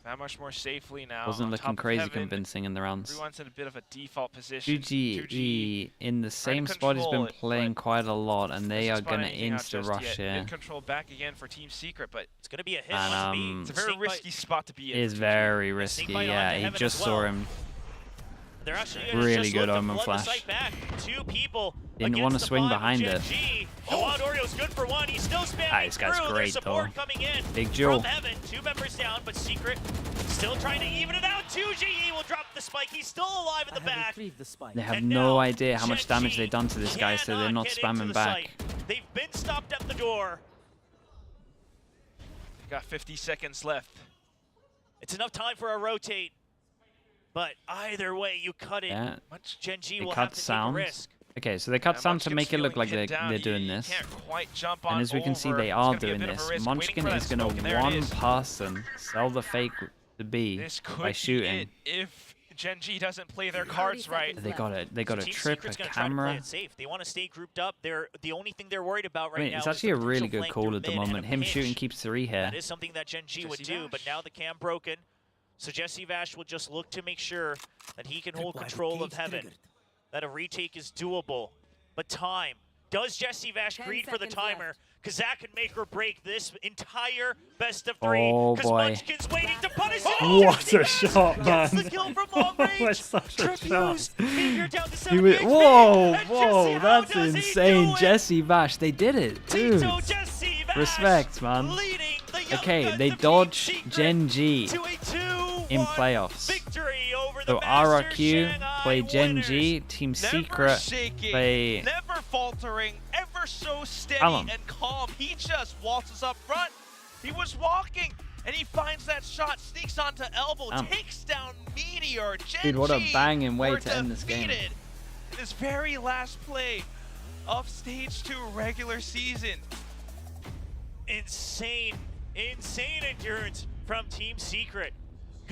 F: That much more safely now.
A: Wasn't
F: on
A: looking
F: top of
A: crazy
F: heaven.
A: convincing in the rounds.
F: Everyone's in a bit of a default position.
A: 2G in the same spot has been playing quite a lot, and they are going to insta-rush here.
F: Mid control back again for Team Secret, but
E: it's going to be a hit
A: And,
E: on B.
F: it's a very risky spot to be in.
A: It is very risky, yeah. He just saw him.
E: They're actually gonna
A: Really
E: just
A: good
E: look to
A: Omen
E: flood the
A: flash.
E: site back. 2 people.
A: Didn't want to
E: against the
A: swing
E: 5
A: behind
E: with
A: it.
E: Gen G. The Wild Oreo's good for 1. He's still spamming
A: This guy's
E: through.
A: great,
E: There's support
A: though.
E: coming in
A: Big Joe.
E: from Heaven. 2 members down, but Secret still trying to even it out. 2 GE will drop the spike. He's still alive in the back.
A: They have
E: And
A: no
E: now
A: idea how much
E: Gen
A: damage
E: G
A: they've done to this guy, so they're
E: cannot
A: not
E: get into
A: spamming
E: the
A: back.
E: site. They've been stopped at the door.
F: Got 50 seconds left.
E: It's enough time for a rotate. But either way, you cut it.
A: Yeah.
E: Gen G
A: They
E: will
A: cut
E: have to take a
A: sound.
E: risk.
A: Okay, so they cut sound to make it look like they're doing
F: You
A: this.
F: can't quite jump
A: And
F: on
A: as we can see,
F: over.
A: they
F: It's
A: are
F: gonna be a
A: doing
F: bit of a
A: this.
F: risk. Waiting
A: Munchkin
F: for that
A: is going
F: smoke, and
A: to
F: there it
A: one
F: is.
A: person sell the fake to B
F: This could
A: by
F: be
A: shooting.
F: it if Gen G doesn't play their cards right.
A: They got it. They got a
E: Team
A: trip, a
E: Secret's gonna try to play
A: camera.
E: it safe. They want to stay grouped up. They're the only thing they're worried about right
A: I mean,
E: now.
A: it's
E: is
A: actually a
E: the
A: really
E: potential
A: good
E: flank
A: call
E: through
A: at the
E: mid and a
A: moment. Him
E: pinch.
A: shooting keeps 3 here.
E: That is something that Gen G would do, but now the cam broken. So Jesse Vash will just look to make sure that he can hold control of Heaven. That a retake is doable. But time. Does Jesse Vash
H: 10
E: greed for the
H: seconds
E: timer?
H: left.
E: Because that could make or break this entire best of 3.
A: Oh,
E: Because
A: boy.
E: Munchkin's waiting to punish it.
A: What
E: Jesse
A: a
E: Vash
A: shot,
E: gets
A: man.
E: the kill from long range.
A: What such a
E: Trip
A: shot.
E: used. Meteor down to
A: He
E: 70
A: went,
E: HP.
A: whoa,
E: And
A: whoa,
E: Jesse, how
A: that's
E: does he
A: insane.
E: do it?
A: Jesse Vash, they did it, dude.
E: Tito Jesse Vash
A: Respect, man.
E: leading the Young
A: Okay,
E: Guns
A: they
E: of
A: dodged
E: Secret
A: Gen G
E: to a 2-1
A: in playoffs.
E: victory over the
A: So
E: Masters
A: RRQ
E: Shanghai
A: play Gen
E: winners.
A: G, Team
F: Never
A: Secret
F: shaking,
A: play
F: never faltering, ever so steady
A: Alum.
F: and calm. He just waltzes up front. He was walking, and he finds that shot, sneaks onto elbow, takes down Meteor. Gen
A: Dude, what a
F: G
A: banging way
F: were
A: to end this game.
F: defeated in this very last play of Stage 2 regular season.
E: Insane endurance from Team Secret.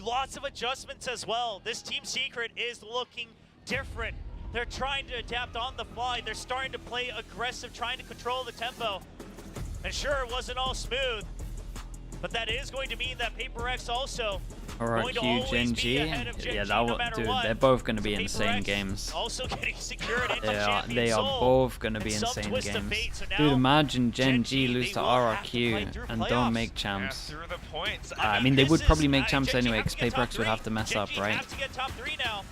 E: Lots of adjustments as well. This Team Secret is looking different. They're trying to adapt on the fly. They're starting to play aggressive, trying to control the tempo. And sure, it wasn't all smooth, but that is going to mean that PRX also going to
A: RRQ,
E: always
A: Gen
E: be
A: G.
E: ahead of Gen
A: Yeah,
E: G
A: that
E: no
A: was,
E: matter
A: dude,
E: what.
A: they're both going to be
E: So
A: insane
E: PRX
A: games.
E: Also getting secured into
A: They are
E: Champion Soul.
A: both going to be
E: And some
A: insane
E: twist of
A: games.
E: fate, so now
A: Dude, imagine Gen G
E: G,
A: lose
E: they
A: to
E: will have to play
A: RRQ
E: through
A: and
E: playoffs.
A: don't make
F: Yeah,
A: champs.
F: through the points.
A: I mean, they would
E: this
A: probably
E: is-
A: make champs
E: Gen G
A: anyway,
E: have
A: because
E: to get top
A: PRX would have to
E: three.
A: mess
E: Gen
A: up,
E: G
A: right?
E: have to get top 3 now.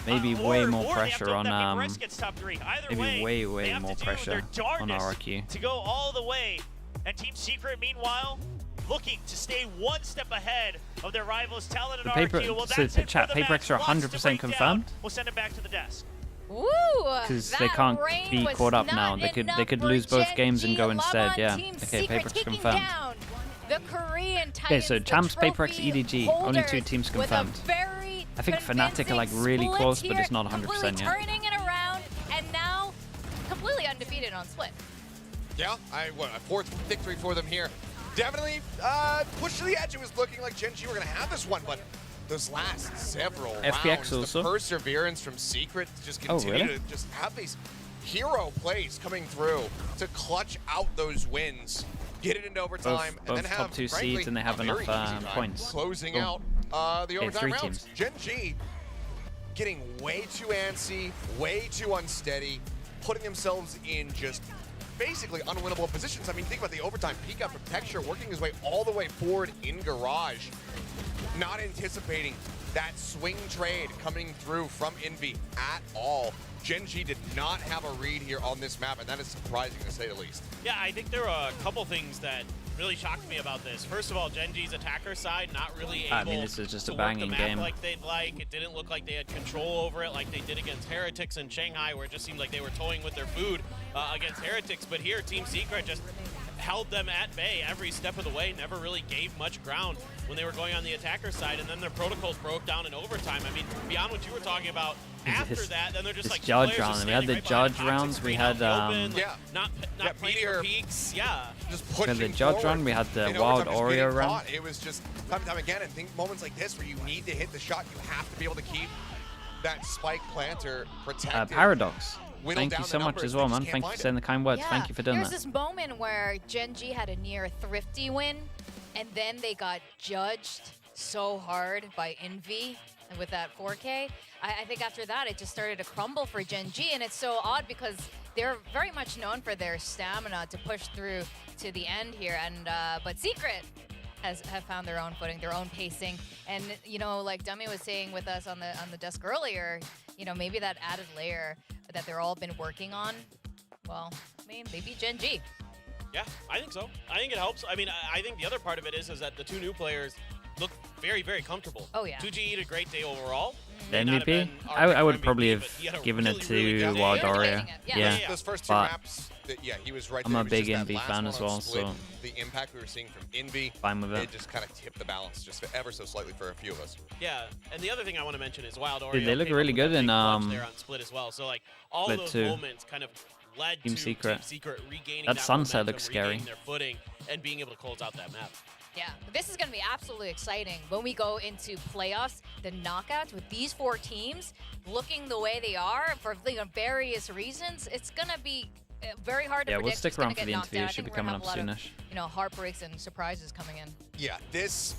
A: Maybe
E: Or-
A: way
E: or
A: more
E: they have
A: pressure
E: to hope
A: on
E: that PRX gets top 3. Either
A: maybe
E: way,
A: way
E: they have
A: more
E: to do
A: pressure
E: their
A: on
E: darndest
A: RRQ.
E: to go all the way. And Team Secret, meanwhile, looking to stay one step ahead of their rivals, Talon and
A: The paper-
E: RRQ. Well,
A: so
E: that's it
A: chat,
E: for the match.
A: PRX are
E: Lots to
A: 100%
E: break
A: confirmed?
E: down. We'll send it back to the desk.
B: Woo!
A: 'Cause they
B: That
A: can't
B: rain
A: be
B: was
A: caught up
B: not
A: now. They could
B: enough
A: lose
B: for
A: both
B: Gen
A: games and
B: G.
A: go
B: Love
A: instead,
B: on
A: yeah.
B: Team
A: Okay,
B: Secret
A: PRX
B: taking
A: confirmed.
B: down the Korean
A: Okay,
B: Titans,
A: so
B: the
A: champs, PRX,
B: trophy
A: EDG, only 2
B: holders
A: teams
B: with a
A: confirmed.
B: very
A: I think Fnatic are like
B: convincing
A: really
B: split
A: close, but
B: here,
A: it's not 100%
B: completely
A: yet.
B: turning it around, and now completely undefeated on split.
C: Yeah, a 4th victory for them here. Definitely pushed to the edge. It was looking like Gen G were going to have this one, but those last several
A: FPX
C: rounds,
A: also?
C: the perseverance from Secret to just
A: Oh,
C: continue
A: really?
C: to just have these hero plays coming through to clutch out those wins, get it into overtime, and
A: both
C: then
A: top
C: have
A: 2
C: frankly,
A: seeds, and they have
C: a
A: enough
C: very easy time
A: points.
C: closing
A: Boom.
C: out the
A: Okay,
C: overtime
A: 3
C: rounds.
A: teams.
C: Gen G getting way too antsy, way too unsteady, putting themselves in just basically unwinnable positions. I mean, think about the overtime peek out from Texture, working his way all the way forward in Garage, not anticipating that swing trade coming through from Envy at all. Gen G did not have a read here on this map, and that is surprising to say the least.
D: Yeah, I think there are a couple things that really shocked me about this. First of all, Gen G's attacker side not really able
A: I mean, this is just
D: to
A: a
D: work the
A: banging
D: map
A: game.
D: like they'd like. It didn't look like they had control over it like they did against Heretics in Shanghai, where it just seemed like they were toying with their food against Heretics. But here, Team Secret just held them at bay every step of the way, never really gave much ground when they were going on the attacker side, and then their protocols broke down in overtime. I mean, beyond what you were talking about, after that, then they're just
A: this
D: like
A: judge
D: players
A: round.
D: just
A: We had the
D: standing right behind
A: judge
D: a toxic
A: rounds. We
D: screen
A: had
D: out in the open,
C: yeah.
D: not
C: Yeah,
D: playing
C: Meteor
D: for peaks. Yeah.
C: Just
A: We
C: pushing
A: had the judge
C: forward
A: run. We had the
C: in
A: wild
C: overtime, just getting
A: Oreo run.
C: caught. It was just time and time again, and think moments like this where you need to hit the shot, you have to be able to keep that spike planter protected.
A: Paradox.
C: Whittle
A: Thank
C: down
A: you
C: the
A: so much
C: numbers,
A: as
C: they
A: well,
C: just
A: man.
C: can't
A: Thank you
C: find
A: for saying the kind words.
B: Yeah,
A: Thank you for doing
B: there's
A: that.
B: this moment where Gen G had a near thrifty win, and then they got judged so hard by Envy and with that 4K. I think after that, it just started to crumble for Gen G, and it's so odd because they're very much known for their stamina to push through to the end here. And but Secret, have found their own footing, their own pacing. And, you know, like Dummy was saying with us on the desk earlier, you know, maybe that added layer that they're all been working on, well, I mean, maybe Gen G.
D: Yeah, I think so. I think it helps. I mean, I think the other part of it is that the two new players look very, very comfortable.
B: Oh, yeah.
D: 2G had a great day overall.
A: The
D: May not have
A: MVP?
D: been our pick
A: I
D: for
A: would
D: MVP,
A: probably
D: but
A: have
D: he had a
A: given it
D: really
A: to
D: good day.
A: Wild
B: You're
A: Aria.
B: debating it, yeah.
A: Yeah.
C: Those first two
A: but
C: maps, yeah, he was right
A: I'm
C: there.
A: a
C: It was
A: big
C: just that
A: Envy
C: last
A: fan
C: one
A: as
C: on
A: well,
C: Split,
A: so
C: the impact we were seeing from Envy,
A: fine with it.
C: it just kind of tipped the balance just ever so slightly for a few of us.
D: Yeah, and the other thing I want to mention is Wild Oreo.
A: Dude, they look
D: came up
A: really
D: with that
A: good in,
D: big clutch there on Split as well. So like all
A: Split
D: those
A: 2.
D: moments kind of led
A: Team
D: to
A: Secret.
D: Team Secret regaining
A: That sunset
D: momentum,
A: looks scary.
D: regaining their footing, and being able to close out that map.
B: Yeah, this is going to be absolutely exciting when we go into playoffs, the knockouts with these 4 teams looking the way they are for various reasons. It's going to be very hard to
A: Yeah,
B: predict.
A: we'll stick
B: who's gonna
A: around for
B: get
A: the
B: knocked
A: interview.
B: out. I
A: It should be
B: think we're
A: coming
B: gonna
A: up
B: have a lot of,
A: soonish.
B: you know, heartbreaks and surprises coming in.
C: Yeah, this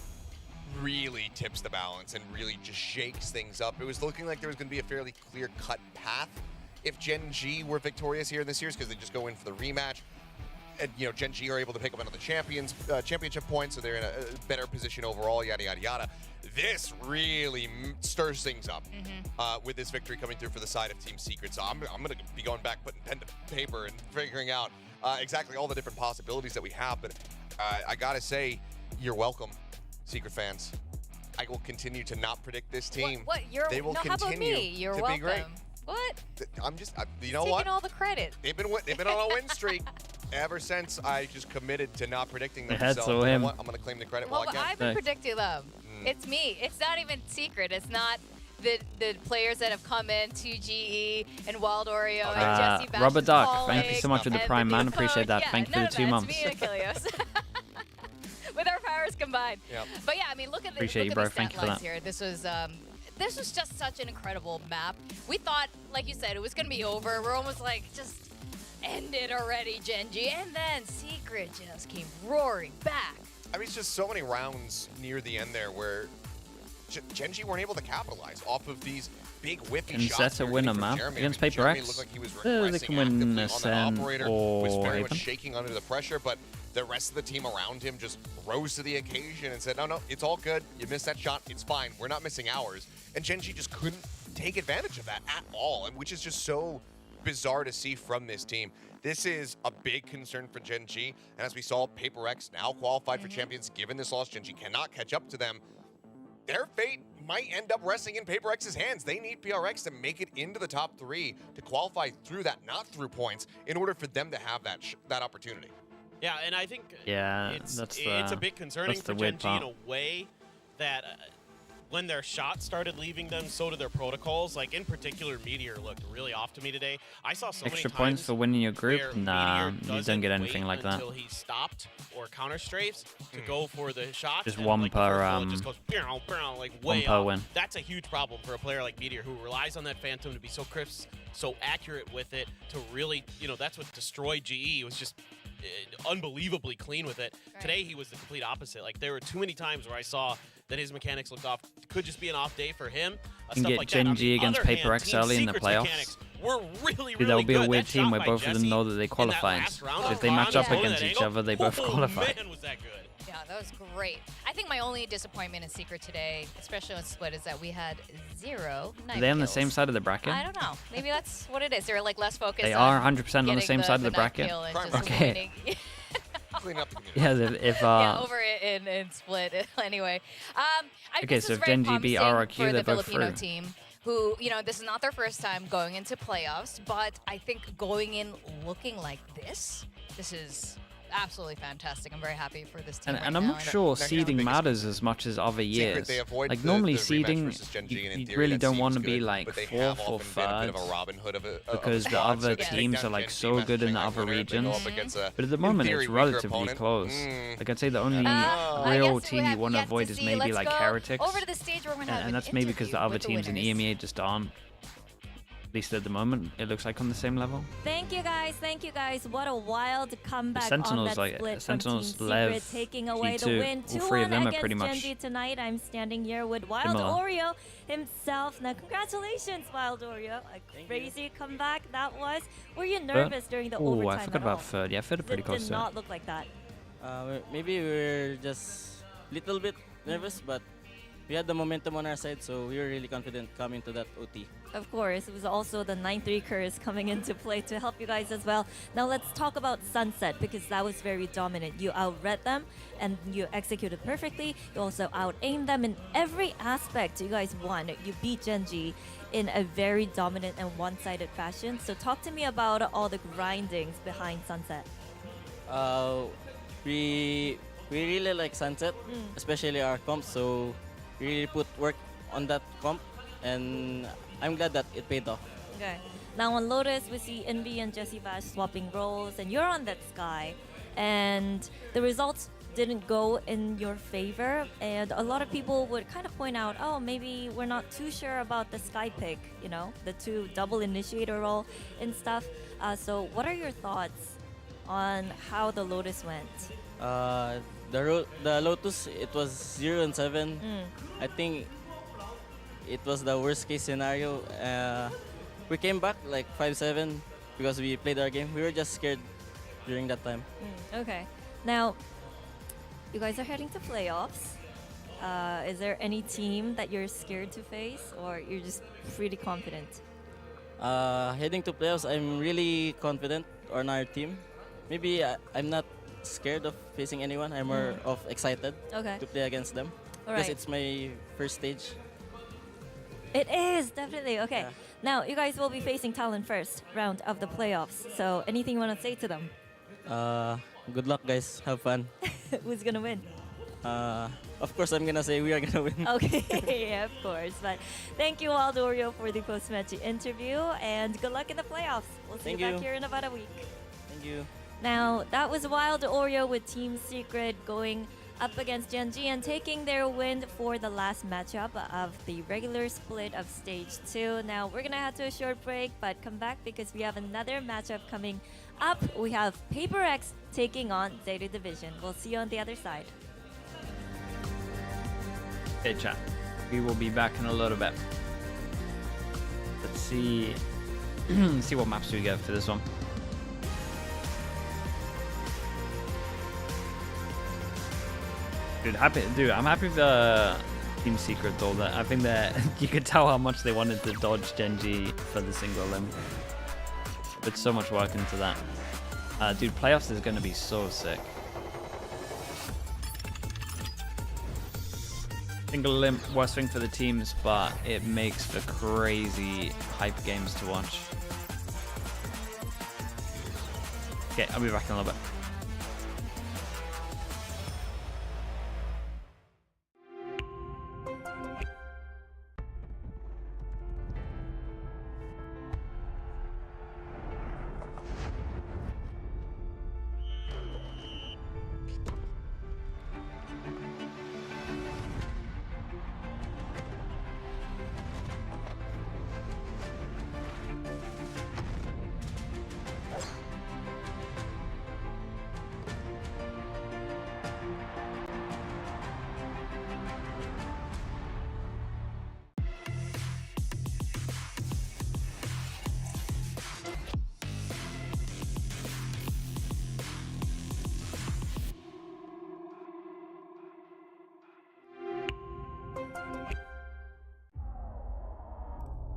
C: really tips the balance and really just shakes things up. It was looking like there was going to be a fairly clear-cut path if Gen G were victorious here in this series because they just go in for the rematch. And, you know, Gen G are able to pick up another championship points, so they're in a better position overall, yada, yada, yada. This really stirs things up with this victory coming through for the side of Team Secret. So I'm going to be going back, putting pen to paper and figuring out exactly all the different possibilities that we have. But I got to say, you're welcome, Secret fans. I will continue to not predict this team.
B: What? You're,
C: they will
B: no, how about
C: continue
B: me? You're
C: to
B: welcome.
C: be great.
B: What?
C: I'm just, you know
B: Taking
C: what?
B: all the credit.
C: They've been on a win streak ever since I just committed to not predicting them.
A: That's
C: So,
A: so
C: you know
A: him.
C: what? I'm going to claim the credit
B: Well,
C: while I can.
B: I've been
A: Nice.
B: predicting them. It's me. It's not even secret. It's not the players that have come in, 2GE and Wild Oreo and Jesse Bash.
A: Robert Duck, thank you so much for the
B: and
A: Prime, man.
B: new
A: Appreciate
B: coach.
A: that.
B: Yeah,
A: Thank you for
B: none
A: the
B: of
A: 2
B: that.
A: months.
B: It's me and Achilles. With our powers combined.
C: Yep.
B: But yeah, I mean, look at the,
A: Appreciate
B: look
A: you,
B: at
A: bro.
B: the
A: Thank
B: stat
A: you for
B: lines
A: that.
B: here. This was just such an incredible map. We thought, like you said, it was going to be over. We're almost like, just end it already, Gen G. And then Secret just came roaring back.
C: I mean, it's just so many rounds near the end there where Gen G weren't able to capitalize off of these big whiffy
A: Can
C: shots.
A: Zeta
C: they were
A: win
C: getting
A: a
C: from
A: map
C: Jeremy.
A: against
C: I mean, Jeremy
A: PRX?
C: looked like he was
A: They
C: regressing
A: can win
C: actively on
A: Ascent
C: that operator,
A: or
C: was very
A: Haven.
C: much shaking under the pressure, but the rest of the team around him just rose to the occasion and said, no, it's all good. You missed that shot. It's fine. We're not missing ours. And Gen G just couldn't take advantage of that at all, and which is just so bizarre to see from this team. This is a big concern for Gen G, and as we saw, PRX now qualified for champions. Given this loss, Gen G cannot catch up to them. Their fate might end up resting in PRX's hands. They need PRX to make it into the top 3 to qualify through that, not through points, in order for them to have that opportunity.
D: Yeah, and I think
A: That's
D: it's a bit concerning
A: that's the
D: for
A: weird
D: Gen G in
A: part.
D: a way that when their shots started leaving them, so did their protocols. Like, in particular, Meteor looked really off to me today. I saw so
A: Extra
D: many
A: points
D: times
A: for winning your group?
D: where
A: Nah,
D: Meteor
A: you don't
D: doesn't
A: get anything
D: wait
A: like that.
D: until he stopped or counter strafes to go for the shots.
A: Just
D: and,
A: one
D: like, the
A: per,
D: first bullet just goes "Pew, pew," like way
A: one per
D: off.
A: win.
D: That's a huge problem for a player like Meteor who relies on that Phantom to be so crisp, so accurate with it, to really, that's what destroyed GE. It was just unbelievably clean with it.
B: Right.
D: Today he was the complete opposite. Like, there were too many times where I saw that his mechanics looked off. Could just be an off day for him.
A: Can
D: Stuff
A: get
D: like
A: Gen
D: that. On
A: G
D: the
A: against
D: other hand,
A: PRX
D: Team
A: early in the
D: Secret's
A: playoffs.
D: mechanics were really,
A: Dude, that would be a
D: good.
A: weird
D: That
A: team
D: shot
A: where
D: by
A: both of them
D: Jesse
A: know that they
D: in that
A: qualified.
D: last round
A: So
D: on
A: if they match up
D: Ron
A: against
D: that
A: each
D: angle,
A: other, they both
D: oh,
A: qualify.
D: man, was that good.
B: Yeah, that was great. I think my only disappointment in Secret today, especially on Split, is that we had 0 knife
A: Are they on the
B: kills.
A: same side of the bracket?
B: I don't know. Maybe that's what it is. They're like less focused.
A: They
B: on
A: are 100% on the
B: getting
A: same side of the
B: knife
A: bracket.
B: kill and
C: Crime
B: just
A: Okay.
B: winning.
C: Clean up the community.
A: Yeah, if
B: Yeah, over in Split. Anyway,
A: Okay,
B: this
A: so
B: is
A: if
B: very
A: Gen G beat
B: promising
A: RRQ,
B: for
A: they're
B: the
A: both
B: Filipino
A: through.
B: team, who, this is not their first time going into playoffs, but I think going in looking like this is absolutely fantastic. I'm very happy for this team.
A: And
B: right
A: I'm
B: now.
A: not sure
C: Now, here's the
A: seeding
C: biggest
A: matters as much as other years.
C: They avoid
A: Like
C: the
A: normally
C: rematch
A: seeding,
C: versus Gen G, and in
A: you
C: theory,
A: really
C: that
A: don't
C: seems
A: want to be
C: good,
A: like
C: but they have
A: 4th or
C: often been a bit of
A: 3rd.
C: a Robin Hood of a
A: Because the
C: squad,
A: other
C: so to take
A: teams
C: down
A: are like
C: Gen G
A: so good in the
C: matching
A: other
C: winner, they go up
A: regions.
C: against a,
A: But at the
C: in
A: moment,
C: theory,
A: it's
C: weaker
A: relatively
C: opponent.
A: close. Like I'd say the only
B: I
A: real
B: guess we
A: team you
B: have
A: want to
B: yet
A: avoid is
B: see.
A: maybe
B: Let's
A: like
B: go
A: Heretics.
B: over to the stage where we're gonna have
A: And
B: an
A: that's maybe because the
B: interview
A: other
B: with
A: teams in
B: winners.
A: EMEA just aren't. At least at the moment, it looks like on the same level.
G: Thank you guys. What a wild comeback
A: Sentinels,
G: on that
A: like,
G: split
A: Sentinels,
G: from Team
A: Lev,
G: Secret, taking away the
A: G2,
G: win.
A: all three of
G: 2-1
A: them are
G: against
A: pretty
G: Gen
A: much
G: G tonight. I'm standing here with Wild
A: similar.
G: Oreo himself. Now, congratulations, Wild Oreo. A crazy comeback that was. Were you nervous during the overtime
A: I forgot
G: at all?
A: about 3rd. Yeah, 3rd are pretty
G: It
A: close
G: did
A: to it.
G: not look like that.
I: Maybe we're just little bit nervous, but we had the momentum on our side, so we were really confident coming to that OT.
G: Of course, it was also the 9-3 curse coming into play to help you guys as well. Now let's talk about Sunset, because that was very dominant. You outread them and you executed perfectly. You also out-aimed them in every aspect. You guys won. You beat GENG in a very dominant and one-sided fashion. So talk to me about all the grindings behind Sunset.
I: We really like Sunset, especially our comp, so we really put work on that comp, and I'm glad that it paid off.
G: Okay. Now on Lotus, we see Envy and Jesse Bash swapping roles, and you're on that Sky, and the results didn't go in your favor, and a lot of people would kind of point out, oh, maybe we're not too sure about the Sky pick, you know, the 2 double initiator role and stuff. So what are your thoughts on how the Lotus went?
I: The Lotus, it was 0-7. I think it was the worst case scenario. We came back like 5-7 because we played our game. We were just scared during that time.
G: Okay. Now, you guys are heading to playoffs. Is there any team that you're scared to face, or you're just pretty confident?
I: Heading to playoffs, I'm really confident on our team. Maybe I'm not scared of facing anyone. I'm more of excited to play against them.
G: All
I: Because
G: right.
I: it's my first stage.
G: It is, definitely. Okay.
I: Yeah.
G: Now, you guys will be facing Talon first round of the playoffs. So anything you want to say to them?
I: Good luck, guys. Have fun.
G: Who's going to win?
I: Of course, I'm gonna say we are gonna win.
G: Okay, yeah, of course. But thank you, Waldorio, for the post-match interview, and good luck in the playoffs. We'll see
I: Thank
G: you back
I: you.
G: here in about a week.
I: Thank you.
G: Now, that was Wild Oreo with Team Secret going up against GENG and taking their win for the last matchup of the regular split of Stage 2. Now, we're going to head to a short break, but come back because we have another matchup coming up. We have PRX taking on Zeta Division. We'll see you on the other side.
A: Hey chat, we will be back in a little bit. Let's see see what maps we get for this one. I'm happy with Team Secret though. That I think that you could tell how much they wanted to dodge GENG for the single limb. Put so much work into that. Dude, playoffs is gonna be so sick. Single limb, worst thing for the teams, but it makes for crazy hype games to watch. Okay, I'll be back in a little bit.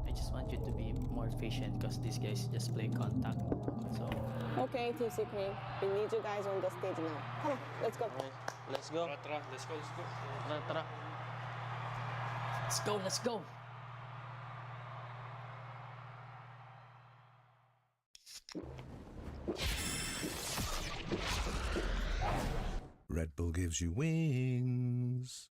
J: I just want you to be more patient because these guys just play contact. So
K: Okay, Team Secret, we need you guys on the stage now. Come on, let's go.
I: Let's go.
J: let's go.
L: Red Bull gives you wings.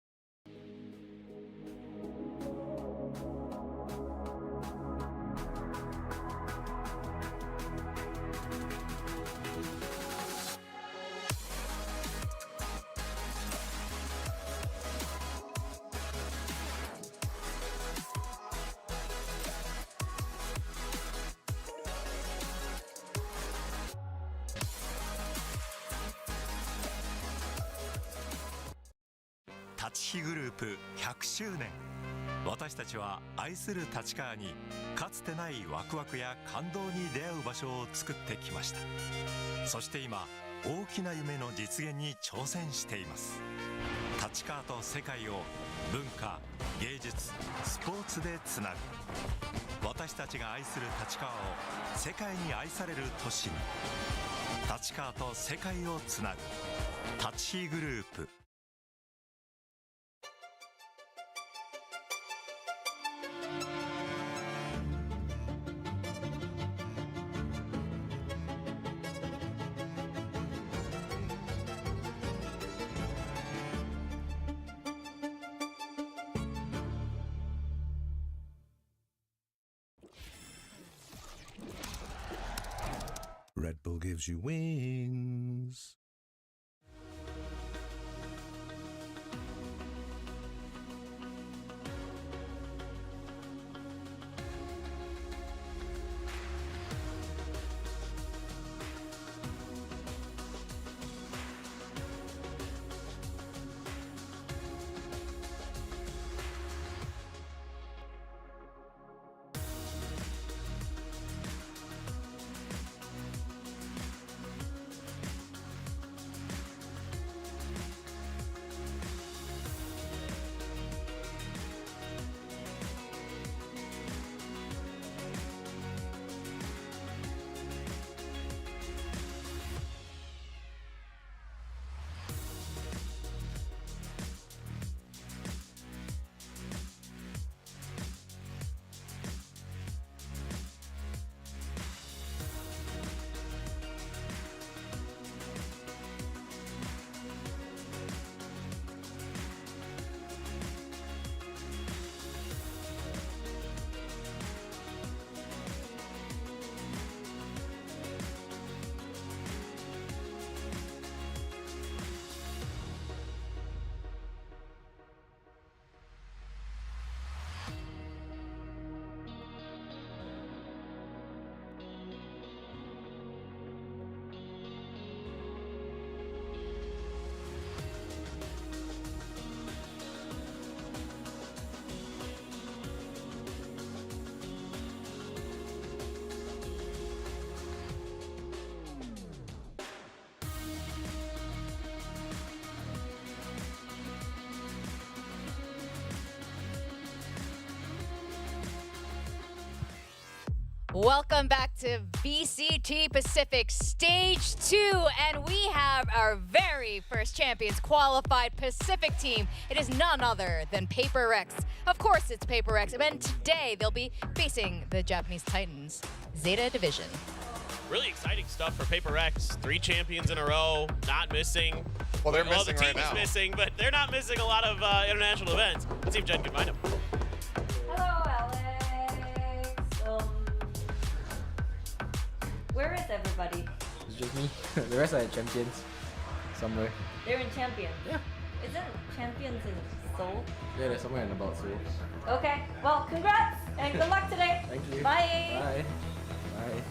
M: 立ち火グループ100周年。私たちは愛する立川にかつてないワクワクや感動に出会う場所を作ってきました。そして今大きな夢の実現に挑戦しています。立川と世界を文化、芸術、スポーツでつなぐ。私たちが愛する立川を世界に愛される都市に。立川と世界をつなぐ。立飛グループ。
L: Red Bull gives you wings.
B: Welcome back to VCT Pacific Stage 2, and we have our very first champions qualified Pacific team. It is none other than PRX. Of course it's PRX, and today they'll be facing the Japanese Titans, Zeta Division.
D: Really exciting stuff for PRX. 3 champions in a row, not missing.
C: Well, they're missing
D: the team
C: right now.
D: is missing, but they're not missing a lot of international events. Let's see if Jen can find them.
G: Hello, Alex. Where is everybody?
N: It's just me. The rest are champions. Somewhere.
G: They're in Champions. Yeah. Isn't Champions in Seoul?
N: Yeah, they're somewhere in about Seoul.
G: Okay. Well, congrats and good luck today.
N: Thank you.
G: Bye.
N: Bye. Bye.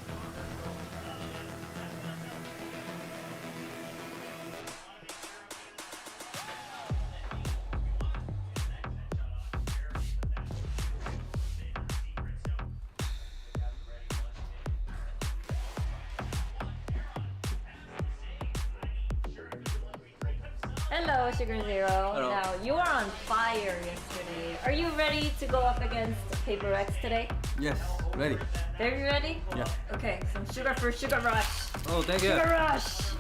G: Hello, Sugar Zero.
N: Hello.
G: Now, you were on fire yesterday. Are you ready to go up against PRX today?
N: Yes, ready.
G: Very ready?
N: Yeah.
G: Okay, some sugar for Sugar Rush.
N: Oh, thank you.
G: Sugar Rush!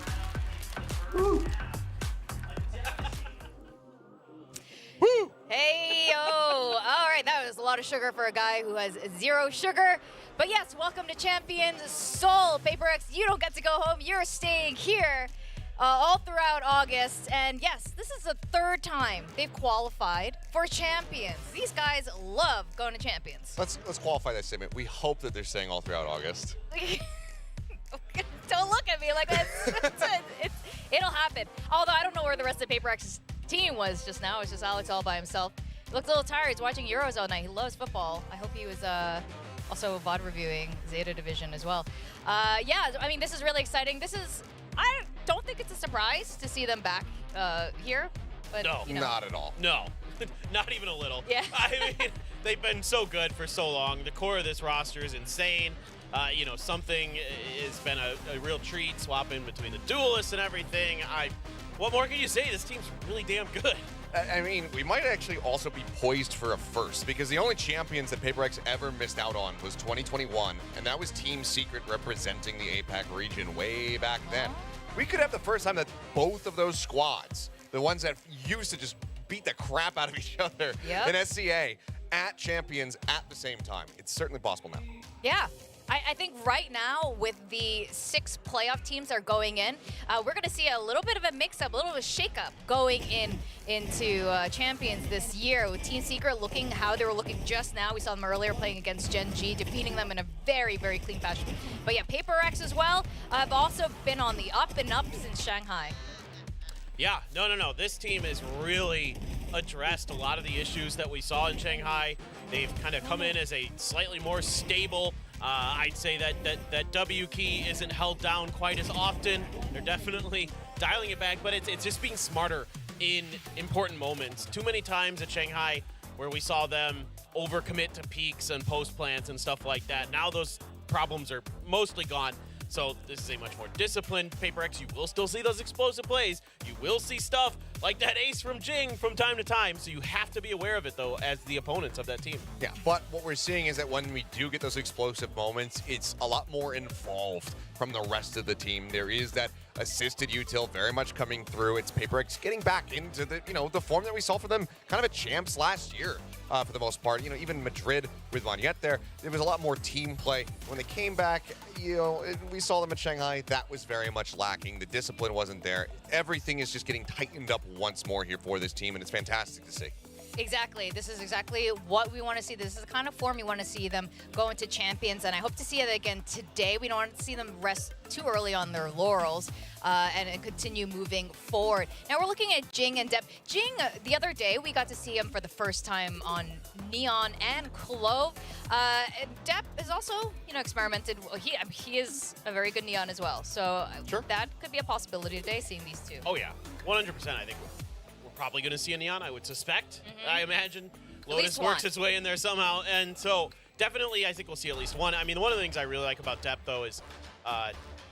N: Woo!
B: Hey, yo! All right, that was a lot of sugar for a guy who has 0 sugar. But yes, welcome to Champions Seoul. PRX, you don't get to go home. You're staying here all throughout August. And yes, this is the 3rd time they've qualified for Champions. These guys love going to Champions.
C: Let's qualify that statement. We hope that they're staying all throughout August.
B: Don't look at me like that. It'll happen. Although I don't know where the rest of PRX's team was just now. It was just Alex all by himself. He looked a little tired. He's watching Euros all night. He loves football. I hope he was also VOD reviewing Zeta Division as well. Yeah, I mean, this is really exciting. I don't think it's a surprise to see them back here. But,
D: No,
B: you know.
C: Not at all.
D: No, not even a little.
B: Yeah.
D: I mean, they've been so good for so long. The core of this roster is insane. You know, something has been a real treat, swapping between the duelists and everything. What more can you say? This team's really damn good.
C: I mean, we might actually also be poised for a first, because the only champions that PRX ever missed out on was 2021, and that was Team Secret representing the APAC region way back then. We could have the first time that both of those squads, the ones that used to just beat the crap out of each other in SCA, at champions at the same time. It's certainly possible now.
B: Yeah. I think right now, with the 6 playoff teams that are going in, we're going to see a little bit of a mix-up, a little bit of a shake-up going into Champions this year, with Team Secret looking how they were looking just now. We saw them earlier playing against GENG, defeating them in a very, very clean fashion. But yeah, PRX as well have also been on the up and up since Shanghai.
D: Yeah, no. This team has really addressed a lot of the issues that we saw in Shanghai. They've kind of come in as a slightly more stable. I'd say that W key isn't held down quite as often. They're definitely dialing it back, but it's just being smarter in important moments. Too many times at Shanghai where we saw them overcommit to peaks and post plants and stuff like that. Now those problems are mostly gone. So this is a much more disciplined PRX. You will still see those explosive plays. You will see stuff like that ace from Jing from time to time. So you have to be aware of it, though, as the opponents of that team.
C: Yeah, but what we're seeing is that when we do get those explosive moments, it's a lot more involved from the rest of the team. There is that assisted util very much coming through. It's PRX getting back into the, the form that we saw for them kind of at champs last year for the most part. Even Madrid with Vanyet there was a lot more team play. When they came back, we saw them at Shanghai. That was very much lacking. The discipline wasn't there. Everything is just getting tightened up once more here for this team, and it's fantastic to see.
B: Exactly. This is exactly what we want to see. This is the kind of form you want to see them go into Champions, and I hope to see it again today. We don't want to see them rest too early on their laurels and continue moving forward. Now we're looking at Jing and Dep. Jing, the other day, we got to see him for the first time on Neon and Clove. Dep is also, experimented. He is a very good Neon as well. So that could be a possibility today, seeing these two.
D: Oh yeah, 100%. I think we're probably going to see a Neon, I would suspect. I imagine Lotus works its way in there somehow, and so definitely I think we'll see at least one. I mean, one of the things I really like about Dep, though, is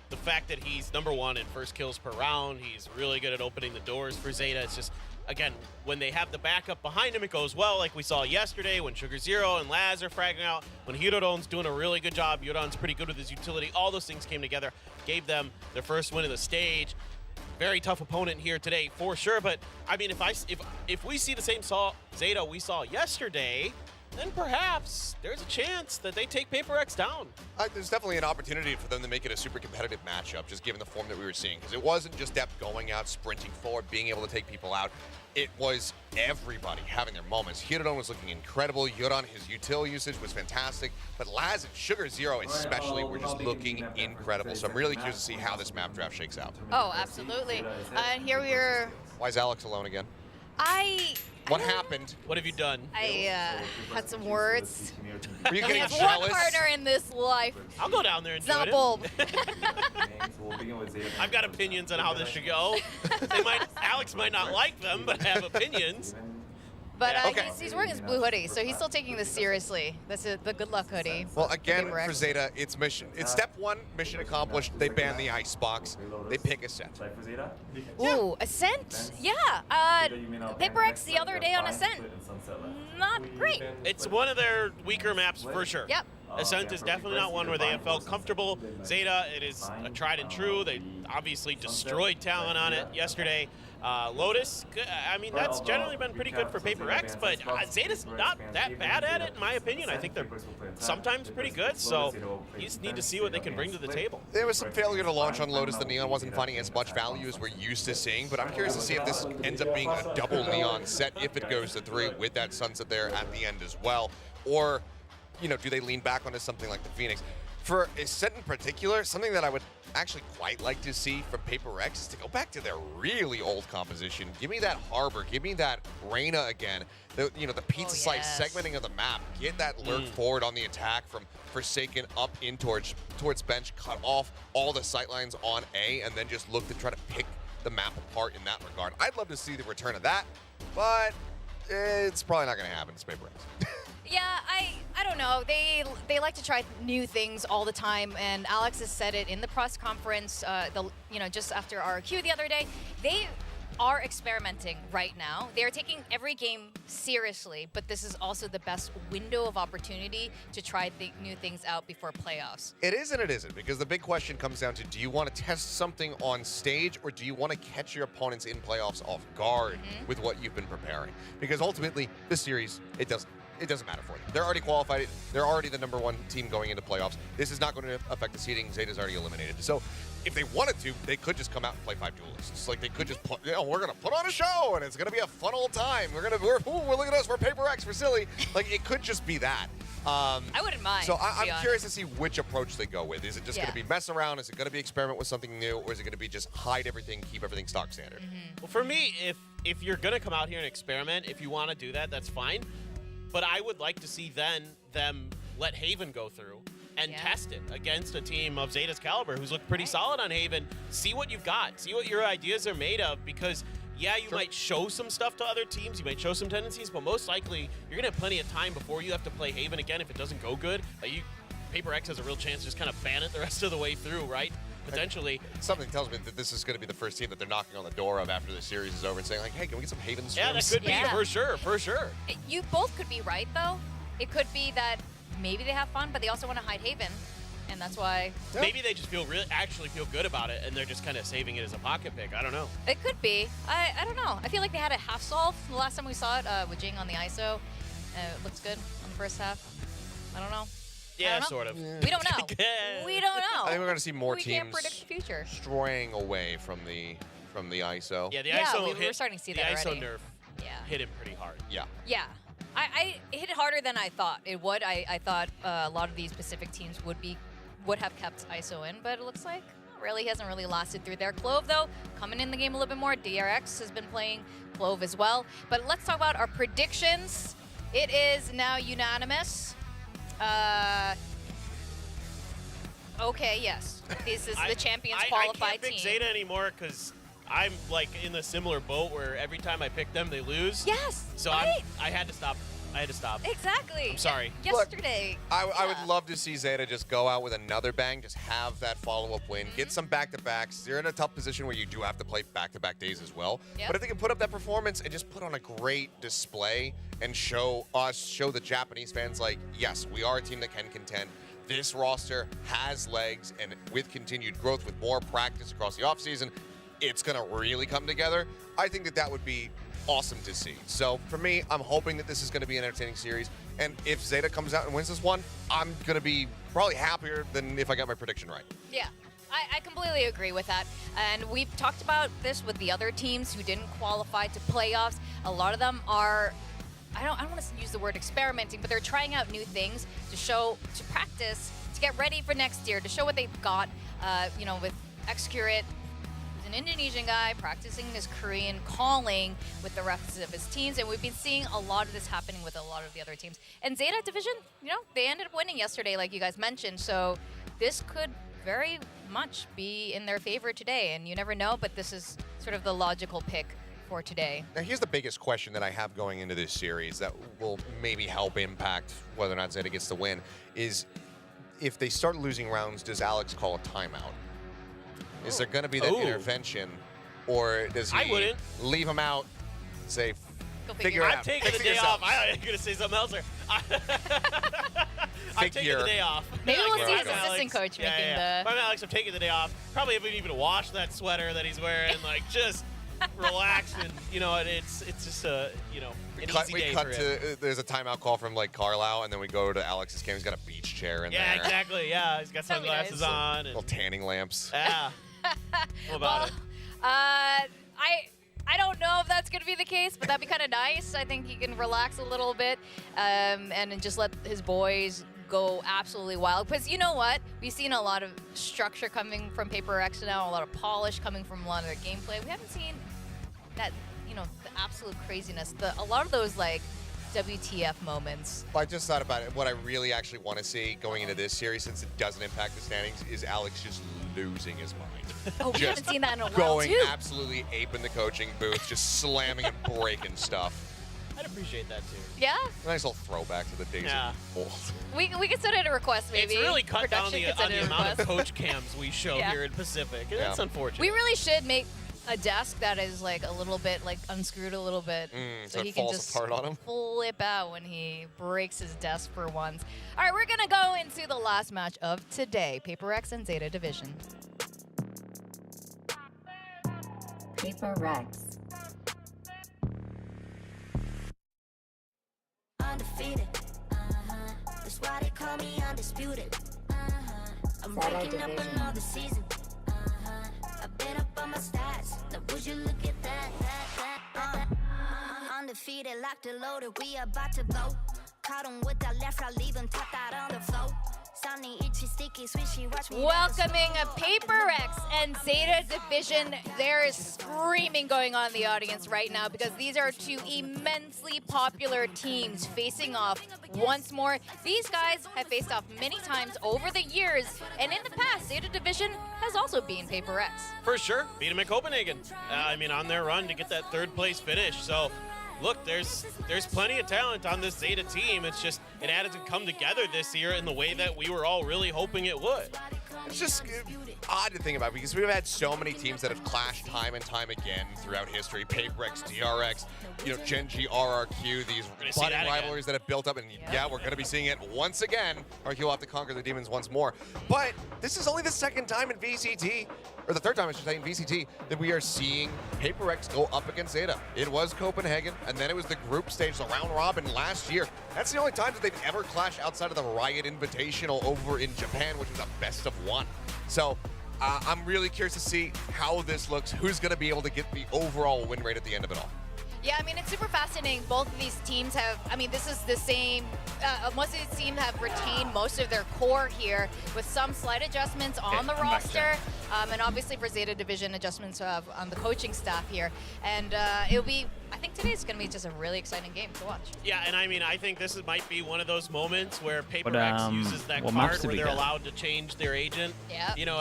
D: the fact that he's #1 in first kills per round. He's really good at opening the doors for Zeta. It's just, again, when they have the backup behind him, it goes well, like we saw yesterday when Sugar Zero and Laz are fragging out, when Hirodon's doing a really good job. Hirodon's pretty good with his utility. All those things came together, gave them their first win of the stage. Very tough opponent here today, for sure. But I mean, if we see the same Zeta we saw yesterday, then perhaps there's a chance that they take PRX down.
C: There's definitely an opportunity for them to make it a super competitive matchup, just given the form that we were seeing. Because it wasn't just Dep going out, sprinting forward, being able to take people out. It was everybody having their moments. Hirodon was looking incredible. Yoran, his util usage was fantastic. But Laz and Sugar Zero especially were just looking incredible. So I'm really curious to see how this map draft shakes out.
B: Oh, absolutely. And here we are.
C: Why is Alex alone again? What happened?
D: What have you done?
B: I had some words.
C: Were you getting jealous?
B: One partner in this life.
D: I'll go down there and
B: join it.
D: I've got opinions on how this should go. Alex might not like them, but I have opinions.
B: But he's wearing his blue hoodie, so he's still taking this seriously. That's the good luck hoodie.
C: Well, again, for Zeta, it's step 1, mission accomplished. They ban the icebox. They pick Ascent.
B: Ooh, Ascent? Yeah. PRX the other day on Ascent. Not great.
D: It's one of their weaker maps for sure.
B: Yep.
D: Ascent is definitely not one where they have felt comfortable. Zeta, it is a tried and true. They obviously destroyed Talon on it yesterday. Lotus, I mean, that's generally been pretty good for PRX, but Zeta's not that bad at it, in my opinion. I think they're sometimes pretty good, so you just need to see what they can bring to the table.
C: There was some failure to launch on Lotus. The Neon wasn't finding as much value as we're used to seeing, but I'm curious to see if this ends up being a double Neon set, if it goes to 3 with that Sunset there at the end as well. Or, do they lean back onto something like the Phoenix? For Ascent in particular, something that I would actually quite like to see from PRX is to go back to their really old composition. Give me that Harbor, give me that Reyna again. The pizza slice segmenting of the map. Get that lurk forward on the attack from Forsaken up in towards bench, cut off all the sightlines on A, and then just look to try to pick the map apart in that regard. I'd love to see the return of that, but it's probably not going to happen. It's PRX.
B: Yeah, I don't know. They like to try new things all the time, and Alex has said it in the press conference. Just after our Q the other day, are experimenting right now. They are taking every game seriously, but this is also the best window of opportunity to try new things out before playoffs.
C: It is and it isn't, because the big question comes down to, do you want to test something on stage, or do you want to catch your opponents in playoffs off guard with what you've been preparing? Because ultimately, this series, it doesn't matter for them. They're already qualified. They're already the #1 team going into playoffs. This is not going to affect the seeding. Zeta's already eliminated. So if they wanted to, they could just come out and play 5 duelists. Like, they could just put, we're going to put on a show, and it's going to be a fun old time. We're look at us, we're PRX, we're silly. Like, it could just be that.
B: I wouldn't mind.
C: So I'm curious to see which approach they go with. Is it just going to
B: Yeah.
C: be mess around? Is it going to be experiment with something new? Or is it going to be just hide everything, keep everything stock standard?
D: Well, for me, if you're going to come out here and experiment, if you want to do that, that's fine. But I would like to see them let Haven go through and test it against a team of Zeta's caliber who's looked pretty solid on Haven. See what you've got. See what your ideas are made of, because yeah, you might show some stuff to other teams, you might show some tendencies, but most likely you're gonna have plenty of time before you have to play Haven again if it doesn't go good. PRX has a real chance to just kind of ban it the rest of the way through, right? Potentially.
C: Something tells me that this is going to be the first team that they're knocking on the door of after the series is over and saying, like, hey, can we get some Haven streams?
D: Yeah, that could be, for sure, for sure.
B: You both could be right, though. It could be that maybe they have fun, but they also want to hide Haven, and that's why.
D: Maybe they just actually feel good about it, and they're just kind of saving it as a pocket pick. I don't know.
B: It could be. I don't know. I feel like they had a half solve the last time we saw it with GENG on the ISO. It looks good on the first half. I don't know.
D: Yeah, sort of.
B: We don't know. We don't know.
C: I think we're going to see more
B: we
C: teams
B: can't predict the future.
C: straying away from the ISO.
D: Yeah, the ISO
B: we were starting to see that
D: the
B: already.
D: ISO nerf hit him pretty hard.
C: Yeah.
B: Yeah. I hit it harder than I thought it would. I thought a lot of these Pacific teams would have kept ISO in, but it looks like really hasn't really lasted through there. Clove, though, coming in the game a little bit more. DRX has been playing Clove as well. But let's talk about our predictions. It is now unanimous. Okay, yes. This is the champions qualified
D: I can't pick
B: team.
D: Zeta anymore because I'm like in a similar boat where every time I pick them, they lose.
B: Yes.
D: So
B: right.
D: I had to stop. I had to stop.
B: Exactly.
D: I'm sorry.
B: Yesterday.
C: I would love to see Zeta just go out with another bang, just have that follow-up win, get some back-to-backs. They're in a tough position where you do have to play back-to-back days as well.
B: Yep.
C: But if they can put up that performance and just put on a great display and show the Japanese fans, like, yes, we are a team that can contend. This roster has legs, and with continued growth, with more practice across the offseason, it's going to really come together. I think that would be awesome to see. So for me, I'm hoping that this is going to be an entertaining series. And if Zeta comes out and wins this one, I'm going to be probably happier than if I got my prediction right.
B: Yeah, I completely agree with that. And we've talked about this with the other teams who didn't qualify to playoffs. A lot of them are, I don't want to use the word experimenting, but they're trying out new things to practice, to get ready for next year, to show what they've got. With Xcurate, an Indonesian guy practicing his Korean calling with the rest of his teams, and we've been seeing a lot of this happening with a lot of the other teams. And Zeta Division, they ended up winning yesterday, like you guys mentioned, so this could very much be in their favor today, and you never know, but this is sort of the logical pick for today.
C: Now, here's the biggest question that I have going into this series that will maybe help impact whether or not Zeta gets the win, is if they start losing rounds, does Alex call a timeout? Is there going to be that intervention, or does he leave him out and say, figure it out?
D: I'm taking the day off. I'm going to say something else. I'm taking the day off.
B: Maybe we'll see his assistant coach making the...
D: I'm Alex, I'm taking the day off. Probably haven't even washed that sweater that he's wearing. Like, just relax and, it's just an easy day for him.
C: There's a timeout call from, like, Carlisle, and then we go to Alex's camp. He's got a beach chair in there.
D: Yeah, exactly. Yeah, he's got sunglasses on. And
C: little tanning lamps.
D: Yeah. What about it?
B: I don't know if that's going to be the case, but that'd be kind of nice. I think he can relax a little bit and then just let his boys go absolutely wild. Because you know what? We've seen a lot of structure coming from PRX now, a lot of polish coming from a lot of their gameplay. We haven't seen that, the absolute craziness. A lot of those, like, WTF moments.
C: Well, I just thought about it. What I really actually want to see going into this series, since it doesn't impact the standings, is Alex just losing his mind.
B: Oh, we haven't seen that in a while,
C: going
B: too.
C: absolutely ape in the coaching booth, just slamming and breaking stuff.
D: I'd appreciate that, too.
B: Yeah?
C: A nice little throwback to the days of old.
B: We can send it a request, maybe.
D: It's really cut down
B: Production
D: on the amount of coach cams we show here in Pacific. And that's unfortunate.
B: We really should make a desk that is like a little bit like unscrewed a little bit,
C: so
B: he
C: it
B: can
C: falls
B: just
C: apart on him?
B: flip out when he breaks his desk for once. All right, we're gonna go into the last match of today: PRX and Zeta Division.
O: PRX. Undefeated. That's why they call me undisputed. I'm breaking up another season. I've been up on my stats. Now would you look at that? Undefeated, locked and loaded. We about to go. Caught them with the left, I leave them tapped out on the floor. Itchy, sticky, swishy, watch me.
B: Welcoming a PRX and Zeta Division. There is screaming going on in the audience right now because these are two immensely popular teams facing off once more. These guys have faced off many times over the years, and in the past, Zeta Division has also beaten PRX.
D: For sure, beat him at Copenhagen. I mean, on their run to get that third place finish. So, look, there's plenty of talent on this Zeta team. It's just it hasn't come together this year in the way that we were all really hoping it would.
C: It's just odd to think about because we've had so many teams that have clashed time and time again throughout history. PRX, DRX, GENG, RRQ, these budding rivalries that have built up. And yeah, we're going to be seeing it once again. RRQ will have to conquer the demons once more. But this is only the second time in VCT, or the third time I should say in VCT, that we are seeing PRX go up against Zeta. It was Copenhagen, and then it was the group stage, the round robin last year. That's the only time that they've ever clashed outside of the Riot Invitational over in Japan, which was a best of one. So I'm really curious to see how this looks, who's going to be able to get the overall win rate at the end of it all.
B: Yeah, I mean, it's super fascinating. Both of these teams have, I mean, this is the same, most of these teams have retained most of their core here with some slight adjustments on the roster. And obviously for Zeta Division, adjustments on the coaching staff here. And it'll be, I think today's going to be just a really exciting game to watch.
D: Yeah, and I mean, I think this might be one of those moments where PRX uses that card where they're allowed to change their agent.
B: Yeah.
D: You know,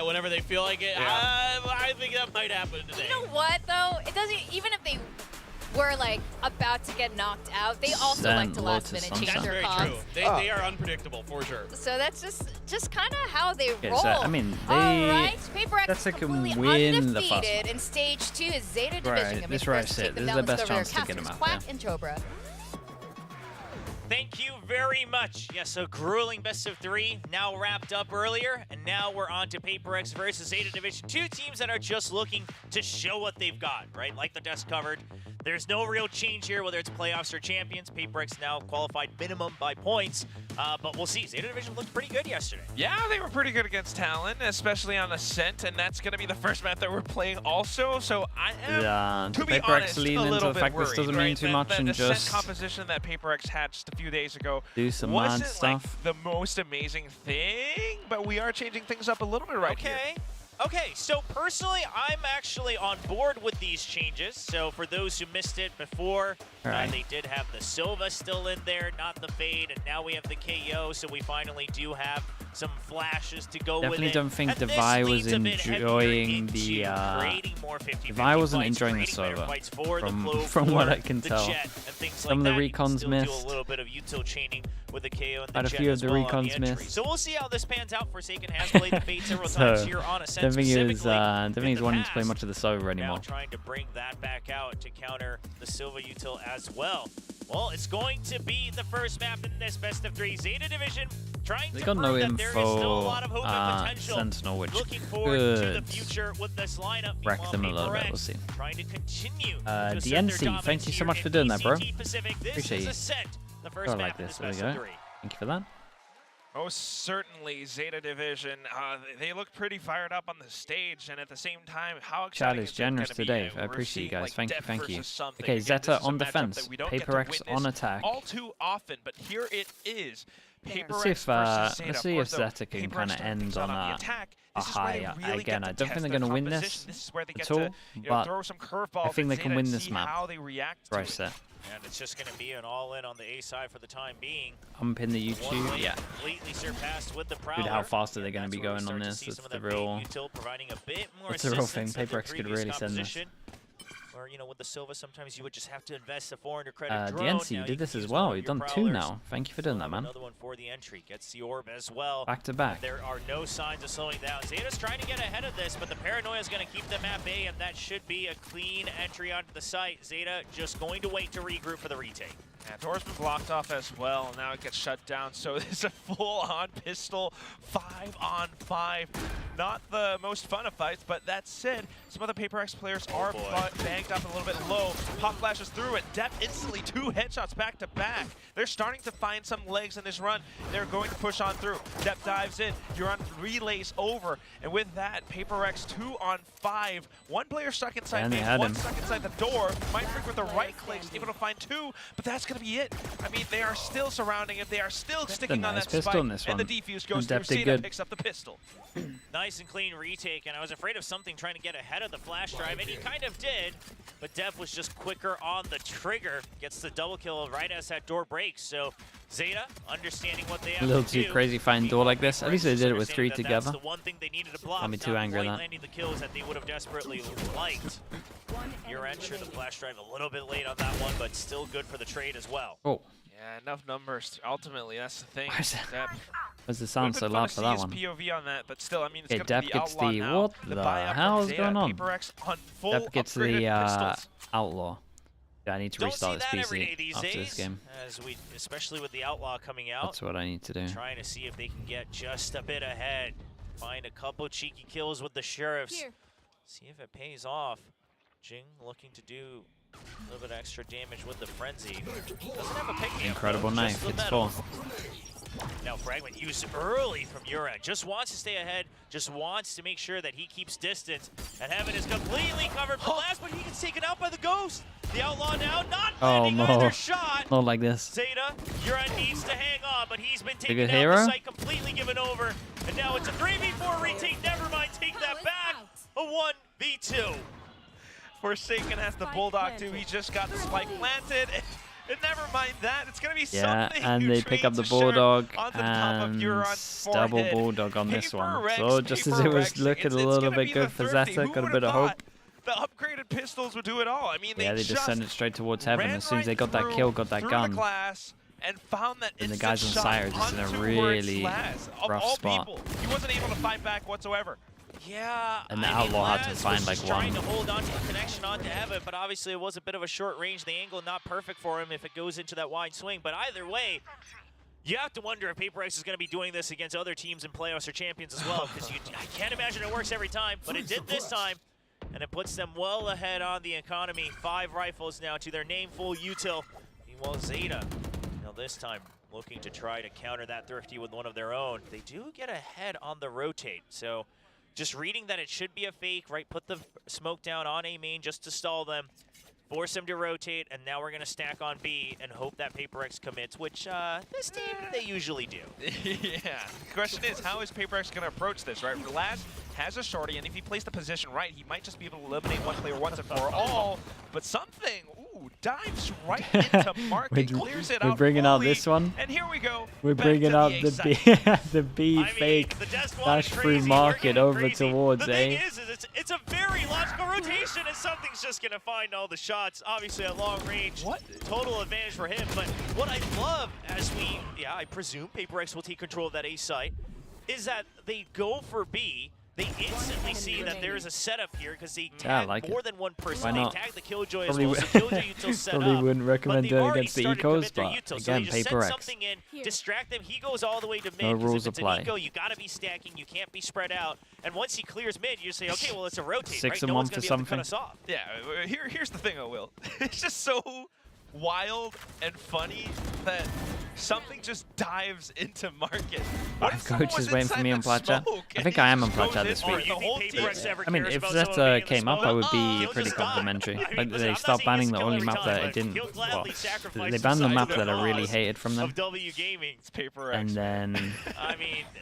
D: whenever they feel like it. Yeah. I think that might happen today.
B: You know what, though? It doesn't, even if they were like about to get knocked out, they also like to last minute change their comps.
D: That's very true. They are unpredictable for sure.
B: So that's just kind of how they roll.
A: So, I mean,
B: all right, PRX
A: that's like
B: completely
A: win the
B: undefeated in stage 2 is Zeta Division.
A: Right, this right it. This is the best chance to get him out there.
B: And Chobra.
E: Thank you very much. Yeah, so grueling best of 3 now wrapped up earlier, and now we're on to PRX versus Zeta Division. Two teams that are just looking to show what they've got, right? Like the desk covered. There's no real change here, whether it's playoffs or champions. PRX now qualified minimum by points, but we'll see. Zeta Division looked pretty good yesterday.
F: Yeah, they were pretty good against Talon, especially on Ascent, and that's going to be the first map that we're playing also. So I am, to be honest, a little bit worried.
A: This doesn't mean too much and
F: just
A: just
F: composition that PRX had just a few days ago
A: do some
F: wasn't
A: mad stuff.
F: Like the most amazing thing, but we are changing things up a little bit here.
E: Okay, so personally, I'm actually on board with these changes. So for those who missed it before, they did have the Sova still in there, not the Fade, and now we have the KO, so we finally do have some flashes to go with it.
A: Definitely don't think Devi was enjoying the Devi wasn't enjoying the Sova from what I can tell. Some of the recons missed.
E: A little bit of util chaining with the KO and
A: Had a few of the recons missed.
E: So we'll see how this pans out. Forsaken has played the Fade several times here on Ascent.
A: I don't think he's wanting to play much of the Sova anymore.
E: Now trying to bring that back out to counter the Silva util as well. Well, it's going to be the first map in this best of 3 Zeta Division. Trying to
A: got no
E: prove that there is still a lot of hope and
A: info
E: potential.
A: Sentinel, which
E: Looking forward to the future with this lineup.
A: wreck them a little bit. We'll see.
E: Trying to continue
A: DNC, thank you so much for doing that, bro. Appreciate you.
E: The first
A: I like this. There we go. Thank you for that.
F: Most certainly, Zeta Division, they look pretty fired up on the stage, and at the same time, how exciting
A: Chat is generous today. I appreciate you guys. Thank you. Okay, Zeta on defense, PRX on attack.
F: All too often, but here it is.
A: Let's see if Zeta can kind of end on a high. Again, I don't think they're going to win this at all, but I think they can win this map. Right set.
E: And it's just going to be an all-in on the A side for the time being.
A: I'm in the YouTube, yeah.
E: Completely surpassed with the
A: Dude, how fast are they going to be going on this? That's the real thing. PRX could really send this.
E: Or, you know, with the Silva, sometimes you would just have to invest a 400 credit drone.
A: DNC, you did this as well. You've done 2 now. Thank you for doing that, man.
E: Another one for the entry. Gets the orb as well.
A: Back to back.
E: There are no signs of slowing down. Zeta's trying to get ahead of this, but the paranoia is going to keep them at bay, and that should be a clean entry onto the site. Zeta just going to wait to regroup for the retake.
F: Yeah, door's been blocked off as well. Now it gets shut down. So it's a full-on pistol, 5-on-5. Not the most fun of fights, but that said, some other PRX players are banged up a little bit low. Hawk flashes through it. Dep instantly 2 headshots back to back. They're starting to find some legs in this run. They're going to push on through. Dep dives in. You're relays over. And with that, PRX 2-on-5. 1 player stuck inside main, 1 stuck inside the door. Might freak with the right clicks, able to find 2, but that's going to be it. I mean, they are still surrounding it. They are still sticking on that spike. And the defuse goes through. Zeta picks up the pistol.
E: Nice and clean retake, and I was afraid of something trying to get ahead of the flash drive, and he kind of did, but Dev was just quicker on the trigger. Gets the double kill right as that door breaks, so Zeta, understanding what they have to do.
A: A little too crazy finding door like this. At least they did it with 3 together.
E: That's the one thing they needed to block.
A: Got me too angry at that.
E: Landing the kills that they would have desperately liked. Your ensure the flash drive a little bit late on that one, but still good for the trade as well.
A: Oh.
F: Yeah, enough numbers. Ultimately, that's the thing.
A: Why's the sound so loud for that one?
F: POV on that, but still, I mean, it's
A: Okay,
F: going to be
A: gets the
F: now.
A: what the hell is going on?
F: Dep
A: gets the outlaw. Yeah, I need to restart this PC after this game.
E: Especially with the outlaw coming out.
A: That's what I need to do.
E: Trying to see if they can get just a bit ahead. Find a couple cheeky kills with the sheriffs. See if it pays off. GENG looking to do a little bit of extra damage with the frenzy. Doesn't have a pick.
A: Incredible knife. It's 4.
E: Now fragment used early from Uran. Just wants to stay ahead. Just wants to make sure that he keeps distance. And Heaven is completely covered for last, but he gets taken out by the ghost. The outlaw now not landing another shot.
A: Not like this.
E: Zeta, Uran needs to hang on, but he's been taken
A: good
E: out.
A: hero?
E: The site completely given over. And now it's a 3v4 retake. Never mind, take that back. A 1v2.
F: Forsaken has the Bulldog too. He just got the spike planted. And never mind that, it's going to be something.
A: And they pick up the Bulldog and double Bulldog on this one. So just as it was looking a little bit good for Zeta, got a bit of hope.
F: The upgraded pistols would do it all. I mean,
A: they just sent it straight towards Heaven. As soon as they got that kill, got that gun.
F: And found that
A: and the guys on side are just in a really rough spot.
F: He wasn't able to fight back whatsoever.
E: Yeah,
A: and the outlaw had to find like
E: trying to hold on to the connection onto Heaven, but obviously it was a bit of a short range. The angle not perfect for him if it goes into that wide swing. But either way, you have to wonder if PRX is going to be doing this against other teams in playoffs or champions as well, because I can't imagine it works every time, but it did this time, and it puts them well ahead on the economy. 5 rifles now to their name full util. Meanwhile, Zeta, this time looking to try to counter that Thrifty with one of their own. They do get ahead on the rotate, so just reading that it should be a fake, right? Put the smoke down on A main just to stall them, force them to rotate, and now we're going to stack on B and hope that PRX commits, which this team, they usually do.
F: Yeah. The question is, how is PRX going to approach this, right? Laz has a shorty, and if he plays the position right, he might just be able to eliminate one player once and for all, but something, dives right into market, clears it up.
A: We're bringing out this one.
F: And here we go.
A: We're bringing out the B fake dash through market over towards A.
E: The thing is it's a very logical rotation, and something's just going to find all the shots. Obviously at long range, total advantage for him. But what I love as I presume PRX will take control of that A site, is that they go for B. They instantly see that there's a setup here because they tag more than one person.
A: Why not?
E: They tag the Killjoy as well, so Killjoy util set
A: Probably
E: up.
A: wouldn't recommend doing against the Ecos, but again,
E: so they just
A: PRX.
E: send something in, distract them, he goes all the way to mid.
A: No rules
E: if it's
A: apply.
E: An eco, you gotta be stacking, you can't be spread out. And once he clears mid, you say, okay, well, it's a rotate,
A: 6
E: right?
A: and
E: No
A: 1
E: one's
A: for
E: gonna be able to
A: something.
E: cut us off.
F: Yeah, here's the thing, Will. It's just so wild and funny that something just dives into market.
A: Coach is waiting for me on Placha. I think I am on Placha this week. I mean, if Zeta came up, I would be pretty complimentary. Like, they stopped banning the only map that it didn't. Well, they banned the map that I really hated from them. And then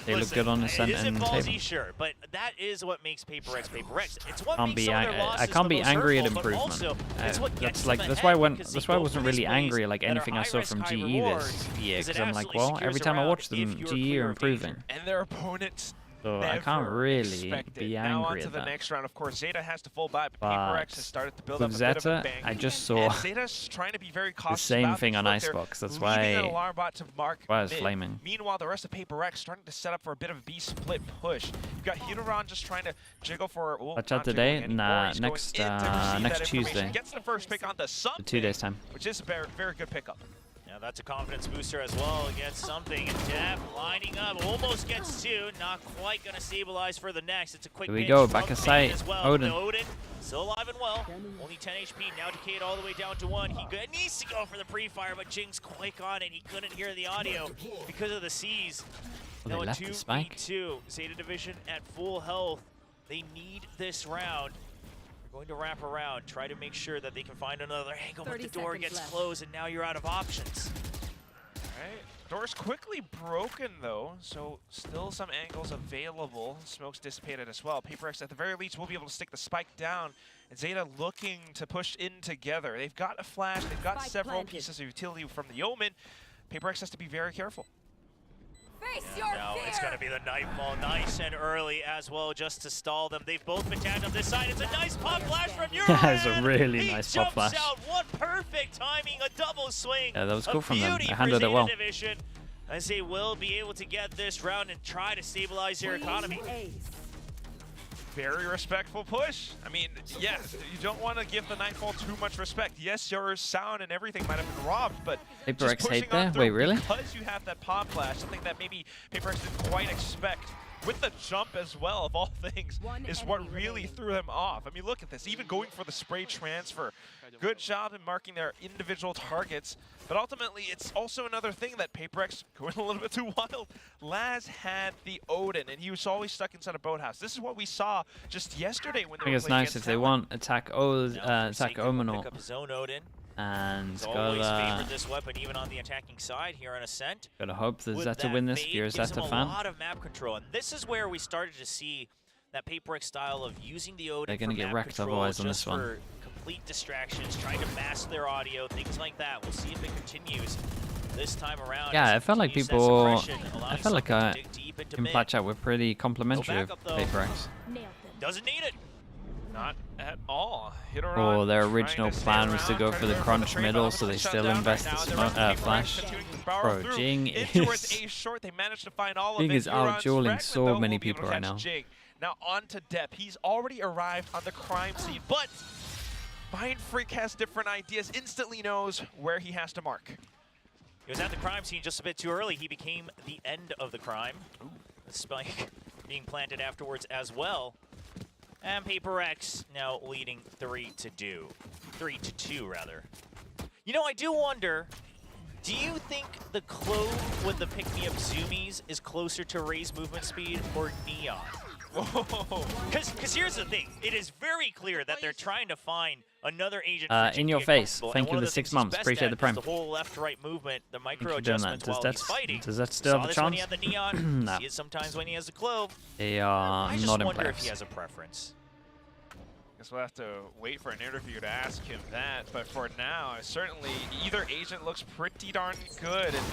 A: they look good on Ascent and table.
E: Sure, but that is what makes PRX PRX. It's what
A: I can't be angry at improvement. That's why I wasn't really angry at like anything I saw from GE this year, because I'm like, well, every time I watch them, GE are improving.
F: And their opponents
A: So I can't really be
F: Now on
A: angry
F: to
A: at
F: the
A: that.
F: next round. Of course, Zeta has to fall back, but
A: But
F: PRX has started to build up
A: with
F: a bit of a
A: Zeta,
F: bang.
A: I just saw
F: And Zeta's trying to be very cautious
A: same
F: about
A: thing
F: things.
A: on
F: Look, they're
A: Icebox. That's
F: leaving an
A: why
F: alarm bot to mark
A: I was
F: mid.
A: flaming.
F: Meanwhile, the rest of PRX starting to set up for a bit of a B split push. You've got Hiroran just trying to jiggle for. Well,
A: Watch
F: not
A: out today?
F: jiggling anymore.
A: Nah,
F: He's going
A: next
F: in to receive
A: next
F: that
A: Tuesday.
F: information. Gets the first pick on the something,
A: 2 days time.
F: which is a very, very good pickup.
E: Yeah, that's a confidence booster as well against something. And Dap lining up, almost gets two, not quite going to stabilize for the next. It's a quick
A: Here we
E: pinch
A: go,
E: from
A: back of
E: Finn
A: sight.
E: as well.
A: Odin.
E: The Odin still alive and well, only 10 HP, now decayed all the way down to 1. He needs to go for the pre-fire, but Jing's quick on it. He couldn't hear the audio because of the C's.
A: Oh, they
E: Now a
A: left the spike.
E: 2v2, Zeta Division at full health. They need this round. They're going to wrap around, try to make sure that they can find another angle, but the door gets closed and now you're out of options.
F: Right. Door's quickly broken though, so still some angles available. Smoke's dissipated as well. PRX at the very least will be able to stick the spike down. And Zeta looking to push in together. They've got a flash, they've got several pieces of utility from the Omen. PRX has to be very careful.
E: Now it's going to be the Nightfall, nice and early as well, just to stall them. They've both been tagged on this side. It's a nice pop flash from Uran.
A: That's a really nice pop flash.
E: Out, one perfect timing, a double swing.
A: Yeah, that was cool from them.
E: They
A: They handled it well.
E: Division, as they will be able to get this round and try to stabilize their economy.
F: Very respectful push. I mean, yeah, you don't want to give the Nightfall too much respect. Yes, your sound and everything might have been robbed, but just
A: PRX
F: pushing
A: hate there?
F: on through
A: Wait, really?
F: because you have that pop flash, something that maybe PRX didn't quite expect. With the jump as well, of all things, is what really threw them off. I mean, look at this, even going for the spray transfer. Good job in marking their individual targets, but ultimately it's also another thing that PRX going a little bit too wild. Laz had the Odin, and he was always stuck inside a boathouse. This is what we saw just yesterday when they
A: I think
F: were
A: it's
F: playing
A: nice
F: against
A: if they
F: Talon.
A: want attack Omen
E: Pick up his own Odin.
A: and
E: He's always
A: gotta
E: favored this weapon, even on the attacking side here on Ascent.
A: hope the
E: With
A: Zeta
E: that
A: win this if
E: fade
A: you're a
E: gives
A: Zeta
E: him
A: fan.
E: a lot of map control, and this is where we started to see that PRX style of using the Odin
A: They're gonna
E: for
A: get
E: map
A: wrecked
E: control,
A: otherwise on
E: just
A: this one.
E: for complete distractions, trying to mask their audio, things like that. We'll see if it continues this time around.
A: Yeah,
E: as
A: I
E: he
A: felt like
E: continues that
A: people.
E: suppression,
A: I
E: allowing
A: felt like
E: Something to dig deep into
A: in
E: mid.
A: Platch Out were pretty complimentary
E: Go
A: of
E: back up, though.
A: PRX.
E: Doesn't need it.
F: Not at all. Hiroran
A: Or their
F: trying
A: original
F: to stay
A: plan was to
F: around,
A: go
F: trying
A: for the
F: go
A: crunch
F: trade,
A: middle,
F: but
A: so they
F: shut
A: still
F: down
A: invest
F: right
A: the
F: now. The rest of
A: flash.
F: continuing to power
A: Bro,
F: through
A: Jing
F: in towards
A: is
F: A short. They managed to find all
A: Jing
F: of it.
A: is out
F: Hiroran's
A: dueling
F: fragment,
A: so
F: though,
A: many
F: will be able
A: people
F: to
A: right
F: catch
A: now.
F: Jing. Now on to Depp. He's already arrived on the crime scene, but Mind Freak has different ideas. Instantly knows where he has to mark.
E: He was at the crime scene just a bit too early. He became the end of the crime. The spike being planted afterwards as well. And PRX now leading 3-2. 3-2 rather. You know, I do wonder, do you think the Clove with the pick-me-up zoomies is closer to Ray's movement speed or Neon? Because here's the thing, it is very clear that they're trying to find another agent for Jing
A: in
E: to
A: your
E: get
A: face.
E: comfortable,
A: Thank
E: and
A: you
E: one
A: for
E: of
A: the 6
E: things he's
A: months.
E: best
A: Appreciate
E: at
A: the
E: is
A: prime.
E: the whole left-right movement, the micro
A: for doing that.
E: adjustments while he's fighting.
A: Does that still have a
E: Saw this when he
A: chance?
E: had the Neon.
A: Nah.
E: See it sometimes when he has the Clove.
A: They are
E: I just
A: not
E: wonder if
A: impressed.
E: he has a preference.
F: Guess we'll have to wait for an interview to ask him that, but for now, certainly either agent looks pretty darn good, and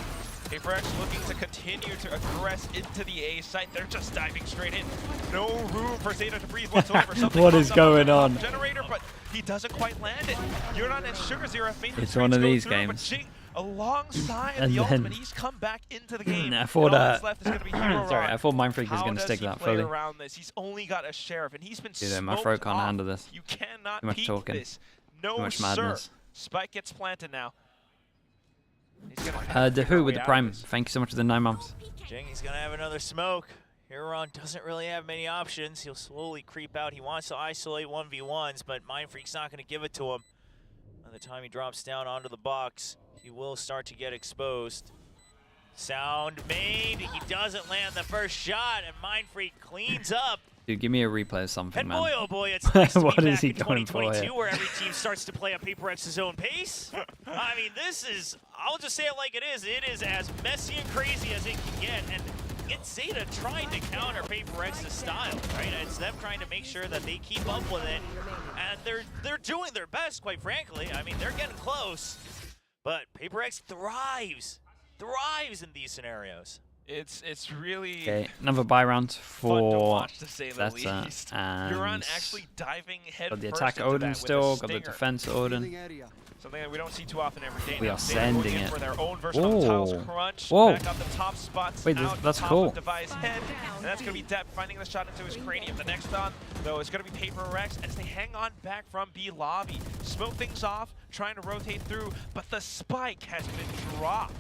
F: PRX looking to continue to aggress into the A site. They're just diving straight in. No room for Zeta to breathe whatsoever. Something
A: What
F: comes
A: is
F: up
A: going
F: on
A: on?
F: the generator, but he doesn't quite land it. Yuran and Sugar Zero have made the
A: It's one of
F: screens
A: these
F: go through, but
A: games.
F: Jing alongside
A: And
F: the
A: then-
F: ultimate, he's come back into the game.
A: I thought,
F: And all that's left is gonna be Hiroran.
A: sorry, I thought Mind Freak was
F: How
A: going to
F: does
A: stick
F: he
A: that
F: play
A: fully.
F: around this? He's only got a sheriff, and he's been
A: Dude, my
F: smoked
A: throat can't
F: off.
A: handle this.
F: You cannot
A: Too much
F: peek
A: talking.
F: this. No,
A: Too much
F: sir.
A: madness.
F: Spike gets planted now. He's gonna have to
A: The
F: figure
A: Who
F: a
A: with
F: way
A: the
F: out of
A: prime.
F: this.
A: Thank you so much for the 9 months.
E: Jing, he's going to have another smoke. Hiroran doesn't really have many options. He'll slowly creep out. He wants to isolate 1v1s, but Mind Freak's not going to give it to him. By the time he drops down onto the box, he will start to get exposed. Sound made. He doesn't land the first shot, and Mind Freak cleans up.
A: Dude, give me a replay of something,
E: And
A: man.
E: boy, oh boy, it's nice to
A: What
E: be
A: is
E: back
A: he
E: in
A: going for
E: 2022
A: here?
E: where every team starts to play at PRX's own pace. I mean, this is, I'll just say it like it is. It is as messy and crazy as it can get. And it's Zeta trying to counter PRX's style, right? It's them trying to make sure that they keep up with it. And they're doing their best, quite frankly. I mean, they're getting close. But PRX thrives in these scenarios.
F: It's really
A: Okay, another buy round
F: fun to
A: for
F: watch, to say the
A: Zeta,
F: least.
A: and
F: Euron actually diving head
A: got the
F: first
A: attack
F: into
A: Odin
F: that with
A: still,
F: a
A: got the
F: stinger.
A: defense Odin.
F: Something that we don't see too often every day.
A: We
F: Now
A: are
F: Zeta going
A: sending
F: in
A: it.
F: for their own version of the Tiles
A: Whoa.
F: Crunch.
A: Whoa.
F: Back up the top spots.
A: Wait,
F: out
A: that's
F: top
A: cool.
F: Of Devi's head. And that's going to be Depp finding the shot into his cranium. The next on, though, is going to be PRX as they hang on back from B lobby. Smoke things off, trying to rotate through, but the spike has been dropped.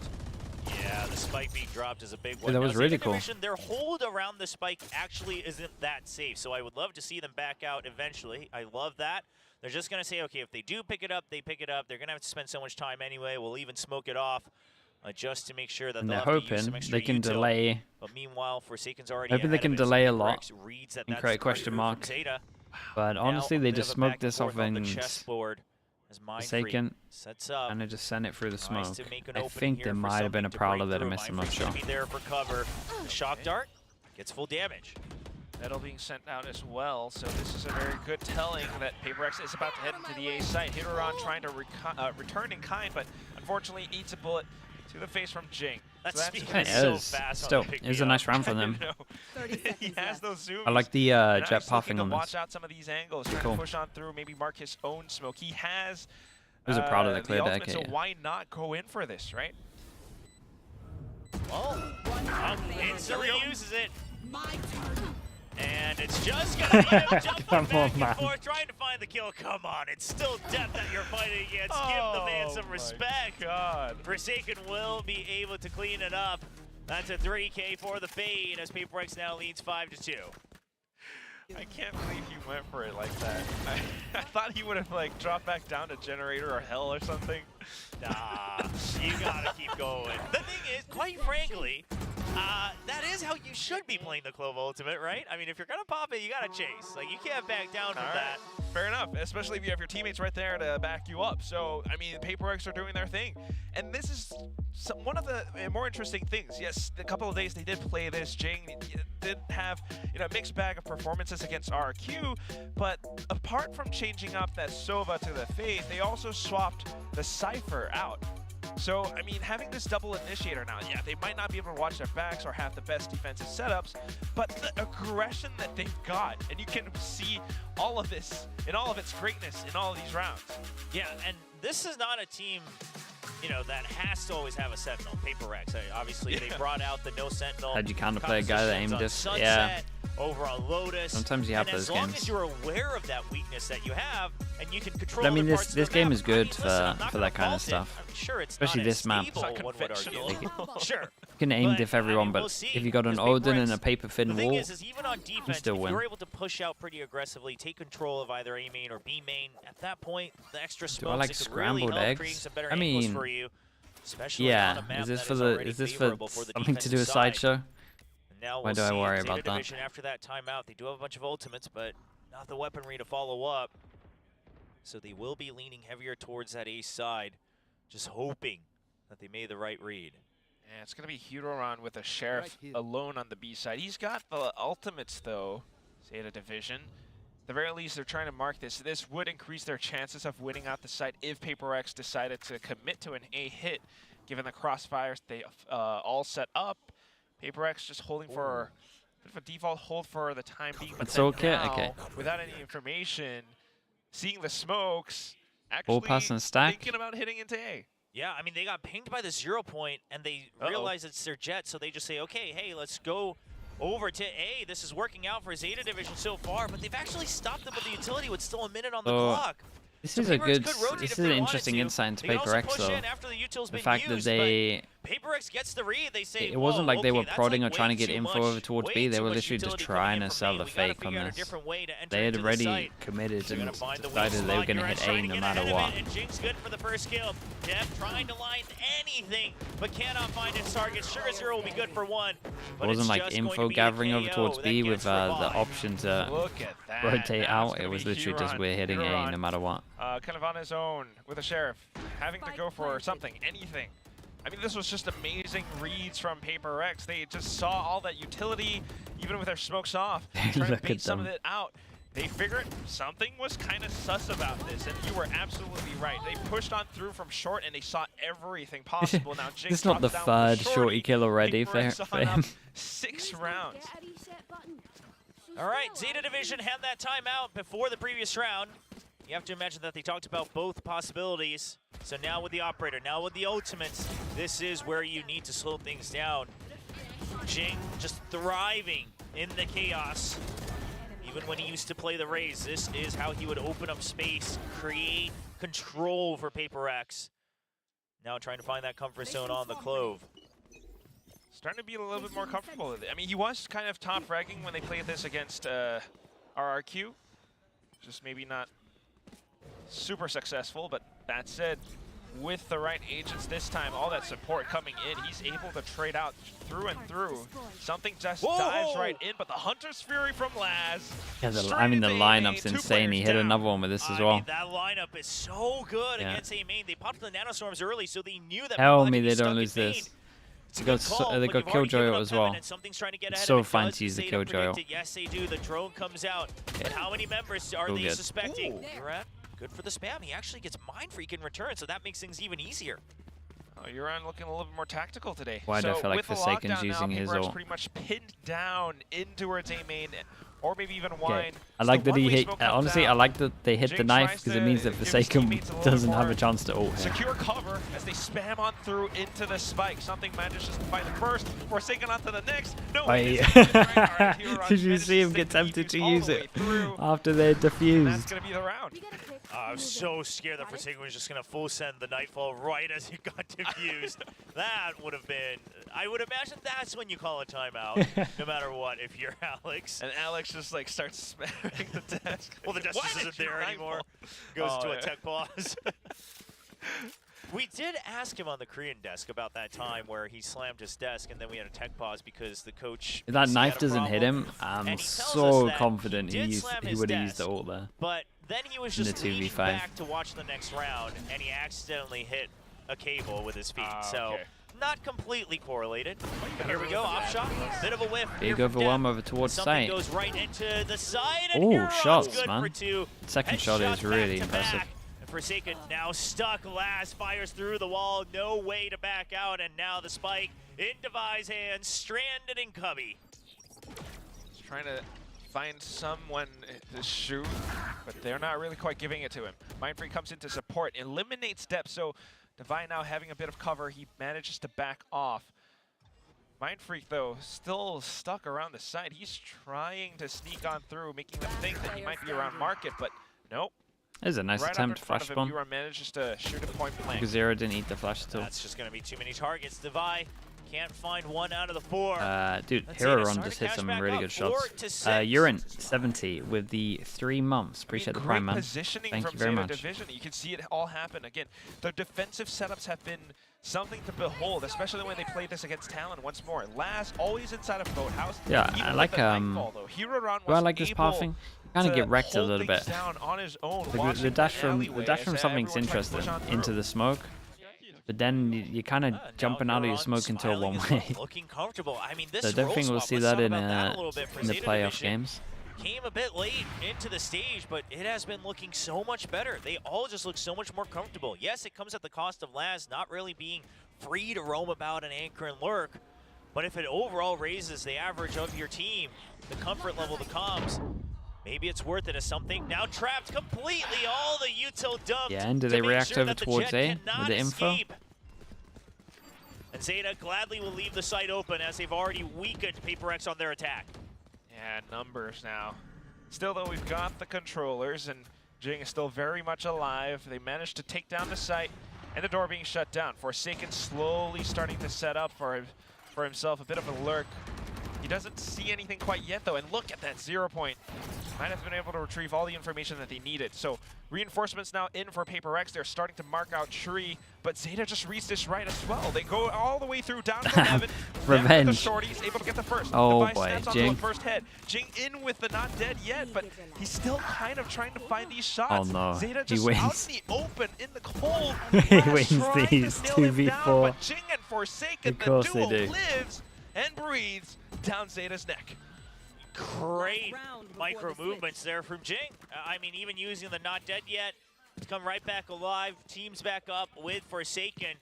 E: Yeah, the spike being dropped is a big one.
A: Yeah, that was
E: Now,
A: really
E: Zeta
A: cool.
E: Division, their hold around the spike actually isn't that safe, so I would love to see them back out eventually. I love that. They're just going to say, okay, if they do pick it up, they pick it up. They're going to have to spend so much time anyway. We'll even smoke it off just to make sure that
A: And
E: they'll
A: they're
E: have to use some
A: hoping
E: extra
A: they can
E: util.
A: delay.
E: But meanwhile, Forsaken's already
A: Hoping they
E: ahead
A: can
E: of it, so
A: delay a
E: PRX
A: lot
E: reads that
A: and
E: that's
A: create a
E: the
A: question
E: move
A: mark.
E: from Zeta.
A: But honestly,
E: Now,
A: they
E: a bit
A: just
E: of a
A: smoked
E: back and
A: this off
E: forth on the
A: and
E: chessboard as Mindfreak
A: Forsaken,
E: sets up.
A: and they just sent it through the
E: Nice
A: smoke.
E: to make an
A: I
E: opening
A: think
E: here
A: there
E: for
A: might have been a
E: something to
A: Prowler
E: break
A: that I
E: through.
A: missed, I'm not
E: Mindfreak's
A: sure.
E: gonna be there for cover. The shock dart gets full damage.
F: Metal being sent out as well, so this is a very good telling that PRX is about to head into the A site. Hideron trying to return in kind, but unfortunately eats a bullet to the face from GENG.
E: That
F: so
E: speed
F: that's
E: is so
A: is.
E: fast.
A: Still,
E: on the
A: it was a nice round for them.
F: He has those zooms.
A: I like the
F: And
A: jet
F: nice looking
A: puffing
F: to
A: on
F: watch
A: this.
F: out some of these angles, trying
A: Cool.
F: to push on through, maybe mark his own smoke. He has
A: It was a Prowler that cleared
F: the
A: the
F: ultimate, so
A: AK.
F: why not go in for this, right?
E: Well, instantly uses it. And it's just gonna be him jumping
A: Come
E: back
A: on,
E: and
A: man.
E: forth, trying to find the kill. Come on, it's still Death that you're fighting against. Give the man some respect.
F: God.
E: Forsaken will be able to clean it up. That's a 3K for the fade as PRX now leads 5-2.
F: I can't believe he went for it like that. I thought he would have like dropped back down to Generator or Hell or something.
E: Nah, you gotta keep going. The thing is, quite frankly, that is how you should be playing the Clove Ultimate, right? I mean, if you're gonna pop it, you gotta chase. Like, you can't back down from that.
F: Fair enough, especially if you have your teammates right there to back you up. So, I mean, PRX are doing their thing. And this is one of the more interesting things. Yes, a couple of days they did play this. GENG did have a mixed bag of performances against RQ, but apart from changing up that Sova to the Fade, they also swapped the Cypher out. So, I mean, having this double initiator now, yeah, they might not be able to watch their backs or have the best defensive setups, but the aggression that they've got, and you can see all of this in all of its greatness in all of these rounds.
E: Yeah, and this is not a team, that has to always have a Sentinel. PRX, obviously, they brought out the no Sentinel.
A: How'd you counterplay a guy that aimed this?
E: Sunset,
A: Yeah.
E: over on Lotus.
A: Sometimes you have
E: and
A: those
E: as long
A: games.
E: as you're aware of that weakness that you have, and you can control
A: But I mean,
E: other
A: this
E: parts of
A: this
E: the
A: game
E: map,
A: is good
E: listen, I'm not
A: for
E: gonna
A: that kind of
E: fault it.
A: stuff.
E: I'm sure it's
A: Especially
E: not
A: this
E: as
A: map.
E: stable, one would argue. Sure.
A: You can aim
E: But,
A: diff
E: I mean,
A: everyone,
E: we'll
A: but
E: see,
A: if you got an
E: because
A: Odin
E: PRX,
A: and a paper thin
E: the thing
A: wall,
E: is even on defense,
A: still
E: if
A: win.
E: you're able to push out pretty aggressively, take control of either A main or B main, at that point, the extra smokes,
A: like
E: it could really
A: scrambled
E: help
A: eggs?
E: create some better
A: I
E: angles
A: mean,
E: for you. Especially
A: yeah.
E: on a map
A: Is this
E: that
A: for
E: is
A: the?
E: already
A: Is this for
E: favorable for the
A: something to do with
E: defensive side.
A: sideshow?
E: And now
A: Why
E: we'll
A: do I
E: see
A: worry
E: if Zeta
A: about that?
E: Division after that timeout. They do have a bunch of ultimates, but not the weaponry to follow up. So they will be leaning heavier towards that ace side, just hoping that they made the right read.
F: Yeah, it's going to be Hiroran with a Sheriff alone on the B side. He's got the ultimates, though, Zeta Division. At the very least, they're trying to mark this. This would increase their chances of winning out the site if PRX decided to commit to an A hit, given the crossfires they all set up. PRX just holding for a bit of a default hold for the time being. But
A: It's
F: then
A: okay,
F: now,
A: okay.
F: without any information, seeing the smokes,
A: Ball
F: actually
A: pass and stack.
F: thinking about hitting into A.
E: Yeah, I mean, they got pinged by the 0 point, and they realize it's their jet, so they just say, okay, hey, let's go over to A. This is working out for Zeta Division so far, but they've actually stopped them with the utility with still a minute on the clock.
A: This
E: So
A: is a
E: PRX
A: good.
E: could rotate
A: This
E: if
A: is
E: they
A: an
E: wanted
A: interesting
E: to.
A: insight into
E: They can also
A: PRX
E: push
A: though.
E: in after the util's
A: The
E: been
A: fact that
E: used,
A: they.
E: but PRX gets the read. They say,
A: It wasn't like they
E: okay,
A: were
E: that's
A: prodding
E: like
A: or trying to
E: way
A: get
E: too
A: info
E: much,
A: over towards
E: way
A: B. They
E: too
A: were
E: much
A: literally just
E: utility
A: trying
E: coming in
A: to
E: from
A: sell
E: A.
A: the
E: We gotta
A: fake on
E: figure out a
A: this.
E: different way to enter
A: They had
E: into the
A: already
E: site.
A: committed
E: They're
A: and
E: gonna find the weak
A: decided they were
E: spot.
A: going to
E: Euron's
A: hit
E: trying
A: A
E: to
A: no
E: get
A: matter
E: ahead of
A: what.
E: it, and GENG's good for the first kill. Dev trying to line anything, but cannot find its target. Sugar Zero will be good for one.
A: It
E: But
A: wasn't
E: it's
A: like
E: just going to
A: info
E: be a
A: gathering over
E: KO
A: towards
E: that
A: B with
E: gets
A: the
E: revived.
A: option to
F: Look at that.
A: rotate
F: Now it's
A: out.
F: gonna
A: It was
F: be
A: literally just
F: Hiroran.
A: we're hitting A
F: Hiroran,
A: no matter what.
F: kind of on his own with a Sheriff, having to go for something, anything. I mean, this was just amazing reads from PRX. They just saw all that utility, even with their smokes off, trying to
A: Look
F: bait
A: at
F: some of
A: them.
F: it out. They figured something was kind of sus about this, and you were absolutely right. They pushed on through from short, and they saw everything possible. Now, Jing
A: This is not the
F: drops down with
A: third shorty kill already for
F: PRX on
A: him.
F: up 6 rounds.
E: All right, Zeta Division had that timeout before the previous round. You have to imagine that they talked about both possibilities. So now with the operator, now with the ultimates, this is where you need to slow things down. Jing just thriving in the chaos. Even when he used to play the Rays, this is how he would open up space, create control for PRX. Now trying to find that comfort zone on the Clove.
F: Starting to be a little bit more comfortable with it. I mean, he was kind of top fragging when they played this against RRQ. Just maybe not super successful, but that said, with the right agents this time, all that support coming in, he's able to trade out through and through. Something just dives right in, but the Hunter's Fury from Laz.
A: Yeah, I mean, the lineup's insane. He hit another one with this as well.
E: I mean, that lineup is so good against A main. They popped the nanostorms early, so they knew that.
A: Tell me they don't lose this. They got Killjoy as well. It's so fun to use the Killjoy.
E: Yes, they do. The drone comes out. But how many members are they suspecting? Good for the spam. He actually gets Mind Freak in return, so that makes things even easier.
F: Euron looking a little bit more tactical today.
A: Why do I feel like Forsaken's using his ult?
F: Pretty much pinned down in towards A main, or maybe even Wine.
A: I like that he hit. Honestly, I like that they hit the knife because it means that Forsaken doesn't have a chance to ult here.
F: Secure cover as they spam on through into the spike. Something manages to find the first. Forsaken onto the next. No way.
A: Did you see him get tempted to use it after they defused?
F: That's gonna be the round.
E: I was so scared that Forsaken was just going to full send the Nightfall right as it got diffused. That would have been, I would imagine that's when you call a timeout, no matter what, if you're Alex.
F: And Alex just like starts spamming the desk.
E: Well, the desk just isn't there anymore. Goes to a tech pause. We did ask him on the Korean desk about that time where he slammed his desk and then we had a tech pause because the coach.
A: If that knife doesn't hit him, I'm so confident he would have used the ult there.
E: But then he was just leaning back to watch the next round, and he accidentally hit a cable with his feet. So not completely correlated. But here we go, off shot, bit of a whiff.
A: Big overwhelm over towards
E: Something
A: site.
E: goes right into the side, and
A: Oh, shots,
E: good
A: man.
E: for 2.
A: Second shot is really impressive.
E: Forsaken now stuck. Laz fires through the wall, no way to back out, and now the spike into Vi's hands, stranded in Cubby.
F: He's trying to find someone to shoot, but they're not really quite giving it to him. Mindfreak comes in to support, eliminates depth, so Divine now having a bit of cover, he manages to back off. Mindfreak, though, still stuck around the side. He's trying to sneak on through, making them think that he might be around market, but nope.
A: There's a nice attempt to flash bomb.
F: Euron manages to shoot a point blank.
A: Because Zero didn't eat the flash at all.
E: That's just going to be too many targets. Devi can't find one out of the 4.
A: Dude, Hero Run just hit some really good shots. Urine 70 with the 3 months. Appreciate the prime, man.
F: Positioning
A: Thank
F: from
A: you very
F: Zeta
A: much.
F: Division. You can see it all happen. Again, the defensive setups have been something to behold, especially when they played this against Talon once more. Last, always inside of Boathouse.
A: Yeah, I like I like this pathing. Kind of get wrecked a little bit. The dash from something's interesting into the smoke, but then you're kind of jumping out of your smoke into a one-way.
E: Looking comfortable. I mean, this
A: So I don't think we'll see that in the
E: Zeta
A: playoff
E: Division.
A: games.
E: Came a bit late into the stage, but it has been looking so much better. They all just look so much more comfortable. Yes, it comes at the cost of Laz not really being free to roam about and anchor and lurk, but if it overall raises the average of your team, the comfort level, the comms, maybe it's worth it as something. Now trapped completely, all the util dumped.
A: Yeah, and do they react over towards A with the info?
E: And Zeta gladly will leave the site open as they've already weakened PRX on their attack.
F: Yeah, numbers now. Still, though, we've got the controllers, and Jing is still very much alive. They managed to take down the site, and the door being shut down. Forsaken slowly starting to set up for himself a bit of a lurk. He doesn't see anything quite yet, though, and look at that 0 point. Might have been able to retrieve all the information that they needed. So reinforcements now in for PRX. They're starting to mark out tree, but Zeta just reads this right as well. They go all the way through down to 11.
A: Revenge.
F: The shorties able to get the first.
A: Oh
F: Device
A: boy,
F: snaps onto
A: Jing.
F: the first head. Jing in with the not dead yet, but he's still kind of trying to find these shots.
A: Oh no,
F: Zeta
A: he
F: just
A: wins.
F: out in the open, in the cold.
A: He wins these
F: to nail him down,
A: 2v4.
F: but Jing and Forsaken,
A: Of course
F: the
A: they
F: duel
A: do.
F: lives and breathes down Zeta's neck.
E: Great micro movements there from Jing. I mean, even using the not dead yet, to come right back alive. Teams back up with Forsaken.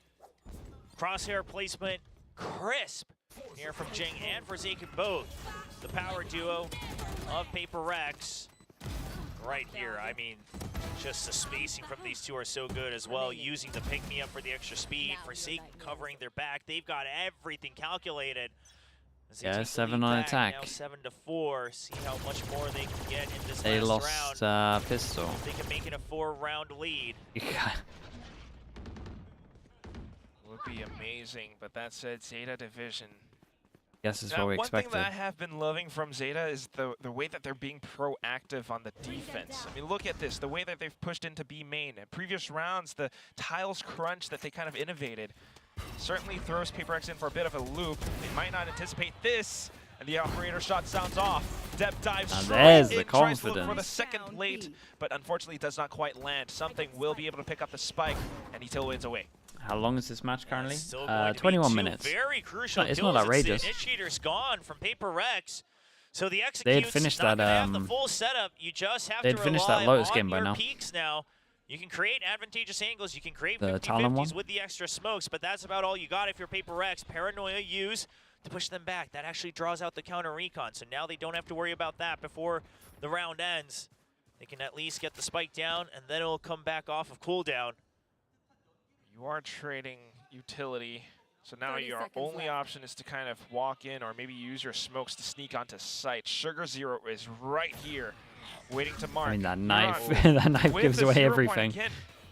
E: Crosshair placement, crisp here from Jing and Forsaken both. The power duo of PRX right here. I mean, just the spacing from these two are so good as well. Using the pick-me-up for the extra speed. Forsaken covering their back. They've got everything calculated.
A: Yeah, 7 on attack.
E: Now 7-4. See how much more they can get in this
A: They
E: last
A: lost pistol.
E: They can make it a 4-round lead.
A: Yeah.
F: Would be amazing, but that said, Zeta Division.
A: Guess is
F: Now,
A: what we
F: one
A: expected.
F: thing that I have been loving from Zeta is the way that they're being proactive on the defense. I mean, look at this, the way that they've pushed into B main. In previous rounds, the tiles crunch that they kind of innovated certainly throws PRX in for a bit of a loop. They might not anticipate this, and the operator shot sounds off. Dep dives
A: there's
F: straight
A: the
F: in, tries to look for the
A: confidence.
F: second plate, but unfortunately does not quite land. Something will be able to pick up the spike, and he wins away.
A: How long is this match currently?
E: Still going to be
A: 21
E: two
A: minutes.
E: Very crucial
A: It's
E: kills.
A: not outrageous.
E: The initiator's gone from PRX. So the
A: They had
E: execute's
A: finished
E: not
A: that.
E: gonna have the full setup. You just have
A: They'd
E: to
A: finished
E: rely
A: that Lotus
E: on
A: game by
E: your
A: now.
E: peaks now. You can create advantageous angles. You can create
A: The Talon
E: 50-50s
A: one?
E: with the extra smokes, but that's about all you got if you're PRX. Paranoia use to push them back. That actually draws out the counter recon. So now they don't have to worry about that before the round ends. They can at least get the spike down, and then it'll come back off of cooldown.
F: You are trading utility, so now your only option is to kind of walk in or maybe use your smokes to sneak onto site. Sugar Zero is right here, waiting to mark.
A: I mean, that
F: You're
A: knife,
F: on.
A: that knife
F: With
A: gives
F: the
A: away
F: 0 point
A: everything.
F: again,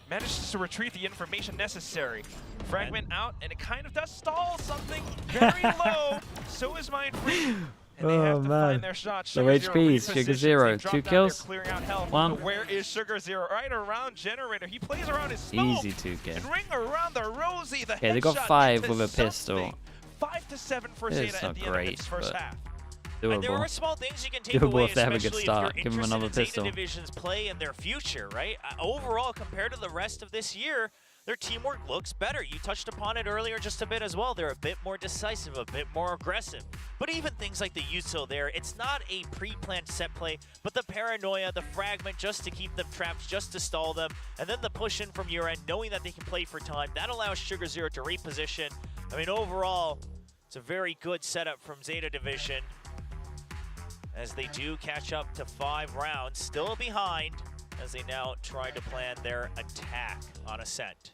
F: manages to retrieve the information necessary. Fragment out, and it kind of does stall something very low. So is Mind Free. And they have to find their shot.
A: No
F: Sugar Zero
A: HPs, Sugar
F: repositions.
A: Zero,
F: They've dropped
A: 2
F: down,
A: kills.
F: they're clearing out health.
A: 1.
F: But where is Sugar Zero? Right around Generator. He plays around his smoke.
A: Easy 2 kill.
F: And ring around the Rosie. The
A: Okay, they got
F: headshot
A: 5
F: into
A: with a pistol.
F: something. 5 to 7 for
A: It's
F: Zeta
A: not
F: at the end of
A: great,
F: its first
A: but
F: half.
E: And there are
A: doable.
E: small things you can take
A: Doable
E: away,
A: if they have a good
E: especially
A: start.
E: if
A: Give
E: you're
A: them another
E: interested in
A: pistol.
E: Zeta Division's play and their future, right? Overall, compared to the rest of this year, their teamwork looks better. You touched upon it earlier just a bit as well. They're a bit more decisive, a bit more aggressive. But even things like the util there, it's not a pre-planned set play, but the paranoia, the fragment just to keep them trapped, just to stall them, and then the push in from your end, knowing that they can play for time. That allows Sugar Zero to reposition. I mean, overall, it's a very good setup from Zeta Division, as they do catch up to 5 rounds, still behind, as they now try to plan their attack on Ascent.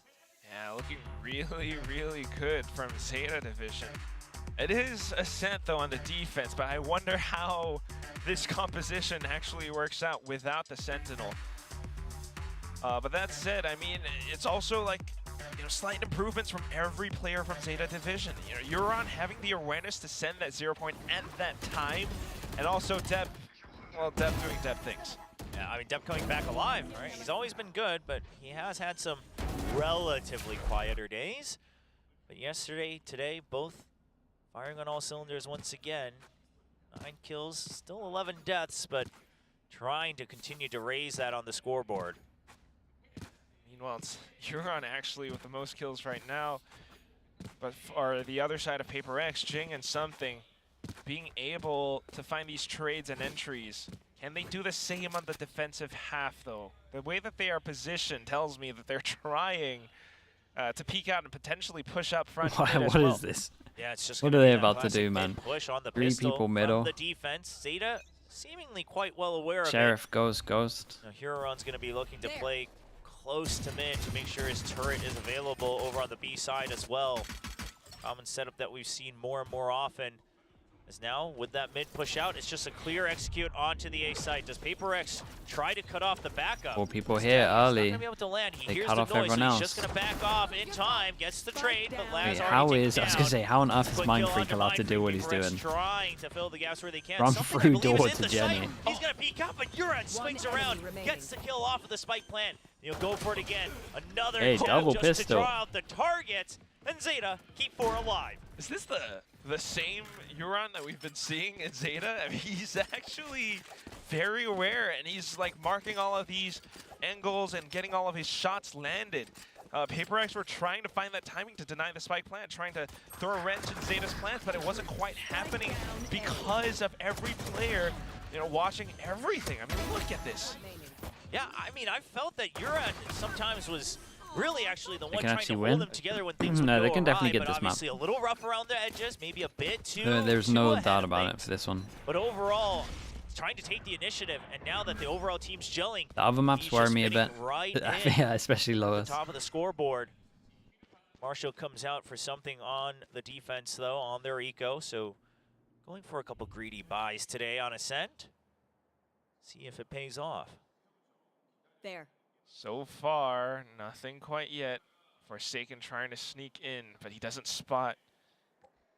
F: Yeah, looking really, really good from Zeta Division. It is Ascent, though, on the defense, but I wonder how this composition actually works out without the Sentinel. But that said, I mean, it's also like, you know, slight improvements from every player from Zeta Division. You know, Euron having the awareness to send that 0 point at that time, and also Dep, well, Dep doing Dep things.
E: Yeah, I mean, Dep coming back alive, right? He's always been good, but he has had some relatively quieter days. But yesterday, today, both firing on all cylinders once again. 9 kills, still 11 deaths, but trying to continue to raise that on the scoreboard.
F: Meanwhile, it's Euron actually with the most kills right now, but for the other side of PRX, Jing and Something being able to find these trades and entries. Can they do the same on the defensive half, though? The way that they are positioned tells me that they're trying to peek out and potentially push up front.
A: What is this?
E: Yeah, it's just
A: What are they about to do, man?
E: Push on the
A: 3
E: pistol
A: people
E: from
A: middle.
E: the defense. Zeta seemingly quite well aware of
A: Sheriff,
E: it.
A: Ghost.
E: Now, Huron's going to be looking to play close to mid to make sure his turret is available over on the B side as well. Common setup that we've seen more and more often. As now, with that mid push out, it's just a clear execute onto the A site. Does PRX try to cut off the backup?
A: 4 people here early.
E: He's not gonna be able to land. He
A: They
E: hears
A: cut
E: the
A: off
E: noise,
A: everyone
E: so he's
A: else.
E: just gonna back off in time. Gets the trade, but Lab's
A: Wait,
E: already
A: how
E: taken
A: is, I was gonna
E: down.
A: say, how on earth is
E: Quick
A: Mind
E: kill
A: Freak
E: onto
A: allowed to
E: Mind
A: do what
E: Freak.
A: he's
E: PRX
A: doing?
E: Trying to fill the gaps where they can.
A: Run
E: Something, I
A: through
E: believe,
A: door
E: is in
A: to
E: the
A: Jenny.
E: site. He's gonna peek up, but Euron swings around, gets the kill off of the spike plant. He'll go for it again. Another
A: Hey,
E: jab
A: double
E: just
A: pistol.
E: to draw out the target, and Zeta keep 4 alive.
F: Is this the same Euron that we've been seeing in Zeta? I mean, he's actually very aware, and he's like marking all of these angles and getting all of his shots landed. PRX were trying to find that timing to deny the spike plant, trying to throw a wrench in Zeta's plans, but it wasn't quite happening because of every player, you know, watching everything. I mean, look at this.
E: Yeah, I mean, I felt that Urad sometimes was really actually the one
A: can
E: trying
A: actually
E: to
A: win.
E: hold them together when things would
A: No,
E: go
A: they can definitely
E: awry,
A: get
E: but
A: this map.
E: obviously a little rough around the edges, maybe a bit too
A: There's
E: too
A: no
E: ahead
A: doubt
E: of
A: about it
E: things.
A: for this one.
E: But overall, trying to take the initiative, and now that the overall team's gelling,
A: The other maps
E: he's
A: worry
E: just
A: me a
E: fitting
A: bit.
E: right
A: Yeah, especially
E: in
A: Lotus.
E: top of the scoreboard. Marshall comes out for something on the defense, though, on their eco. So going for a couple greedy buys today on Ascent. See if it pays off.
H: There.
F: So far, nothing quite yet. Forsaken trying to sneak in, but he doesn't spot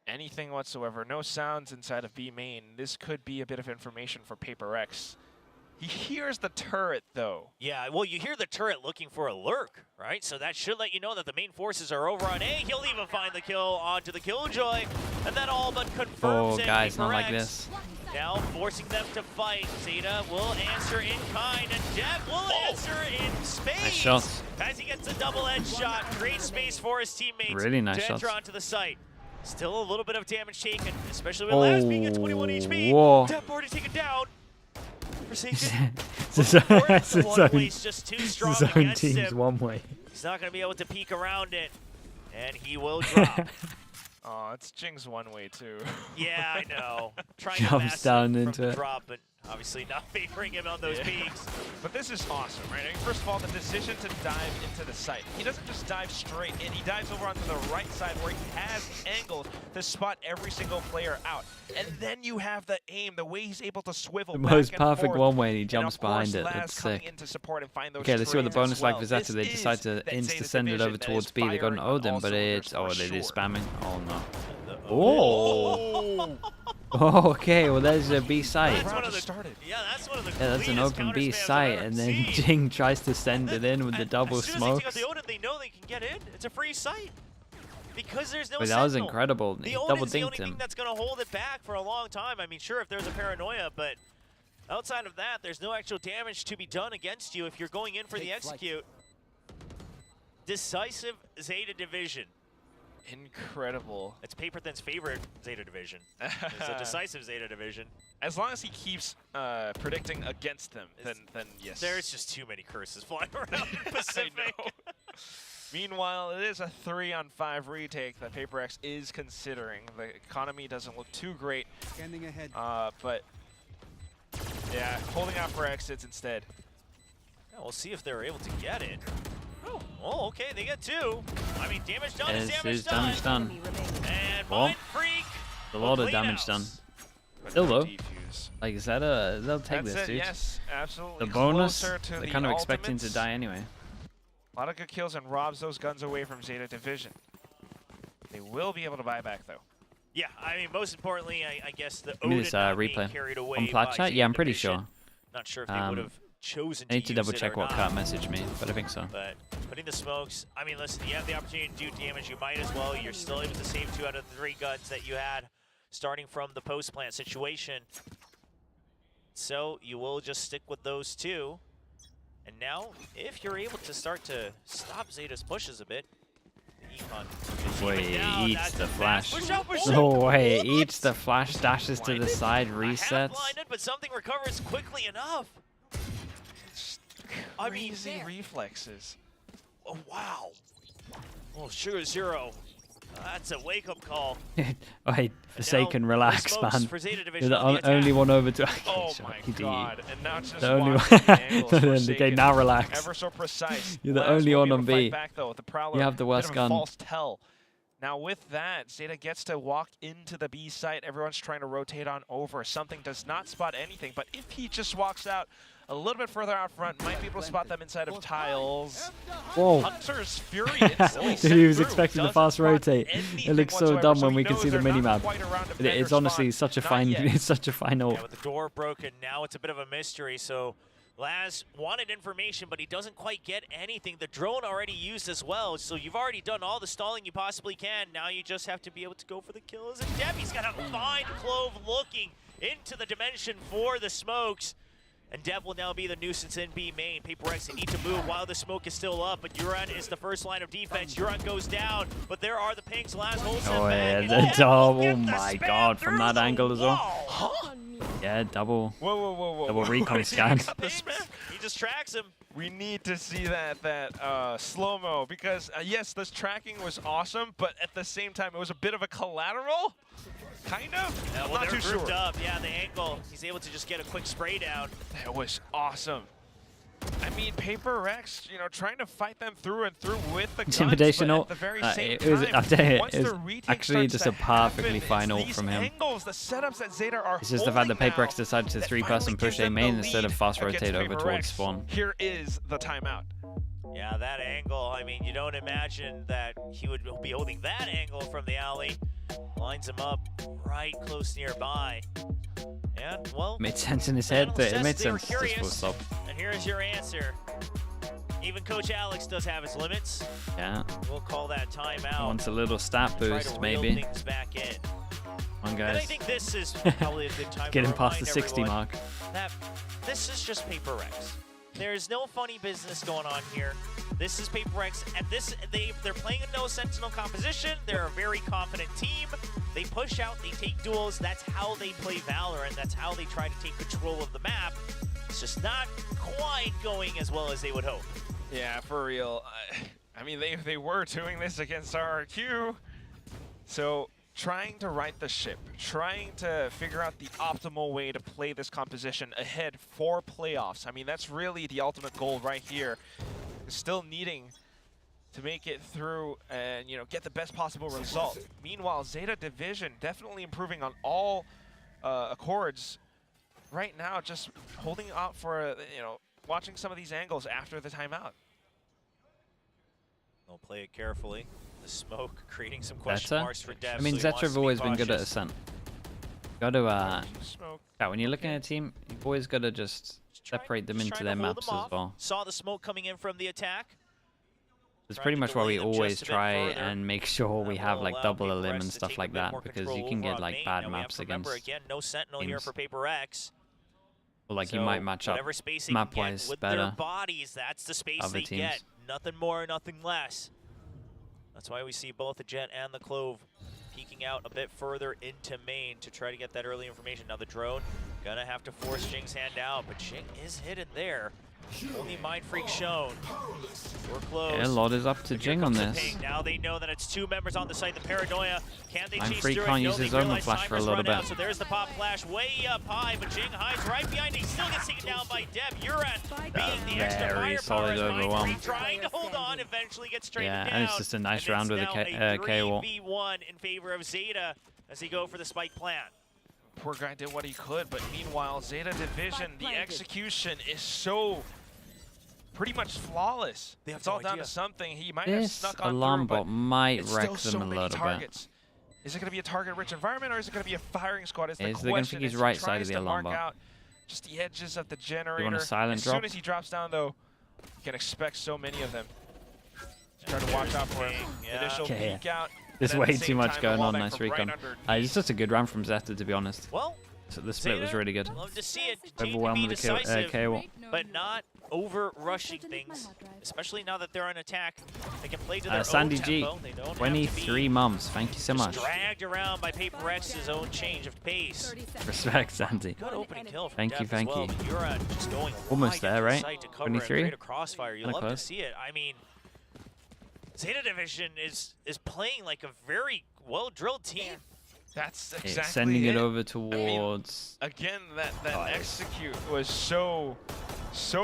F: anything whatsoever. No sounds inside of B main. This could be a bit of information for PRX. He hears the turret, though.
E: Yeah, well, you hear the turret looking for a lurk, right? So that should let you know that the main forces are over on A. He'll even find the kill onto the Killjoy, and that all but confirms
A: Oh,
E: it.
A: guys, not like
E: PRX
A: this.
E: Now forcing them to fight. Zeta will answer in kind, and Dev will answer in space.
A: Nice shots.
E: As he gets a double-edged shot, great space for his teammates.
A: Really nice
E: to
A: shots.
E: enter onto the site. Still a little bit of damage taken, especially with Laz being at 21 HP.
A: Whoa.
E: Dev already taken down. Forsaken.
A: It's
E: Just too strong
A: his own
E: against
A: team's
E: him.
A: one way.
E: He's not going to be able to peek around it, and he will drop.
F: Oh, it's Jing's one way, too.
E: Yeah, I know. Trying
A: Jumps
E: to mass
A: down
E: from
A: into
E: the
A: it.
E: drop, but obviously not favoring him on those peaks.
F: But this is awesome, right? I mean, first of all, the decision to dive into the site. He doesn't just dive straight in. He dives over onto the right side where he has the angles to spot every single player out. And then you have the aim, the way he's able to swivel
A: The
F: back
A: most
F: and
A: perfect
F: forth.
A: one way, and he
F: And
A: jumps
F: of course,
A: behind it.
F: Laz
A: That's
F: coming
A: sick.
F: in to support and find those
A: Okay, let's see what the
F: trades
A: bonus
F: as
A: like
F: well.
A: for Zeta. They
F: This
A: decide
F: is
A: to
F: that
A: insta
F: Zeta's
A: send it
F: division
A: over
F: that
A: towards
F: is
A: B. They got an
F: firing on
A: Odin,
F: all
A: but
F: cylinders
A: it's
F: for
A: they're just
F: sure.
A: spamming. Oh no. Oh. Oh, okay. Well, there's a B site.
E: That's one of the, yeah, that's one of the
A: Yeah, that's an
E: cleanest
A: open B
E: counter spams I've
A: site,
E: ever
A: and then
E: seen.
A: Jing tries to send it in with the double
E: As soon as they take out
A: smokes.
E: the Odin, they know they can get in. It's a free site. Because there's no
A: Wait, that was
E: Sentinel.
A: incredible.
E: The
A: He
E: Odin's
A: double
E: the
A: dinked
E: only thing
A: him.
E: that's going to hold it back for a long time. I mean, sure, if there's a paranoia, but outside of that, there's no actual damage to be done against you if you're going in for the execute. Decisive Zeta division.
F: Incredible.
E: It's Paper Thin's favorite Zeta division. It's a decisive Zeta division.
F: As long as he keeps predicting against them, then yes.
E: There's just too many curses flying around in Pacific.
F: I know. Meanwhile, it is a 3-on-5 retake that PRX is considering. The economy doesn't look too great.
P: Scanning ahead.
F: But yeah, holding out for exits instead.
E: Yeah, we'll see if they're able to get it. Oh, okay, they get two. I mean, damage done is damage done.
A: Damage done.
E: And
A: Well,
E: Mind Freak.
A: a lot of damage done. Still though, like Zeta, they'll take
F: That's
A: this,
F: it,
A: dude.
F: yes, absolutely.
A: The bonus,
F: Closer to
A: they're
F: the
A: kind of expecting to
F: ultimates.
A: die anyway.
F: A lot of good kills and robs those guns away from Zeta Division. They will be able to buy back, though.
E: Yeah, I mean, most importantly, I guess the
A: Give me
E: Odin
A: this
E: not being
A: replay.
E: carried away
A: On
E: by
A: plat chat?
E: Zeta
A: Yeah, I'm pretty
E: Division.
A: sure.
E: Not sure if they would have chosen
A: I need to
E: use
A: double
E: it
A: check
E: or
A: what
E: not.
A: Kat messaged me, but I think so.
E: But putting the smokes, I mean, listen, you have the opportunity to do damage, you might as well. You're still able to save 2 out of the 3 guns that you had starting from the post-plant situation. So you will just stick with those 2. And now, if you're able to start to stop Zeta's pushes a bit, the Econ
A: Boy,
E: is even down.
A: he eats
E: That's
A: the
E: a
A: flash.
E: push out, push
A: No
E: out.
A: way, he eats the flash, dashes to the side,
E: Half
A: resets.
E: blinded, but something recovers quickly enough. I mean,
F: Crazy reflexes.
E: oh, wow. Oh, Sugar Zero. That's a wake-up call.
A: Wait, Forsaken, relax,
E: smokes
A: man.
E: for Zeta
A: You're
E: Division
A: the
E: on the
A: only
E: attack.
A: one over to.
F: Oh
A: Sorry,
F: my
A: idiot.
F: god, and now it's just
A: The only
F: watching the
A: one.
F: angles.
A: Okay,
F: Forsaken,
A: now relax.
F: Ever so precise.
A: You're the
F: Laz
A: only
F: will
A: one
F: be able
A: on
F: to fight
A: B.
F: back, though, with the Prowler.
A: You have the worst
F: Bit of a
A: gun.
F: false tell. Now with that, Zeta gets to walk into the B site. Everyone's trying to rotate on over. Something does not spot anything, but if he just walks out a little bit further out front, might be able to spot them inside of tiles.
A: Whoa.
F: Hunter's Fury instantly
A: Dude, he was
F: sent
A: expecting
F: through.
A: the fast
F: Doesn't spot
A: rotate. It
F: anything
A: looks so
F: whatsoever,
A: dumb
F: so
A: when
F: he
A: we can
F: knows
A: see the
F: they're not
A: minimap.
F: quite around
A: It's
F: defender
A: honestly
F: spot.
A: such a
F: Not
A: fine,
F: yet.
A: it's such a fine ult.
E: Yeah, with the door broken, now it's a bit of a mystery. So Laz wanted information, but he doesn't quite get anything. The drone already used as well, so you've already done all the stalling you possibly can. Now you just have to be able to go for the kills. And Debbie's got a fine Clove looking into the dimension for the smokes. And Dev will now be the nuisance in B main. PRX, they need to move while the smoke is still up, but Uran is the first line of defense. Uran goes down, but there are the pings. Last whole set back.
A: Yeah, the double. Oh my god, from that angle as well.
E: Huh?
A: Yeah, double.
F: Whoa.
A: Double recon scan.
E: He just tracks him.
F: We need to see that slow-mo because, yes, this tracking was awesome, but at the same time, it was a bit of a collateral. Kind of?
E: Yeah, well,
F: Not
E: they're
F: too
E: grouped
F: sure.
E: up. Yeah, the angle. He's able to just get a quick spray down.
F: That was awesome. I mean, PRX, you know, trying to fight them through and through with the guns,
A: Intimidation
F: but
A: ult.
F: at the very
A: I'll
F: same
A: tell you,
F: time, once
A: it
F: the
A: was
F: retake
A: actually
F: starts
A: just
F: to
A: a perfectly
F: happen,
A: fine
F: it's
A: ult
F: these
A: from him.
F: angles, the setups that Zeta are
A: It's just the fact that
F: holding
A: PRX
F: now
A: decided to
F: that
A: 3-person
F: finally
A: push
F: gives
A: A
F: them the
A: main instead of
F: lead
A: fast
F: against
A: rotate over
F: PRX.
A: towards spawn.
F: Here is the timeout.
E: Yeah, that angle. I mean, you don't imagine that he would be holding that angle from the alley. Lines him up right close nearby. And, well,
A: Made sense in his head, but it made
E: they were
A: sense just full
E: curious.
A: stop.
E: And here's your answer. Even Coach Alex does have his limits.
A: Yeah.
E: We'll call that timeout.
A: Wants a little stat
E: Try to
A: boost,
E: reel
A: maybe.
E: things back in.
A: Come on,
E: And I
A: guys.
E: think this is probably a good time
A: Getting
E: to
A: past
E: remind
A: the 60
E: everyone
A: mark.
E: that this is just PRX. There's no funny business going on here. This is PRX, and they're playing a no Sentinel composition. They're a very confident team. They push out, they take duels. That's how they play Valorant. That's how they try to take control of the map. It's just not quite going as well as they would hope.
F: Yeah, for real. I mean, they were doing this against RRQ. So trying to right the ship, trying to figure out the optimal way to play this composition ahead for playoffs. I mean, that's really the ultimate goal right here. Still needing to make it through and, you know, get the best possible result. Meanwhile, Zeta Division definitely improving on all accords right now, just holding out for, you know, watching some of these angles after the timeout.
E: They'll play it carefully. The smoke creating some question
A: Zeta?
E: marks for Dev.
A: I mean,
E: so he
A: Zeta
E: wants
A: have
E: to be
A: always been good at
E: cautious.
A: Ascent. Got to, yeah, when you're looking at a team, you've always got to just separate them into
E: Trying
A: their
E: to hold
A: maps
E: them
A: as
E: off.
A: well.
E: Saw the smoke coming in from the attack.
A: It's
E: Trying
A: pretty
E: to
A: much why we
E: delay them
A: always
E: just a bit
A: try
E: further.
A: and make sure we
E: That
A: have
E: will
A: like
E: allow
A: double a
E: PRX
A: limb and
E: to
A: stuff
E: take a
A: like
E: bit
A: that,
E: more
A: because
E: control
A: you can
E: over
A: get
E: on
A: like
E: main.
A: bad
E: Now we have
A: maps
E: to remember,
A: against,
E: again, no Sentinel here
A: teams.
E: for PRX.
A: or like you
E: So
A: might match up
E: whatever space they can get
A: map-wise
E: with their
A: better.
E: bodies, that's the space
A: other
E: they
A: teams.
E: get. Nothing more, nothing less. That's why we see both the Jet and the Clove peeking out a bit further into main to try to get that early information. Now the drone gonna have to force Jing's hand out, but Jing is hidden there. Only Mind Freak shown. We're close.
A: Yeah, Lotus up to Jing on this.
E: Ping. Now they know that it's two members on the site. The Paranoia. Can they
A: Mind
E: chase
A: Freak
E: through
A: can't
E: it? No,
A: use
E: they
A: his own
E: realize
A: flash for a
E: timer's
A: little
E: run out,
A: bit.
E: so there's the pop flash way up high, but Jing hides right behind it. He still gets taken down by Dev. Uran being the extra
A: Very
E: firepower
A: solid
E: as Mind
A: overwhelm.
E: Freak trying to hold on, eventually gets traded
A: Yeah,
E: down.
A: and it's just a nice round with a K-wall.
E: 3v1 in favor of Zeta as they go for the spike plant.
F: Poor guy did what he could, but meanwhile, Zeta Division, the execution is so pretty much flawless.
E: They have
F: It's
E: no
F: all down
E: idea.
F: to something. He might have
A: This
F: snuck on
A: alarm
F: through, but
A: bot might
F: it's
A: wreck
F: still
A: them
F: so
A: a
F: many
A: little bit.
F: targets. Is it going to be a target-rich environment, or is it going to be a firing squad? Is the
A: Is they gonna
F: question.
A: think he's
F: As he
A: right side of
F: tries
A: the
F: to
A: alarm
F: mark
A: bot?
F: out just the edges of the generator.
A: a silent
F: as
A: drop?
F: soon as he drops down, though, you can expect so many of them. Try to watch out for him.
E: Yeah.
F: Initial
A: Okay.
F: peek out.
A: There's
F: and at the
A: way too
F: same
A: much
F: time,
A: going
F: the
A: on.
F: wallbang
A: Nice
F: from right
A: recon.
F: underneath.
A: It's just a good round from Zeta, to be honest.
E: Well,
A: So the split was
E: Zeta,
A: really good.
E: love to see it. Continue to
A: Overwhelmed
E: be
A: with the
E: decisive,
A: K-wall.
E: but not over-rushing things, especially now that they're on attack. They can play to their
A: Sandy
E: own
A: G,
E: tempo. They don't have to
A: 23
E: be
A: mums. Thank you so
E: just
A: much.
E: dragged around by PRX's own change of pace.
A: Respect, Sandy.
E: Good opening kill from
A: Thank
E: Dev
A: you,
E: as
A: thank
E: well,
A: you.
E: but Uran just going
A: Almost
E: wide
A: there,
E: into the
A: right?
E: site to cover
A: 23?
E: and create a crossfire. You
A: Kinda
E: love to
A: close.
E: see it. I mean, Zeta Division is playing like a very well-drilled team.
F: That's
A: Okay,
F: exactly
A: sending it
F: it.
A: over towards.
F: Again, that execute was so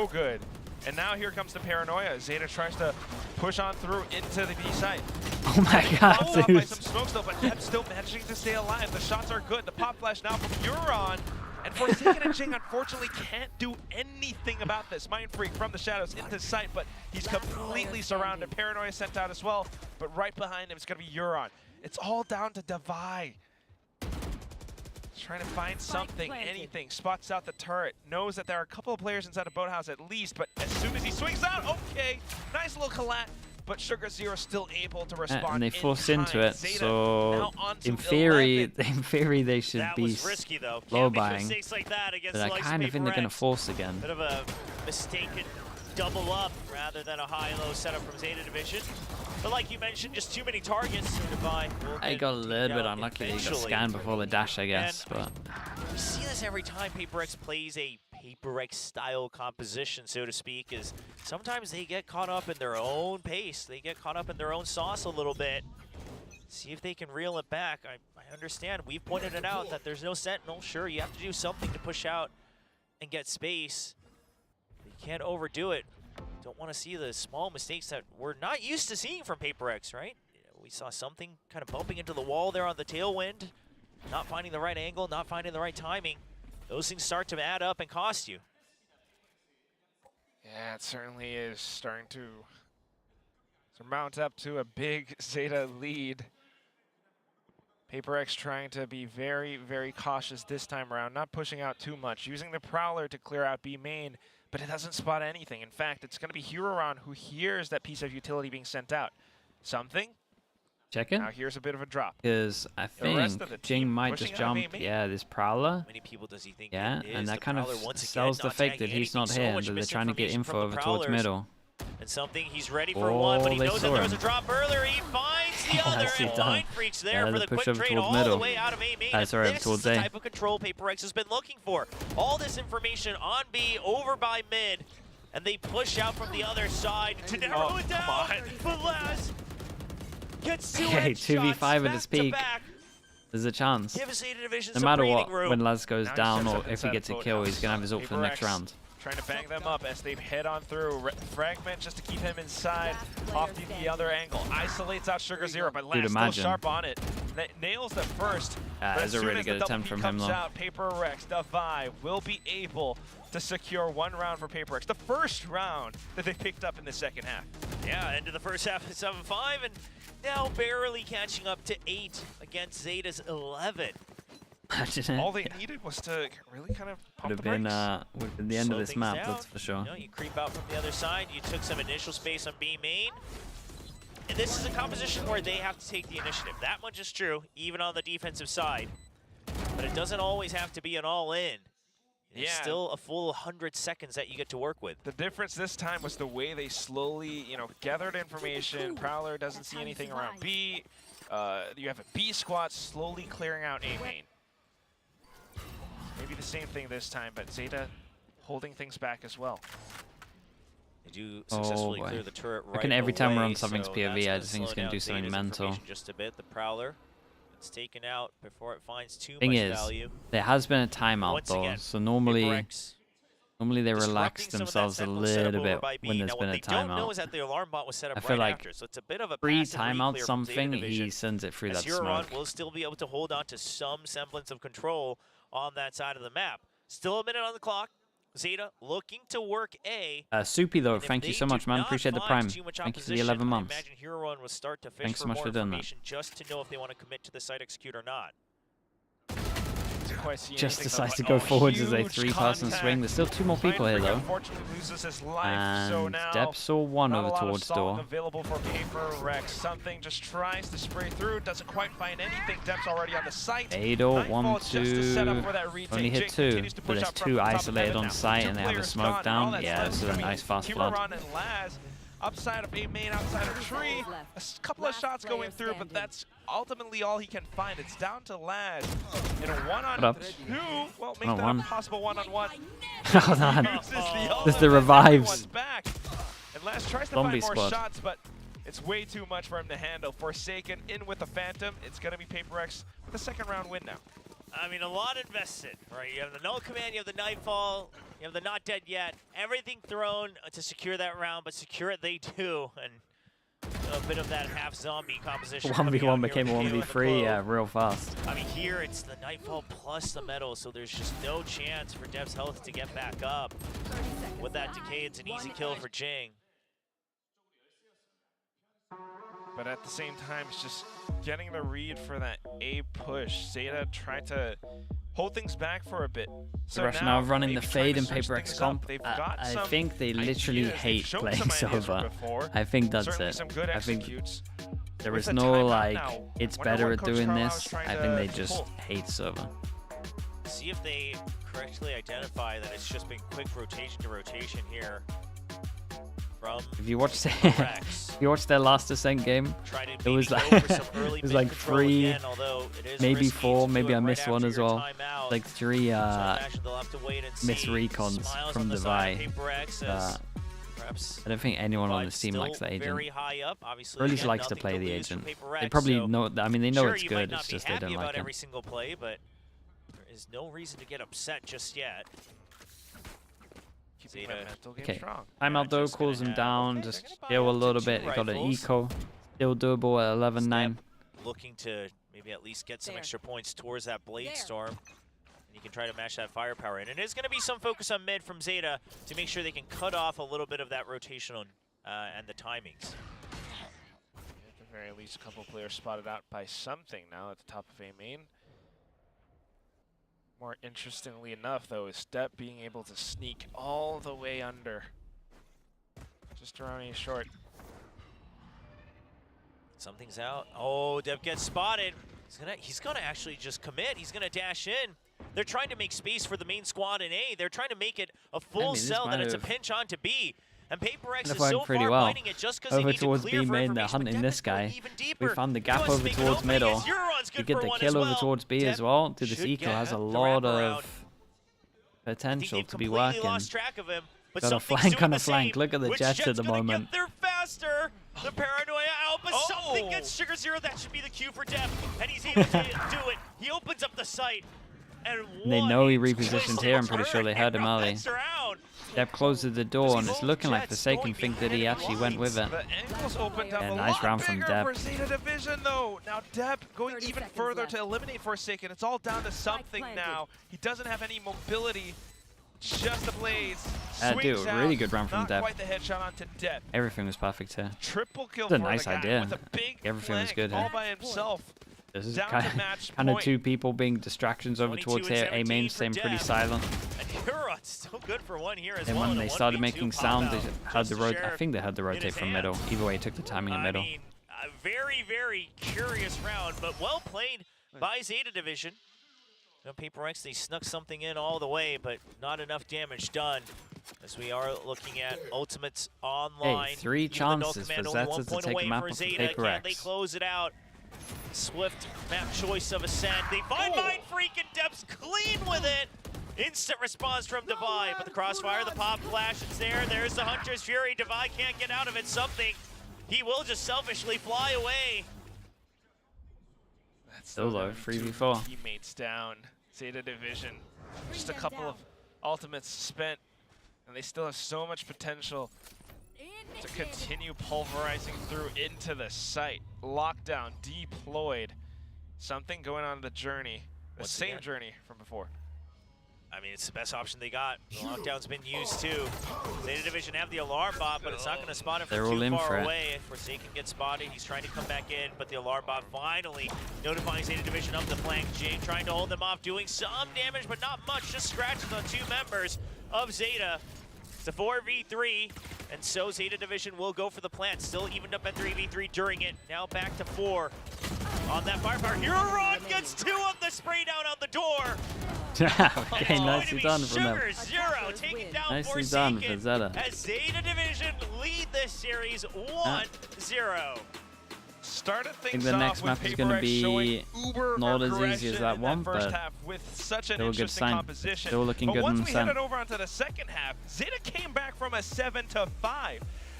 F: good. And now here comes the Paranoia. Zeta tries to push on through into the B site.
A: Oh my god,
F: Followed up by
A: dude.
F: some smoke still, but Deb still managing to stay alive. The shots are good. The pop flash now from Euron. And Forsaken and Jing unfortunately can't do anything about this. Mind Freak from the shadows into sight, but he's completely surrounded. Paranoia sent out as well, but right behind him is going to be Euron. It's all down to Divide. Trying to find something, anything. Spots out the turret. Knows that there are a couple of players inside a boathouse at least, but as soon as he swings out, okay. Nice little collat. but Sugar Zero still able to respond.
A: And they forced into it,
F: Zeta
A: so in theory, they should
E: That
A: be
E: was risky, though.
A: low
E: Can't make
A: buying.
E: mistakes like that against
A: But I
E: Slice
A: kind of think they're going to
E: PRX.
A: force again.
E: Bit of a mistaken double up rather than a high-low setup from Zeta Division. But like you mentioned, just too many targets. So Divine will
A: I
E: get
A: got a little bit
E: down
A: unlucky that he got
E: eventually.
A: scanned before the dash, I guess. But
E: We see this every time PRX plays a PRX style composition, so to speak, is sometimes they get caught up in their own pace. They get caught up in their own sauce a little bit. See if they can reel it back. I understand. We've pointed it out that there's no Sentinel. Sure, you have to do something to push out and get space. You can't overdo it. Don't want to see the small mistakes that we're not used to seeing from PRX, right? We saw something kind of bumping into the wall there on the tailwind, not finding the right angle, not finding the right timing. Those things start to add up and cost you.
P: Yeah, it certainly is starting to mount up to a big Zeta lead. PRX trying to be very, very cautious this time around, not pushing out too much, using the Prowler to clear out B main, but it doesn't spot anything. In fact, it's going to be Huron who hears that piece of utility being sent out. Something.
A: check it.
P: Now here's a bit of a drop.
A: Because I
P: rest of the
A: think Jing might
P: pushing
A: just
P: out
A: jump.
P: maybe?
A: Yeah, this Prowler.
E: How many people does he think
A: Yeah,
E: it is?
A: and that
E: The
A: kind of
E: Prowler once again
A: sells the
E: not
A: fake that
E: tagging
A: he's not
E: anything,
A: here,
E: so much
A: that they're trying to get
E: misinformation
A: info
E: from the
A: over towards
E: Prowlers.
A: middle.
E: And something he's ready for
A: Oh,
E: one, but he
A: they
E: knows that
A: saw
E: there was
A: him.
E: a drop earlier. He finds the other,
A: Nicely
E: and
A: done.
E: Mind Freaks there
A: Yeah,
E: for
A: the
E: the quick
A: push over
E: trade
A: towards
E: all
A: middle.
E: the way out of A main.
A: Sorry,
E: This
A: towards
E: is the
A: A.
E: type of control PRX has been looking for. All this information on B, over by mid, and they push out from the other side to narrow it down. But Laz gets two
A: Hey,
E: headshots
A: 2v5 at his
E: back to
A: peak.
E: back.
A: There's a chance.
E: Give Zeta Division
A: No
E: some
A: matter
E: breathing
A: what,
E: room.
A: when Laz goes
P: Now he
A: down
P: steps
A: or
P: up
A: if he
P: inside
A: gets a
P: the
A: kill,
P: boathouse.
A: he's going to have his ult for the next
P: PRX
A: round.
P: Trying to bang them up as they head on through. Fragment just to keep him inside. Off the other angle. Isolates out Sugar Zero, but Last still
A: imagine.
P: sharp on it. Nails the first. But
A: That's
P: as
A: a
P: soon
A: really
P: as
A: good
P: the double
A: attempt
P: peek
A: from him,
P: comes
A: though.
P: out, PRX, Divine will be able to secure one round for PRX. The first round that they picked up in the second half.
E: Yeah, into the first half of 7-5, and now barely catching up to 8 against Zeta's 11.
A: Imagine it.
P: All they needed was to really kind of pump
A: Would
P: the
A: have
P: brakes.
A: been the end
E: Slow
A: of this
E: things
A: map,
E: down.
A: that's for sure.
E: You know, you creep out from the other side, you took some initial space on B main. And this is a composition where they have to take the initiative. That much is true, even on the defensive side. But it doesn't always have to be an all-in. It's still a full 100 seconds that you get to work with.
P: The difference this time was the way they slowly, gathered information. Prowler doesn't see anything around B. You have a B squad slowly clearing out A main. Maybe the same thing this time, but Zeta holding things back as well.
E: They do successfully
A: boy.
E: clear the turret
A: I
E: right
A: reckon every time we're on
E: away,
A: something's
E: so
A: POV, I
E: that's
A: just think it's
E: slow
A: going to do
E: down
A: something
E: Zeta's
A: mental.
E: information just a bit. The Prowler, it's taken out before it finds too
A: Thing
E: much
A: is,
E: value.
A: there has been a timeout
E: Once
A: though,
E: again,
A: so normally
E: PRX
A: they relax
E: disrupting some of that
A: themselves a
E: Sentinel setup
A: little
E: over
A: bit
E: by B.
A: when there's
E: Now,
A: been a
E: what they don't know
A: timeout.
E: is that the alarm bot was set up
A: I feel
E: right
A: like
E: after, so it's a bit of a
A: pre
E: passive
A: timeout
E: reclear from
A: something,
E: Zeta
A: he
E: Division.
A: sends it through
E: As
A: that
E: Huron
A: smoke.
E: will still be able to hold on to some semblance of control on that side of the map. Still a minute on the clock. Zeta looking to work A.
A: Soupy though,
E: And if
A: thank you
E: they
A: so much,
E: do
A: man.
E: not
A: Appreciate the
E: find
A: prime.
E: too much
A: Thank you for the
E: opposition,
A: 11
E: I
A: months.
E: imagine Huron will start to fish
A: Thanks
E: for
A: so much
E: more
A: for doing that.
E: information just to know if they want to commit to the site execute or not.
A: Just decides to go forwards as a three-person
P: contact.
A: swing. There's still two more people here though.
P: Unfortunately loses his life, so
A: And
P: now
A: Depp saw one
P: not
A: over
P: a lot
A: towards
P: of salt
A: door.
P: available for PRX. Something just tries to spray through, doesn't quite find anything. Depp's already on the site.
A: Ado,
P: Nightfall
A: 1,
P: just to set up
A: 2.
P: for that retake.
A: Only hit
P: Jake
A: 2,
P: continues to
A: but
P: push
A: there's
P: out from
A: 2
P: the top of
A: isolated
P: heaven
A: on
P: now.
A: site,
P: Two
A: and they have a
P: players
A: smoke
P: gone, and all
A: down.
P: that's
A: Yeah,
P: left
A: this is a
P: remains
A: nice fast flood.
P: Huron and Laz upside of A main, outside of tree. A couple of shots going through, but that's ultimately all he can find. It's down to Laz in a
A: What up?
P: 1-on-2. Well, make that
A: one.
P: a possible one-on-one.
A: Oh, man.
P: Uses the
A: This is
P: ultimate,
A: the revives.
P: everyone's back. And Laz tries to
A: Zombie
P: find more
A: squad.
P: shots, but it's way too much for him to handle. Forsaken in with the Phantom. It's going to be PRX with a second round win now.
E: I mean, a lot invested, right? You have the null command, you have the Nightfall, you have the not dead yet. Everything thrown to secure that round, but secure it they do. And a bit of that half zombie composition. coming out
A: 1v1
E: here
A: became a
E: with Halo and
A: 1v3, yeah,
E: Glow.
A: real fast.
E: I mean, here it's the Nightfall plus the metal, so there's just no chance for Dev's health to get back up. With that decay, it's an easy kill for Jing.
P: But at the same time, it's just getting the read for that A push. Zeta tried to hold things back for a bit. So
A: Rush now running the
P: maybe
A: fade
P: trying
A: in
P: to switch
A: PRX
P: things
A: comp.
P: up. They've got
A: I
P: some
A: think they literally
P: ideas. They've
A: hate
P: shown
A: playing
P: some ideas from
A: Sova.
P: before.
A: I think that's
P: Certainly
A: it.
P: some good
A: I think
P: executes.
A: there
P: With
A: is
P: the
A: no
P: timeout
A: like,
P: now,
A: it's
P: wonder
A: better
P: what
A: at
P: Coach
A: doing
P: Carlisle's
A: this.
P: trying
A: I think they
P: to
A: just
P: pull.
A: hate Sova.
E: See if they correctly identify that it's just been quick rotation to rotation here from
A: If you watch
E: PRX.
A: if you watch their last Ascent game,
E: Try to
A: it was
E: maybe
A: like
E: go for some early
A: it was
E: mid
A: like
E: control
A: 3,
E: again, although it is
A: maybe
E: risky
A: 4,
E: to
A: maybe
E: do it
A: I
E: right
A: missed one
E: after
A: as
E: your
A: well.
E: timeout.
A: Like 3
E: So I imagine they'll have to wait and
A: miss
E: see.
A: recons
E: Smiles
A: from
E: on the
A: the
E: side
A: Vi.
E: of PRX as perhaps
A: I don't think anyone on
E: Vibe
A: this team
E: still
A: likes that agent.
E: very high up. Obviously,
A: Or at least
E: again,
A: likes to
E: nothing
A: play the
E: lose from
A: agent.
E: PRX,
A: They probably
E: so
A: know. I mean, they know
E: sure,
A: it's
E: you might
A: good.
E: not
A: It's
E: be
A: just they
E: happy
A: don't
E: about
A: like
E: every
A: it.
E: single play, but there is no reason to get upset just yet.
P: Keeping that mental game
A: Okay.
P: strong.
A: Timeout though cools them down. Just heal a little bit. They got an
E: rifles.
A: eco. Still doable at 11-9.
E: Looking to maybe at least get some extra points towards that Blade Storm. And you can try to match that firepower in. And there's going to be some focus on mid from Zeta to make sure they can cut off a little bit of that rotation and the timings.
P: At the very least, a couple players spotted out by something now at the top of A main. More interestingly enough, though, is Step being able to sneak all the way under. Just around A short.
E: Something's out. Oh, Dev gets spotted. He's gonna actually just commit. He's gonna dash in. They're trying to make space for the main squad in A. They're trying to make it a full cell that it's a pinch on to B. And PRX is so far fighting it just because they
A: Over
E: need to
A: towards
E: clear
A: B
E: for
A: main, they're
E: information, but
A: hunting
E: Dev
A: this
E: could go
A: guy.
E: even
A: We
E: deeper.
A: found the
E: He
A: gap
E: wants to
A: over
E: make an
A: towards
E: opening
A: middle.
E: as Euron's
A: You
E: good
A: get
E: for
A: the
E: one
A: kill
E: as
A: over
E: well.
A: towards B as
E: Dev
A: well. Dude, this
E: should
A: eco
E: get
A: has a
E: the
A: lot
E: wraparound.
A: of potential to be
E: completely
A: working.
E: lost track of him, but
A: Got a
E: something's
A: flank
E: doing
A: on
E: the
A: a flank.
E: same.
A: Look at the
E: Which
A: Jets at
E: Jet's
A: the
E: gonna
A: moment.
E: Get there faster. The paranoia out, but something gets Sugar Zero. That should be the cue for Dev, and he's able to do it. He opens up the site, and
A: They know he repositioned here. I'm pretty sure they heard him early. Depp closes the door, and it's looking like Forsaken think that he actually went with it.
P: The angles opened up
A: Yeah,
P: a
A: nice
P: lot
A: round from
P: bigger
A: Depp.
P: for Zeta Division, though. Now Depp going even further to eliminate Forsaken. It's all down to something now. He doesn't have any mobility. Just the Blaze.
A: Dude, really good round from
P: Not
A: Depp.
P: quite the headshot onto Depp.
A: Everything was perfect here.
P: Triple kill
A: It's a
P: for
A: nice
P: the guy
A: idea.
P: with a big
A: Everything was
P: flank
A: good
P: all
A: here.
P: by himself.
A: This is
P: Down
A: kind
P: to match
A: of
P: point.
A: two people being distractions over
E: 22
A: towards
E: and
A: here. A
E: 17
A: main
E: for
A: staying pretty
E: Dev.
A: silent.
E: And Euron's still good for one here as
A: And
E: well.
A: when
E: and a
A: they started
E: 1v2
A: making
E: pop
A: sound,
E: out.
A: they had the
E: Just
A: rotate. I
E: Sheriff
A: think they had the
E: in
A: rotate
E: his
A: from
E: hand.
A: middle. Either way, he took the timing in
E: I
A: middle.
E: mean, a very, very curious round, but well played by Zeta Division. You know, PRX, they snuck something in all the way, but not enough damage done. As we are looking at Ultimates online.
A: Hey, 3
E: Even the Null
A: chances for
E: Command only
A: Zeta
E: 1
A: to
E: point
A: take a
E: away
A: map
E: for
A: off of
E: Zeta. Can they
A: PRX.
E: close it out? Swift map choice of Ascent. They find Mind Freak and Depth's clean with it. Instant response from Divide, but the crossfire, the pop flash is there. There's the Hunter's Fury. Divide can't get out of it. Something. He will just selfishly fly away.
A: Solo, 3v4.
P: Teammates down. Zeta Division. Just a couple of ultimates spent, and they still have so much potential to continue pulverizing through into the site. Lockdown deployed. Something going on in the journey. The
E: Once
P: same
E: again.
P: journey from before.
E: I mean, it's the best option they got. The lockdown's been used too. Zeta Division have the alarm bot, but it's not going to spot him
A: They're
E: from
A: all
E: too
A: in for
E: far
A: it.
E: away. Forsaken gets spotted. He's trying to come back in, but the alarm bot finally notifying Zeta Division up the flank. Jing trying to hold them off, doing some damage, but not much. Just scratches on 2 members of Zeta. It's a 4v3, and so Zeta Division will go for the plant. Still evened up at 3v3 during it. Now back to 4 on that firepower. Huron gets 2 of the spray down on the door.
A: Okay, nicely done from them.
E: Sugar Zero taking down
A: Nicely done
E: Forsaken
A: for Zeta.
E: as Zeta Division lead this series 1-0.
P: Started
A: I think
P: things
A: the
P: off
A: next
P: with
A: map is going to
P: PRX
A: be
P: showing uber
A: not as easy
P: aggression
A: as that
P: in
A: one,
P: first
A: but
P: half with such an
A: still a good
P: interesting
A: sign.
P: composition.
A: Still looking
P: but
A: good
P: once
A: in
P: we
A: Ascent.
P: headed over onto the second half, Zeta came back from a 7-5.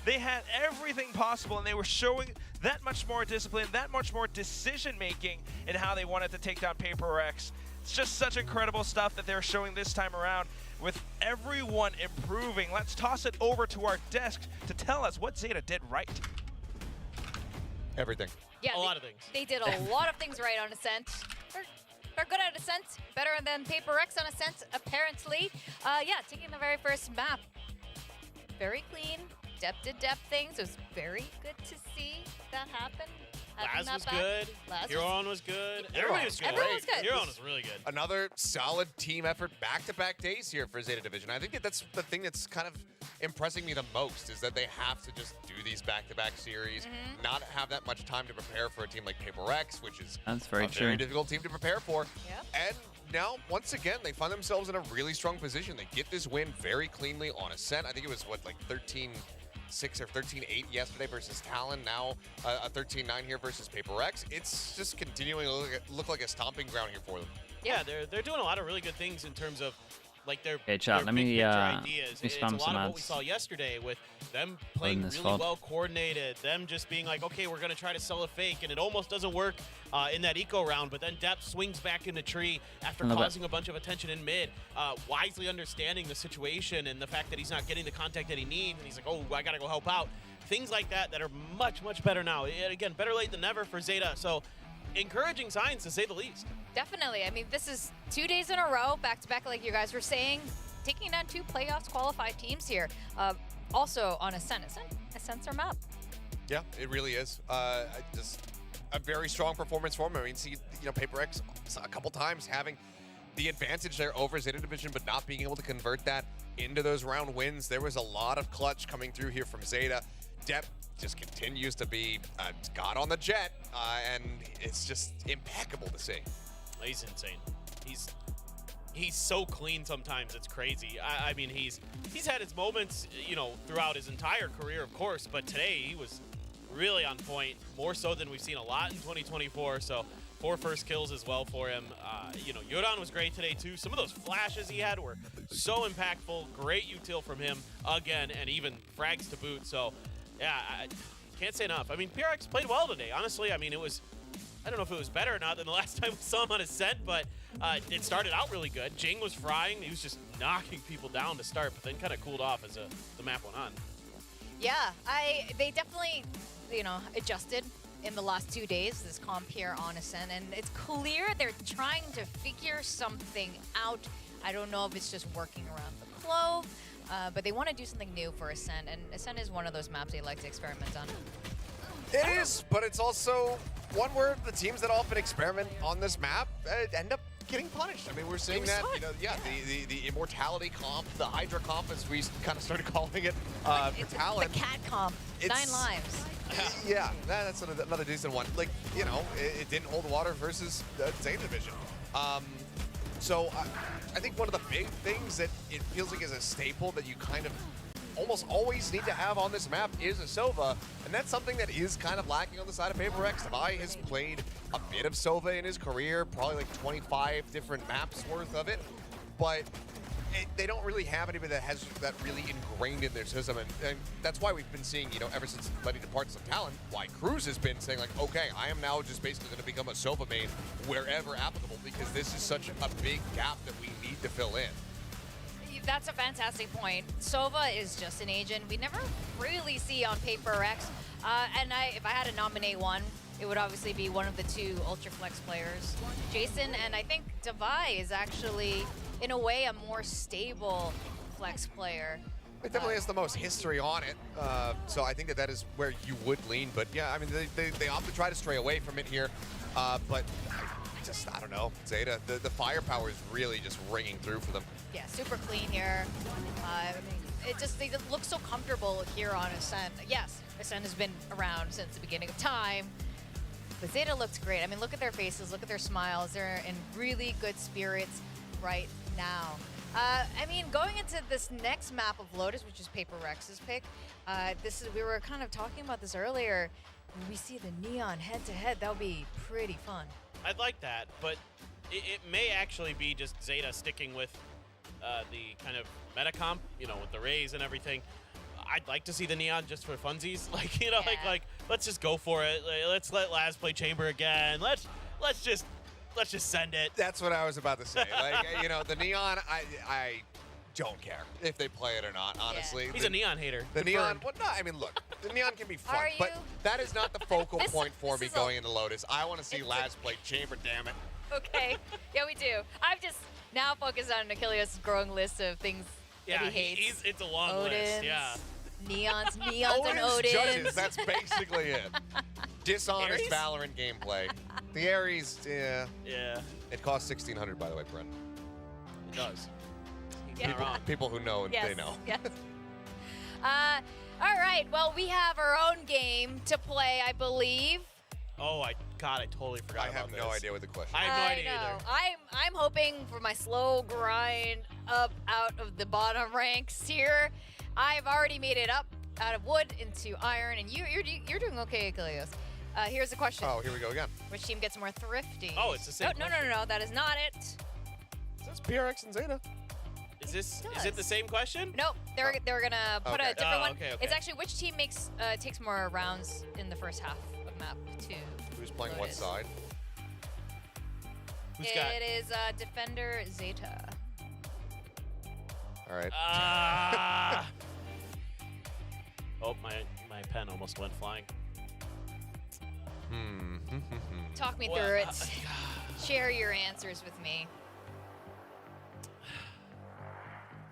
P: They had everything possible, and they were showing that much more discipline, that much more decision-making in how they wanted to take down PRX. It's just such incredible stuff that they're showing this time around with everyone improving. Let's toss it over to our desk to tell us what Zeta did right.
C: Everything.
B: Yeah,
D: A lot of things.
B: They did a lot of things right on Ascent. They're good at Ascent, better than PRX on Ascent, apparently. Yeah, taking the very first map. Very clean, depth to depth things. It was very good to see that happen. Having
D: Laz
B: that
D: was
B: back.
D: good.
B: Laz
D: Huron was good. Everybody was good.
B: Everyone was good.
D: Huron was really good.
C: Another solid team effort, back-to-back days here for Zeta Division. I think that's the thing that's kind of impressing me the most is that they have to just do these back-to-back series, not have that much time to prepare for a team like PRX, which is
A: That's very
C: a
A: true.
C: very difficult team to prepare for.
B: Yep.
C: And now, once again, they find themselves in a really strong position. They get this win very cleanly on Ascent. I think it was, what, like 13-6 or 13-8 yesterday versus Talon. Now a 13-9 here versus PRX. It's just continuing to look like a stomping ground here for them.
D: Yeah, they're doing a lot of really good things in terms of like their,
A: Okay, chat,
D: their
A: let
D: big
A: me,
D: picture
A: let
D: ideas.
A: me
D: It's a
A: spam
D: lot
A: some
D: of what we
A: ads.
D: saw yesterday with them playing
A: this
D: really
A: fault.
D: well coordinated, them just being like, okay, we're going to try to sell a fake, and it almost doesn't work in that eco round, but then Depp swings back in the tree after causing a bunch of attention in mid, wisely understanding the situation and the fact that he's not getting the contact that he needs, and he's like, oh, I got to go help out. Things like that are much, much better now. And again, better late than never for Zeta, so encouraging signs to say the least.
B: Definitely. I mean, this is 2 days in a row, back-to-back, like you guys were saying, taking down 2 playoffs qualified teams here. Also on Ascent. Ascent's our map.
C: Yeah, it really is. Just a very strong performance for them. I mean, see, PRX a couple times having the advantage there over Zeta Division, but not being able to convert that into those round wins. There was a lot of clutch coming through here from Zeta. Depp just continues to be God on the jet, and it's just impeccable to see.
D: He's insane. He's so clean sometimes, it's crazy. I mean, he's had his moments, throughout his entire career, of course, but today he was really on point, more so than we've seen a lot in 2024, so 4 first kills as well for him. Huron was great today, too. Some of those flashes he had were so impactful. Great util from him again, and even frags to boot, so yeah, I can't say enough. I mean, PRX played well today, honestly. I mean, I don't know if it was better or not than the last time we saw him on Ascent, but it started out really good. GENG was frying. He was just knocking people down to start, but then kind of cooled off as the map went on.
B: Yeah, they definitely, adjusted in the last 2 days, this comp here on Ascent, and it's clear they're trying to figure something out. I don't know if it's just working around the clove, but they want to do something new for Ascent, and Ascent is one of those maps they like to experiment on.
C: It is, but it's also one where the teams that often experiment on this map end up getting punished. I mean, we're seeing that, the Immortality comp, the Hydra comp, as we kind of started calling it, for Talon.
B: The cat comp, 9 lives.
C: Yeah, that's another decent one. Like, it didn't hold water versus Zeta Division. So I think one of the big things that it feels like is a staple that you kind of almost always need to have on this map is a Sova, and that's something that is kind of lacking on the side of PRX. Devi has played a bit of Sova in his career, probably like 25 different maps worth of it, but they don't really have anybody that has that really ingrained in their system, and that's why we've been seeing, ever since Letty departs of Talon, why Cruz has been saying like, okay, I am now just basically going to become a Sova main wherever applicable, because this is such a big gap that we need to fill in.
B: That's a fantastic point. Sova is just an agent we never really see on PRX. And if I had to nominate one, it would obviously be one of the 2 Ultra Flex players, Jason, and I think Devi is actually, in a way, a more stable Flex player.
C: It definitely has the most history on it, so I think that is where you would lean. But yeah, I mean, they opt to try to stray away from it here, but I don't know, Zeta, the firepower is really just ringing through for them.
B: Yeah, super clean here. They look so comfortable here on Ascent. Yes, Ascent has been around since the beginning of time, but Zeta looks great. I mean, look at their faces, look at their smiles. They're in really good spirits right now. I mean, going into this next map of Lotus, which is PRX's pick, we were kind of talking about this earlier. When we see the Neon head-to-head, that'll be pretty fun.
D: I'd like that, but it may actually be just Zeta sticking with the kind of meta comp, with the Rays and everything. I'd like to see the Neon just for funsies, like let's just go for it. Let's let Laz play Chamber again. Let's just send it.
C: That's what I was about to say. Like, the Neon, I don't care if they play it or not, honestly.
D: He's a Neon hater.
C: The Neon, well, no, I mean, look, the Neon can be fun, but that is not the focal point for me going into Lotus. I want to see Laz play Chamber, damn it.
B: Okay, yeah, we do. I'm just now focused on Achilles' growing list of things that he hates.
D: It's a long list, yeah.
B: Neons and Odins.
C: Judges, that's basically it. dishonest
D: Ares?
C: Valorant gameplay. The Ares, yeah.
D: Yeah.
C: It costs 1,600, by the way, Brent.
D: It does.
B: Yeah.
C: People who know,
B: Yes,
C: they know.
B: Yes. All right. Well, we have our own game to play, I believe.
D: Oh, God, I totally forgot
C: I have
D: about
C: no
D: this.
C: idea what the question
D: I
C: is.
D: have no idea either.
B: I'm hoping for my slow grind up out of the bottom ranks here. I've already made it up out of wood into iron, and you're doing okay, Kalios. Here's the question.
C: Oh, here we go again.
B: Which team gets more thrifty?
D: Oh, it's the same
B: No, that is not it.
C: It says PRX and Zeta.
D: Is it the same question?
B: Nope, they're gonna put a
D: Okay.
B: different one.
D: Okay.
B: It's actually which team takes more rounds in the first half of map 2.
C: Who's playing what side?
B: It is defender Zeta.
C: All right.
D: Oh, my pen almost went flying.
B: Talk me through it. Share your answers with me.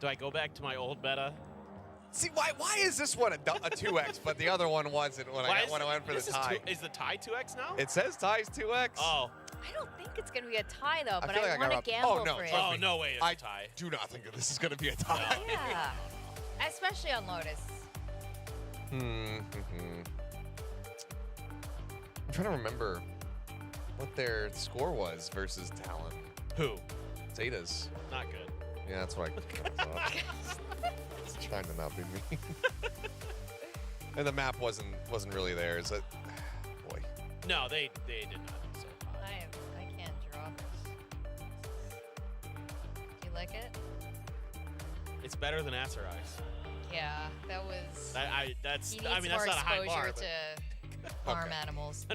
D: Do I go back to my old meta?
C: See, why is this one a 2x, but the other one wasn't when I went for the tie?
D: Is the tie 2x now?
C: It says ties 2x.
D: Oh.
B: I don't think it's gonna be a tie though, but
C: feel like
B: I
C: I
B: want
C: got
B: to
C: robbed.
B: gamble
C: Oh, no,
B: for it.
C: trust
D: Oh, no way it's
C: I
D: a tie.
C: do not think that this is going to be a tie.
B: Yeah, especially on Lotus.
C: I'm trying to remember what their score was versus Talon.
D: Who?
C: Zeta's.
D: Not good.
C: Yeah, that's what I thought. It's trying to not be mean. And the map wasn't really theirs. Boy.
D: No, they did not. So.
B: I can't draw this. Do you like it?
D: It's better than Acer Eyes.
B: Yeah, that was.
D: That's.
B: He needs
D: I mean, that's
B: more
D: not a high bar.
B: exposure to farm animals.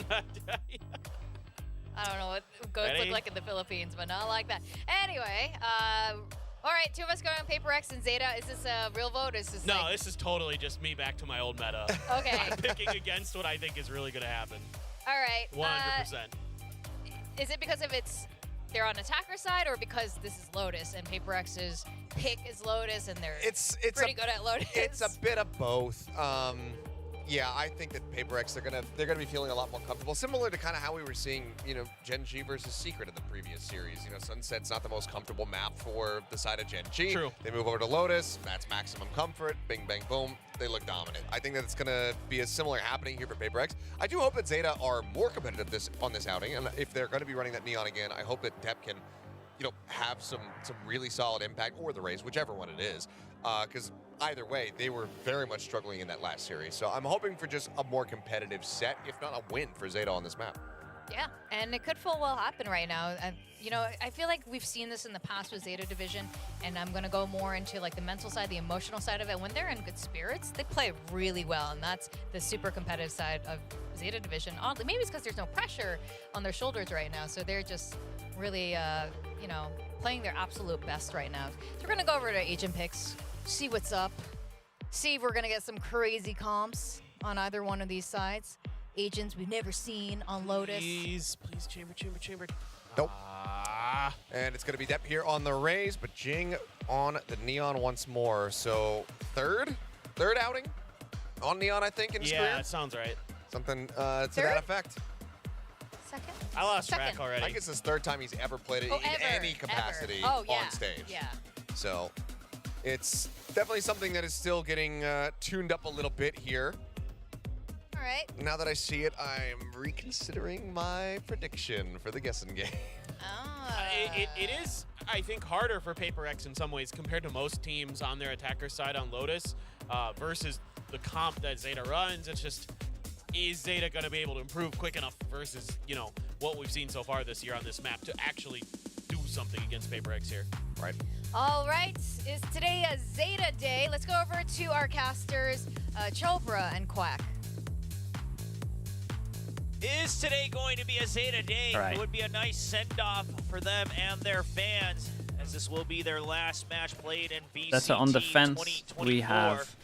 B: I don't know what goats
D: Ready?
B: look like in the Philippines, but not like that. Anyway, all right, two of us going on PRX and Zeta. Is this a real vote? Or is this
D: No,
B: like...
D: this is totally just me back to my old meta.
B: Okay.
D: I'm picking against what I think is really going to happen.
B: All right.
D: 100%.
B: Is it because they're on attacker side, or because this is Lotus and PRX's pick is Lotus and they're pretty good at Lotus?
C: It's a bit of both. Yeah, I think that PRX they're gonna be feeling a lot more comfortable, similar to kind of how we were seeing, GENG versus Secret in the previous series. Sunset's not the most comfortable map for the side of GENG.
D: True.
C: They move over to Lotus. That's maximum comfort. Bing, bang, boom. They look dominant. I think that it's gonna be a similar happening here for PRX. I do hope that Zeta are more competitive on this outing, and if they're going to be running that Neon again, I hope that Depp can, have some really solid impact, or the Raze, whichever one it is, because either way, they were very much struggling in that last series. So I'm hoping for just a more competitive set, if not a win for Zeta on this map.
B: Yeah, and it could full well happen right now. I feel like we've seen this in the past with Zeta Division, and I'm going to go more into like the mental side, the emotional side of it. When they're in good spirits, they play really well, and that's the super competitive side of Zeta Division. Oddly, maybe it's because there's no pressure on their shoulders right now, so they're just really, playing their absolute best right now. So we're going to go over to agent picks, see what's up, see if we're going to get some crazy comps on either one of these sides. Agents we've never seen on Lotus.
D: Please, chamber.
C: Nope. And it's going to be Depp here on the Raze, but Jing on the Neon once more. So third outing on Neon, I think, in his career.
D: Yeah, that sounds right.
C: Something to that effect.
B: Second?
D: I lost track already.
C: I think it's his third time he's ever played it in any capacity on stage.
B: Yeah.
C: So it's definitely something that is still getting tuned up a little bit here.
B: All right.
C: Now that I see it, I'm reconsidering my prediction for the guessing game.
D: It is, I think, harder for PRX in some ways compared to most teams on their attacker side on Lotus versus the comp that Zeta runs. It's just, is Zeta going to be able to improve quick enough versus, what we've seen so far this year on this map to actually do something against PRX here?
C: Right.
B: All right. Is today a Zeta day? Let's go over to our casters, Chopra and Quack.
E: Is today going to be a Zeta day?
A: All right.
E: It would be a nice send-off for them and their fans, as this will be their last match played in VCT
A: That's on defense. We have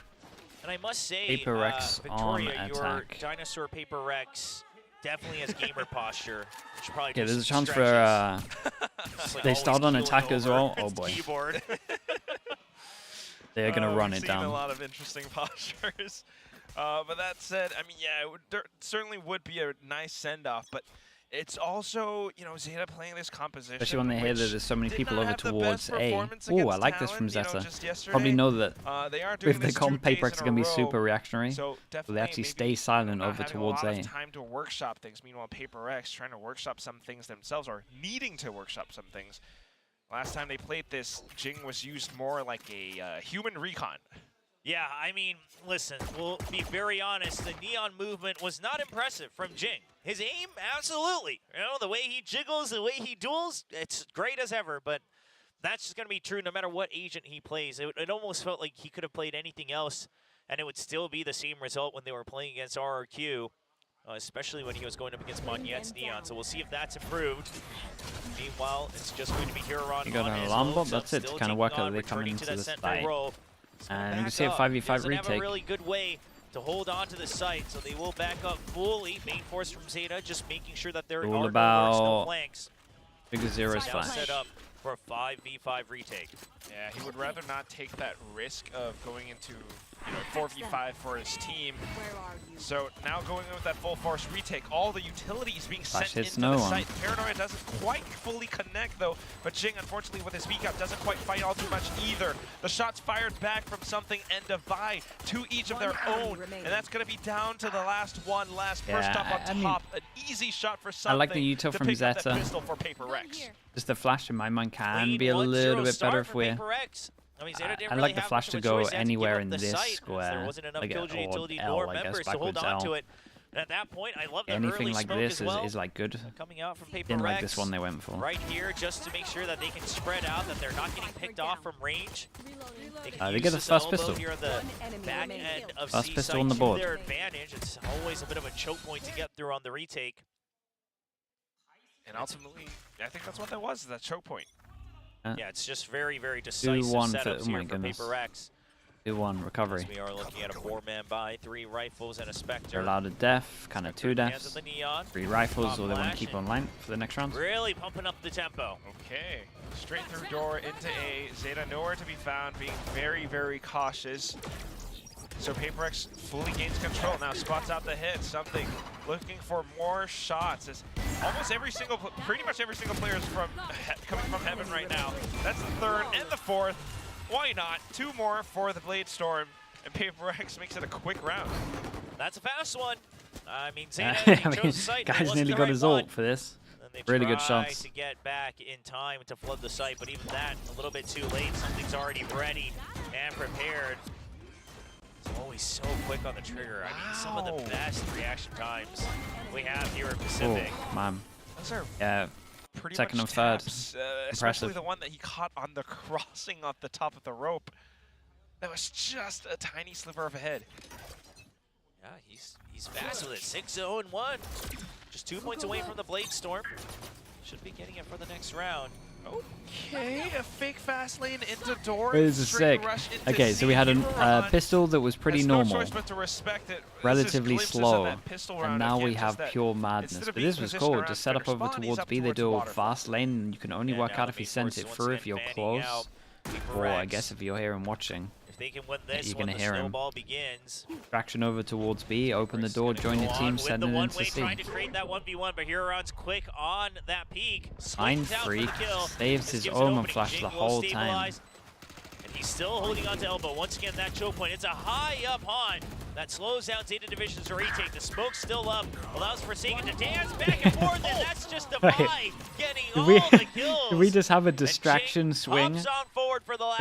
E: and I must say,
A: PRX on
E: Victoria, your
A: attack.
E: Dinosaur PRX definitely has gamer posture. Should probably
A: Okay,
E: do
A: there's a
E: some
A: chance
E: stretches.
A: for
E: Like
A: they
E: always
A: start on
E: keeling
A: attack as
E: over
A: well. Oh
E: its
A: boy,
P: Keyboard.
A: they're gonna run
P: we've
A: it
P: seen a
A: down.
P: lot of interesting postures. But that said, I mean, yeah, it would, certainly would be a nice send-off, but it's also, you know, Zeta playing this composition.
A: Especially when they hear that there's so many people over towards A.
P: Oh,
A: I like this from Zeta. Probably know that with the comp, PRX is going to be super reactionary.
P: So
A: they actually stay silent over towards A.
P: A lot of time to workshop things. Meanwhile, PRX trying to workshop some things themselves, or needing to workshop some things. Last time they played this, GENG was used more like a human recon.
E: Yeah, I mean, listen, we'll be very honest. The Neon movement was not impressive from GENG. His aim, absolutely. You know, the way he jiggles, the way he duels, it's great as ever, but that's just going to be true no matter what agent he plays. It almost felt like he could have played anything else, and it would still be the same result when they were playing against RRQ, especially when he was going up against Monyet's Neon. So we'll see if that's improved. Meanwhile, it's just going to be Huron.
A: You got an alarm bomb, that's it, to kind of work out that they come into the site. And you can see a 5v5 retake.
E: Have a really good way to hold on to the site, so they will back up fully. Main force from Zeta, just making sure that there
A: all
E: are
A: about
E: no flanks.
A: Big Zero's flash.
E: Set up for a 5v5 retake.
P: Yeah, he would rather not take that risk of going into, you know, 4v5 for his team. So now going in with that full force retake, all the utilities being sent into the site. Paranoia doesn't quite fully connect though, but GENG, unfortunately, with his VCAP doesn't quite fight all too much either. The shots fired back from something and Divide to each of their own, and that's going to be down to the last one, first up on top. An easy shot for something.
A: I like the util from Zeta.
P: Pistol for PRX.
A: Just the flash in my mind can be a little bit better if we're...
E: I mean, Zeta didn't
A: I
E: really
A: like the
E: have
A: flash
E: much
A: to
E: of a
A: go
E: choice. They had to
A: anywhere
E: give
A: in
E: up the
A: this
E: site,
A: square,
E: there wasn't enough
A: like
E: Killjoy utility
A: L,
E: nor
A: I guess,
E: members to hold
A: backwards
E: on
A: L.
E: to it. And at that point, I love the
A: Anything
E: early
A: like
E: smoke
A: this
E: as well.
A: is like good.
E: Coming out from PRX.
A: Didn't like this one they went for.
E: Right here, just to make sure that they can spread out, that they're not getting picked off from range.
A: They get the first pistol.
E: Here at the back end of
A: First
E: C
A: pistol
E: site
A: on the
E: to
A: board.
E: their advantage. It's always a bit of a choke point to get through on the retake.
P: And ultimately, I think that's what that was, that choke point.
E: Yeah, it's just very, very decisive setups here for PRX.
A: 2-1 recovery.
E: We are looking at a 4-man buy, 3 rifles and a Spectre.
A: They're allowed a death, kind of 2 deaths. 3 rifles, or they want to keep online for the next round.
E: Really pumping up the tempo.
P: Okay, straight through door into A. Zeta nowhere to be found, being very, very cautious. So PRX fully gains control now, spots out the hit, something looking for more shots. As almost every single, pretty much every single player is coming from heaven right now. That's the third and the fourth. Why not? 2 more for the Blade Storm, and PRX makes it a quick round.
E: That's a fast one. I mean, Zeta chose site.
A: Guy's nearly got his ult for this. Really good shots.
E: To get back in time to flood the site, but even that, a little bit too late. Something's already ready and prepared. It's always so quick on the trigger. I mean, some of the best reaction times we have here at Pacific.
A: Oh, man.
P: Those are pretty
A: second
P: much
A: and third.
P: Taps, especially the one that he caught on the crossing off the top of the rope. That was just a tiny sliver of a head.
E: Yeah, he's fast with it. 6-0-1. Just 2 points away from the Blade Storm. Should be getting it for the next round.
P: Okay, a fake fast lane into door.
A: This is sick. Okay, so we had a pistol that was pretty normal, relatively slow, and now we have pure madness. But this was cool. Just set up over towards B, they do a fast lane, and you can only work out if you sent it through if you're close, or I guess if you're here and watching.
E: They can win this
A: you're
E: when
A: gonna
E: the
A: hear him.
E: snowball begins.
A: Traction over towards B, open the door, join your team, send it into C.
E: Trying to create that 1v1, but Huron's quick on that peak.
A: Mind Freak saves his omen flash the whole time.
E: And he's still holding on to elbow. Once again, that choke point. It's a high up haunt that slows down Zeta Division's retake. The smoke's still up, allows Forsaken to dance back and forth, and that's just Divide getting all the kills.
A: Did we just have a distraction swing
E: for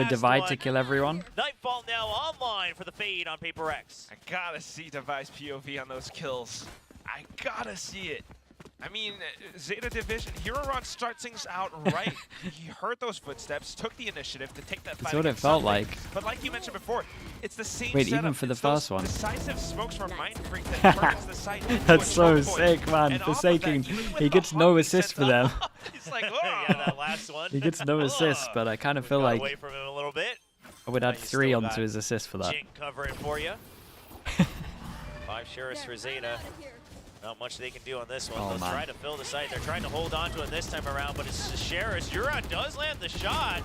A: Divide to kill everyone?
E: Nightfall now online for the fade on PRX.
P: I gotta see Divide's POV on those kills. I gotta see it. I mean, Zeta Division, Huron starts things out right. He heard those footsteps, took the initiative to take that fight.
A: That's what it felt like.
P: But like you mentioned before, it's the same
A: Wait,
P: setup.
A: even for the first one.
P: Decisive smokes from Mind Freak that turns the site into
A: That's
P: a
A: so
P: choke point.
A: sick, man.
P: And
A: Forsaken, he gets no assist for them.
P: He's like,
E: yeah, that last one.
A: He gets no assist, but I kind of feel like
E: away from him a little bit.
A: I would add 3 onto his assist for that.
E: GENG covering for you. 5 sheriffs for Zeta. Not much they can do on this one. They'll try to fill the site. They're trying to hold on to it this time around, but it's the sheriffs. Huron does land the shot.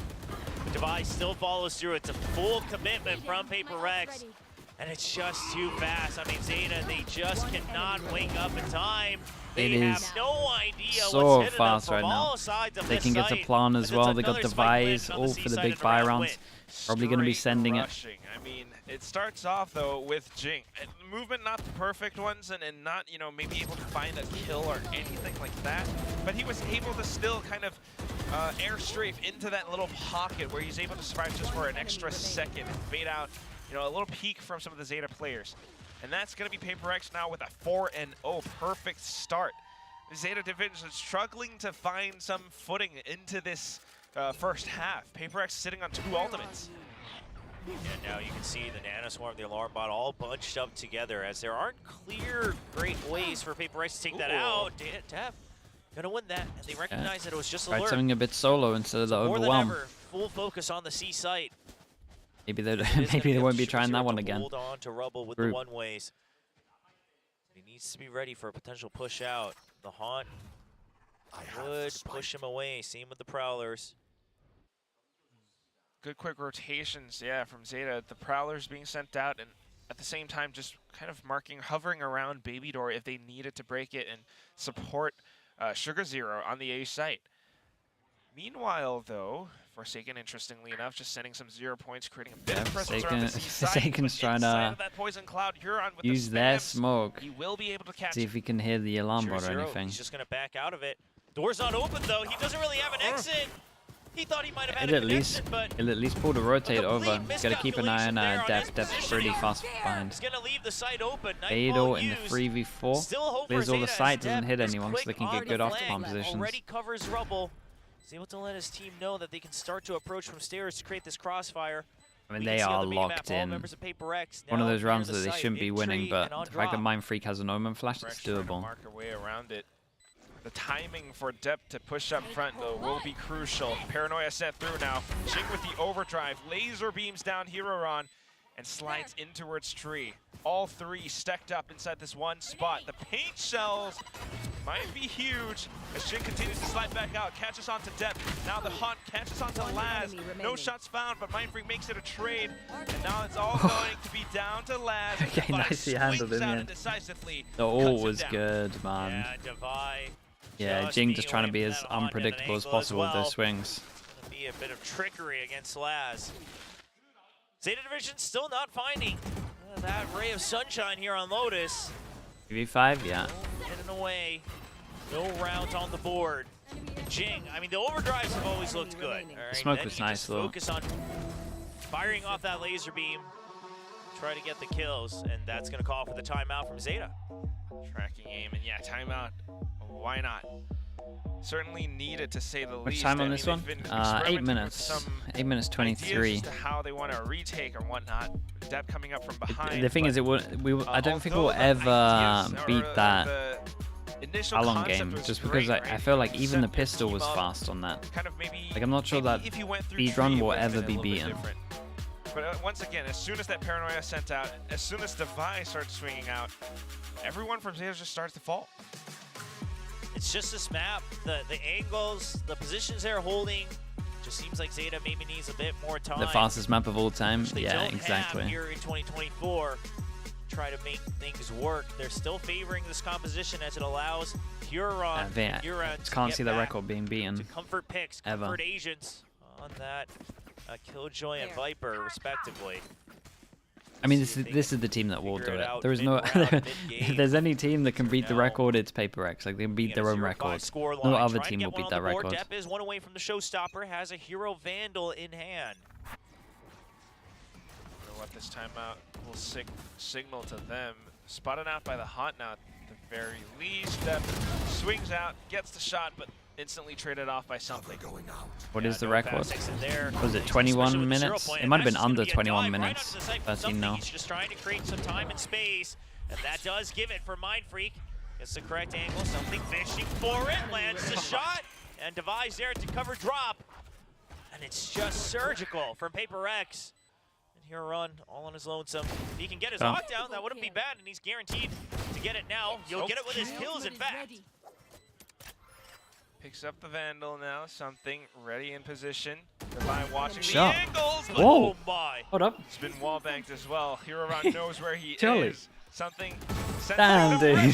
E: Divide still follows through. It's a full commitment from PRX. And it's just too fast. I mean, Zeta, they just cannot wake up in time.
A: It
E: They have
A: is
E: no idea
A: so
E: what's hitting
A: fast
E: them
A: right
E: from
A: now.
E: all sides of
A: They
E: this
A: can get to
E: site.
A: plan as
E: And
A: well.
E: it's
A: They got
E: another spike
A: Device
E: landed on
A: all
E: the
A: for the
E: C-side
A: big
E: and
A: buy
E: around
A: rounds.
E: Wit.
A: Probably going to be
P: Straight
A: sending it.
P: rushing. I mean, it starts off though with GENG. Movement not the perfect ones, and not, you know, maybe able to find a kill or anything like that. But he was able to still kind of air strafe into that little pocket where he's able to survive just for an extra second and bait out, you know, a little peek from some of the Zeta players. And that's going to be PRX now with a 4-0 perfect start. The Zeta division is struggling to find some footing into this first half. PRX sitting on 2 ultimates.
E: And now you can see the Nanoswarm, the Alarm Bot, all bunched up together as there aren't clear great ways for PRX to take that out. Def gonna win that, and they recognize that it was just
A: Tried
E: alert.
A: something a bit solo instead of the
E: More than
A: overwhelm.
E: ever, full focus on the C site.
A: Maybe they won't be trying that one again.
E: Hold on to Rubble with
A: Group.
E: the one-ways. He needs to be ready for a potential push out. The Haunt would push him away. Same with the Prowlers.
P: Good quick rotations, yeah, from Zeta. The Prowlers being sent out, and at the same time just kind of hovering around Baby Door if they needed to break it and support Sugar Zero on the A site. Meanwhile, though, Forsaken, interestingly enough, just sending some 0 points, creating a bit of presence around the C side.
A: Forsaken's trying to
P: that poison cloud, Huron with
A: use
P: the
A: their
P: spams,
A: smoke.
P: he will be able to catch
A: See if he can hear the alarm bot or
E: Zero,
A: anything.
E: he's just gonna back out of it. Door's not open though. He doesn't really have an exit. He thought he might have had
A: It'll
E: an exit, but
A: it'll at least pull the rotate over. Got to keep an eye on
E: miscalculation there on
A: Def. Def's pretty fast behind.
E: he's gonna leave the site open.
A: Beidou
E: Nightfall
A: in the
E: used.
A: 3v4.
E: Still hope
A: Clears
E: for
A: all the
E: Zeta
A: site,
E: as
A: doesn't
E: Def
A: hit
E: is
A: anyone, so they
E: quick
A: can get
E: on
A: good
E: the
A: off
E: flank.
A: positions.
E: Already covers Rubble. He's able to let his team know that they can start to approach from stairs to create this crossfire.
A: I mean,
E: We
A: they
E: can see on
A: are
E: the minimap
A: locked
E: all
A: in.
E: members of PRX
A: One of
E: now
A: those
E: near
A: rounds
E: the
A: that they
E: site.
A: shouldn't be winning,
E: Victory
A: but
E: and on
A: the fact that
E: drop.
A: Mind Freak has an Omen Flash, it's
P: PRX trying to
A: doable.
P: mark her way around it. The timing for Depp to push up front, though, will be crucial. Paranoia set through now. GENG with the overdrive. Laser beams down Hiroron and slides in towards tree. All 3 stacked up inside this one spot. The paint shells might be huge as GENG continues to slide back out. Catches onto Depp. Now the Haunt catches onto Laz. No shots found, but Mind Freak makes it a trade. And now it's all going to be down to Laz.
A: Okay, nicely handled in the end.
P: Decisively
A: The ult was good, man.
E: Yeah, Devi.
A: Yeah, Jing just trying to be as unpredictable as possible with those swings.
E: Gonna be a bit of trickery against Laz. Zeta Division still not finding that ray of sunshine here on Lotus.
A: 3v5, yeah.
E: Hidden away. No rounds on the board. GENG, I mean, the overdrives have always looked good. All right?
A: The smoke
E: Then
A: was
E: you
A: nice,
E: just
A: though.
E: focus on firing off that laser beam. Try to get the kills, and that's going to call for the timeout from Zeta.
P: Tracking aim, and yeah, timeout. Why not? Certainly needed, to say the
A: Much
P: least.
A: time
P: I
A: on
P: mean,
A: this one?
P: they've been
A: 8
P: experimenting with
A: minutes.
P: some
A: 8 minutes 23.
P: ideas as to how they want to retake or whatnot. Depp coming up from behind.
A: The thing is, I don't think we'll ever beat that Alon game, just because I feel like even the pistol was fast on that. Like, I'm not sure that speedrun will ever be beaten.
P: But once again, as soon as that Paranoia sent out, as soon as Device starts swinging out, everyone from Zeta just starts to fall.
E: It's just this map, the angles, the positions they're holding. Just seems like Zeta maybe needs a bit more time.
A: The fastest map of all time?
E: Which they
A: Yeah,
E: don't
A: exactly.
E: have here in 2024. Try to make things work. They're still favoring this composition as it allows Huron.
A: I can't see the record being beaten.
E: Comfort picks,
A: ever.
E: comfort agents on that Killjoy and Viper, respectively.
A: I mean, this is the team that will do
E: figure it
A: it.
E: out
A: There is no.
E: mid-round,
A: If
E: mid-game.
A: there's any team that can beat the record, it's PRX. Like, they can beat their own
E: 0-5
A: record.
E: score
A: No
E: line.
A: other
E: Trying to
A: team
E: get
A: will
E: one
A: beat
E: on
A: that
E: the board.
A: record.
E: Depp is one away from the showstopper, has a Hero Vandal in hand.
P: You know what, this timeout will signal to them. Spotted out by the Haunt now at the very least. Depp swings out, gets the shot, but instantly traded off by something.
A: What is the record?
E: There.
A: Was it
E: Especially
A: 21
E: with the 0
A: minutes?
E: point,
A: It might have
E: and
A: been
E: that's
A: under
E: just gonna be a
A: 21
E: dive right
A: minutes.
E: onto the site for
A: 13
E: something.
A: now.
E: He's just trying to create some time and space, and that does give it for Mind Freak. Gets the correct angle, something fishing for it, lands the shot, and Devi's there to cover drop. And it's just surgical from PRX. And here run all on his lonesome. If he can get his lockdown, that wouldn't be bad, and he's guaranteed to get it now. He'll get it with his kills, in fact.
P: Picks up the Vandal now. Something ready in position. Divine watching
A: Shot.
P: the angles. But
A: Whoa.
P: oh my.
A: Hold up.
P: It's been wall banked as well. Heroron knows where he
A: Totally.
P: is. Something.
A: Damn, dude.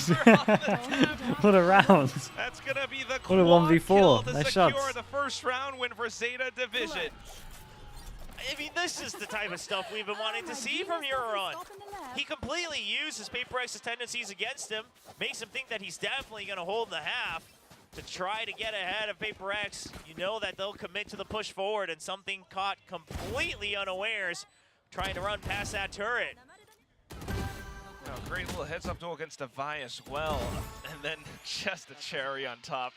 A: What a round.
P: That's gonna be the
A: What a
P: quad
A: 1v4.
P: kill to
A: Nice
P: secure
A: shots.
P: the first round win for Zeta Division.
E: I mean, this is the type of stuff we've been wanting to see from Heroron. He completely uses PRX's tendencies against him, makes him think that he's definitely going to hold the half to try to get ahead of PRX. You know that they'll commit to the push forward, and something caught completely unawares, trying to run past that turret.
P: Oh, great little heads-up duel against Devi as well, and then just a cherry on top.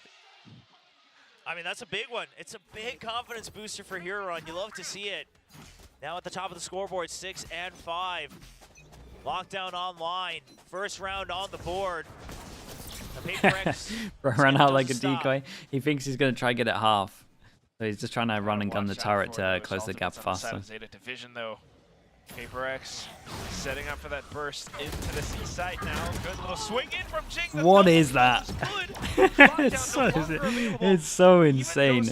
E: I mean, that's a big one. It's a big confidence booster for Heroron. You love to see it. Now at the top of the scoreboard, 6 and 5. Lockdown online. First round on the board. The PRX
A: Bro ran out like a
E: doesn't stop.
A: decoy. He thinks he's going to try get it half. So he's just trying to run and gun the turret to close the gap faster.
P: Zeta Division though. PRX setting up for that burst into the C site now. Good little swing in from Jing.
A: What is that? it's so insane.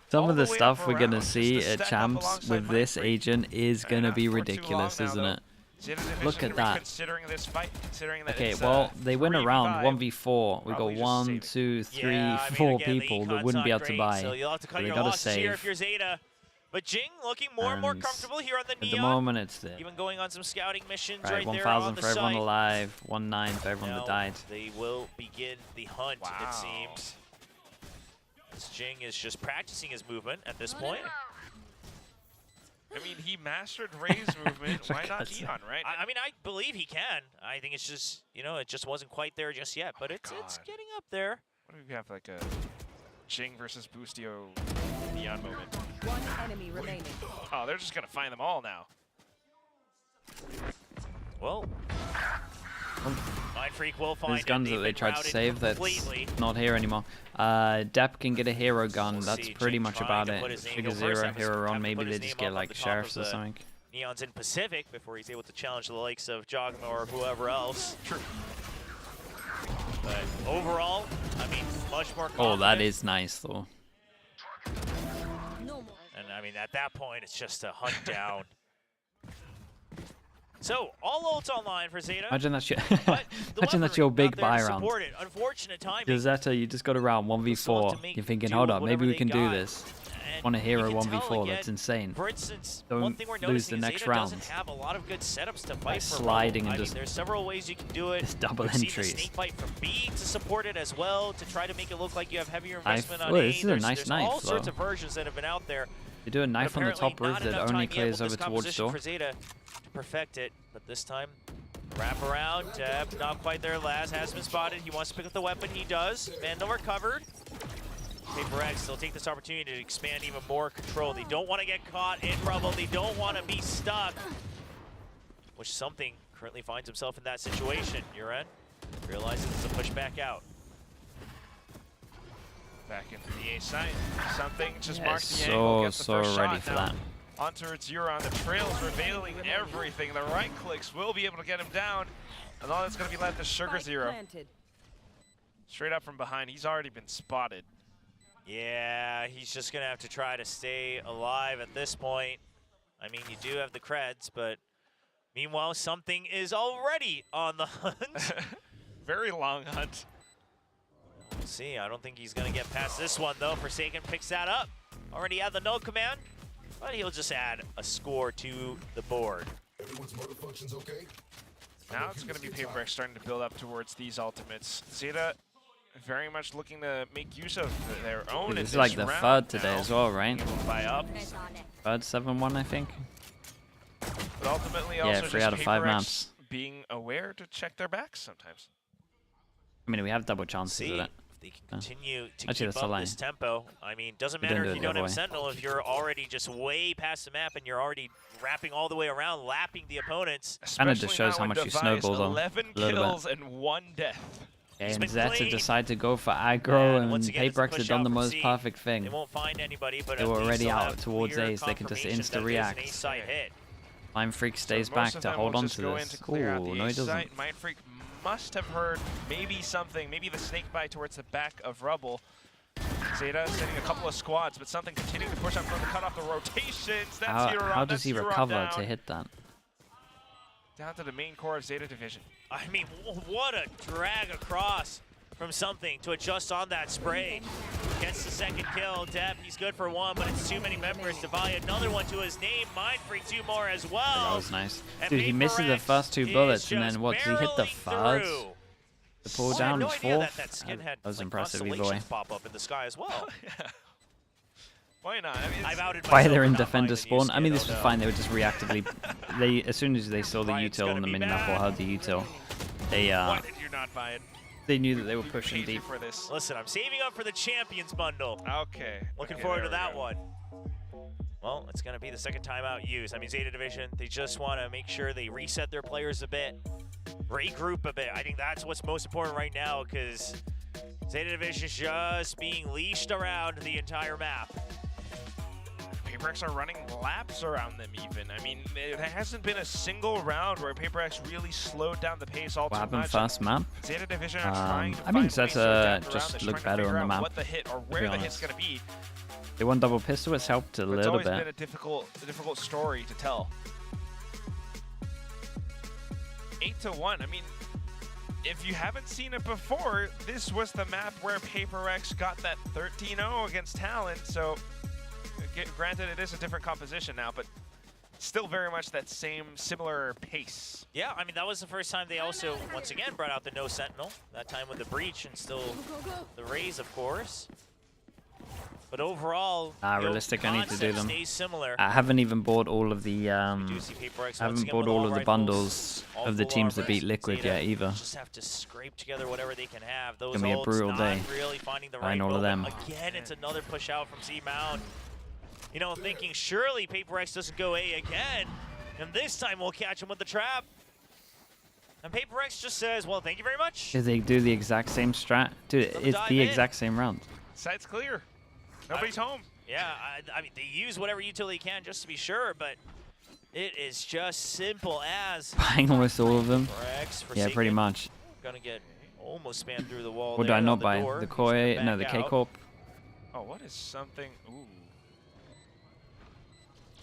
A: Some of the stuff we're going to see at Champs with this agent is going to be ridiculous, isn't it? Look at that. Okay, well, they win a round 1v4. We got 1, 2, 3, 4 people that wouldn't be able to buy.
E: So you'll have to
A: So
E: cut
A: they
E: your
A: got to
E: losses here
A: save.
E: if you're Zeta. But Jing looking more and more comfortable here on the
A: At the
E: Neon.
A: moment, it's there.
E: Even going on some scouting missions
A: Right,
E: right there
A: 1,000
E: on the
A: for everyone
E: site.
A: alive, 1,900 for everyone
E: Now
A: that died.
E: they will begin the hunt, it seems. As Jing is just practicing his movement at this point.
P: I mean, he mastered Ray's movement. Why not Neon, right?
E: I mean, I believe he can. I think it's just, you know, it just wasn't quite there just yet, but it's getting up there.
P: What do we have, like a Jing versus Boostio Neon moment?
H: One enemy remaining.
P: Oh, they're just gonna find them all now.
E: Well, Mind Freak will find
A: These guns that they tried to save, that's not here anymore. Depp can get a hero gun, that's pretty much about it. Figure Zero, Hero on, maybe they just get like sheriffs or something.
E: Neon's in Pacific before he's able to challenge the likes of Jogma or whoever else. True. But overall, I mean, much more confident.
A: Oh, that is nice though.
E: And I mean, at that point, it's just a hunt down. So, all ults online for Zeta.
A: Imagine that's your, imagine that's your big buy round.
E: Unfortunate timing.
A: Because Zeta, you just got around 1v4. You're thinking, hold up, maybe we can do this. On a hero 1v4, that's insane.
E: For instance,
A: Don't
E: one thing we're
A: lose the
E: noticing is
A: next
E: Zeta
A: round.
E: doesn't have a lot of good setups to
A: By
E: fight for
A: sliding
E: Rumble.
A: and
E: I mean,
A: just-
E: there's several ways you can do it.
A: Just double
E: We've seen the
A: entries.
E: snake bite from B to support it as well, to try to make it look like you have heavier
A: Knife.
E: investment on
A: Look,
E: A.
A: this is a
E: There's
A: nice knife,
E: all sorts
A: though.
E: of versions that have been out there.
A: You do a knife on the top
E: Apparently
A: roof
E: not
A: that
E: enough
A: only
E: time yet
A: clears
E: with
A: over
E: this
A: towards
E: composition
A: door.
E: for Zeta to perfect it, but this time, wrap around. Deb not quite there. Laz has been spotted. He wants to pick up the weapon. He does. Vandal recovered. PRX, they'll take this opportunity to expand even more control. They don't want to get caught in rubble. They don't want to be stuck. Which something currently finds himself in that situation. Uren realizes it's a push back out.
P: Back into the A site. Something just
A: Yeah,
P: marked the angle. Gets the
A: so
P: first
A: ready
P: shot
A: for
P: now.
A: that.
P: Onto its Euron. The trail's revealing everything. The right clicks will be able to get him down. And all that's going to be left is Sugar Zero. Straight up from behind. He's already been spotted.
E: Yeah, he's just going to have to try to stay alive at this point. I mean, you do have the creds, but meanwhile, something is already on the hunt.
P: Very long hunt.
E: We'll see. I don't think he's going to get past this one, though. Forsaken picks that up. Already had the null command, but he'll just add a score to the board.
L: Everyone's motor functions okay?
P: Now it's going to be PRX starting to build up towards these ultimates. Zeta very much looking to make use of their own.
A: This is like the third today as well, right?
P: Buy up.
A: Third 7-1, I think.
P: But ultimately,
A: Yeah,
P: also
A: 3
P: just
A: out of 5
P: PRX
A: maps.
P: being aware to check their backs sometimes.
A: I mean, we have double chances of it.
E: If they can continue to
A: Actually,
E: keep
A: that's the
E: up
A: line.
E: this tempo, I mean, doesn't
A: We
E: matter
A: didn't
E: if
A: do
E: you
A: it the
E: don't have
A: other way.
E: Sentinel, if you're already just way past the map and you're already wrapping all the way around, lapping the opponents.
A: Kind of just
P: Especially
A: shows
P: now
A: how
P: when
A: much you
P: Device,
A: snowball, though.
P: 11
A: A little
P: kills
A: bit.
P: and 1 death.
A: And
E: been
A: Zeta
E: clean.
A: decide to go for aggro, and
E: once again, it's a
A: PRX
E: push
A: had done
E: out
A: the
E: from
A: most
E: C.
A: perfect
E: They
A: thing.
E: won't find anybody, but
A: They
E: at
A: were
E: least
A: already
E: they'll
A: out
E: have
A: towards
E: clear
A: Ace, they can just
E: confirmation that
A: insta-react.
E: there's an Ace side hit.
A: Mind Freak stays
P: So
A: back
P: most of
A: to
P: them
A: hold
P: will
A: on
P: just
A: to
P: go in
A: this.
P: to clear out
A: Ooh,
P: the
A: no he
P: A
A: doesn't.
P: site. Mind Freak must have heard maybe something, maybe the snake bite towards the back of Rubble. Zeta sending a couple of squads, but something continuing to push up from the cut off the rotations. That's
A: How does he recover to hit that?
P: Down to the main core of Zeta Division.
E: I mean, what a drag across from something to adjust on that spray. Gets the second kill. Deb, he's good for one, but it's too many members to volley another one to his name. Mindfreak 2 more as well.
A: That was nice.
E: And
A: Dude, he misses the
E: PRX
A: first 2 bullets, and then what? Did he hit the
E: barreling
A: third?
E: through.
A: The pull
E: I
A: down
E: had no idea
A: fourth?
E: that skin had
A: That was
E: like,
A: impressive either way.
E: constellations pop up in the sky as well.
P: Yeah. Why not? I mean,
E: I've outed
A: Why
E: myself
A: they're in
E: for not
A: defender
E: buying the new
A: spawn? I mean, this
E: skin,
A: was
E: oh,
A: fine. They were just reactively. As soon as they saw the
E: Ryan's
A: util
E: gonna
A: on the
E: be
A: minimap or
E: bad.
A: heard the util, they
P: why did you not buy it?
A: they knew that they were pushing deep.
P: For this.
E: Listen, I'm saving up for the Champions bundle.
P: Okay.
E: Looking
P: Okay,
E: forward to
P: there we
E: that
P: go.
E: one. Well, it's going to be the second time out used. I mean, Zeta Division, they just want to make sure they reset their players a bit, regroup a bit. I think that's what's most important right now because Zeta Division is just being leashed around the entire map.
P: PRX are running laps around them even. I mean, there hasn't been a single round where PRX really slowed down the pace all
A: What
P: too
A: happened
P: much.
A: first map?
P: Zeta Division are trying to
A: I mean,
P: find ways to
A: Zeta
P: adapt around
A: just
P: this,
A: looked
P: trying to
A: better on
P: figure
A: the
P: out
A: map.
P: what the hit or
A: be
P: where the
A: honest.
P: hit's going to be.
A: They won double pistol, it's helped a
P: But it's
A: little
P: always
A: bit.
P: been a difficult story to tell. 8-1. I mean, if you haven't seen it before, this was the map where PRX got that 13-0 against Talent. So, granted, it is a different composition now, but still very much that same similar pace.
E: Yeah, I mean, that was the first time they also, once again, brought out the No Sentinel. That time with the Breach and still the Raze, of course. But overall,
A: Realistic, I need to do them.
E: stays similar.
A: I haven't even bought all of the I
E: PRX
A: haven't bought all of the bundles of the teams that beat Liquid
E: Zeta
A: yet either.
E: Just have to scrape together whatever they can have. Those
A: Gonna be a
E: ults
A: brutal
E: not
A: day.
E: really finding the
A: Buying
E: right
A: all of
E: moment.
A: them.
E: Again, it's another push out from Z-Mount. You know, thinking surely PRX doesn't go A again, and this time we'll catch him with the trap. And PRX just says, well, thank you very much.
A: Did they do the exact same strat? Dude,
E: Let them
A: it's
E: dive
A: the
E: in.
A: exact same round.
P: Site's clear. Nobody's home.
E: Yeah, I mean, they use whatever utility can just to be sure, but it is just simple as
A: Buying almost all of them.
E: PRX for
A: Yeah, pretty
E: Sacred.
A: much.
E: Gonna get almost spammed through the wall.
A: What
E: there
A: do I
E: on
A: not
E: the
A: buy?
E: door.
A: The
E: He's
A: Koi?
E: gonna
A: No, the
E: back
A: K
E: out.
A: Corp.
P: Oh, what is something? Ooh.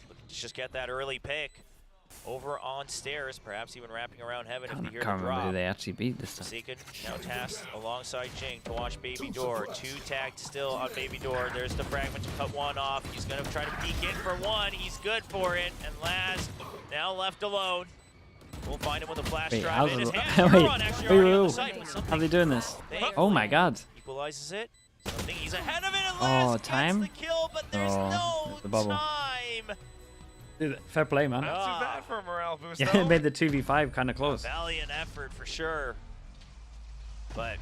E: Looking to just get that early pick over on stairs, perhaps even wrapping around heaven if they hear
A: Can't
E: the
A: remember who
E: drop.
A: they actually beat this time.
E: Seekin now tasked alongside Jing to watch Baby Door. 2 tagged still on Baby Door. There's the fragment to cut one off. He's going to try to peek in for one. He's good for it. And Laz now left alone. We'll find him with a flash
A: Wait,
E: drive
A: how's
E: in his
A: it?
E: hand. Huron actually already on the site, but
A: How
E: something
A: are they doing this?
E: they
A: Oh my god.
E: equalizes it. Something he's ahead of it. And
A: Oh,
E: Laz
A: time?
E: gets the kill, but there's no
A: the bubble.
E: time.
A: Dude, fair play, man.
P: Not too bad for a morale boost,
A: Yeah,
P: though.
A: it made the 2v5 kind of close.
E: Valiant effort for sure. But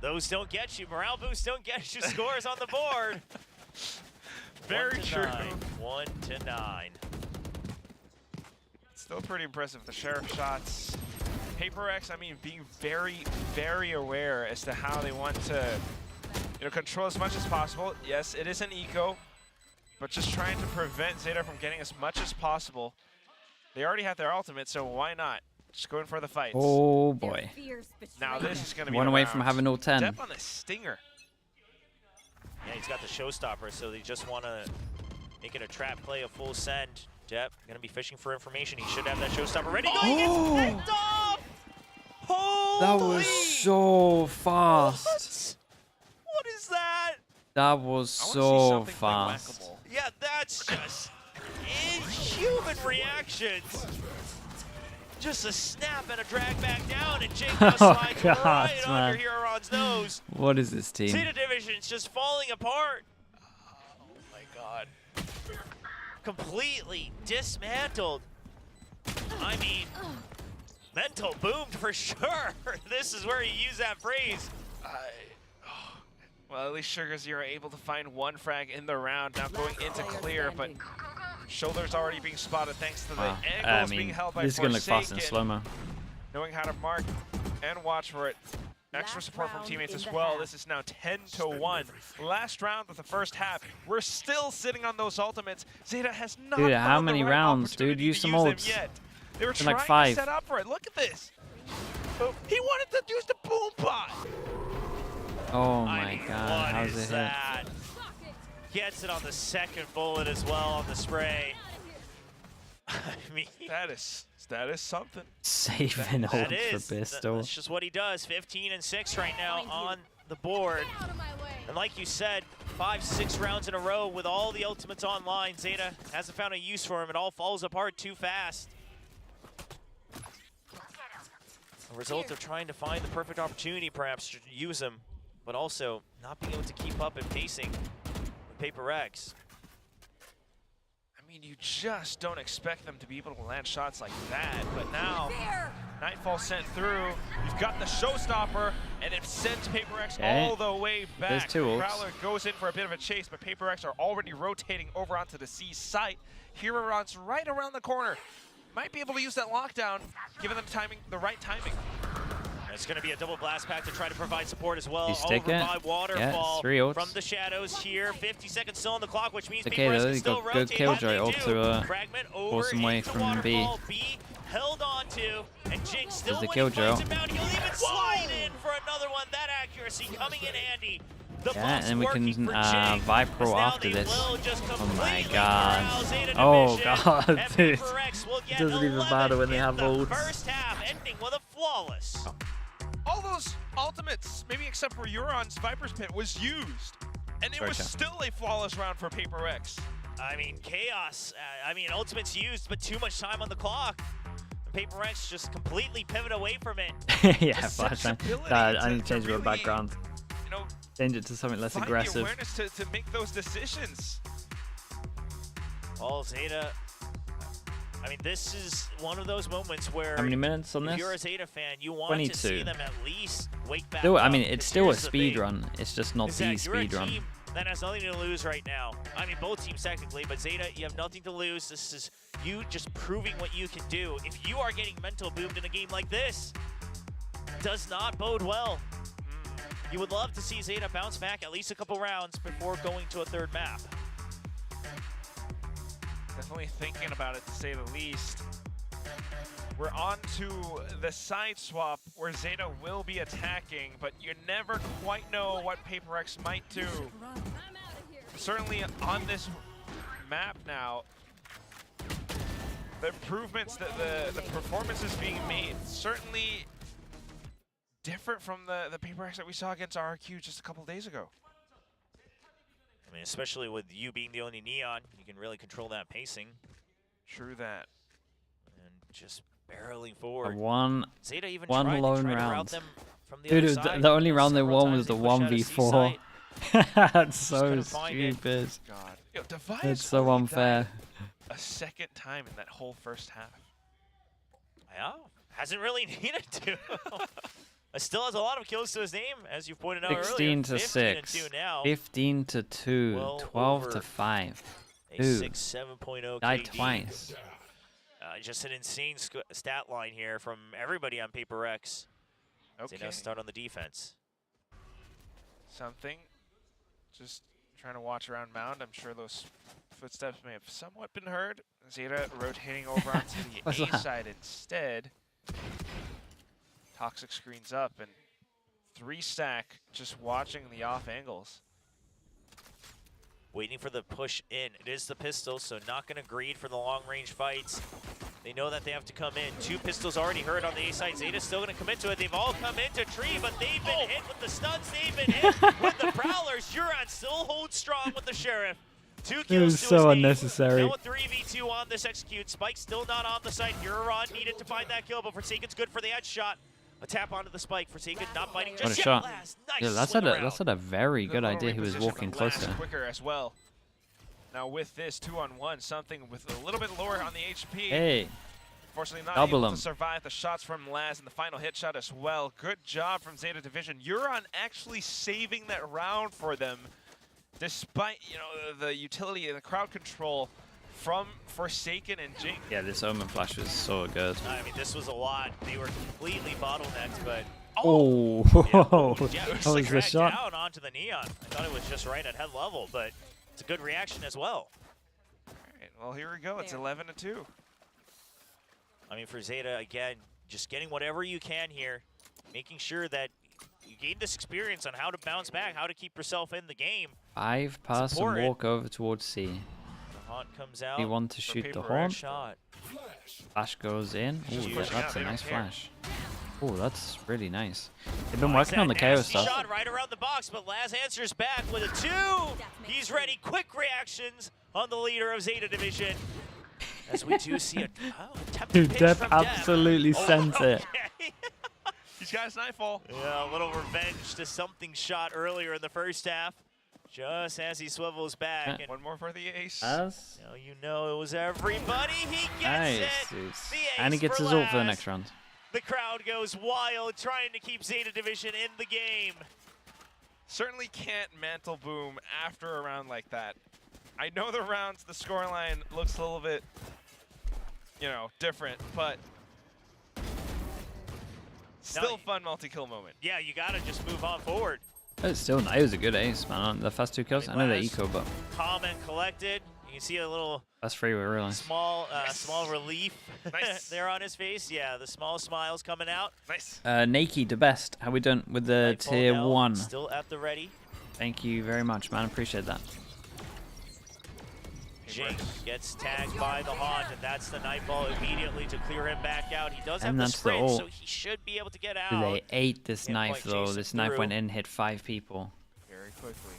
E: those don't get you. Morale boosts don't get you scores on the board.
P: Very true.
E: 1 to 9.
P: Still pretty impressive, the Sheriff shots. PRX, I mean, being very, very aware as to how they want to, control as much as possible. Yes, it is an eco, but just trying to prevent Zeta from getting as much as possible. They already have their ultimate, so why not? Just going for the fights.
A: Oh boy.
P: Now this is going to be
A: One
P: the
A: away
P: round.
A: from having all 10.
P: Step on the stinger.
E: Yeah, he's got the showstopper, so they just want to make it a trap play, a full send. Depp going to be fishing for information. He should have that showstopper ready. Go, he gets picked off! Holy!
A: That was so fast.
E: What is that?
A: That was so fast.
E: Yeah, that's just inhuman reactions. Just a snap and a drag back down, and Jake
A: Oh,
E: slides
A: God,
E: right
A: man.
E: under Huron's nose.
A: What is this team?
E: Zeta Division's just falling apart. Oh my god. Completely dismantled. I mean, mental boomed for sure. This is where you use that phrase.
P: Well, at least Sugars, you're able to find one frag in the round. Now going into clear, but Shoulder's already being spotted thanks to the
A: Wow.
P: angles
A: I
P: being
A: mean,
P: held by
A: this is going to look fast in
P: Forsaken.
A: slow-mo.
P: Knowing how to mark and watch for it. Extra support from teammates as well. This is now 10-1. Last round of the first half. We're still sitting on those ultimates. Zeta has not
A: Dude, how
P: found the
A: many
P: right
A: rounds,
P: opportunity
A: dude? Use
P: to
A: some
P: use them
A: ults.
P: yet. They were
A: Been
P: trying
A: like 5.
P: to set up for it. Look at this. He wanted to use the boom pot.
A: Oh
E: I
A: my
E: mean,
A: god,
E: what
A: how's
E: is
A: it hit?
E: that? Gets it on the second bullet as well on the spray. I mean,
P: that is something.
A: Saving ult for pistol.
E: That's just what he does. 15 and 6 right now on the board. And like you said, 5-6 rounds in a row with all the ultimates online. Zeta hasn't found a use for him. It all falls apart too fast. A result of trying to find the perfect opportunity, perhaps, to use him, but also not being able to keep up in pacing with PRX.
P: I mean, you just don't expect them to be able to land shots like that, but now Nightfall sent through. You've got the showstopper, and it sends PRX all the way back.
A: There's 2 ults.
P: Prowler goes in for a bit of a chase, but PRX are already rotating over onto the C site. Huron's right around the corner. Might be able to use that lockdown, giving them the right timing.
E: It's going to be a double blast pack to try to provide support as well.
A: Over
E: by Waterfall
A: 3 ults.
E: from the shadows here. 50 seconds still on the clock, which means
A: Okay,
E: PRX
A: though,
E: can
A: he's
E: still
A: got good
E: rotate.
A: killjoy ult to
E: Fragment
A: force
E: over
A: him away
E: into
A: from
E: Waterfall.
A: B.
E: B held on to, and Jing still
A: the
E: when
A: killjoy
E: he
A: ult.
E: finds him out, he'll even slide in for another one. That accuracy coming in handy.
A: Yeah, and we can Vipro after this. Oh my god. Oh god, dude. It doesn't even matter when they have ults.
E: First half ending with a flawless.
P: All those ultimates, maybe except for Euron's Viper's Pit, was used. And it was still a flawless round for PRX.
E: I mean, chaos. I mean, ultimate's used, but too much time on the clock. PRX just completely pivot away from it.
A: Yeah, flashbang. I need to change my background.
P: You know,
A: change it to something less
P: find
A: aggressive.
P: The awareness to make those decisions.
E: All Zeta. I mean, this is one of those moments where
A: how many minutes on this?
E: If you're a Zeta fan, you want
A: 22.
E: to see them at least wake back
A: still,
E: up.
A: I mean, it's still a speed run. It's just not the speed run.
E: Team that has nothing to lose right now. I mean, both teams technically, but Zeta, you have nothing to lose. This is you just proving what you can do. If you are getting mental boomed in a game like this, does not bode well. You would love to see Zeta bounce back at least a couple rounds before going to a third map.
P: Definitely thinking about it, to say the least. We're on to the side swap where Zeta will be attacking, but you never quite know what PRX might do. Certainly on this map now, the improvements, the performances being made, certainly different from the PRX that we saw against RRQ just a couple days ago.
E: I mean, especially with you being the only Neon, you can really control that pacing.
P: True that.
E: And just barreling forward. Zeta even
A: one
E: tried
A: lone
E: to try
A: round.
E: to route them from the
A: Dude,
E: other side.
A: the only round they
E: Several
A: won was
E: times
A: the
E: they pushed out of
A: 1v4.
E: C-site.
A: That's so stupid.
P: God. Yo, Device
A: It's so unfair.
P: A second time in that whole first half.
E: Yeah, hasn't really needed to. Still has a lot of kills to his name, as you pointed out
A: 16
E: earlier.
A: to 6.
E: 15
A: to 2.
E: Well
A: 12 to 5.
E: A 6.7.0
A: died
E: KD.
A: twice.
E: Just an insane stat line here from everybody on PRX.
P: Okay.
E: They now start on the defense.
P: Something. Just trying to watch around Mound. I'm sure those footsteps may have somewhat been heard. Zeta rotating over onto the A side instead. Toxic screens up, and 3-stack just watching the off angles.
E: Waiting for the push in. It is the pistol, so not going to greed for the long-range fights. They know that they have to come in. 2 pistols already heard on the A side. Zeta's still going to commit to it. They've all come into tree, but they've been hit with the stuns. They've been hit with the prowlers. Huron still holds strong with the sheriff. 2 kills
A: It was
E: to
A: so
E: his name.
A: unnecessary.
E: Now a 3v2 on this execute. Spike still not on the site. Huron needed to find that kill, but Forsaken's good for the edge shot. A tap onto the Spike. Forsaken not biting just
A: What a
E: yet.
A: shot.
E: Nice
A: Yeah, that's had a very good idea. He was walking closer.
P: Quicker as well. Now with this 2-on-1, something with a little bit lower on the HP.
A: Hey.
P: Fortunately not
A: Double
P: able
A: him.
P: to survive the shots from Laz and the final hit shot as well. Good job from Zeta Division. Euron actually saving that round for them, despite, you know, the utility and the crowd control from Forsaken and GENG.
A: Yeah, this Omen flash was so good.
E: I mean, this was a lot. They were completely bottlenecked, but...
A: Oh,
E: yeah,
A: that was the shot.
E: Down onto the Neon. I thought it was just right at head level, but it's a good reaction as well.
P: All right, well, here we go. It's 11-2.
E: I mean, for Zeta, again, just getting whatever you can here, making sure that you gain this experience on how to bounce back, how to keep yourself in the game.
A: 5-person walk over towards C.
E: The Haunt comes out.
A: You want to shoot the
E: PRX
A: Haunt.
E: shot.
A: Flash goes in. Ooh, that's a nice flash. Oh, that's really nice. They've been
E: Nice
A: working on the KO stuff.
E: Shot right around the box, but Laz answers back with a 2. He's ready. Quick reactions on the leader of Zeta Division. As we do see a
A: Dude, Dep absolutely sent it.
P: He's got his nightfall.
E: Yeah, a little revenge to something shot earlier in the first half. Just as he swivels back. And
P: one more for the ace.
E: now you know it was everybody. He gets
A: Nice,
E: it.
A: dude.
E: The
A: And he
E: ace
A: gets
E: for
A: his ult for the
E: Laz.
A: next round.
E: The crowd goes wild, trying to keep Zeta Division in the game.
P: Certainly can't mantle boom after a round like that. I know the rounds, the scoreline looks a little bit, you know, different, but still fun multi-kill moment.
E: Yeah, you gotta just move on forward.
A: It's still, it was a good ace, man. The first 2 kills. I know they're
E: Laz,
A: eco, but
E: calm and collected. You can see a little
A: that's free, we realize.
E: small relief
P: Nice.
E: there on his face. Yeah, the small smiles coming out.
P: Nice.
A: Nakey, the best. How we done with the
E: Nightfall
A: tier
E: now,
A: 1?
E: Still at the ready.
A: Thank you very much, man. Appreciate that.
E: GENG gets tagged by the Haunt, and that's the Nightfall immediately to clear him back out. He does have
A: And
E: the
A: that's the
E: sprint,
A: ult.
E: so he should be able to get out.
A: Dude, they ate this
E: Can't
A: knife,
E: quite
A: though.
E: chase
A: This
E: him
A: knife
E: through.
A: went in, hit 5 people.
P: Very quickly.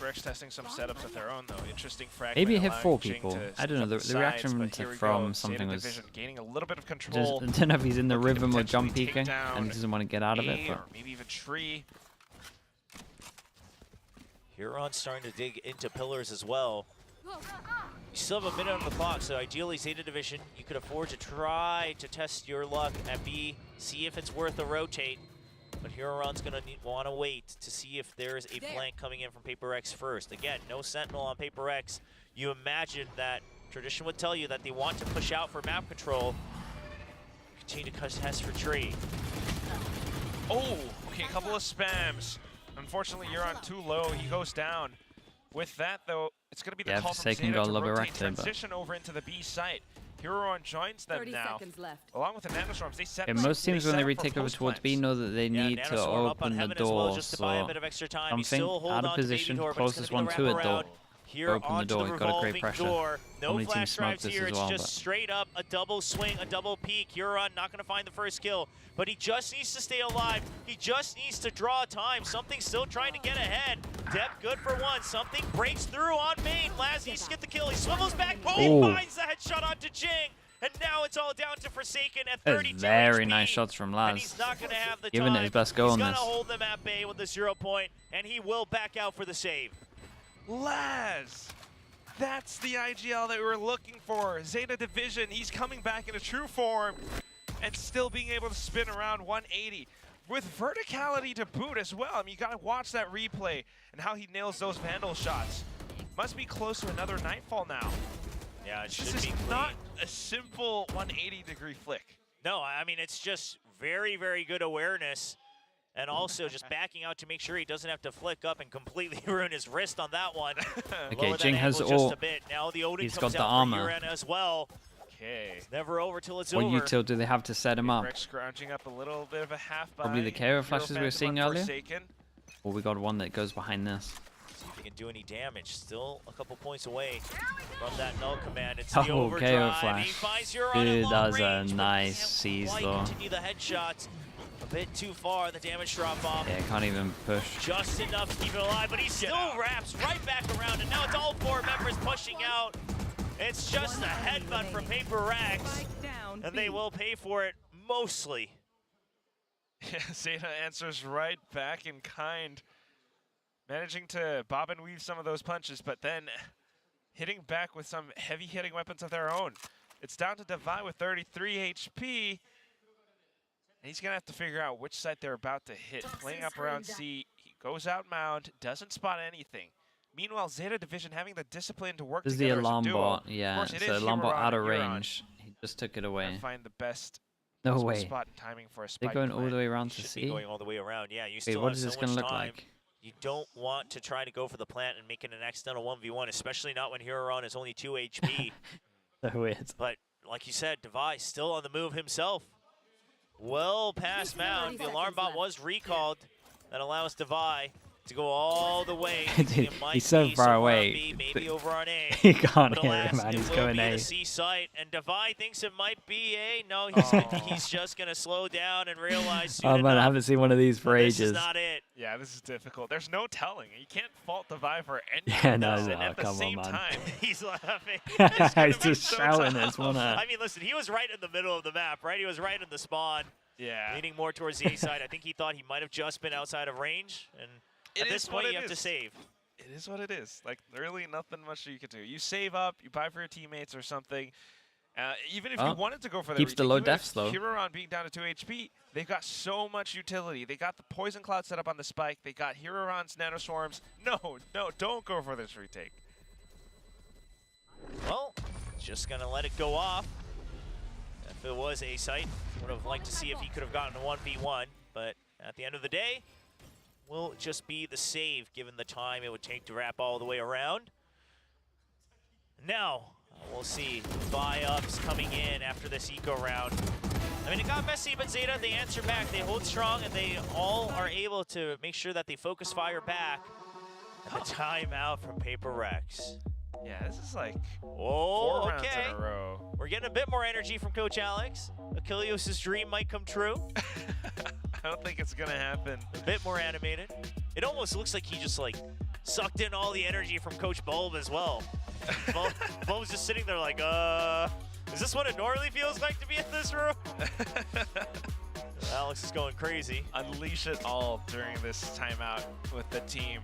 P: PRX testing some setups of their own, though. Interesting fragment.
A: Maybe it hit
P: allowing
A: 4
P: Jing
A: people.
P: to
A: I don't know.
P: switch
A: The
P: up
A: reaction
P: sides, but here we
A: from
P: go.
A: something
P: Zeta
A: was...
P: Division gaining a little bit of
A: Just,
P: control.
A: I don't know if he's in the
P: looking to
A: rhythm or jump
P: potentially take
A: peeking
P: down
A: and he doesn't want to get out of it.
P: A,
A: But
P: or maybe even tree.
E: Huron's starting to dig into pillars as well. You still have a minute on the clock, so ideally Zeta Division, you could afford to try to test your luck at B, see if it's worth a rotate. But Huron's going to want to wait to see if there's a flank coming in from PRX first. Again, no Sentinel on PRX. You imagine that tradition would tell you that they want to push out for map control. Continue to test for tree.
P: Oh, okay, a couple of spams. Unfortunately, you're on too low. He goes down. With that, though, it's going to be the
A: yeah,
P: call from
A: Forsaken
P: Zeta
A: got a
P: to
A: little bit
P: rotate,
A: wrecked there, but
P: transition over into the B site. Huron joins them
H: 30
P: now.
H: seconds left.
P: Along with the Nanostorms, they set
A: yeah,
P: up-
A: most teams when
P: set
A: they
P: up for
A: retake over
P: post
A: towards B
P: plants.
A: know that they need to
E: Nanostorm up on
A: open the
E: Heaven as well,
A: door,
E: just to buy a
A: so
E: bit of extra time. He's
A: something
E: still holding
A: out of
E: on to
A: position,
E: Baby Door, but it's
A: closest
E: gonna
A: one
E: be the
A: to it
E: wraparound.
A: though.
E: Here
A: Open the
E: onto
A: door,
E: the
A: you've got a great
E: revolving
A: pressure.
E: door. No
A: How many teams
E: flash
A: smoked
E: drives
A: this
E: here.
A: as
E: It's
A: well,
E: just
A: but-
E: straight up a double swing, a double peek. Huron not going to find the first kill, but he just needs to stay alive. He just needs to draw time. Something's still trying to get ahead. Dep good for one. Something breaks through on main. Laz needs to get the kill. He swivels back. Boom!
A: Ooh.
E: Finds the headshot onto Jing. And now it's all down to Forsaken at
A: That
E: 32
A: is very
E: HP.
A: nice shots from
E: And
A: Laz.
E: he's not going to have the
A: Giving
E: time.
A: it his best go
E: He's
A: on
E: gonna
A: this.
E: hold them at bay with the 0 point, and he will back out for the save.
P: Laz! That's the IGL that we were looking for. Zeta Division, he's coming back into true form and still being able to spin around 180 with verticality to boot as well. I mean, you gotta watch that replay and how he nails those Vandal shots. Must be close to another Nightfall now.
E: Yeah, it should
P: This
E: be
P: is
E: clean.
P: not a simple 180-degree flick.
E: No, I mean, it's just very, very good awareness. And also just backing out to make sure he doesn't have to flick up and completely ruin his wrist on that one.
A: Okay,
E: Lower that
A: Jing has
E: angle just
A: ult.
E: a bit. Now the Odin
A: He's
E: comes
A: got the
E: out
A: armor.
E: for Uran as well.
P: Okay.
E: It's never over till it's
A: What
E: over.
A: util do they have to set him up?
P: Rex scrounging up a little bit of a half by.
A: Probably the KO flashes we were
P: Phantom
A: seeing
P: on
A: earlier?
P: Forsaken.
A: Or we got one that goes behind this.
E: See if he can do any damage. Still a couple points away from that null command. It's
A: Oh,
E: the
A: KO
E: overdrive.
A: flash.
E: He finds Huron
A: Dude,
E: at
A: that
E: long
A: was a
E: range, but
A: nice
E: can't
A: seize
E: quite
A: though.
E: continue the headshots. A bit too far, the damage drop off.
A: Yeah, can't even push.
E: Just enough to keep it alive, but he still wraps right back around, and now it's all 4 members pushing out. It's just a headbutt from PRX, and they will pay for it mostly.
P: Yeah, Zeta answers right back in kind. Managing to bob and weave some of those punches, but then hitting back with some heavy hitting weapons of their own. It's down to Devi with 33 HP. And he's going to have to figure out which side they're about to hit. Playing up around C, he goes out mound, doesn't spot anything. Meanwhile, Zeta Division having the discipline to work
A: This is the
P: together as a
A: alarm
P: duo.
A: bot,
P: Of
A: yeah.
P: course, it
A: So
P: is
A: alarm bot
P: Huron
A: out of
P: and Huron.
A: range. He just took it away.
P: And find the best
A: No
P: possible
A: way.
P: spot and timing for a
A: They're
P: spike
A: going all
P: plant.
A: the way around to
E: Should be
A: C.
E: going all the way around. Yeah, you
A: Wait,
E: still
A: what
E: have
A: is
E: so
A: this gonna
E: much
A: look
E: time.
A: like?
E: You don't want to try to go for the plant and make it an accidental 1v1, especially not when Huron is only 2 HP.
A: So weird.
E: But like you said, Devi still on the move himself. well past mound. The alarm bot was recalled. That allows Devi to go all the way.
A: Dude, he's so far away.
E: Maybe over on A.
A: He can't
E: But
A: hear
E: alas,
A: him, man.
E: it
A: He's
E: will
A: going
E: be
A: A.
E: the C site, and Devi thinks it might be A. No, he's just gonna slow down and realize soon
A: Oh man, I
E: enough
A: haven't seen one of these for
E: this
A: ages.
E: is not it.
P: Yeah, this is difficult. There's no telling. You can't fault Devi for anything.
A: Yeah, no,
P: And
A: no,
P: at the
A: come on,
P: same
A: man.
P: time,
E: He's laughing.
A: He's just shouting at his one.
E: I mean, listen, he was right in the middle of the map, right? He was right in the spawn.
P: Yeah.
E: Leaning more towards the A side. I think he thought he might have just been outside of range, and at this point you have to save.
P: It is what it is. Like, really nothing much you can do. You save up, you buy for your teammates or something. Even if you wanted to go for the
A: keeps the low deaths though.
P: Huron being down to 2 HP, they've got so much utility. They got the Poison Cloud set up on the spike. They got Huron's Nanoswarms. No, don't go for this retake.
E: Well, just going to let it go off. If it was A site, would have liked to see if he could have gotten a 1v1, but at the end of the day, will just be the save given the time it would take to wrap all the way around. Now, we'll see buy-ups coming in after this eco round. I mean, it got messy, but Zeta, they answer back. They hold strong, and they all are able to make sure that they focus fire back. And the timeout from PRX.
P: Yeah, this is like 4
E: 4
P: rounds in a row.
E: We're getting a bit more energy from Coach Alex. Achilles' dream might come true.
P: I don't think it's going to happen.
E: A bit more animated. It almost looks like he just like sucked in all the energy from Coach Bulb as well. Bulb's just sitting there like, is this what it normally feels like to be in this room? Alex is going crazy.
P: Unleash it all during this timeout with the team.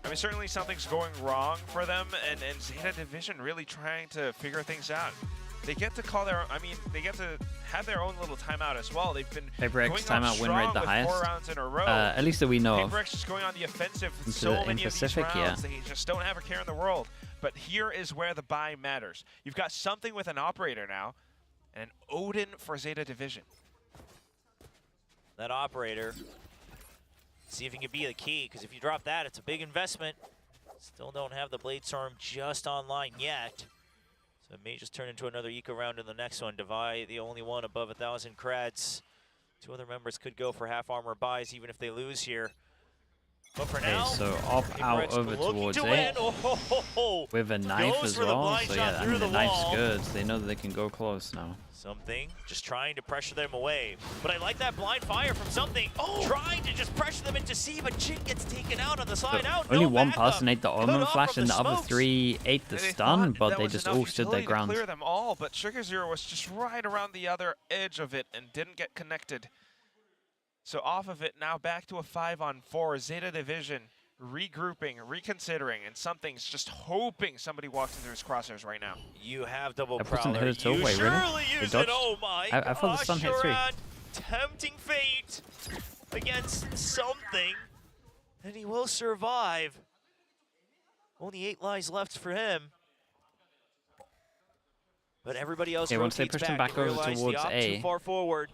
P: I mean, certainly something's going wrong for them, and Zeta Division really trying to figure things out. They get to call their, they get to have their own little timeout as well. They've been
A: PRX
P: going
A: timeout win rate the highest.
P: 4 rounds in a row.
A: At least that we know of.
P: PRX is going on the offensive
A: In
P: so many
A: Pacific,
P: of these rounds. They just don't have a care in the world. But here is where the buy matters. You've got something with an operator now, and an Odin for Zeta Division.
E: That operator, see if he can be the key, because if you drop that, it's a big investment. Still don't have the Blade Storm just online yet. So it may just turn into another eco round in the next one. Devi, the only one above 1,000 creds. 2 other members could go for half armor buys even if they lose here. But for now,
A: so up, out, over towards A. With a knife as well. So yeah, I mean, the knife's good. So they know that they can go close now.
E: Something just trying to pressure them away. But I like that blind fire from Something. Trying to just pressure them into C, but Jing gets taken out on the side out.
A: Only
E: no
A: one
E: backup.
A: person ate the Omen Flash and the other 3 ate the stun, but they just all stood their ground.
P: Clear them all, but Sugar Zero was just right around the other edge of it and didn't get connected. So off of it, now back to a 5-on-4. Zeta Division regrouping, reconsidering, and Something's just hoping somebody walks into his crosshairs right now.
E: You have double
A: That wasn't
E: prowler.
A: hit at all.
E: You
A: Wait,
E: surely
A: really?
E: use
A: They
E: it.
A: dodged?
E: Oh my
A: I thought the stun hit 3.
E: Shuran, tempting fate against Something, and he will survive. Only 8 lives left for him. But everybody else
A: once they
E: rotates
A: push them
E: back
A: back over
E: realize
A: towards
E: the op
A: A,
E: too far forward.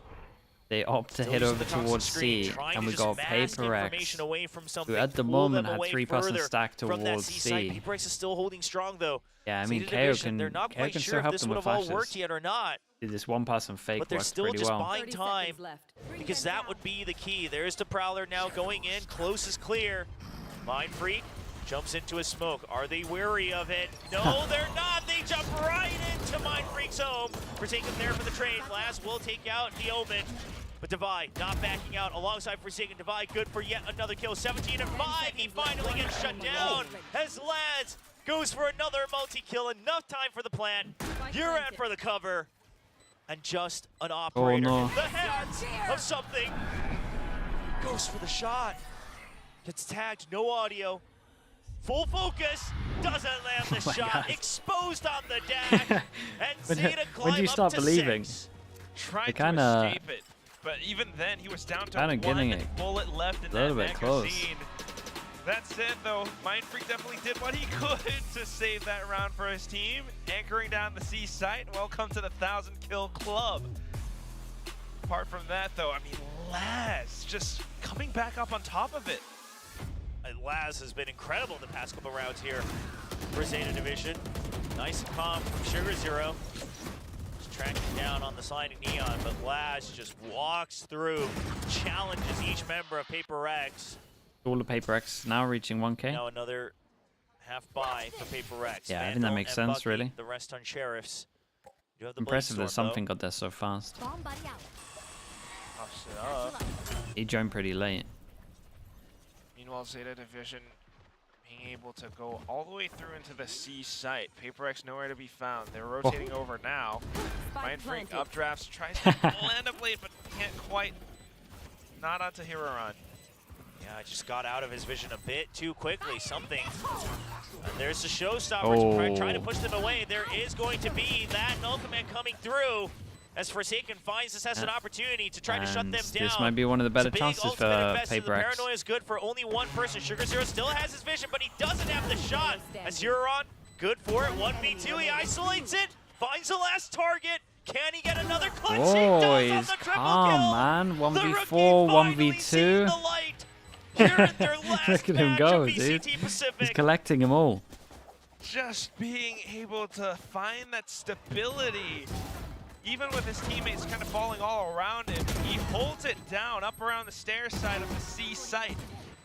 A: they opt to
E: Still
A: head
E: using
A: over
E: the toxic
A: towards
E: screen,
A: C,
E: trying
A: and
E: to
A: we
E: just
A: got
E: mask information
A: PRX,
E: away from
A: who
E: Something,
A: at the
E: pull
A: moment
E: them
A: had
E: away
A: 3-person
E: further
A: stack
E: from that
A: towards
E: C site.
A: C.
E: PRX is still holding strong though.
A: Yeah, I mean,
E: Zeta
A: KO
E: Division, they're
A: can
E: not quite
A: still
E: sure if
A: help
E: this
A: them
E: would
A: with
E: have all
A: flashes.
E: worked yet or not.
A: This 1-person fake
E: But they're
A: works
E: still
A: pretty
E: just
A: well.
E: buying time because that would be the key. There's the Prowler now going in. Close is clear. Mind Freak jumps into a smoke. Are they wary of it? No, they're not. They jump right into Mind Freak's home. We're taking there for the trade. Laz will take out the Omen. But Devi not backing out alongside Forsaken. Devi good for yet another kill. 17 and 5. He finally gets shut down as Laz goes for another multi-kill. Enough time for the plant. You're in for the cover. And just an operator
A: no.
E: in the hands of Something. Goes for the shot. Gets tagged, no audio. Full focus, doesn't land the shot.
A: God.
E: Exposed on the dash. And Zeta
A: When do you
E: climb
A: start
E: up to
A: believing?
E: 6.
P: Tried
A: They
P: to
A: kinda-
P: escape it, but even then he was down to
A: Kinda getting
P: one
A: it.
P: bullet left in
A: A little
P: that
A: bit close.
P: magazine. That said, though, Mind Freak definitely did what he could to save that round for his team, anchoring down the C site. Welcome to the 1,000-kill club. Apart from that, though, I mean, Laz just coming back up on top of it.
E: And Laz has been incredible the past couple rounds here for Zeta Division. Nice and calm from Sugar Zero. Just tracking down on the sliding Neon, but Laz just walks through, challenges each member of PRX.
A: All of PRX now reaching 1K.
E: Now another half buy for PRX.
A: Yeah, I think that makes sense,
E: Bucky,
A: really.
E: The rest on Sheriffs. You have the
A: Impressive that
E: Blade
A: something
E: Storm,
A: got there so fast.
E: Pops it up.
A: He joined pretty late.
P: Meanwhile, Zeta Division being able to go all the way through into the C site. PRX nowhere to be found. They're rotating over now. Mindfreak updrafts, tries to land a blade, but can't quite. Not onto Hiroran.
E: Yeah, just got out of his vision a bit too quickly. Something. And there's the showstoppers trying to push them away. There is going to be that null command coming through as Forsaken finds this as an opportunity to try to shut them down.
A: This might be one of the better chances for
E: The
A: PRX.
E: paranoia is good for only one person. Sugar Zero still has his vision, but he doesn't have the shot. As Huron, good for it. 1v2, he isolates it, finds the last target. Can he get another clutch?
A: Oh,
E: He does on
A: he's
E: the triple
A: calm,
E: kill.
A: man.
E: The
A: 1v4,
E: rookie finally seeing
A: 1v2.
E: the light. Here at their last
A: Look at him
E: match
A: go,
E: of VCT
A: dude.
E: Pacific.
A: He's collecting them all.
P: Just being able to find that stability. Even with his teammates kind of falling all around him, he holds it down up around the stair side of the C site,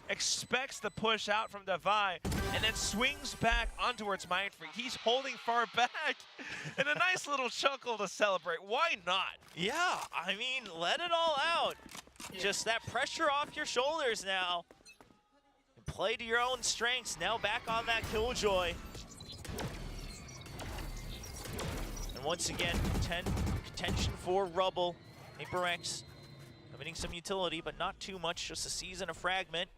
P: expects the push out from Davai, and then swings back ontowards Mindfreak. He's holding far back, and a nice little chuckle to celebrate. Why not?
E: Yeah, I mean, let it all out. Just that pressure off your shoulders now. Play to your own strengths. Now back on that Killjoy. And once again, contention for Rubble. PRX limiting some utility, but not too much. Just a season of Fragment.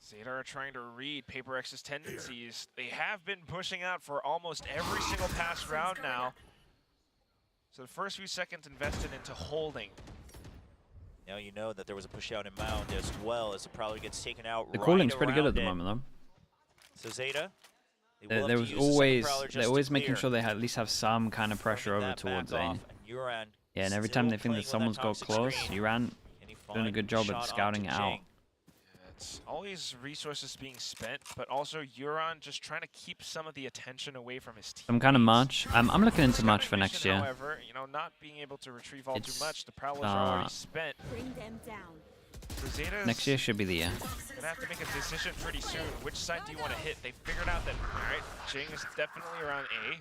P: Zeta are trying to read PRX's tendencies. They have been pushing out for almost every single past round now. So the first few seconds invested into holding.
E: Now you know that there was a push out in Mound as well as the Prowler gets taken out.
A: The calling's pretty good at the moment, though.
E: So Zeta,
A: There was always, they're always making sure they at least have some kind of pressure over towards A. Yeah, and every time they think that someone's got close, Uran doing a good job at scouting it out.
P: It's always resources being spent, but also Euron just trying to keep some of the attention away from his team.
A: Some kind of March. I'm looking into March for next year.
P: However, you know, not being able to retrieve all too much, the Prowlers are already spent.
H: Bring them down.
P: So Zeta's
A: Next year should be the year.
P: gonna have to make a decision pretty soon. Which side do you want to hit? They figured out that, all right, GENG is definitely around A.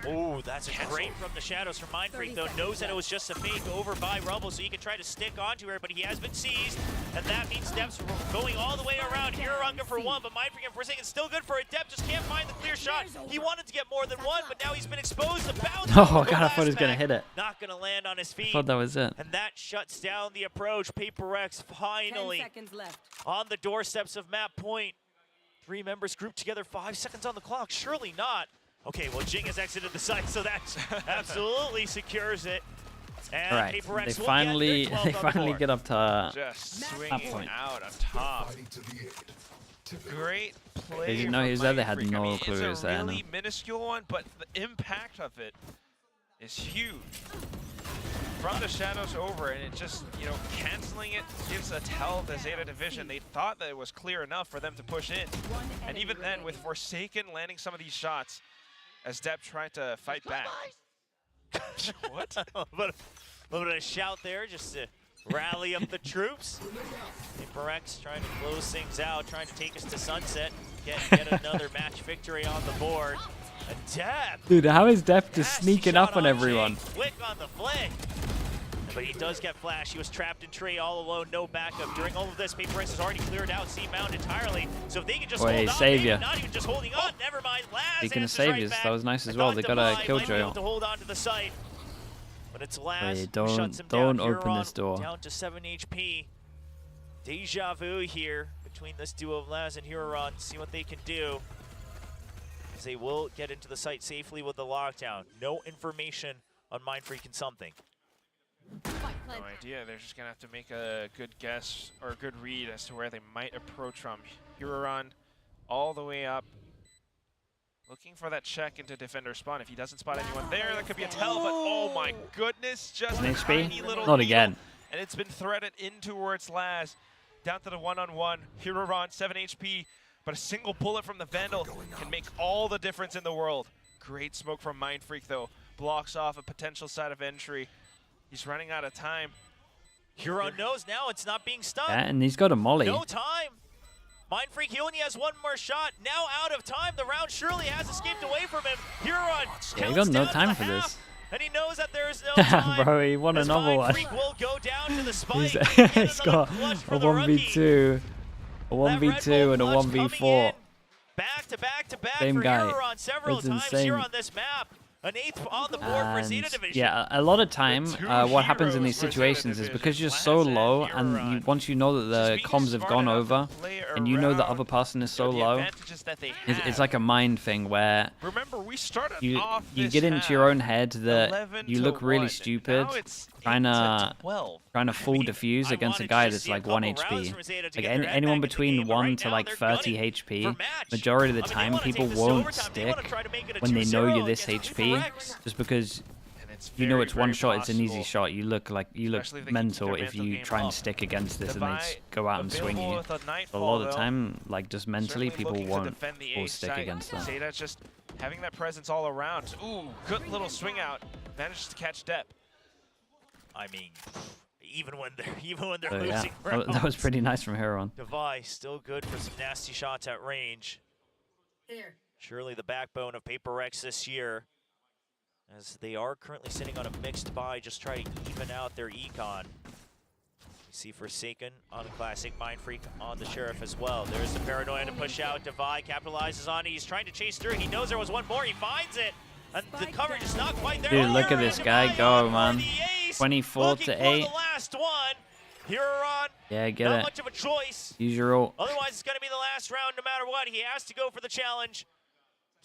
E: Oh, that's a great from the shadows from Mindfreak, though. Knows that it was just a fake over by Rubble, so he can try to stick onto her, but he has been seized, and that means Dep's going all the way around. Hiranga for one, but Mindfreak and Forsaken still good for it. Dep just can't find the clear shot. He wanted to get more than one, but now he's been exposed. The bounce.
A: Oh, God, I thought he was going to hit it.
E: Not going to land on his feet.
A: I thought that was it.
E: And that shuts down the approach. PRX finally
H: 10 seconds left.
E: on the doorsteps of map point. 3 members grouped together, 5 seconds on the clock. Surely not. Okay, well, GENG has exited the site, so that absolutely secures it. And
A: Right,
E: PRX
A: they
E: will
A: finally
E: get their 12th on the board.
A: get up to
P: Just
A: that
P: swinging
A: point.
P: out on top. Great play.
A: They didn't know he was there. They had
P: Mindfreak. I
A: no
P: mean,
A: clue he was
P: it's a
A: there.
P: really minuscule one, but the impact of it is huge. From the shadows over, and it just, you know, canceling it gives a tell the Zeta Division. They thought that it was clear enough for them to push in. And even then, with Forsaken landing some of these shots, as Dep tried to fight back. What?
E: a little bit of a shout there just to rally up the troops. PRX trying to close things out, trying to take us to sunset, get another match victory on the board. A Dep.
A: Dude, how is Dep just
E: Nasty
A: sneaking
E: shot
A: up on everyone?
E: GENG, quick on the flick. But he does get flash. He was trapped in tree all alone, no backup. During all of this, PRX has already cleared out C-Mount entirely. So if they can just hold on,
A: savior.
E: not even just holding on, never mind. Laz
A: Speaking of
E: answers right
A: saviors,
E: back.
A: that was nice as
E: I
A: well.
E: thought
A: They got a
E: Davai
A: Killjoy
E: might be able
A: on.
E: to hold on to the site. But it's Laz who
A: don't
E: shuts him
A: open
E: down.
A: this door.
E: Down to 7 HP. Deja vu here between this duo of Laz and Huron. See what they can do. As they will get into the site safely with the lockdown. No information on Mindfreak and something.
P: No idea. They're just going to have to make a good guess or a good read as to where they might approach from. Huron all the way up. Looking for that check into defender spawn. If he doesn't spot anyone there, that could be a tell, but oh my goodness, just
A: An
P: a
A: HP?
P: tiny little
A: Not
P: needle,
A: again.
P: and it's been threaded in towards Laz. Down to the one-on-one. Huron, 7 HP, but a single bullet from the Vandal can make all the difference in the world. Great smoke from Mind Freak, though. Blocks off a potential side of entry. He's running out of time.
E: Huron knows now it's not being stunned.
A: Yeah, and he's got a molly.
E: No time. Mind Freak, he only has one more shot. Now out of time. The round surely has escaped away from him. Huron
A: Yeah, he got no time for this.
E: And he knows that there is no time.
A: Bro, he won another one.
E: Will go down to the spike.
A: He's got a 1v2, a 1v2, and a 1v4.
E: Back to back to back
A: Same
E: for
A: guy.
E: Huron several
A: It's
E: times
A: insane.
E: here on this map. An 8th on the board for Zeta
A: And
E: Division.
A: yeah, a lot of time, what happens in these situations is because you're so low, and once you know that the comms have gone over, and you know the other person is so low, it's like a mind thing where
P: Remember, we started
A: you
P: off this
A: get into your
P: half
A: own head that you look really
P: 11-1.
A: stupid
P: Now it's
A: trying
P: 8-12.
A: to full defuse against a guy that's like 1 HP. Like anyone between 1 to like 30 HP, majority of the time people won't stick when they know you're this HP, just because you know it's one shot, it's an easy shot. You look mental if you try and stick against this and they go out and swing you. So a lot of the time, like just mentally, people won't full stick against that.
P: Zeta just having that presence all around. Ooh, good little swing out. Manages to catch Depp.
E: I mean, even when they're
A: So, yeah,
E: losing
A: that was pretty nice from Huron.
E: Device still good for some nasty shots at range. Surely the backbone of PRX this year, as they are currently sitting on a mixed buy, just try to even out their econ. We see Forsaken on the Classic, Mind Freak on the Sheriff as well. There's the Paranoia to push out. Devi capitalizes on it. He's trying to chase through. He knows there was one more. He finds it. And the coverage is not quite there.
A: Dude, look at this guy go, man. 24 to 8.
E: The last one. Huron,
A: Yeah, get
E: not
A: it.
E: much of a choice.
A: Use your ult.
E: Otherwise, it's going to be the last round no matter what. He has to go for the challenge.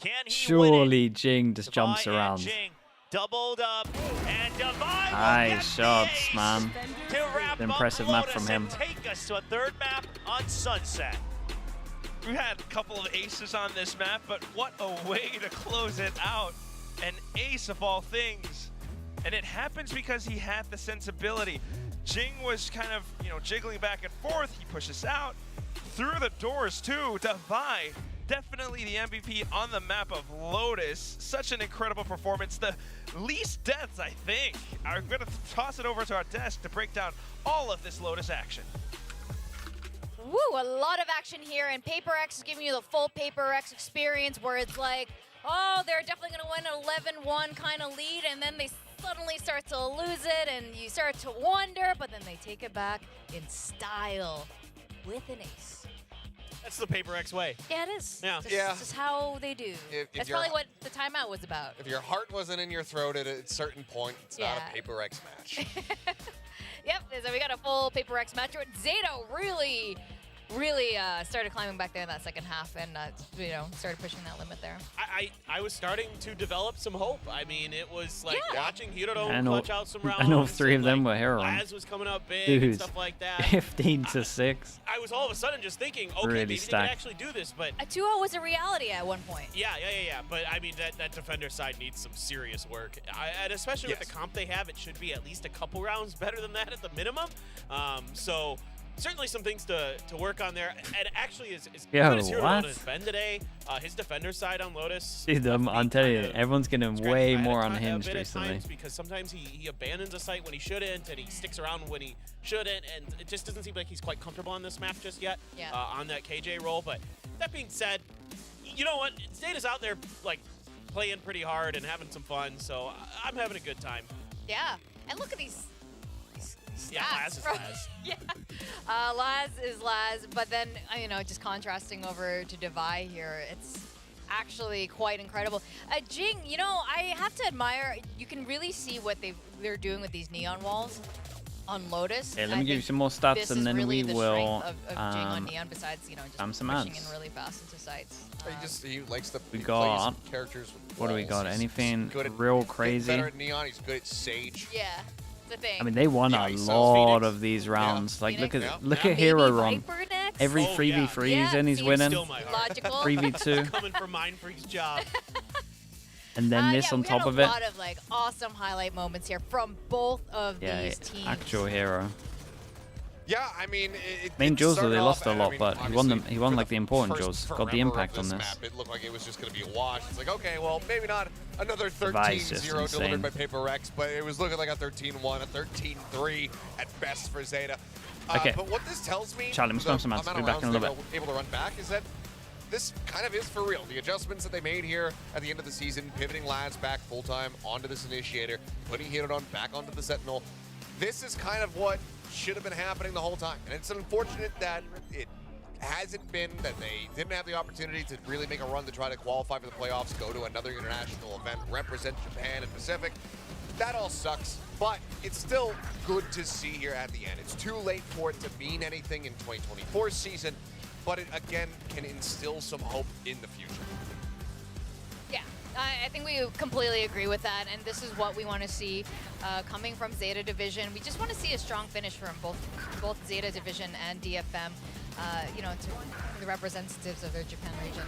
E: Can he win it?
A: Surely Jing just jumps around.
E: Jing doubled up, and Devi
A: Nice shots, man.
E: to wrap
A: Impressive
E: up
A: map
E: Lotus
A: from him.
E: and take us to a third map on Sunset.
P: We had a couple of aces on this map, but what a way to close it out. An ace of all things. And it happens because he had the sensibility. Jing was kind of, jiggling back and forth. He pushes out through the doors too. Devi, definitely the MVP on the map of Lotus. Such an incredible performance. The least deaths, I think. I'm going to toss it over to our desk to break down all of this Lotus action.
B: Woo, a lot of action here, and PRX is giving you the full PRX experience where it's like, oh, they're definitely going to win 11-1 kind of lead, and then they suddenly start to lose it, and you start to wonder, but then they take it back in style with an ace.
D: That's the PRX way.
B: Yeah, it is.
D: Yeah.
B: This is how they do.
C: If
B: That's
C: you're-
B: probably what the timeout was about.
C: If your heart wasn't in your throat at a certain point, it's not a PRX match.
B: Yep, so we got a full PRX match. Zeta really started climbing back there in that second half and, started pushing that limit there.
D: I was starting to develop some hope. I mean, it was like watching Hiroto
A: And all-
D: clutch out some rounds.
A: and all three of them were Huron.
D: Laz was coming up big
A: Dude,
D: and stuff like that.
A: 15 to 6.
D: I was all of a sudden just thinking, okay,
A: Really
D: maybe they
A: stacked.
D: can actually do this, but
B: A 2-0 was a reality at one point.
D: yeah. But I mean, that defender side needs some serious work, and especially with the comp they have, it should be at least a couple rounds better than that at the minimum. So certainly some things to work on there. And actually, as
A: Yo,
D: good as Hiroto
A: what?
D: has been today, his defender side on Lotus.
A: Dude, I'm telling you, everyone's getting way more unhinged
D: a bit at
A: recently.
D: times because sometimes he abandons a site when he shouldn't, and he sticks around when he shouldn't, and it just doesn't seem like he's quite comfortable on this map just yet on that KJ role. But that being said, you know what? Zeta's out there like playing pretty hard and having some fun, so I'm having a good time.
B: Yeah, and look at these stats.
D: Yeah, Laz is
B: bro.
D: Laz.
B: Yeah, Laz is Laz, but then, just contrasting over to Devi here, it's actually quite incredible. Jing, I have to admire, you can really see what they're doing with these neon walls on Lotus.
A: Okay, let me
B: I
A: give you
B: think
A: some more stats
B: this
A: and
B: is
A: then
B: really
A: we
B: the
A: will
B: strength of Jing on neon, besides, just
A: some
B: pushing
A: ads.
B: in really fast into sites.
C: He likes to
A: We
C: he
A: got-
C: plays characters with
A: What do we
C: walls.
A: got?
C: He's
A: Anything
C: good at-
A: real
C: getting
A: crazy?
C: better at Neon. He's good at Sage.
B: Yeah, the thing.
A: I mean, they won a
C: he sells
A: lot
C: Phoenix.
A: of these rounds. Like,
B: Phoenix.
A: look at
B: Maybe
A: Hero Ron.
B: Viper next?
A: Every
D: Oh,
A: 3v3
B: yeah.
A: he's in, he's
B: Seems
A: winning.
D: Still my heart.
B: Logical.
A: 3v2.
D: Coming for Mind Freak's job.
A: And then this on top of
B: we
A: it.
B: had a lot of awesome highlight moments here from both of
A: Yeah,
B: these teams.
A: actual hero.
C: Yeah, I mean,
A: main
C: it
A: duels though, they
C: started
A: lost
C: off,
A: a lot,
C: I mean,
A: but he won them. He won
C: for
A: like the important
C: first
A: duels. Got the
C: forever
A: impact
C: of
A: on this.
C: Map, it looked like it was just going to be a wash. It's like, okay, well, maybe not another
A: Vi's just
C: 13-0 delivered by
A: insane.
C: PRX, but it was looking like a 13-1, a 13-3 at best for Zeta.
A: Okay.
C: But what this tells me,
A: Charlie, let's go on some
C: the
A: ads.
C: amount
A: Be
C: of
A: back in a
C: rounds
A: little
C: they
A: bit.
C: were able to run back, is that this kind of is for real. The adjustments that they made here at the end of the season, pivoting Laz back full-time onto this Initiator, putting Hirudon back onto the Sentinel, this is kind of what should have been happening the whole time. And it's unfortunate that it hasn't been, that they didn't have the opportunity to really make a run to try to qualify for the playoffs, go to another international event, represent Japan and Pacific. That all sucks, but it's still good to see here at the end. It's too late for it to mean anything in 2024 season, but it again can instill some hope in the future.
B: Yeah, I think we completely agree with that, and this is what we want to see coming from Zeta Division. We just want to see a strong finish from both Zeta Division and DFM, you know, to the representatives of their Japan region.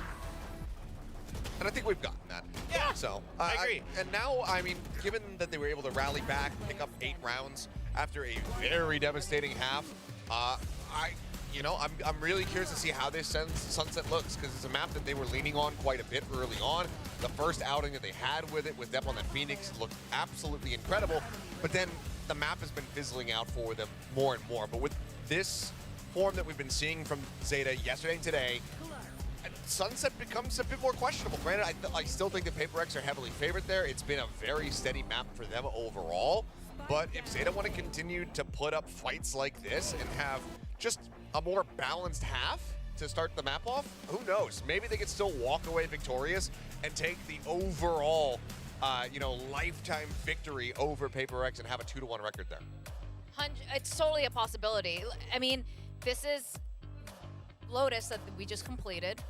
C: And I think we've gotten that.
D: Yeah,
C: so
D: I agree.
C: And now, I mean, given that they were able to rally back, pick up 8 rounds after a very devastating half, I'm really curious to see how this Sunset looks, because it's a map that they were leaning on quite a bit early on. The first outing that they had with it, with Dep on that Phoenix, looked absolutely incredible. But then the map has been fizzling out for them more and more. But with this form that we've been seeing from Zeta yesterday and today, Sunset becomes a bit more questionable. Granted, I still think the PRX are heavily favored there. It's been a very steady map for them overall. But if Zeta want to continue to put up fights like this and have just a more balanced half to start the map off, who knows? Maybe they could still walk away victorious and take the overall, lifetime victory over PRX and have a 2-1 record there.
B: It's totally a possibility. I mean, this is Lotus that we just completed.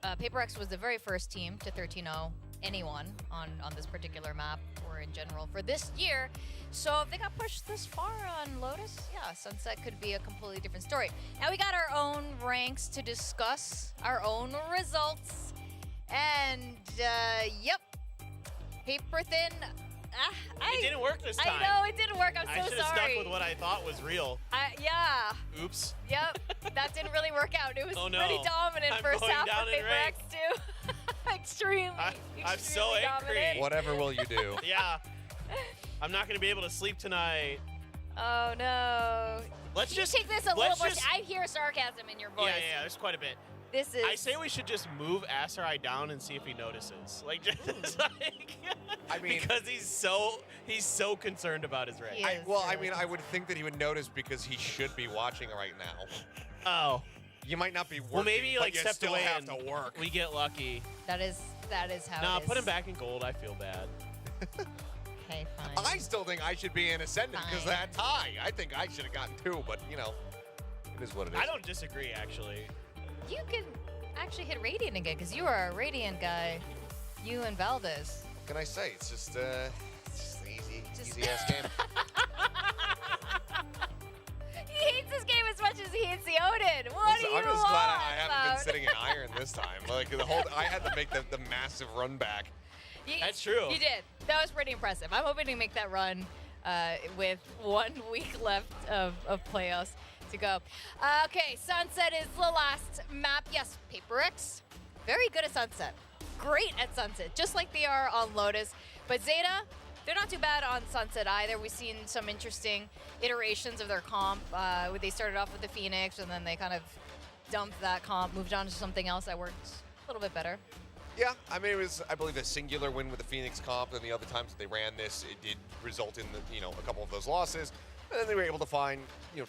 B: PRX was the very first team to 13-0 anyone on this particular map or in general for this year. So if they got pushed this far on Lotus, yeah, Sunset could be a completely different story. Now we got our own ranks to discuss, our own results. And, yep, paper thin.
D: It didn't work this time.
B: I know, it didn't work. I'm so sorry.
D: I should have stuck with what I thought was real.
B: Yeah.
D: Oops.
B: Yep, that didn't really work out. It was
D: Oh, no.
B: pretty dominant
D: I'm
B: first
D: going
B: half
D: down
B: for
D: in rank.
B: PRX too. Extremely.
D: I'm so angry.
C: Whatever will you do?
D: Yeah. I'm not going to be able to sleep tonight.
B: Oh no.
D: Let's just
B: take this a little more. I hear sarcasm in your voice.
D: Yeah, there's quite a bit.
B: This is.
D: I say we should just move Asarai down and see if he notices. Like, just like,
C: I mean,
D: because he's so concerned about his rank.
C: I would think that he would notice because he should be watching right now.
D: Oh.
C: You might not be working,
D: Well, maybe
C: but
D: like
C: you
D: stepped
C: still
D: away
C: have
D: and
C: to work.
D: we get lucky.
B: That is how
D: Nah,
B: it is.
D: put him back in gold. I feel bad.
B: Okay, fine.
C: I still think I should be in Ascendant because of that tie. I think I should have gotten 2, but, it is what it is.
D: I don't disagree, actually.
B: You can actually hit Radiant again because you are a Radiant guy. You and Valdez.
C: What can I say? It's just an easy ass game.
B: He hates this game as much as he hates the Odin. What do you
C: I'm just glad I haven't
B: about?
C: been sitting in Iron this time. Like I had to make the massive run back.
D: That's true.
B: You did. That was pretty impressive. I'm hoping to make that run with 1 week left of playoffs to go. Okay, Sunset is the last map. Yes, PRX, very good at Sunset. Great at Sunset, just like they are on Lotus. But Zeta, they're not too bad on Sunset either. We've seen some interesting iterations of their comp. They started off with the Phoenix, and then they kind of dumped that comp, moved on to something else that worked a little bit better.
C: Yeah, I mean, it was, I believe, a singular win with the Phoenix comp, and the other times that they ran this, it did result in, a couple of those losses. And then they were able to find,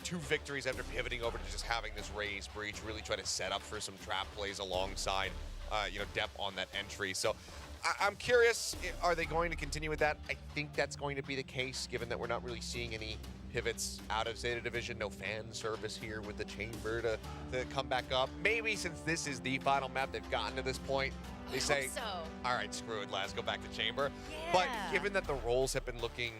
C: 2 victories after pivoting over to just having this Raze breach, really try to set up for some trap plays alongside, Dep on that entry. So I'm curious, are they going to continue with that? I think that's going to be the case, given that we're not really seeing any pivots out of Zeta Division. No fan service here with the Chamber to come back up. Maybe since this is the final map they've gotten to this point, they say, all right, screw it, let's go back to Chamber.
B: Yeah.
C: But given that the roles have been looking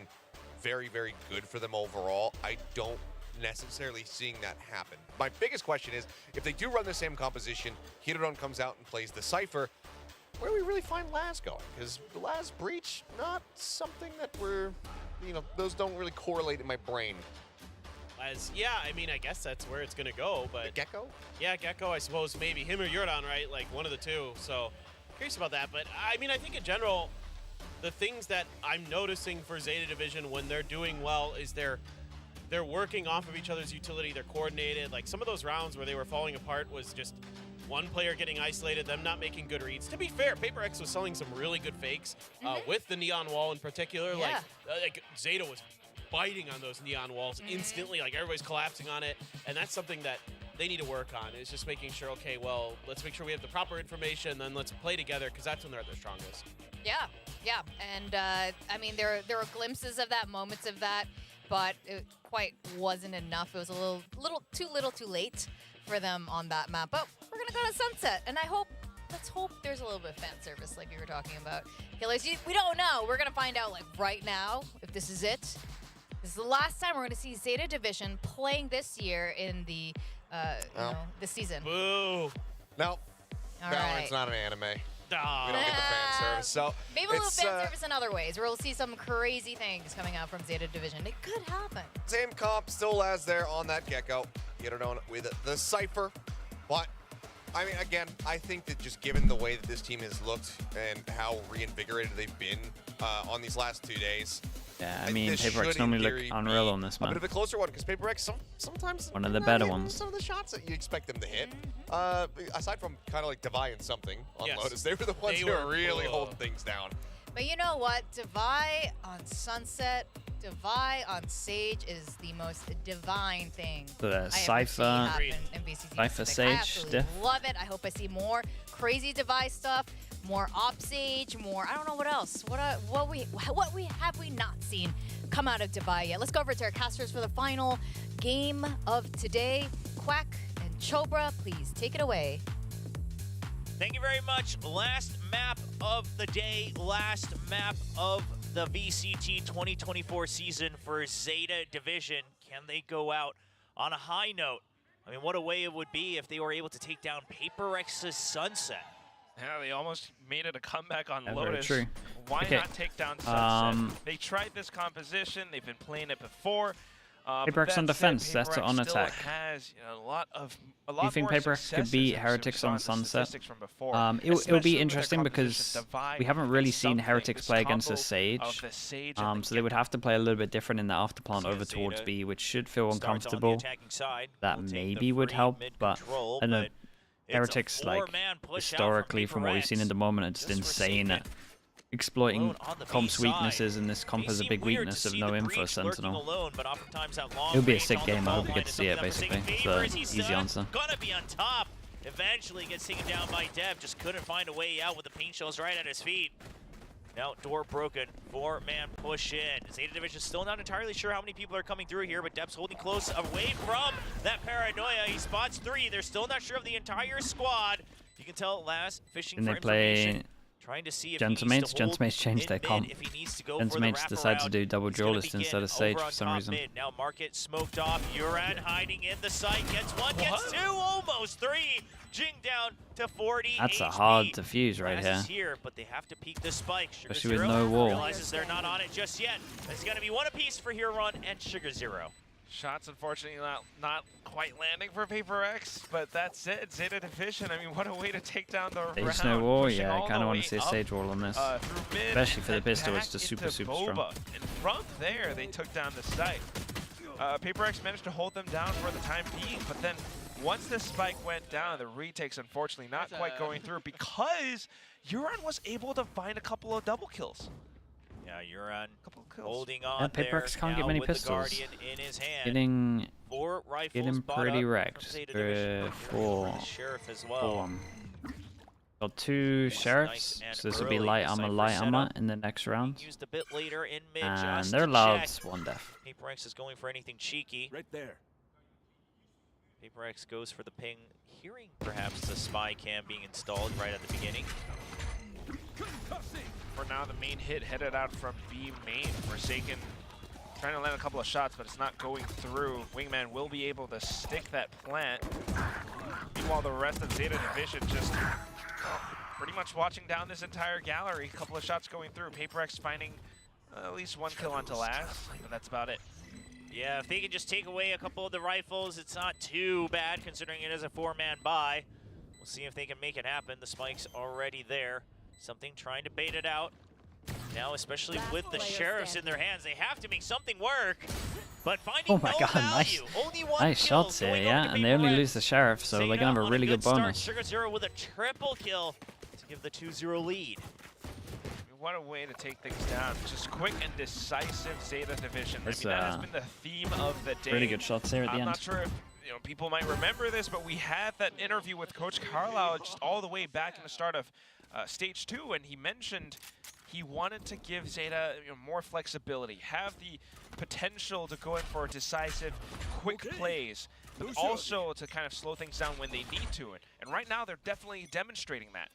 C: very, very good for them overall, I don't necessarily seeing that happen. My biggest question is, if they do run the same composition, Hirudon comes out and plays the Cypher, where do we really find Laz going? Because the Laz breach, not something that we're, those don't really correlate in my brain.
D: As I mean, I guess that's where it's gonna go. But
C: Gecko?
D: Yeah, Gecko. I suppose maybe him or Jordan, right? Like one of the two. So curious about that. But I mean, I think in general, the things that I'm noticing for Zeta Division when they're doing well is they're working off of each other's utility. They're coordinated. Like some of those rounds where they were falling apart was just one player getting isolated, them not making good reads. To be fair, PRX was selling some really good fakes with the neon wall in particular.
B: Yeah.
D: Like Zeta was biting on those neon walls instantly. Like everybody's collapsing on it, and that's something that they need to work on. Is just making sure, okay, well, let's make sure we have the proper information, then let's play together because that's when they're at their strongest.
B: Yeah, and I mean, there were glimpses of that, moments of that, but it quite wasn't enough. It was a little too late for them on that map. But we're gonna go to Sunset, and let's hope there's a little bit of fan service like you were talking about. Killers, we don't know. We're gonna find out like right now if this is it. This is the last time we're gonna see Zeta Division playing this year in the this season.
D: Boo.
C: No. Valorant's not an anime. We don't get the fan service. So
B: maybe a little fan service in other ways, where we'll see some crazy things coming out from Zeta Division. It could happen.
C: Same comp still as there on that Gecko. Get it on with the Cypher. But, I mean, again, I think that just given the way that this team has looked and how reinvigorated they've been on these last 2 days.
A: Yeah, I mean, PRX normally look unreal on this, man.
C: A bit of a closer one, because PRX sometimes
A: one of the better ones.
C: Some of the shots that you expect them to hit. Aside from kind of like Devi and something on Lotus, they were the ones who were really holding things down.
B: But you know what? Devi on Sunset, Devi on Sage is the most divine thing
A: Cypher,
B: in VCT.
A: Cypher, Sage,
B: I absolutely love it. I hope I see more crazy Devi stuff, more op Sage, more. I don't know what else. What have we not seen come out of Devi yet? Let's go over to our casters for the final game of today. Quack and Chobra, please take it away.
E: Thank you very much. Last map of the day, last map of the VCT 2024 season for Zeta Division. Can they go out on a high note? I mean, what a way it would be if they were able to take down PRX's Sunset.
P: Yeah, they almost made it a comeback on
A: Yeah,
P: Lotus.
A: very true.
P: Why not take down Sunset? They tried this composition. They've been playing it before.
A: PRX on defense, Zeta on attack.
P: Has, you know, a lot
A: Do you think PRX could beat Heretics on Sunset? It would be interesting because we haven't really seen Heretics play against a Sage. So they would have to play a little bit different in the afterplant over towards B, which should feel uncomfortable. That maybe would help, but I don't know. Heretics, like, historically, from what we've seen in the moment, are just insane at exploiting comp's weaknesses, and this comp has a big weakness of no info Sentinel. It would be a sick game. I hope we get to see it, basically. It's an easy answer.
E: Gonna be on top. Eventually gets taken down by Dev. Just couldn't find a way out with the paint shells right at his feet. Now door broken. 4-man push in. Zeta Division still not entirely sure how many people are coming through here, but Dev's holding close away from that paranoia. He spots 3. They're still not sure of the entire squad. You can tell Laz fishing for information. Trying to see if
A: Gentleman's changed their comp. Gentleman's decided to do double duelist instead of Sage for some reason.
E: Now Market smoked off. Uran hiding in the site. Gets 1, gets 2, almost 3. Jing down to 40.
A: That's a hard defuse right
E: here. But they have to peek the spike. Sugar
A: Especially with
E: Zero
A: no wall.
E: realizes they're not on it just yet. It's going to be 1 apiece for Huron and Sugar Zero.
P: Shots, unfortunately, not quite landing for PRX, but that's it. Zeta Division, I mean, what a way to take down the round.
A: Sage no wall, yeah, I kind of want to see a Sage wall on this. Especially for the pistol, it's just super strong.
P: And from there, they took down the site. PRX managed to hold them down for the time being, but then once the spike went down, the retakes, unfortunately, not quite going through because Uran was able to find a couple of double kills.
E: Yeah, Uran holding on
A: there. PRX can't get many pistols. Getting pretty wrecked. 4. Got 2 sheriffs, so this will be light armor in the next round. And they're allowed 1 death.
E: PRX is going for anything cheeky.
L: Right there.
E: PRX goes for the ping, hearing perhaps the spy cam being installed right at the beginning.
P: For now, the main hit headed out from B main. Forsaken trying to land a couple of shots, but it's not going through. Wingman will be able to stick that plant. Meanwhile, the rest of Zeta Division just pretty much watching down this entire gallery. A couple of shots going through. PRX finding at least 1 kill onto Laz, but that's about it.
E: Yeah, if they can just take away a couple of the rifles, it's not too bad considering it is a 4-man buy. We'll see if they can make it happen. The spike's already there. Something trying to bait it out. Now, especially with the sheriffs in their hands, they have to make something work. But finding
A: Oh my god,
E: value.
A: nice shots here, yeah, and they only lose the sheriff, so they're gonna have a really good bonus.
E: Sugar Zero with a triple kill to give the 2-0 lead.
P: What a way to take things down. Just quick and decisive Zeta division.
A: That's,
P: I mean, that has been the theme of the day.
A: Really good shots there at the
P: I'm
A: end.
P: not sure if people might remember this, but we had that interview with Coach Carlisle just all the way back in the start of Stage 2, and he mentioned he wanted to give Zeta more flexibility, have the potential to go in for decisive, quick plays, but also to kind of slow things down when they need to. And right now, they're definitely demonstrating that.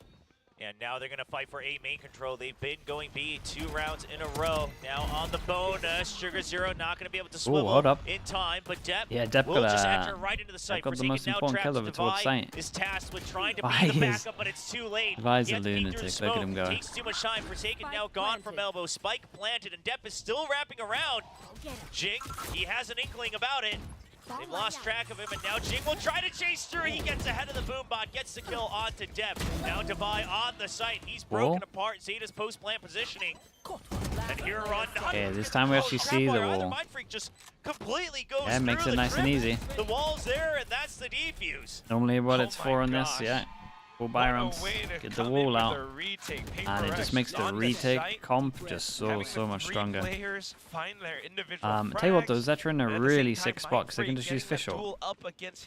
E: And now they're going to fight for A main control. They've been going B 2 rounds in a row. Now on the bonus, Sugar Zero not going to be able to swivel
A: hold up.
E: in time, but Depp,
A: Depp
E: will
A: got
E: just enter right into the site.
A: got the most important kill of it towards Saint.
E: Is tasked with trying to be the backup, but it's too late.
A: Devi's a lunatic, look at him go.
E: Takes too much time. Forsaken now gone from elbow. Spike planted, and Depp is still wrapping around. Jing, he has an inkling about it. They've lost track of him, and now Jing will try to chase through. He gets ahead of the Boombot, gets the kill onto Depp. Now Devi on the site. He's broken apart Zeta's post-plant positioning. And here on
A: okay, this time we actually see the wall.
E: Mindfreak just completely goes
A: Yeah, it makes
E: through
A: it
E: the
A: nice and
E: grip.
A: easy.
E: The wall's there, and that's the defuse.
A: Normally what it's for on this, yeah. Full buy rounds, get the wall out, and it just makes the retake comp just so much stronger. Tell you what though, Zeta are in a really sick spot because they can just use Fischl.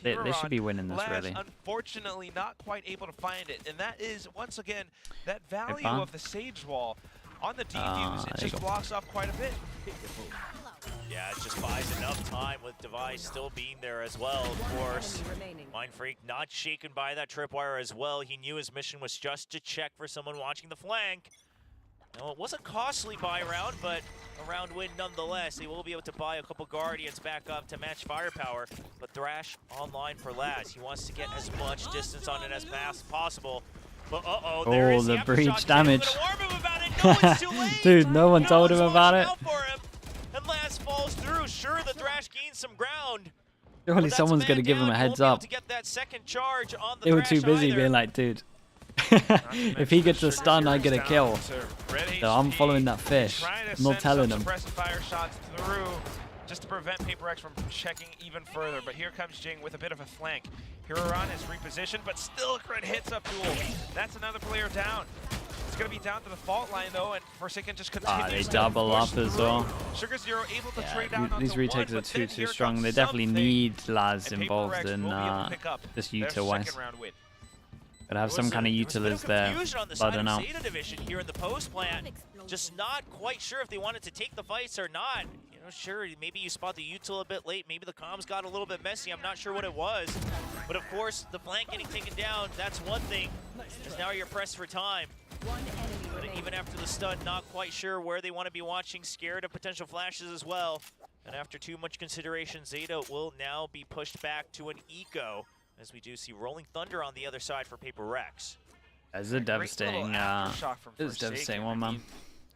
A: They should be winning this really.
P: Unfortunately, not quite able to find it, and that is once again that value of the Sage Wall on the defuse. It just blocks off quite a bit.
E: Yeah, it just buys enough time with Device still being there as well, of course. Mindfreak not shaken by that tripwire as well. He knew his mission was just to check for someone watching the flank. Now, it was a costly buy round, but a round win nonetheless. They will be able to buy a couple Guardians back up to match firepower. But Thrash online for Laz. He wants to get as much distance on it as possible. But there is the
A: breach damage.
E: No, it's too late.
A: Dude, no one told him about it.
E: And Laz falls through. Sure, the Thrash gains some ground.
A: Surely someone's going to give him a heads up. They were too busy being like, dude, if he gets a stun, I get a kill. So I'm following that fish. I'm not telling him.
P: Fire shots through just to prevent PRX from checking even further. But here comes Jing with a bit of a flank. Huron is repositioned, but still a crit hits up duel. That's another player down. It's going to be down to the fault line, though, and Forsaken just continues
A: they double up as well.
P: Sugar Zero able to trade down
A: these retakes are too strong. They definitely need Laz involved in this util-wise. Gotta have some kind of utilers there, but I don't know.
E: Zeta division here in the post plant, just not quite sure if they wanted to take the fights or not. You know, sure, maybe you spot the util a bit late, maybe the comms got a little bit messy, I'm not sure what it was. But of course, the flank getting taken down, that's one thing, because now you're pressed for time. But even after the stun, not quite sure where they want to be watching, scared of potential flashes as well. And after too much consideration, Zeta will now be pushed back to an eco, as we do see Rolling Thunder on the other side for PRX.
A: It's a devastating, one, man.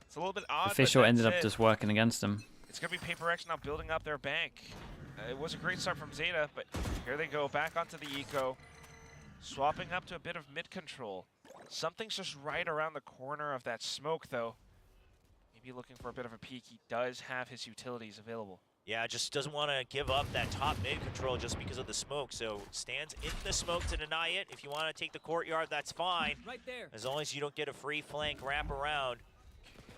P: It's a little bit odd.
A: Official ended up just working against them.
P: It's going to be PRX now building up their bank. It was a great start from Zeta, but here they go back onto the eco, swapping up to a bit of mid control. Something's just right around the corner of that smoke, though. Maybe looking for a bit of a peek. He does have his utilities available.
E: Yeah, just doesn't want to give up that top mid control just because of the smoke. So stands in the smoke to deny it. If you want to take the courtyard, that's fine.
J: Right there.
E: As long as you don't get a free flank wrap around.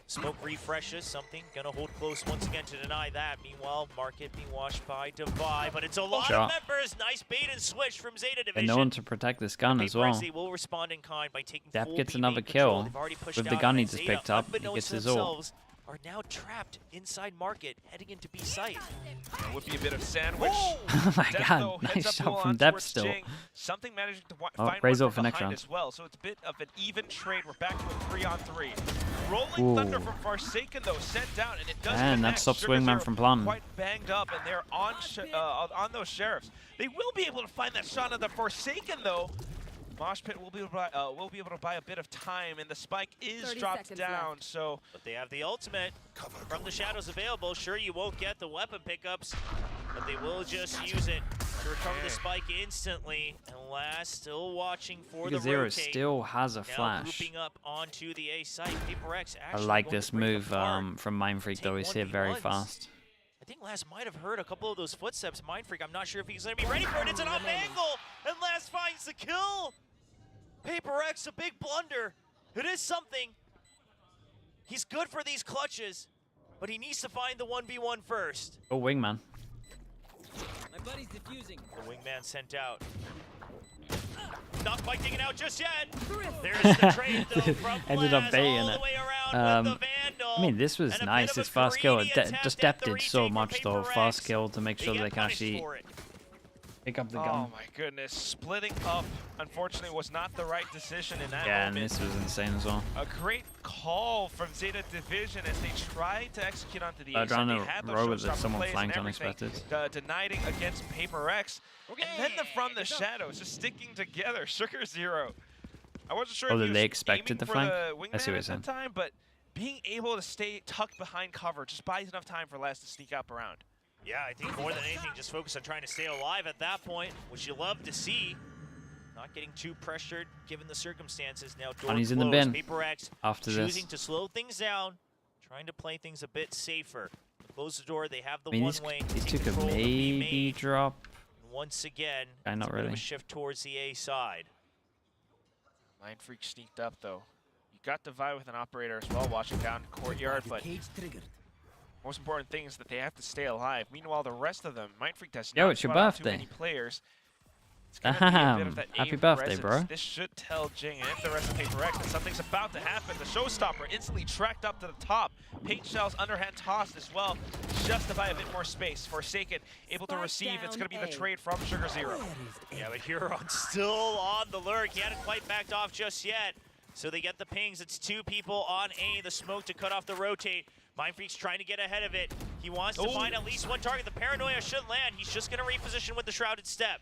E: Smoke refreshes, something gonna hold close once again to deny that. Meanwhile, Market being washed by Devi, but it's a lot of members. Nice bait and switch from Zeta division.
A: And no one to protect this gun as well.
E: Will respond in kind by taking
A: Depp gets another kill. With the gun he just picked up, he gets his ult.
E: Are now trapped inside Market, heading into B site.
P: That would be a bit of sandwich.
A: Oh my god, nice shot from Depp still.
P: Jing. Something managing to find
A: raise
P: one
A: up for next round
P: as well, so it's a bit of an even trade. We're back to a 3-on-3. Rolling Thunder from Forsaken though sent down, and it does.
A: And that stops Wingman from planting.
P: Quite banged up, and they're on those sheriffs. They will be able to find that shot of the Forsaken though. Mosh Pit will be able to buy a bit of time, and the spike is dropped down. So,
E: but they have the ultimate from the shadows available. Sure, you won't get the weapon pickups, but they will just use it to recover the spike instantly. And Last still watching for the
A: Zero
E: rotate.
A: still has a
E: Now
A: flash.
E: grouping up onto the A site. PRX
A: I
E: actually
A: like
E: going
A: this
E: to break
A: move
E: apart.
A: from Mindfreak though. He's here very fast.
E: I think Last might have heard a couple of those footsteps. Mindfreak, I'm not sure if he's going to be ready for it. It's an off angle, and Last finds the kill. PRX, a big blunder. It is something. He's good for these clutches, but he needs to find the 1v1 first.
A: Oh, Wingman.
J: My buddy's defusing.
E: The Wingman sent out. Not quite digging out just yet. There's the trade though from
A: Ended up
E: Laz
A: baiting
E: all
A: it.
E: the way around with the Vandal.
A: I mean, this was
E: and a
A: nice.
E: bit of
A: His
E: a
A: fast kill.
E: greedy
A: Just
E: attempt
A: Depp
E: at the
A: did so
E: retake
A: much
E: from
A: though.
E: PRX.
A: Fast kill to make
E: They
A: sure that
E: get
A: they can
E: punished
A: actually
E: for it.
A: pick up the gun.
P: oh my goodness, splitting up, unfortunately, was not the right decision in that
A: Yeah, and
P: moment.
A: this was insane as well.
P: A great call from Zeta Division as they tried to execute onto the
A: I
P: ace.
A: don't
P: They
A: know,
P: had those
A: row with
P: showstopper
A: someone
P: plays and
A: flanked
P: everything,
A: unexpected.
P: denying against PRX. And then from the shadows, just sticking together, Sugar Zero. I wasn't sure
A: Oh,
P: if
A: that
P: he
A: they
P: was
A: expected
P: aiming
A: the
P: for
A: flank?
P: the
A: I see
P: wingman
A: what
P: at
A: you're
P: that
A: saying.
P: time, but being able to stay tucked behind cover just buys enough time for Last to sneak up around.
E: Yeah, I think more than anything, just focus on trying to stay alive at that point, which you love to see. Not getting too pressured given the circumstances. Now door
A: And he's in the
E: closed.
A: bin
E: PRX
A: after
E: choosing
A: this.
E: to slow things down, trying to play things a bit safer. Close the door, they have the
A: I mean,
E: one-way.
A: these
E: take
A: two could
E: control of the B
A: maybe
E: main.
A: drop.
E: Once again,
A: not
E: it's a bit of
A: really.
E: a shift towards the A side.
P: Mindfreak sneaked up though. You got Divide with an operator as well, watching down courtyard, but most important thing is that they have to stay alive. Meanwhile, the rest of them, Mindfreak does
A: Yo,
P: not
A: it's your
P: spot out too
A: birthday.
P: many players. It's gonna be a bit
A: Damn,
P: of that
A: happy
P: aim
A: birthday,
P: presence.
A: bro.
P: This should tell Jing and the rest of PRX that something's about to happen. The showstopper instantly tracked up to the top. Paint Shell's underhand tossed as well, just to buy a bit more space. Forsaken able to receive. It's gonna be the trade from Sugar Zero.
E: Yeah, but Huron still on the lurk. He hadn't quite backed off just yet. So they get the pings. It's two people on A. The smoke to cut off the rotate. Mindfreak's trying to get ahead of it. He wants to find at least one target. The paranoia shouldn't land. He's just going to reposition with the shrouded step.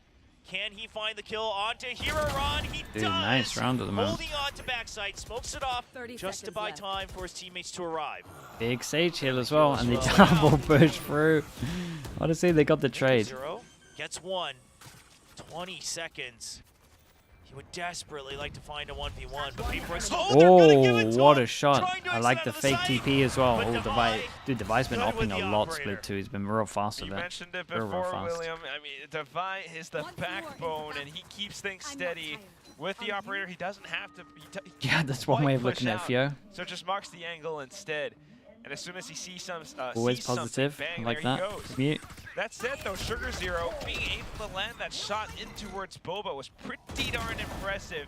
E: Can he find the kill onto Huron? He
A: Dude,
E: does.
A: nice round of the man.
E: Holding on to backside, smokes it off just to buy time for his teammates to arrive.
A: Big Sage heal as well, and they double push through. Honestly, they got the trade.
E: Zero gets one. 20 seconds. He would desperately like to find a 1v1, but PRX
A: Oh, what a shot. I like the fake TP as well. Oh, Divide. Dude, Divide's been upping a lot split too. He's been real fast with
P: You
A: it.
P: mentioned it
A: Real
P: before,
A: fast.
P: William. I mean, Divide is the backbone, and he keeps things steady. With the operator, he doesn't have to.
A: Yeah, that's one way of looking at Fio.
P: So just marks the angle instead. And as soon as he sees some,
A: Always positive.
P: bang,
A: I like
P: there
A: that.
P: he goes.
A: Mute.
P: That's it though. Sugar Zero being able to land that shot in towards Boba was pretty darn impressive.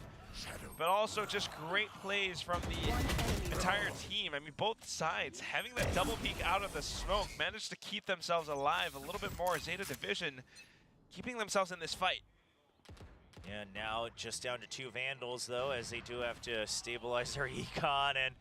P: But also just great plays from the entire team. I mean, both sides having that double peek out of the smoke managed to keep themselves alive a little bit more. Zeta Division keeping themselves in this fight.
E: And now just down to two Vandals, though, as they do have to stabilize their econ. And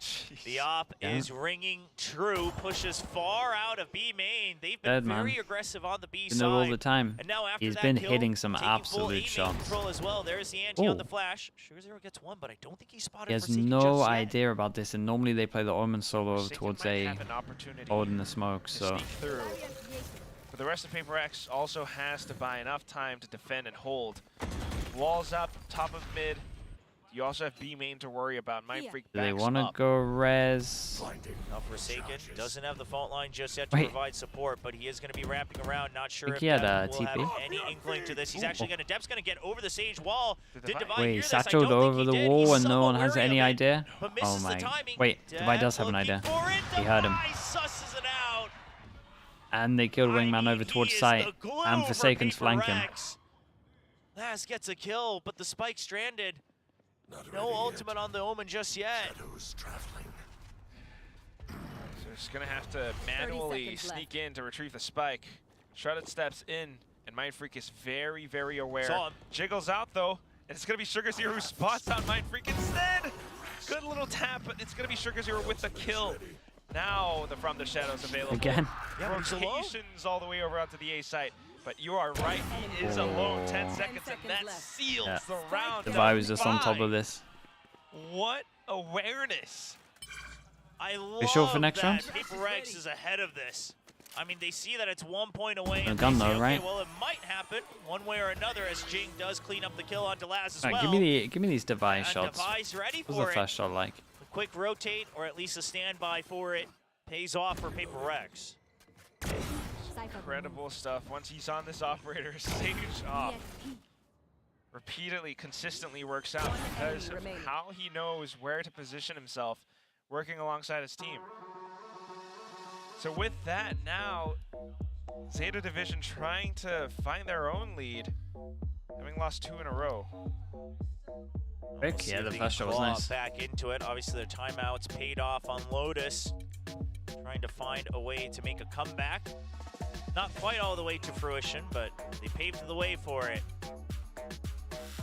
E: the op is ringing true, pushes far out of B main. They've been
A: Dead,
E: very
A: man.
E: aggressive on the B
A: Been
E: side.
A: there all the time.
E: And now after
A: He's
E: that
A: been
E: kill,
A: hitting some
E: taking full
A: absolute
E: aiming
A: shots.
E: control as well. There's the ante on
A: Ooh.
E: the flash. Sugar Zero gets one, but I don't think he spotted
A: He has
E: Forsaken
A: no
E: just yet.
A: idea about this, and normally they play the Omen solo over
P: Forsaken
A: towards
P: might
A: A,
P: have an opportunity
A: holding the smoke,
P: to
A: so.
P: sneak through. But the rest of PRX also has to buy enough time to defend and hold. Walls up, top of mid. You also have B main to worry about. Mindfreak
A: Do they
P: backs
A: want to
P: up.
A: go res?
E: Now Forsaken doesn't have the fault line just yet to
A: Wait.
E: provide support, but he is going to be wrapping around. Not sure
A: Think
E: if
A: he had
E: Depp
A: a
E: will
A: TP?
E: have any inkling to this. He's actually going to. Depp's going to get over the Sage wall. Did Divide
A: Wait,
E: hear this?
A: satcheled
E: I don't think
A: over
E: he
A: the
E: did.
A: wall
E: He's
A: and no one
E: somewhat
A: has
E: wary
A: any
E: of it,
A: idea?
E: but
A: Oh
E: misses the
A: my.
E: timing.
A: Wait, Divide does have an
E: looking
A: idea.
E: for it.
A: He heard him.
E: Divide susses it out.
A: And they killed Wingman over towards
E: He is
A: site.
E: the glue
A: And
E: for
A: Forsaken's flanking.
E: PRX. Last gets a kill, but the spike stranded. No ultimate on the Omen just yet.
P: So just gonna have to manually sneak in to retrieve the spike. Shredded steps in, and Mindfreak is very, very aware.
E: Saw him.
P: Jiggles out though, and it's gonna be Sugar Zero who spots out Mindfreak instead. Good little tap, but it's gonna be Sugar Zero with the kill. Now the From the Shadows available.
A: Again.
E: Yeah, but he's alone.
P: Rotations all the way over onto the A site. But you are right, he is alone. 10 seconds, and that seals the round.
A: Divide was just on top of this.
P: What awareness!
E: I
A: You sure for
E: love
A: next round?
E: that PRX is ahead of this. I mean, they see that it's 1 point away.
A: A
E: And
A: gun
E: they say,
A: though, right?
E: Okay, well, it might happen one way or another as GENG does clean up the kill onto Laz as
A: Right,
E: well.
A: give me these Device
E: And
A: shots.
E: Device ready
A: What's
E: for
A: the
E: it.
A: flash shot like?
E: A quick rotate, or at least a standby for it, pays off for PRX.
P: Incredible stuff. Once he's on this operator, Sage repeatedly, consistently works out because of how he knows where to position himself working alongside his team. So with that, now Zeta Division trying to find their own lead, having lost 2 in a row.
A: Quick, yeah, the flash shot was nice.
E: Back into it. Obviously, their timeouts paid off on Lotus, trying to find a way to make a comeback. Not quite all the way to fruition, but they paved the way for it.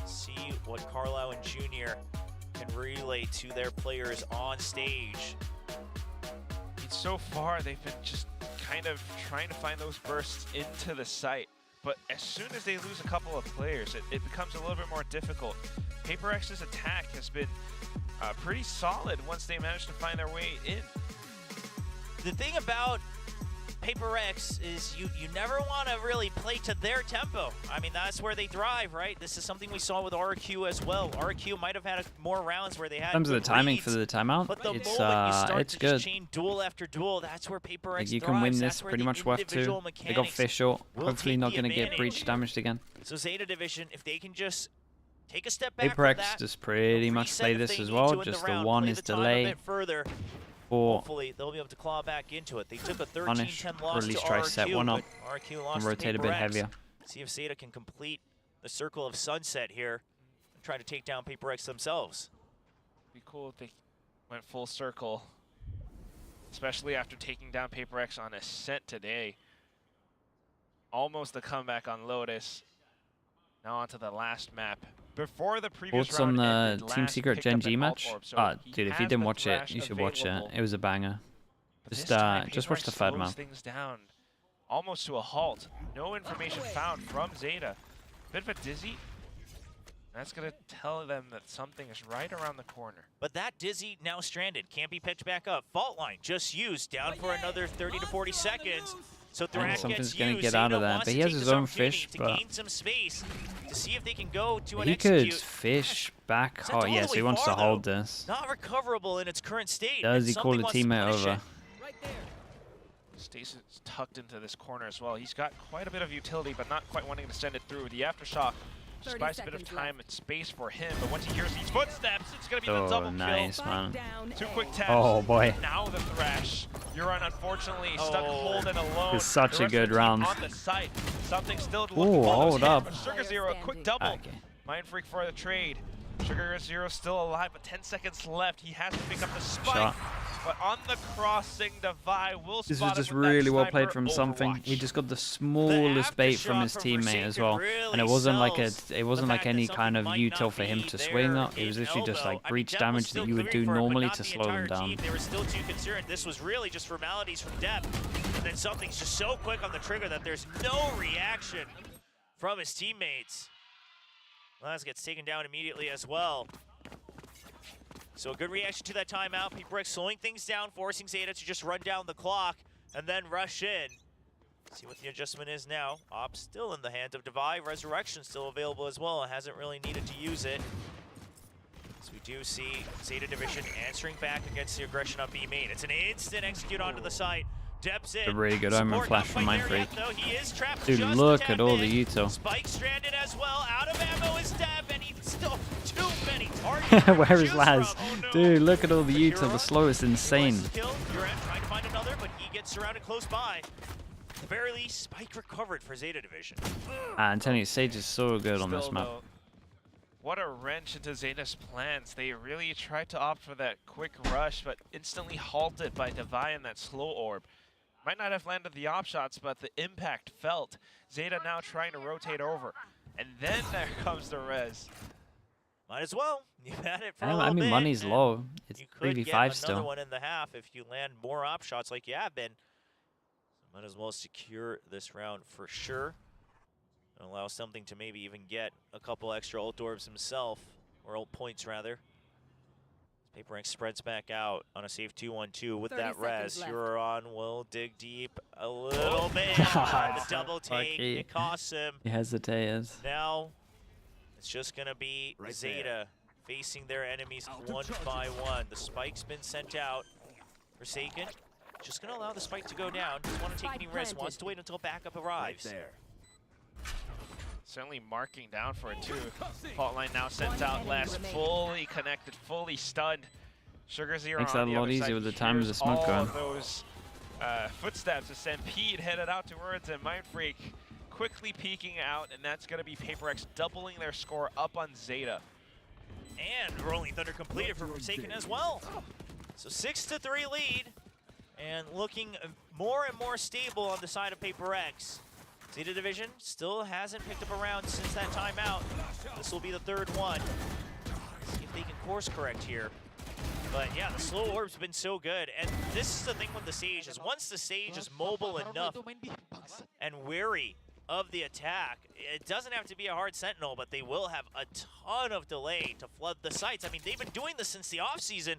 E: See what Carlisle and Junior can relay to their players on stage.
P: So far, they've been just kind of trying to find those bursts into the site. But as soon as they lose a couple of players, it becomes a little bit more difficult. PRX's attack has been pretty solid once they manage to find their way in.
E: The thing about PRX is you never want to really play to their tempo. I mean, that's where they thrive, right? This is something we saw with RQ as well. RQ might have had more rounds where they had
A: In terms of the timing
E: reads,
A: for the timeout,
E: but the
A: it's
E: moment you start
A: it's
E: to
A: good.
E: just chain duel after duel, that's where PRX
A: Like, you
E: thrives.
A: can win
E: That's
A: this
E: where
A: pretty
E: the
A: much worth 2.
E: individual
A: They got
E: mechanics
A: fish short.
E: will
A: Hopefully
E: take
A: not
E: the
A: going to get
E: advantage.
A: breach damaged again.
E: So Zeta Division, if they can just take a step back
A: PRX
E: from that,
A: just pretty much
E: reset
A: play
E: if
A: this
E: they
A: as
E: need
A: well.
E: to in
A: Just
E: the
A: the
E: round,
A: one
E: play
A: is
E: the time a
A: delay.
E: bit further.
A: For
E: Hopefully, they'll be able to claw back into it. They took a
A: punish,
E: 13-10
A: or
E: loss
A: at least
E: to
A: try
E: RQ,
A: to set one up
E: but RQ
A: and
E: lost
A: rotate
E: to
A: a bit
E: PRX.
A: heavier.
E: See if Zeta can complete the circle of sunset here and try to take down PRX themselves.
P: Be cool if they went full circle, especially after taking down PRX on Ascent today. Almost the comeback on Lotus. Now onto the last map. Before the previous
A: Thoughts on
P: round
A: the
P: ended,
A: Team
P: Last
A: Secret
P: picked
A: Gen
P: up
A: G
P: an
A: match?
P: alt orb, so he
A: Dude, if you
P: has
A: didn't
P: the
A: watch it,
P: thrash
A: you should watch it.
P: available.
A: It was a banger.
P: But
A: Just
P: this time,
A: just watch
P: PRX
A: the third
P: slows
A: map.
P: things down almost to a halt. No information found from Zeta. Bit of a dizzy. That's going to tell them that something is right around the corner.
E: But that Dizzy now stranded. Can't be picked back up. Fault line just used. Down for another 30 to 40 seconds. So Thrash
A: something's
E: gets
A: gonna
E: used.
A: get out of
E: Zeta
A: that,
E: wants
A: but
E: to
A: he has
E: take
A: his
E: this
A: own
E: opportunity
A: fish,
E: to
A: but
E: gain some space to see if they can go to an
A: he
E: execute.
A: could fish back.
E: That's
A: Oh,
E: all
A: yeah,
E: the
A: so
E: way
A: he wants to
E: far, though.
A: hold this.
E: Not recoverable in its current state.
A: Does
E: and
A: he call
E: something
A: the
E: wants to
A: teammate
E: punish
A: over?
E: it.
P: Stace is tucked into this corner as well. He's got quite a bit of utility, but not quite wanting to send it through. The Aftershock just buys a bit of time and space for him, but once he hears these footsteps, it's going to be the double
A: nice,
P: kill.
A: man.
P: 2 quick taps.
A: Oh, boy.
P: Now the Thrash. Euron, unfortunately, stuck holding alone.
A: It's such
P: The
A: a
P: rest
A: good
P: of the team
A: round.
P: on the site. Something still to
A: Ooh,
P: look for.
A: hold up.
P: But Sugar Zero, a quick double.
A: Okay.
P: Mind Freak for the trade. Sugar Zero still alive, but 10 seconds left. He has to pick up the spike.
A: Shot.
P: But on the crossing, Devi will
A: This
P: spot
A: was just
P: him with that
A: really well
P: sniper
A: played from something.
P: Overwatch.
A: He just got the smallest bait from his teammate as well, and it wasn't like any kind of util for him to swing up. It was literally just like breach damage that you would do normally to slow them down.
E: They were still too concerned. This was really just formalities from depth, and then something's just so quick on the trigger that there's no reaction from his teammates. Laz gets taken down immediately as well. So a good reaction to that timeout. PRX slowing things down, forcing Zeta to just run down the clock and then rush in. See what the adjustment is now. Op still in the hands of Devi. Resurrection still available as well. Hasn't really needed to use it. So we do see Zeta Division answering back against the aggression on B main. It's an instant execute onto the site. Depths in.
A: A really good omen
E: Support
A: flash
E: not
A: from
E: quite
A: Mind
E: there yet,
A: Freak.
E: though. He is trapped
A: Dude,
E: just
A: look
E: a
A: at
E: tad
A: all
E: bit.
A: the util.
E: Spike stranded as well. Out of ammo is Deb, and he's still too many targets.
A: Where is Laz? Dude, look at all the util. The slow is insane.
E: Kill. You're trying to find another, but he gets surrounded close by. At the very least, Spike recovered for Zeta Division.
A: And telling you, Sage is so good on this
P: Still,
A: map.
P: though, what a wrench into Zeta's plans. They really tried to opt for that quick rush, but instantly halted by Devi and that slow orb. Might not have landed the op shots, but the impact felt. Zeta now trying to rotate over. And then there comes the res.
E: Might as well. You've had it for a
A: I
E: little
A: mean,
E: bit,
A: money's
E: and
A: low. It's
E: you could
A: 3v5
E: get another
A: still.
E: one in the half if you land more op shots like you have been. So might as well secure this round for sure. Allow something to maybe even get a couple extra ult orbs himself, or ult points rather. PRX spreads back out on a safe 2-1-2 with that res. Huron will dig deep a little bit. The double take, it costs him.
A: He hesitated.
E: Now, it's just going to be Zeta facing their enemies one by one. The spike's been sent out. Forsaken, just going to allow the spike to go down. Doesn't want to take any risks, wants to wait until backup arrives.
P: Certainly marking down for it too. Fault line now sent out last, fully connected, fully stunned. Sugar Zero
A: Makes
P: on
A: that
P: the
A: a lot
P: other
A: easier
P: side.
A: with the time of the smoke
P: all
A: going.
P: Of those footsteps as Stampede headed out towards him. Mindfreak quickly peeking out, and that's going to be PRX doubling their score up on Zeta.
E: And Rolling Thunder completed for Forsaken as well. So 6-3 lead, and looking more and more stable on the side of PRX. Zeta Division still hasn't picked up a round since that timeout. This will be the third one. See if they can course correct here. But yeah, the slow orb's been so good. And this is the thing with the Sage, is once the Sage is mobile enough and wary of the attack, it doesn't have to be a hard sentinel, but they will have a ton of delay to flood the sites. I mean, they've been doing this since the offseason.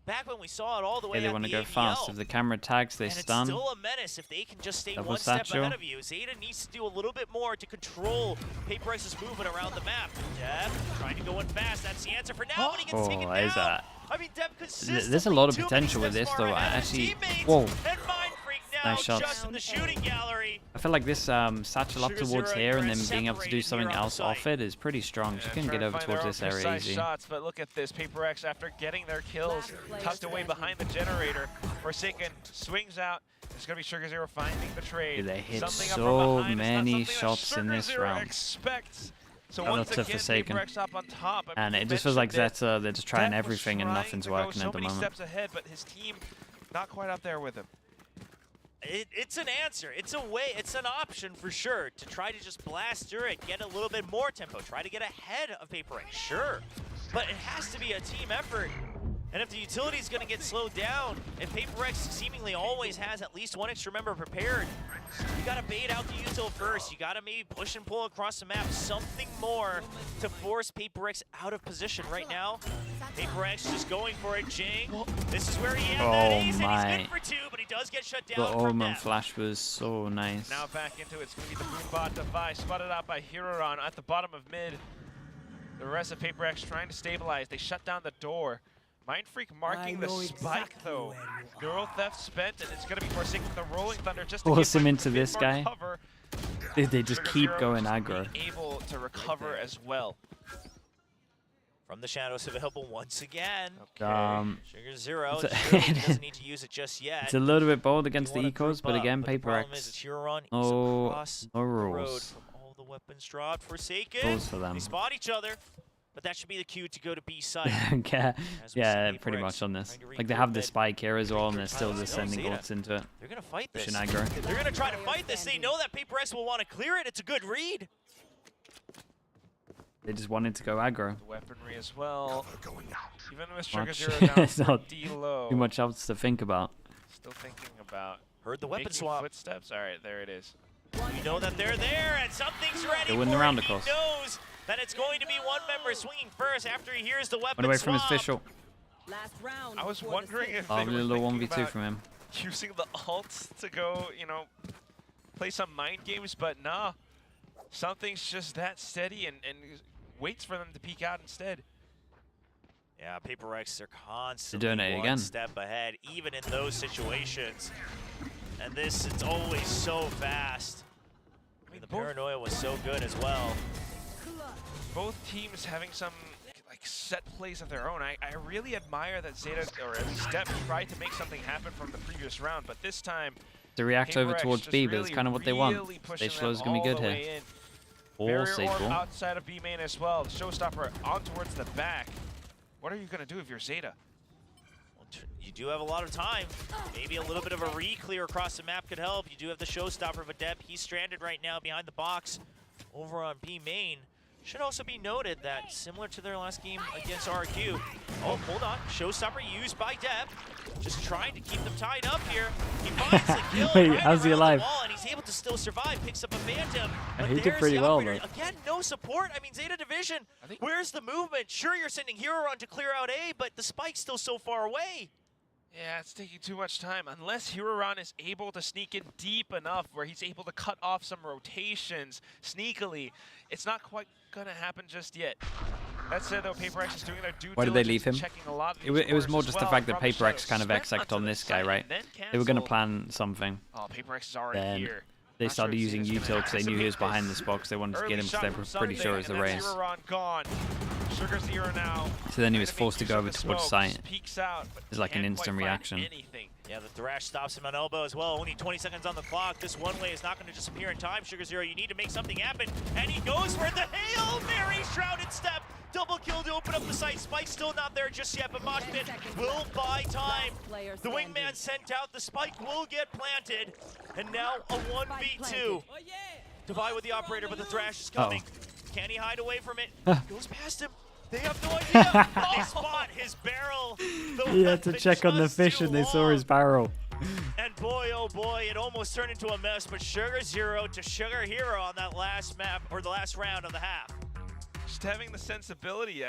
E: Back when we saw it all the way
A: They
E: at
A: want to
E: the
A: go fast. If the camera tags, they
E: and
A: stun.
E: it's still a menace if they can just stay
A: Double
E: one step
A: satchel.
E: ahead of you. Zeta needs to do a little bit more to control PRX's movement around the map. Deb trying to go in fast. That's the answer for now, but he gets taken
A: is
E: down.
A: that?
E: I mean, Deb consistently
A: There's a lot of
E: too many
A: potential with
E: steps
A: this,
E: far
A: though.
E: ahead of
A: Actually,
E: teammates,
A: whoa.
E: And Mindfreak now
A: Nice shots.
E: just in the shooting gallery.
A: I feel like this satchel up
E: Sugar
A: towards
E: Zero
A: here and
E: and
A: then being able to do
E: separated
A: something
E: here on the
A: else off
E: site.
A: it is pretty strong. She can
P: Trying
A: get
P: to
A: over
P: find
A: towards
P: their
A: this
P: own
A: area
P: precise
A: easy.
P: shots, but look at this. PRX, after getting their kills, tucked away behind the generator. Forsaken swings out. It's going to be Sugar Zero finding the trade.
A: They hit
P: Something up
A: so
P: from behind.
A: many
P: It's not
A: shots
P: something
A: in
P: that
A: this
P: Sugar Zero
A: round.
P: expects. So
A: Shout out
P: once
A: to
P: again,
A: Forsaken.
P: PRX up on top. I mean,
A: And
P: you
A: it just feels like
P: mentioned it.
A: Zeta, they're just trying
P: Deb was
A: everything and
P: trying
A: nothing's
P: to go
A: working
P: so
A: at the
P: many
A: moment.
P: steps ahead, but his team not quite out there with him.
E: It's an answer. It's a way. It's an option for sure to try to just blast through it, get a little bit more tempo, try to get ahead of PRX. Sure, but it has to be a team effort. And if the utility is going to get slowed down, if PRX seemingly always has at least one extra member prepared, you got to bait out the util first. You got to maybe push and pull across the map, something more to force PRX out of position right now. PRX just going for it. Jing, this is where he had that ace, and he's good for two, but he does get shut down
A: The
E: from
A: Omen
E: Deb.
A: flash was so nice.
P: Now back into it. It's going to be the Boombot device, spotted out by Huron at the bottom of mid. The rest of PRX trying to stabilize. They shut down the door. Mindfreak marking the spike though. Neural Theft spent, and it's going to be Forsaken with the Rolling Thunder just to
A: Force
P: give
A: him
P: a
A: into
P: bit
A: this
P: more
A: guy.
P: cover.
A: They just
P: Sugar
A: keep
P: Zero
A: going
P: just
A: aggro.
P: being able to recover as well.
E: From the shadows available once again. Sugar Zero.
A: It's a-
E: Surely he doesn't need to use it just yet.
A: It's a little bit bold against the
E: wanna
A: ecos, but
E: group up,
A: again,
E: but the problem is it's
A: PRX.
E: Huron. He's
A: No,
E: across
A: no
E: the road
A: rules.
E: from all the weapons dropped. Forsaken.
A: Rules for them.
E: They spot each other, but that should be the cue to go to B side.
A: Yeah,
E: As we
A: yeah,
E: see
A: pretty
E: PRX
A: much on this.
E: trying to
A: Like they
E: regroup
A: have the
E: it.
A: spike here as well, and they're still
E: No,
A: just sending
E: Zeta.
A: ults into it.
E: They're gonna fight this.
A: Pushing aggro.
E: They're gonna try to fight this. They know that PRX will want to clear it. It's a good read.
A: They just wanted to go aggro.
P: The weaponry as well. Even with Sugar
A: Much.
P: Zero down
A: It's
P: for
A: not
P: D-low.
A: too much else to think about.
P: Still thinking about
E: Heard the weapon
P: making
E: swap.
P: footsteps. All right, there it is.
E: You know that they're there, and something's ready
A: They win the
E: for
A: round
E: it. He
A: across.
E: knows that it's going to be one member swinging first after he hears the weapon
A: Went away from his
E: swap.
A: official.
H: Last round.
P: I was
H: before the
P: wondering
H: sixth.
P: if they
A: Lovely
P: were
A: little
P: thinking
A: 1v2
P: about
A: from him.
P: using the ults to go, you know, play some mind games, but nah. Something's just that steady and waits for them to peek out instead.
E: Yeah, PRX, they're constantly
A: doing it
E: one
A: again.
E: step ahead, even in those situations. And this, it's always so fast. I mean, the paranoia was so good as well.
P: Both teams having some like set plays of their own. I really admire that Zeta, or at least Step, tried to make something happen from the previous round, but this time
A: To react over
P: PRX
A: towards
P: just
A: B, but it's
P: really,
A: kind of what they want.
P: really pushing
A: Stage flow is
P: them
A: going to be
P: all
A: good
P: the
A: here.
P: way in.
A: All
P: Barrier
A: safe
P: orb
A: ball.
P: outside of B main as well. The showstopper on towards the back. What are you going to do if you're Zeta?
E: You do have a lot of time. Maybe a little bit of a re-clear across the map could help. You do have the showstopper of Adep. He's stranded right now behind the box over on B main. Should also be noted that similar to their last game against RQ, oh, hold on, showstopper used by Deb, just trying to keep them tied up here. He finds the kill
A: Wait,
E: right
A: how's he
E: around
A: alive?
E: the wall, and he's able to still survive, picks up a Phantom. But
A: He did
E: there's
A: pretty
E: the
A: well,
E: operator.
A: though.
E: Again, no support. I mean, Zeta Division, where's the movement? Sure, you're sending Hero on to clear out A, but the spike's still so far away.
P: Yeah, it's taking too much time. Unless Huron is able to sneak in deep enough where he's able to cut off some rotations sneakily, it's not quite going to happen just yet. That said, though, PRX is doing their due
A: Why did they leave
P: diligence,
A: him?
P: checking a lot of
A: It
P: these
A: was more
P: corners
A: just
P: as
A: the
P: well
A: fact that
P: from the
A: PRX
P: shadows.
A: kind of
P: Sprint
A: execed
P: onto
A: on
P: the
A: this guy,
P: site
A: right?
P: and then
A: They were going to
P: cancel.
A: plan something.
P: Oh, PRX is already
A: Then
P: here.
A: they
P: Not
A: started
P: sure if
A: using
P: Zeta's
A: util
P: gonna
A: because they knew he was
P: activate
A: behind
P: this.
A: this box. They wanted to
P: Early
A: get him because
P: shot
A: they
P: from
A: were pretty sure it was
P: something,
A: a
P: and that's
A: race.
P: Huron gone. Sugar Zero now.
A: So then he was
P: Trying to
A: forced to
P: make
A: go
P: use
A: over
P: of the
A: towards
P: smoke,
A: site.
P: peeks out, but
A: It's like an
P: can't
A: instant
P: quite find
A: reaction.
P: anything.
E: Yeah, the Thrash stops him on elbow as well. Only 20 seconds on the clock. This one way is not going to disappear in time. Sugar Zero, you need to make something happen. And he goes for the Hail Mary shrouded step. Double kill to open up the site. Spike's still not there just yet, but Mosh Pit will buy time. The wingman sent out. The spike will get planted. And now a 1v2. Divide with the operator, but the Thrash is coming. Can he hide away from it? Goes past him. They have no idea. But they spot his barrel.
A: He had to check on the fish and they saw his barrel.
E: And boy, oh boy, it almost turned into a mess, but Sugar Zero to Sugar Hero on that last map, or the last round of the half.
P: Just having the sensibility.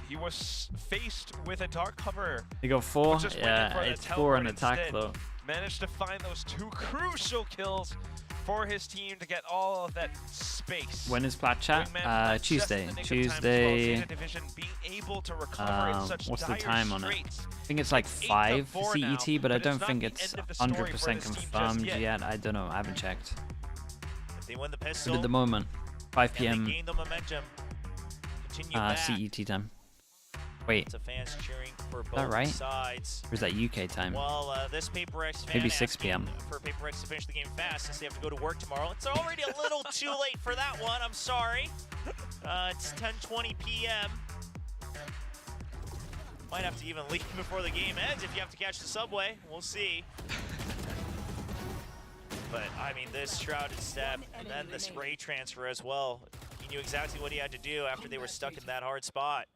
P: He was faced with a dark cover.
A: They got 4?
P: Just waiting for
A: Yeah,
P: the
A: it's 4 on
P: teleport
A: attack
P: instead.
A: though.
P: Managed to find those 2 crucial kills for his team to get all of that space.
A: When is Plat Chat?
P: Wingman Plat
A: Tuesday.
P: just in the nick of time as well.
A: Tuesday.
P: Zeta Division being able to recover in such
A: What's the
P: dire
A: time on it?
P: straits.
A: I think it's like
P: It's
A: 5
P: 8-4 now,
A: CET, but I
P: but it's
A: don't
P: not
A: think
P: the
A: it's
P: end of the story for
A: 100%
P: this team just
A: confirmed
P: yet.
A: yet. I don't know. I haven't checked.
E: If they win the pistol,
A: But at the moment, 5
E: and
A: p.m.
E: they gain the momentum, continue back.
A: CET time. Wait,
E: Lots of fans cheering for
A: that
E: both
A: right?
E: sides.
A: Or is that UK time?
E: Well, this PRX fan
A: Maybe 6
E: asking
A: p.m.
E: for PRX to finish the game fast since they have to go to work tomorrow. It's already a little too late for that one. I'm sorry. It's 10:20 p.m. Might have to even leave before the game ends if you have to catch the subway. We'll see. But, I mean, this shrouded step and then the spray transfer as well. He knew exactly what he had to do after they were stuck in that hard spot.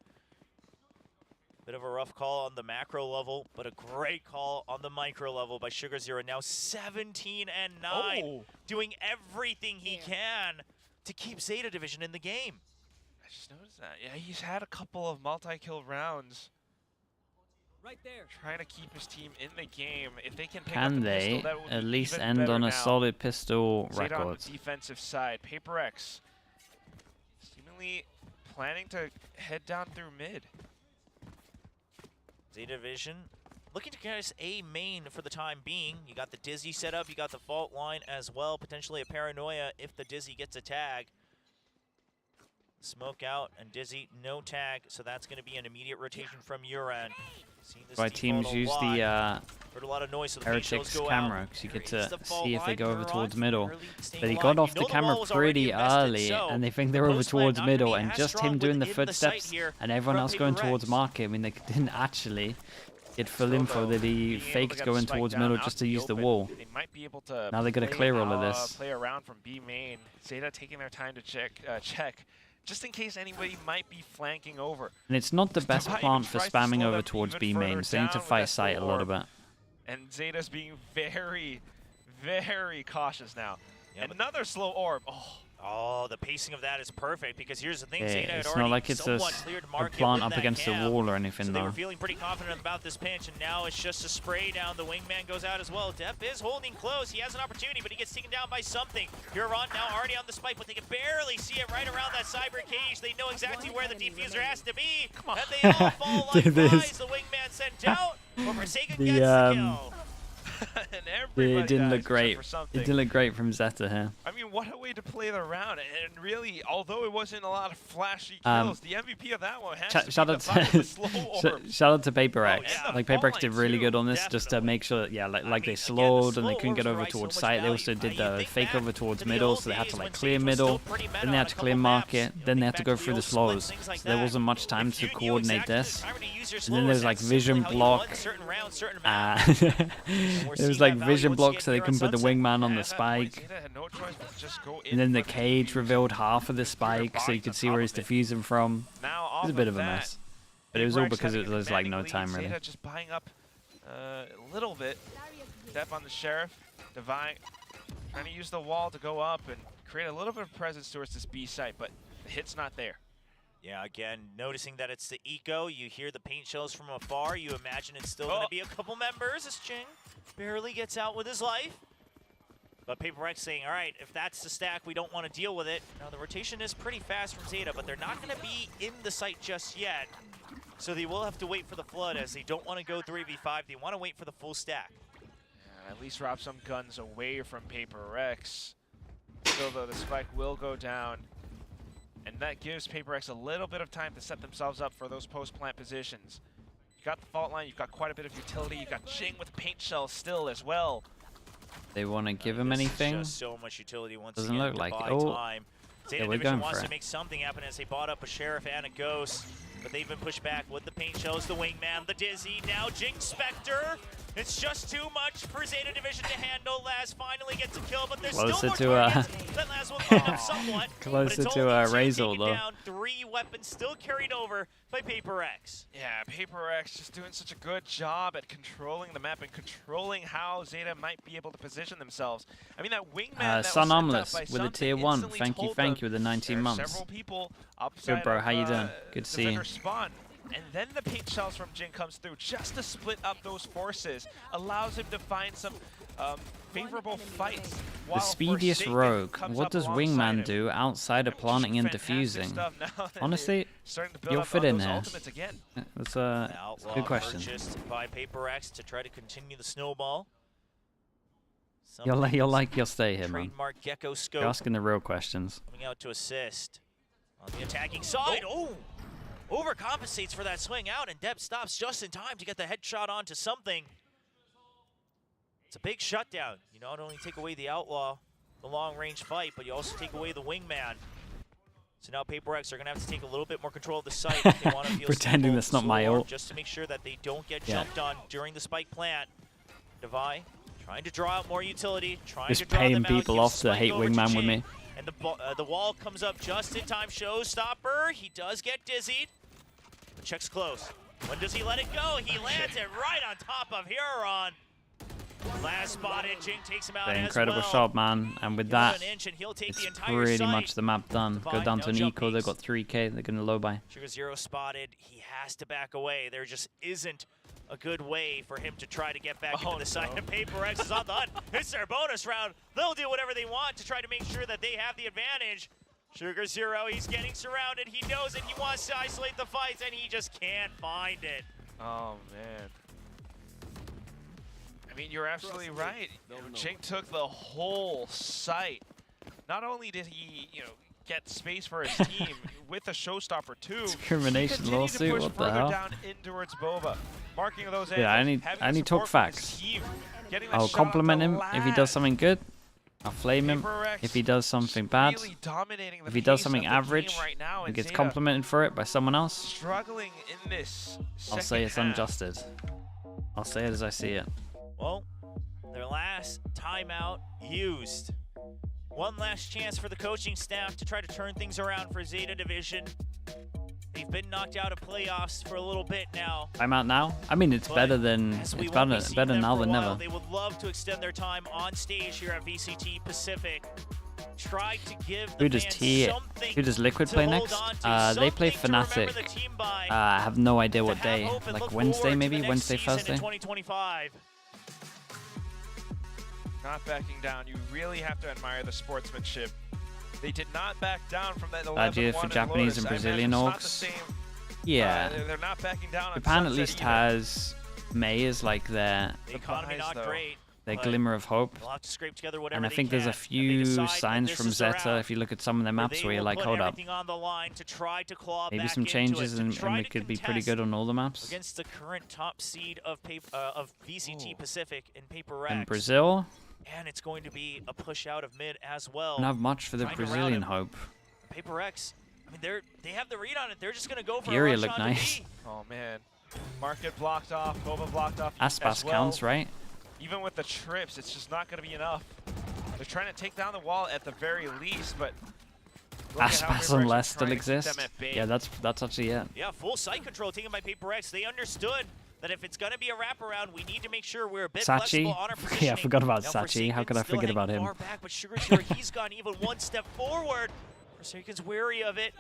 E: Bit of a rough call on the macro level, but a great call on the micro level by Sugar Zero. Now 17-9, doing everything he can to keep Zeta Division in the game.
P: I just noticed that. Yeah, he's had a couple of multi-kill rounds.
J: Right there.
P: Trying to keep his team in the game. If they can pick up
A: Can
P: the pistol,
A: they
P: that will
A: at
P: be
A: least
P: even
A: end
P: better
A: on a
P: now.
A: solid pistol
P: Zeta on
A: record?
P: the defensive side. PRX seemingly planning to head down through mid.
E: Zeta Division looking to guys a main for the time being. You got the Dizzy set up, you got the fault line as well, potentially a paranoia if the Dizzy gets a tag. Smoke out and Dizzy, no tag, so that's going to be an immediate rotation from your end.
A: Why teams use the
E: Heard a lot of noise, so the
A: Heretics
E: go
A: camera,
E: out.
A: because you get
E: There is
A: to
E: the fault
A: see if they
E: line,
A: go over
E: Huron
A: towards middle.
E: early staying
A: But he
E: alive.
A: got
E: You
A: off the
E: know
A: camera
E: wall was already
A: pretty
E: invested,
A: early,
E: so
A: and they think they're over
E: post plan
A: towards
E: not gonna
A: middle,
E: be
A: and
E: as
A: just
E: strong
A: him doing the
E: within the site
A: footsteps,
E: here
A: and everyone
E: from
A: else going
E: PRX.
A: towards market. I mean, they didn't actually get full info that he faked going towards middle just to use the wall.
P: They might be able to
A: Now they got to
P: play
A: clear all of this.
P: Play around from B main. Zeta taking their time to check, just in case anybody might be flanking over.
A: And it's not the best
P: Divide
A: plant for
P: tries to
A: spamming
P: slow
A: over
P: them
A: towards
P: even
A: B
P: further
A: main, so they need to
P: down with
A: fight
P: that
A: site a
P: slow
A: little
P: orb.
A: bit.
P: And Zeta's being very, very cautious now.
E: Yeah, but
P: Another slow orb.
E: Oh, the pacing of that is perfect because here's the thing,
A: Yeah,
E: Zeta had
A: it's
E: already
A: not like it's a
E: somewhat cleared
A: a
E: market
A: plant
E: with
A: up
E: that
A: against the
E: cam.
A: wall or anything,
E: So they
A: though.
E: were feeling pretty confident about this pinch, and now it's just a spray down. The wingman goes out as well. Depp is holding close. He has an opportunity, but he gets taken down by something. Huron now already on the spike, but they can barely see it right around that cyber cage. They know exactly where the defuser has to be, and they all fall like
A: Dude, this-
E: flies. The wingman sent out, but Forsaken
A: The,
E: gets the kill.
P: And
A: It
P: everybody
A: didn't
P: dies
A: look
P: except
A: great.
P: for
A: It
P: something.
A: didn't look great from Zeta here.
P: I mean, what a way to play the round. And really, although it wasn't a lot of flashy
A: Um,
P: kills, the MVP of that one has to
A: Shout
P: be
A: out
P: the fact of
A: to
P: the slow orb.
A: shout out to PRX.
P: yeah.
A: Like
P: The
A: PRX
P: fall
A: did
P: line
A: really
P: too,
A: good on this, just to make sure, yeah, like they slowed and they couldn't get over towards site. They also did the fake over towards middle, so they had to like clear middle, then they had to clear market, then they had to go through the slows. So there wasn't much time to coordinate this. And then there's like vision block. There's It was like vision block so they can put the wingman on the spike. And then the cage revealed half of the spike so you could see where he's defusing from. It was a bit of a mess. But it was all because it was like no time really.
P: Zeta just buying up a little bit. Step on the Sheriff. Divine trying to use the wall to go up and create a little bit of presence towards this B site, but the hit's not there.
E: Yeah, again, noticing that it's the eco, you hear the paint shells from afar, you imagine it's still going to be a couple members as Ching barely gets out with his life. But PRX saying, all right, if that's the stack, we don't want to deal with it. Now, the rotation is pretty fast from Zeta, but they're not going to be in the site just yet. So they will have to wait for the flood as they don't want to go 3v5. They want to wait for the full stack.
P: At least rob some guns away from PRX. Still though, the spike will go down. And that gives PRX a little bit of time to set themselves up for those post-plant positions. You got the fault line, you've got quite a bit of utility, you've got Jing with paint shells still as well.
A: They want to give him anything?
E: Just so much utility once
A: Doesn't
E: again
A: look like it.
E: Oh, time. Zeta
A: yeah, we're
E: Division
A: going
E: wants
A: for
E: to
A: it.
E: make something happen as they bought up a Sheriff and a Ghost. But they've been pushed back with the paint shells, the wingman, the Dizzy, now Jing Spectre. It's just too much for Zeta Division to handle. Laz finally gets a kill, but there's
A: Closer
E: still more
A: to,
E: targets. That Laz will clean up somewhat.
A: Closer
E: but it's
A: to
E: only two
A: Razor
E: taken
A: though.
E: down, 3 weapons still carried over by PRX.
P: Yeah, PRX just doing such a good job at controlling the map and controlling how Zeta might be able to position themselves. I mean, that wingman that
A: Sun
P: was
A: Omeless
P: sent up by
A: with a
P: something
A: tier 1.
P: instantly
A: Thank you
P: told
A: with the 19
P: them
A: months.
P: several people upside
A: Good bro, how you
P: of,
A: doing? Good to
P: the
A: see you.
P: vendor spawn. And then the paint shells from Jing comes through just to split up those forces. Allows him to find some favorable fights.
A: The speediest rogue. What does wingman do outside of planting and defusing? Honestly, you'll fit in there. That's a good question.
E: Purchased by PRX to try to continue the snowball.
A: You'll stay here, man.
E: Trademark Gecko Scope.
A: You're asking the real questions.
E: Coming out to assist on the attacking side. Oh! Overcompensates for that swing out, and Deb stops just in time to get the headshot onto something. It's a big shutdown. You not only take away the Outlaw, the long-range fight, but you also take away the wingman. So now PRX are going to have to take a little bit more control of the site if they want to feel
A: Pretending that's not my ult.
E: just to make sure that they don't get jumped on during the spike plant. Devi trying to draw out more utility, trying
A: Just
E: to draw
A: paying
E: them
A: people
E: out,
A: off to hate wingman with me.
E: And the wall comes up just in time. Showstopper. He does get dizzied. The check's close. When does he let it go? He lands it right on top of Huron. Last spotted. Jing takes him out as
A: Incredible
E: well.
A: shot, man. And with that,
E: It's
A: it's pretty much the map done. Go down to an eco. They've got 3K. They're going to low buy.
E: Sugar Zero spotted. He has to back away. There just isn't a good way for him to try to get back into the side. And PRX is on the hunt. It's their bonus round. They'll do whatever they want to try to make sure that they have the advantage. Sugar Zero, he's getting surrounded. He knows it. He wants to isolate the fights, and he just can't find it.
P: Oh, man. I mean, you're absolutely right. Jing took the whole site. Not only did he, get space for his team with a showstopper too.
A: Discrimination lawsuit. What the hell?
P: Down in towards Bova, marking those
A: Yeah, I need talk facts. I'll compliment him if he does something good. I'll flame him if he does something bad. If he does something average, he gets complimented for it by someone else.
P: Struggling in this.
A: I'll say it's unjusted. I'll say it as I see it.
E: Well, their last timeout used. One last chance for the coaching staff to try to turn things around for Zeta Division. They've been knocked out of playoffs for a little bit now.
A: Timeout now? I mean, it's better than better now than never.
E: They would love to extend their time on stage here at VCT Pacific. Try to give the fans something
A: Who does Liquid play next? They play Fnatic. I have no idea what day. Like Wednesday, maybe Wednesday, Thursday.
E: 2025.
P: Not backing down. You really have to admire the sportsmanship. They did not back down from that 11-1
A: Bad year for Japanese and Brazilian orgs. Yeah.
P: They're not backing down on
A: Japan at
P: Sunset
A: least
P: either.
A: has May as like their glimmer of hope. And I think there's a few signs from Zeta if you look at some of their maps where you're like, hold up. Maybe some changes and we could be pretty good on all the maps.
E: Against the current top seed of VCT Pacific in PRX.
A: And Brazil,
E: And it's going to be a push out of mid as well.
A: don't have much for the Brazilian hope.
E: PRX, I mean, they have the read on it. They're just going to go for
A: Fury
E: a rush
A: looked
E: onto
A: nice.
E: B.
P: Oh man, Market blocked off, Bova blocked off.
A: Aspas
P: as well.
A: counts, right?
P: Even with the trips, it's just not going to be enough. They're trying to take down the wall at the very least, but
A: Aspas unless still exists. Yeah, that's actually it.
E: Yeah, full site control taken by PRX. They understood that if it's going to be a wraparound, we need to make sure we're a bit flexible on our positioning.
A: Yeah, I forgot about
E: now,
A: Sachi. How could I forget about him?
E: Far back, but Sugar, he's gone even one step forward. Forsaken's wary of it,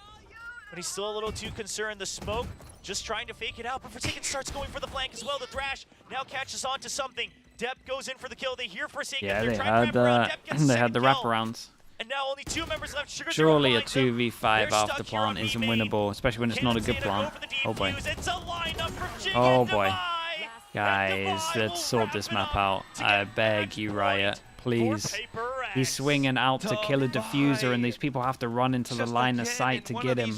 E: but he's still a little too concerned. The smoke, just trying to fake it out, but Forsaken starts going for the flank as well. The Thrash now catches on to something. Depp goes in for the kill. They hear Forsaken.
A: Yeah,
E: They're
A: they
E: trying to wrap around. Depp gets
A: had the
E: kill.
A: wraparounds.
E: And now only 2 members left.
A: Surely a 2v5 after plant isn't winnable, especially when it's not a good plant. Oh boy. Oh boy. Guys, let's sort this map out. I beg you, Riot. Please. He's swinging out to kill a diffuser, and these people have to run into the line of sight to get him.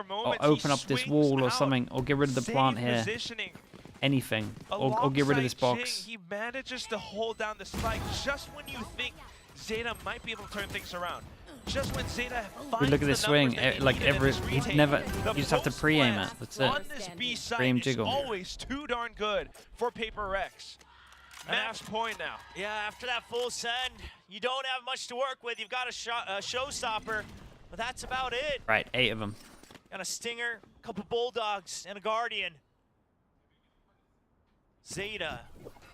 A: Or open up this wall or something, or get rid of the plant here. Anything. Or get rid of this box.
P: He manages to hold down the spike just when you think Zeta might be able to turn things around. Just when Zeta finds
A: Look at this swing. Like he never. You just have to pre-aim it. That's it.
P: On this B side,
A: pre-aim jiggle.
P: It's always too darn good for PRX. Match point now.
E: Yeah, after that full send, you don't have much to work with. You've got a showstopper, but that's about it.
A: Right, 8 of them.
E: Got a Stinger, a couple Bulldogs, and a Guardian. Zeta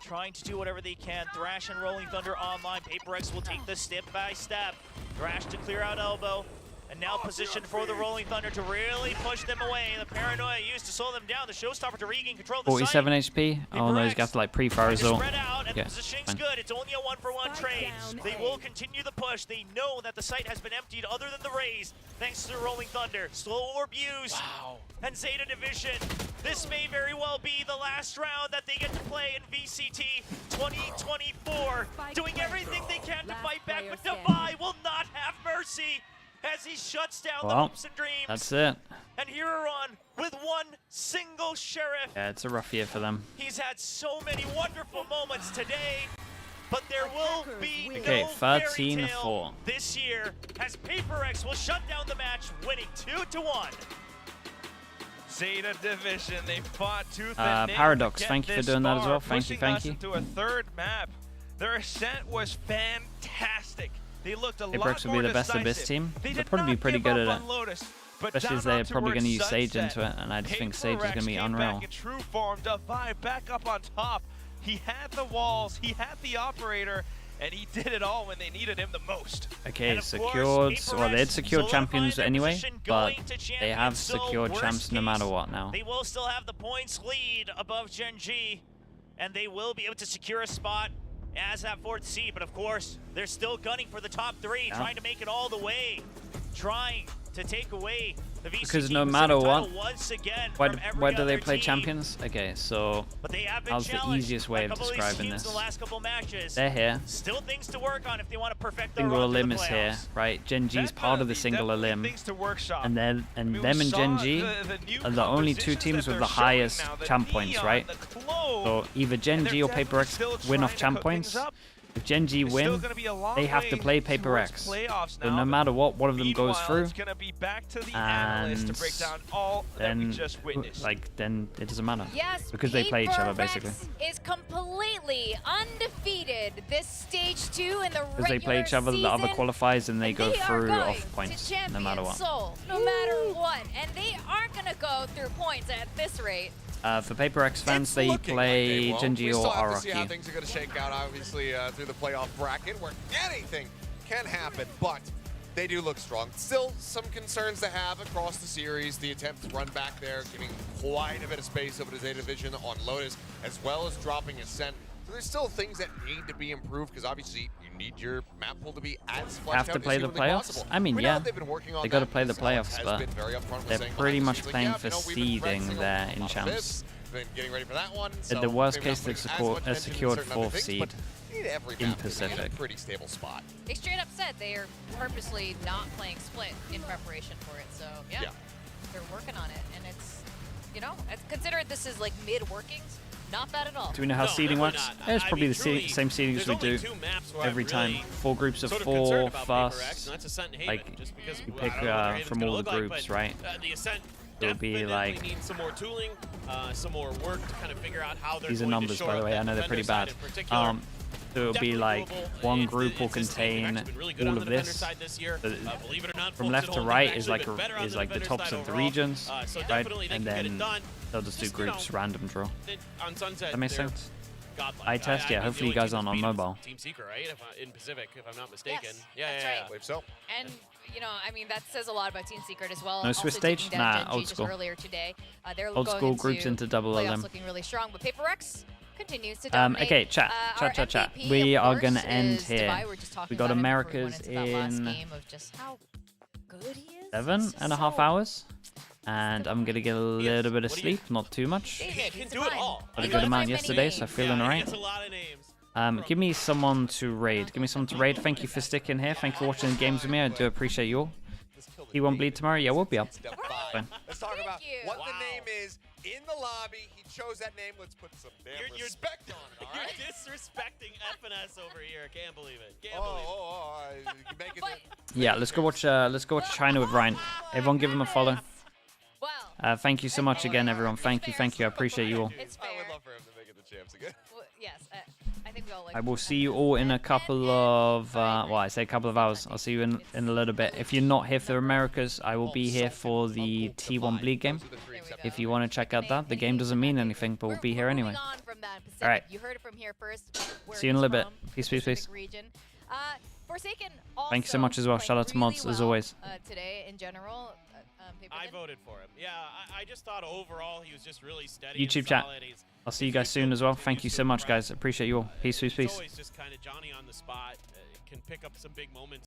E: trying to do whatever they can. Thrash and Rolling Thunder online. PRX will take this step by step. Thrash to clear out elbow. And now positioned for the Rolling Thunder to really push them away. The paranoia used to slow them down. The showstopper to regain control of the
A: 47
E: site.
A: HP. Oh no, he's got to like pre-fire as well.
E: Spread out, and
A: yeah,
E: the positioning's good. It's only a 1-for-1 trade. They will continue the push. They know that the site has been emptied other than the Rays, thanks to the Rolling Thunder. Slow orb use. Wow. And Zeta Division. This may very well be the last round that they get to play in VCT 2024. Doing everything they can to fight back, but Devi will not have mercy as he shuts down the hopes and dreams.
A: That's it.
E: And here are on with one single Sheriff.
A: Yeah, it's a rough year for them.
E: He's had so many wonderful moments today, but there will be
A: okay,
E: no
A: 13-4
E: this year as PRX will shut down the match, winning 2-1.
P: Zeta Division, they fought tooth and nail.
A: Paradox, thank you for doing that as well. Thank you, thank you.
P: Into a third map. Their Ascent was fantastic. They looked a lot
A: PRX will be the best Abyss team. They'll probably be pretty good at it.
P: Lotus,
A: especially as they're probably going to use Sage into it, and I just think Sage is going to be unreal.
P: In true form, Devi back up on top. He had the walls, he had the operator, and he did it all when they needed him the most.
A: Okay, secured. Well, they had secured champions anyway, but they have secured champs no matter what now.
E: They will still have the points lead above GENG, and they will be able to secure a spot as that 4th seed, but of course, they're still gunning for the top 3, trying to make it all the way, trying to take away the VCT
A: because no matter what,
E: once again
A: why do they play champions? Okay, so how's the easiest way of describing this?
E: The last couple matches.
A: They're here.
E: Still things to work on if they want to perfect their
A: Single Elim is here, right? GENG's part of the Single Elim, and them and GENG are the only 2 teams with the highest champ points, right? So either GENG or PRX win off champ points. If GENG win, they have to play PRX. So no matter what, one of them goes through, and then it doesn't matter.
B: Yes,
A: because they play each other basically.
B: Is completely undefeated this stage 2 in the regular
A: because they play each other, the other qualifiers, and they go through off points no matter what.
B: No matter what, and they aren't gonna go through points at this rate.
A: For PRX fans, they play GENG or
C: RRQ. We still have to see how
A: RRQ.
C: things are going to shake out, obviously, through the playoff bracket, where anything can happen, but they do look strong. Still some concerns to have across the series. The attempt to run back there, giving quite a bit of space over to Zeta Division on Lotus, as well as dropping Ascent. So there's still things that need to be improved, because obviously you need your map pool to be as fleshed out
A: Have to play
C: as
A: the
C: humanly
A: playoffs?
C: possible.
A: I mean,
C: We know
A: yeah,
C: they've been working on
A: they got to
C: that.
A: play the
C: Alex
A: playoffs,
C: has
A: but
C: been very upfront with
A: they're
C: saying
A: pretty
C: behind the
A: much
C: scenes, like,
A: playing
C: yeah,
A: for
C: you know, we've been
A: seeding
C: practicing
A: there
C: a
A: in
C: lot of
A: champs.
C: this, been getting ready for that one.
A: In
C: So
A: the worst
C: maybe not
A: case, they've
C: putting as much attention
A: secured
C: to certain other
A: 4th
C: things,
A: seed
C: but you need every
A: in
C: map to be in a
A: Pacific.
C: pretty stable spot.
B: They straight up said they are purposely not playing split in preparation for it. So yeah, they're working on it, and it's, you know, consider this is like mid-workings. Not bad at all.
A: Do we know how seeding works? It's probably the same seeding as we do every time. 4 groups of 4 fast. Like, you pick from all the groups, right?
D: The Ascent
A: It'll be like,
D: need some more tooling, some more work to kind of figure out how they're
A: these are
D: going
A: numbers,
D: to shore
A: by the
D: up
A: way.
D: that
A: I know they're pretty
D: defender
A: bad.
D: side in particular.
A: So it'll be like one group will
D: This team
A: contain
D: has been really good
A: all
D: on
A: of
D: the
A: this.
D: defender side this year. Believe it or not,
A: From
D: folks
A: left
D: at
A: to
D: home,
A: right
D: they've
A: is
D: actually
A: like
D: been better on
A: is
D: the
A: like the
D: defender
A: tops
D: side
A: of the
D: overall.
A: regions,
D: So
A: right?
D: definitely they
A: And
D: can get it
A: then
D: done.
A: they'll just do groups, random draw.
D: On Sunset,
A: That makes
D: they're
A: sense.
D: godlike.
A: I test, yeah.
D: mean,
A: Hopefully
D: the
A: you
D: only
A: guys
D: team
A: aren't
D: that's
A: on
D: beat 'em
A: mobile.
D: is Team Secret, right? In Pacific, if I'm not mistaken.
B: Yes,
D: Yeah,
B: that's
D: yeah,
B: right.
D: yeah.
C: I believe so.
B: And you know, I mean, that says a lot about Team Secret as well.
A: No
B: Also
A: Swiss stage?
B: taking down
A: Nah,
B: Gen G
A: old
B: just
A: school.
B: earlier today. They're
A: Old
B: going
A: school groups into double
B: playoffs
A: LM.
B: looking really strong, but PRX continues to dominate.
A: Okay, chat.
B: Our
A: Chat.
B: MVP,
A: We
B: of
A: are
B: course,
A: gonna end
B: is
A: here.
B: Divide. We're just talking
A: We got
B: about him before we
A: Americas
B: went into that last
A: in
B: game of just how good he is.
A: 7.5 hours. And I'm gonna get a little bit of sleep, not too much.
B: David,
D: He can do it all.
A: Got a good amount yesterday, so feeling
D: He
A: alright.
D: gets a lot of names.
A: Give me someone to raid. Give me someone to raid. Thank you for sticking here. Thank you for watching the games with me. I do appreciate you all. T1 bleed tomorrow? Yeah, we'll be up.
C: Step
A: Fine.
C: 5. Let's talk about
B: you.
C: what
D: Wow.
C: the name is in the lobby. He chose that name. Let's put some damn
D: You're-
C: respect on it, all right?
D: You're disrespecting FNS over here. Can't believe it. Can't believe it.
C: You making
B: But-
C: it.
A: Yeah, let's go watch China with Ryan. Everyone give him a follow.
B: Well,
A: Thank you so much again, everyone. Thank you. I appreciate you all.
B: it's
C: I
B: fair.
C: would love for him to make it the champs again.
B: Well, yes, I think we all like.
A: I will see you all in a couple of, well, I say a couple of hours. I'll see you in a little bit. If you're not here for Americas, I will be here for the T1 Bleed game. If you want to check out that, the game doesn't mean anything, but we'll be here anyway.
B: On from that Pacific.
A: All right.
B: You heard it from here first. where
A: See you in a
B: he's
A: little bit.
B: from,
A: Peace.
B: Pacific region. Forsaken also
A: Thank you so much as well.
B: played
A: Shout out to
B: really
A: mods as
B: well,
A: always.
B: Today in general.
D: I voted for him. Yeah, I just thought overall he was just really steady.
A: YouTube
D: and
A: chat.
D: solid.
A: I'll see you guys soon as well. Thank you so much, guys. Appreciate you all. Peace.
D: He's always just kind of Johnny on the spot. Can pick up some big moments.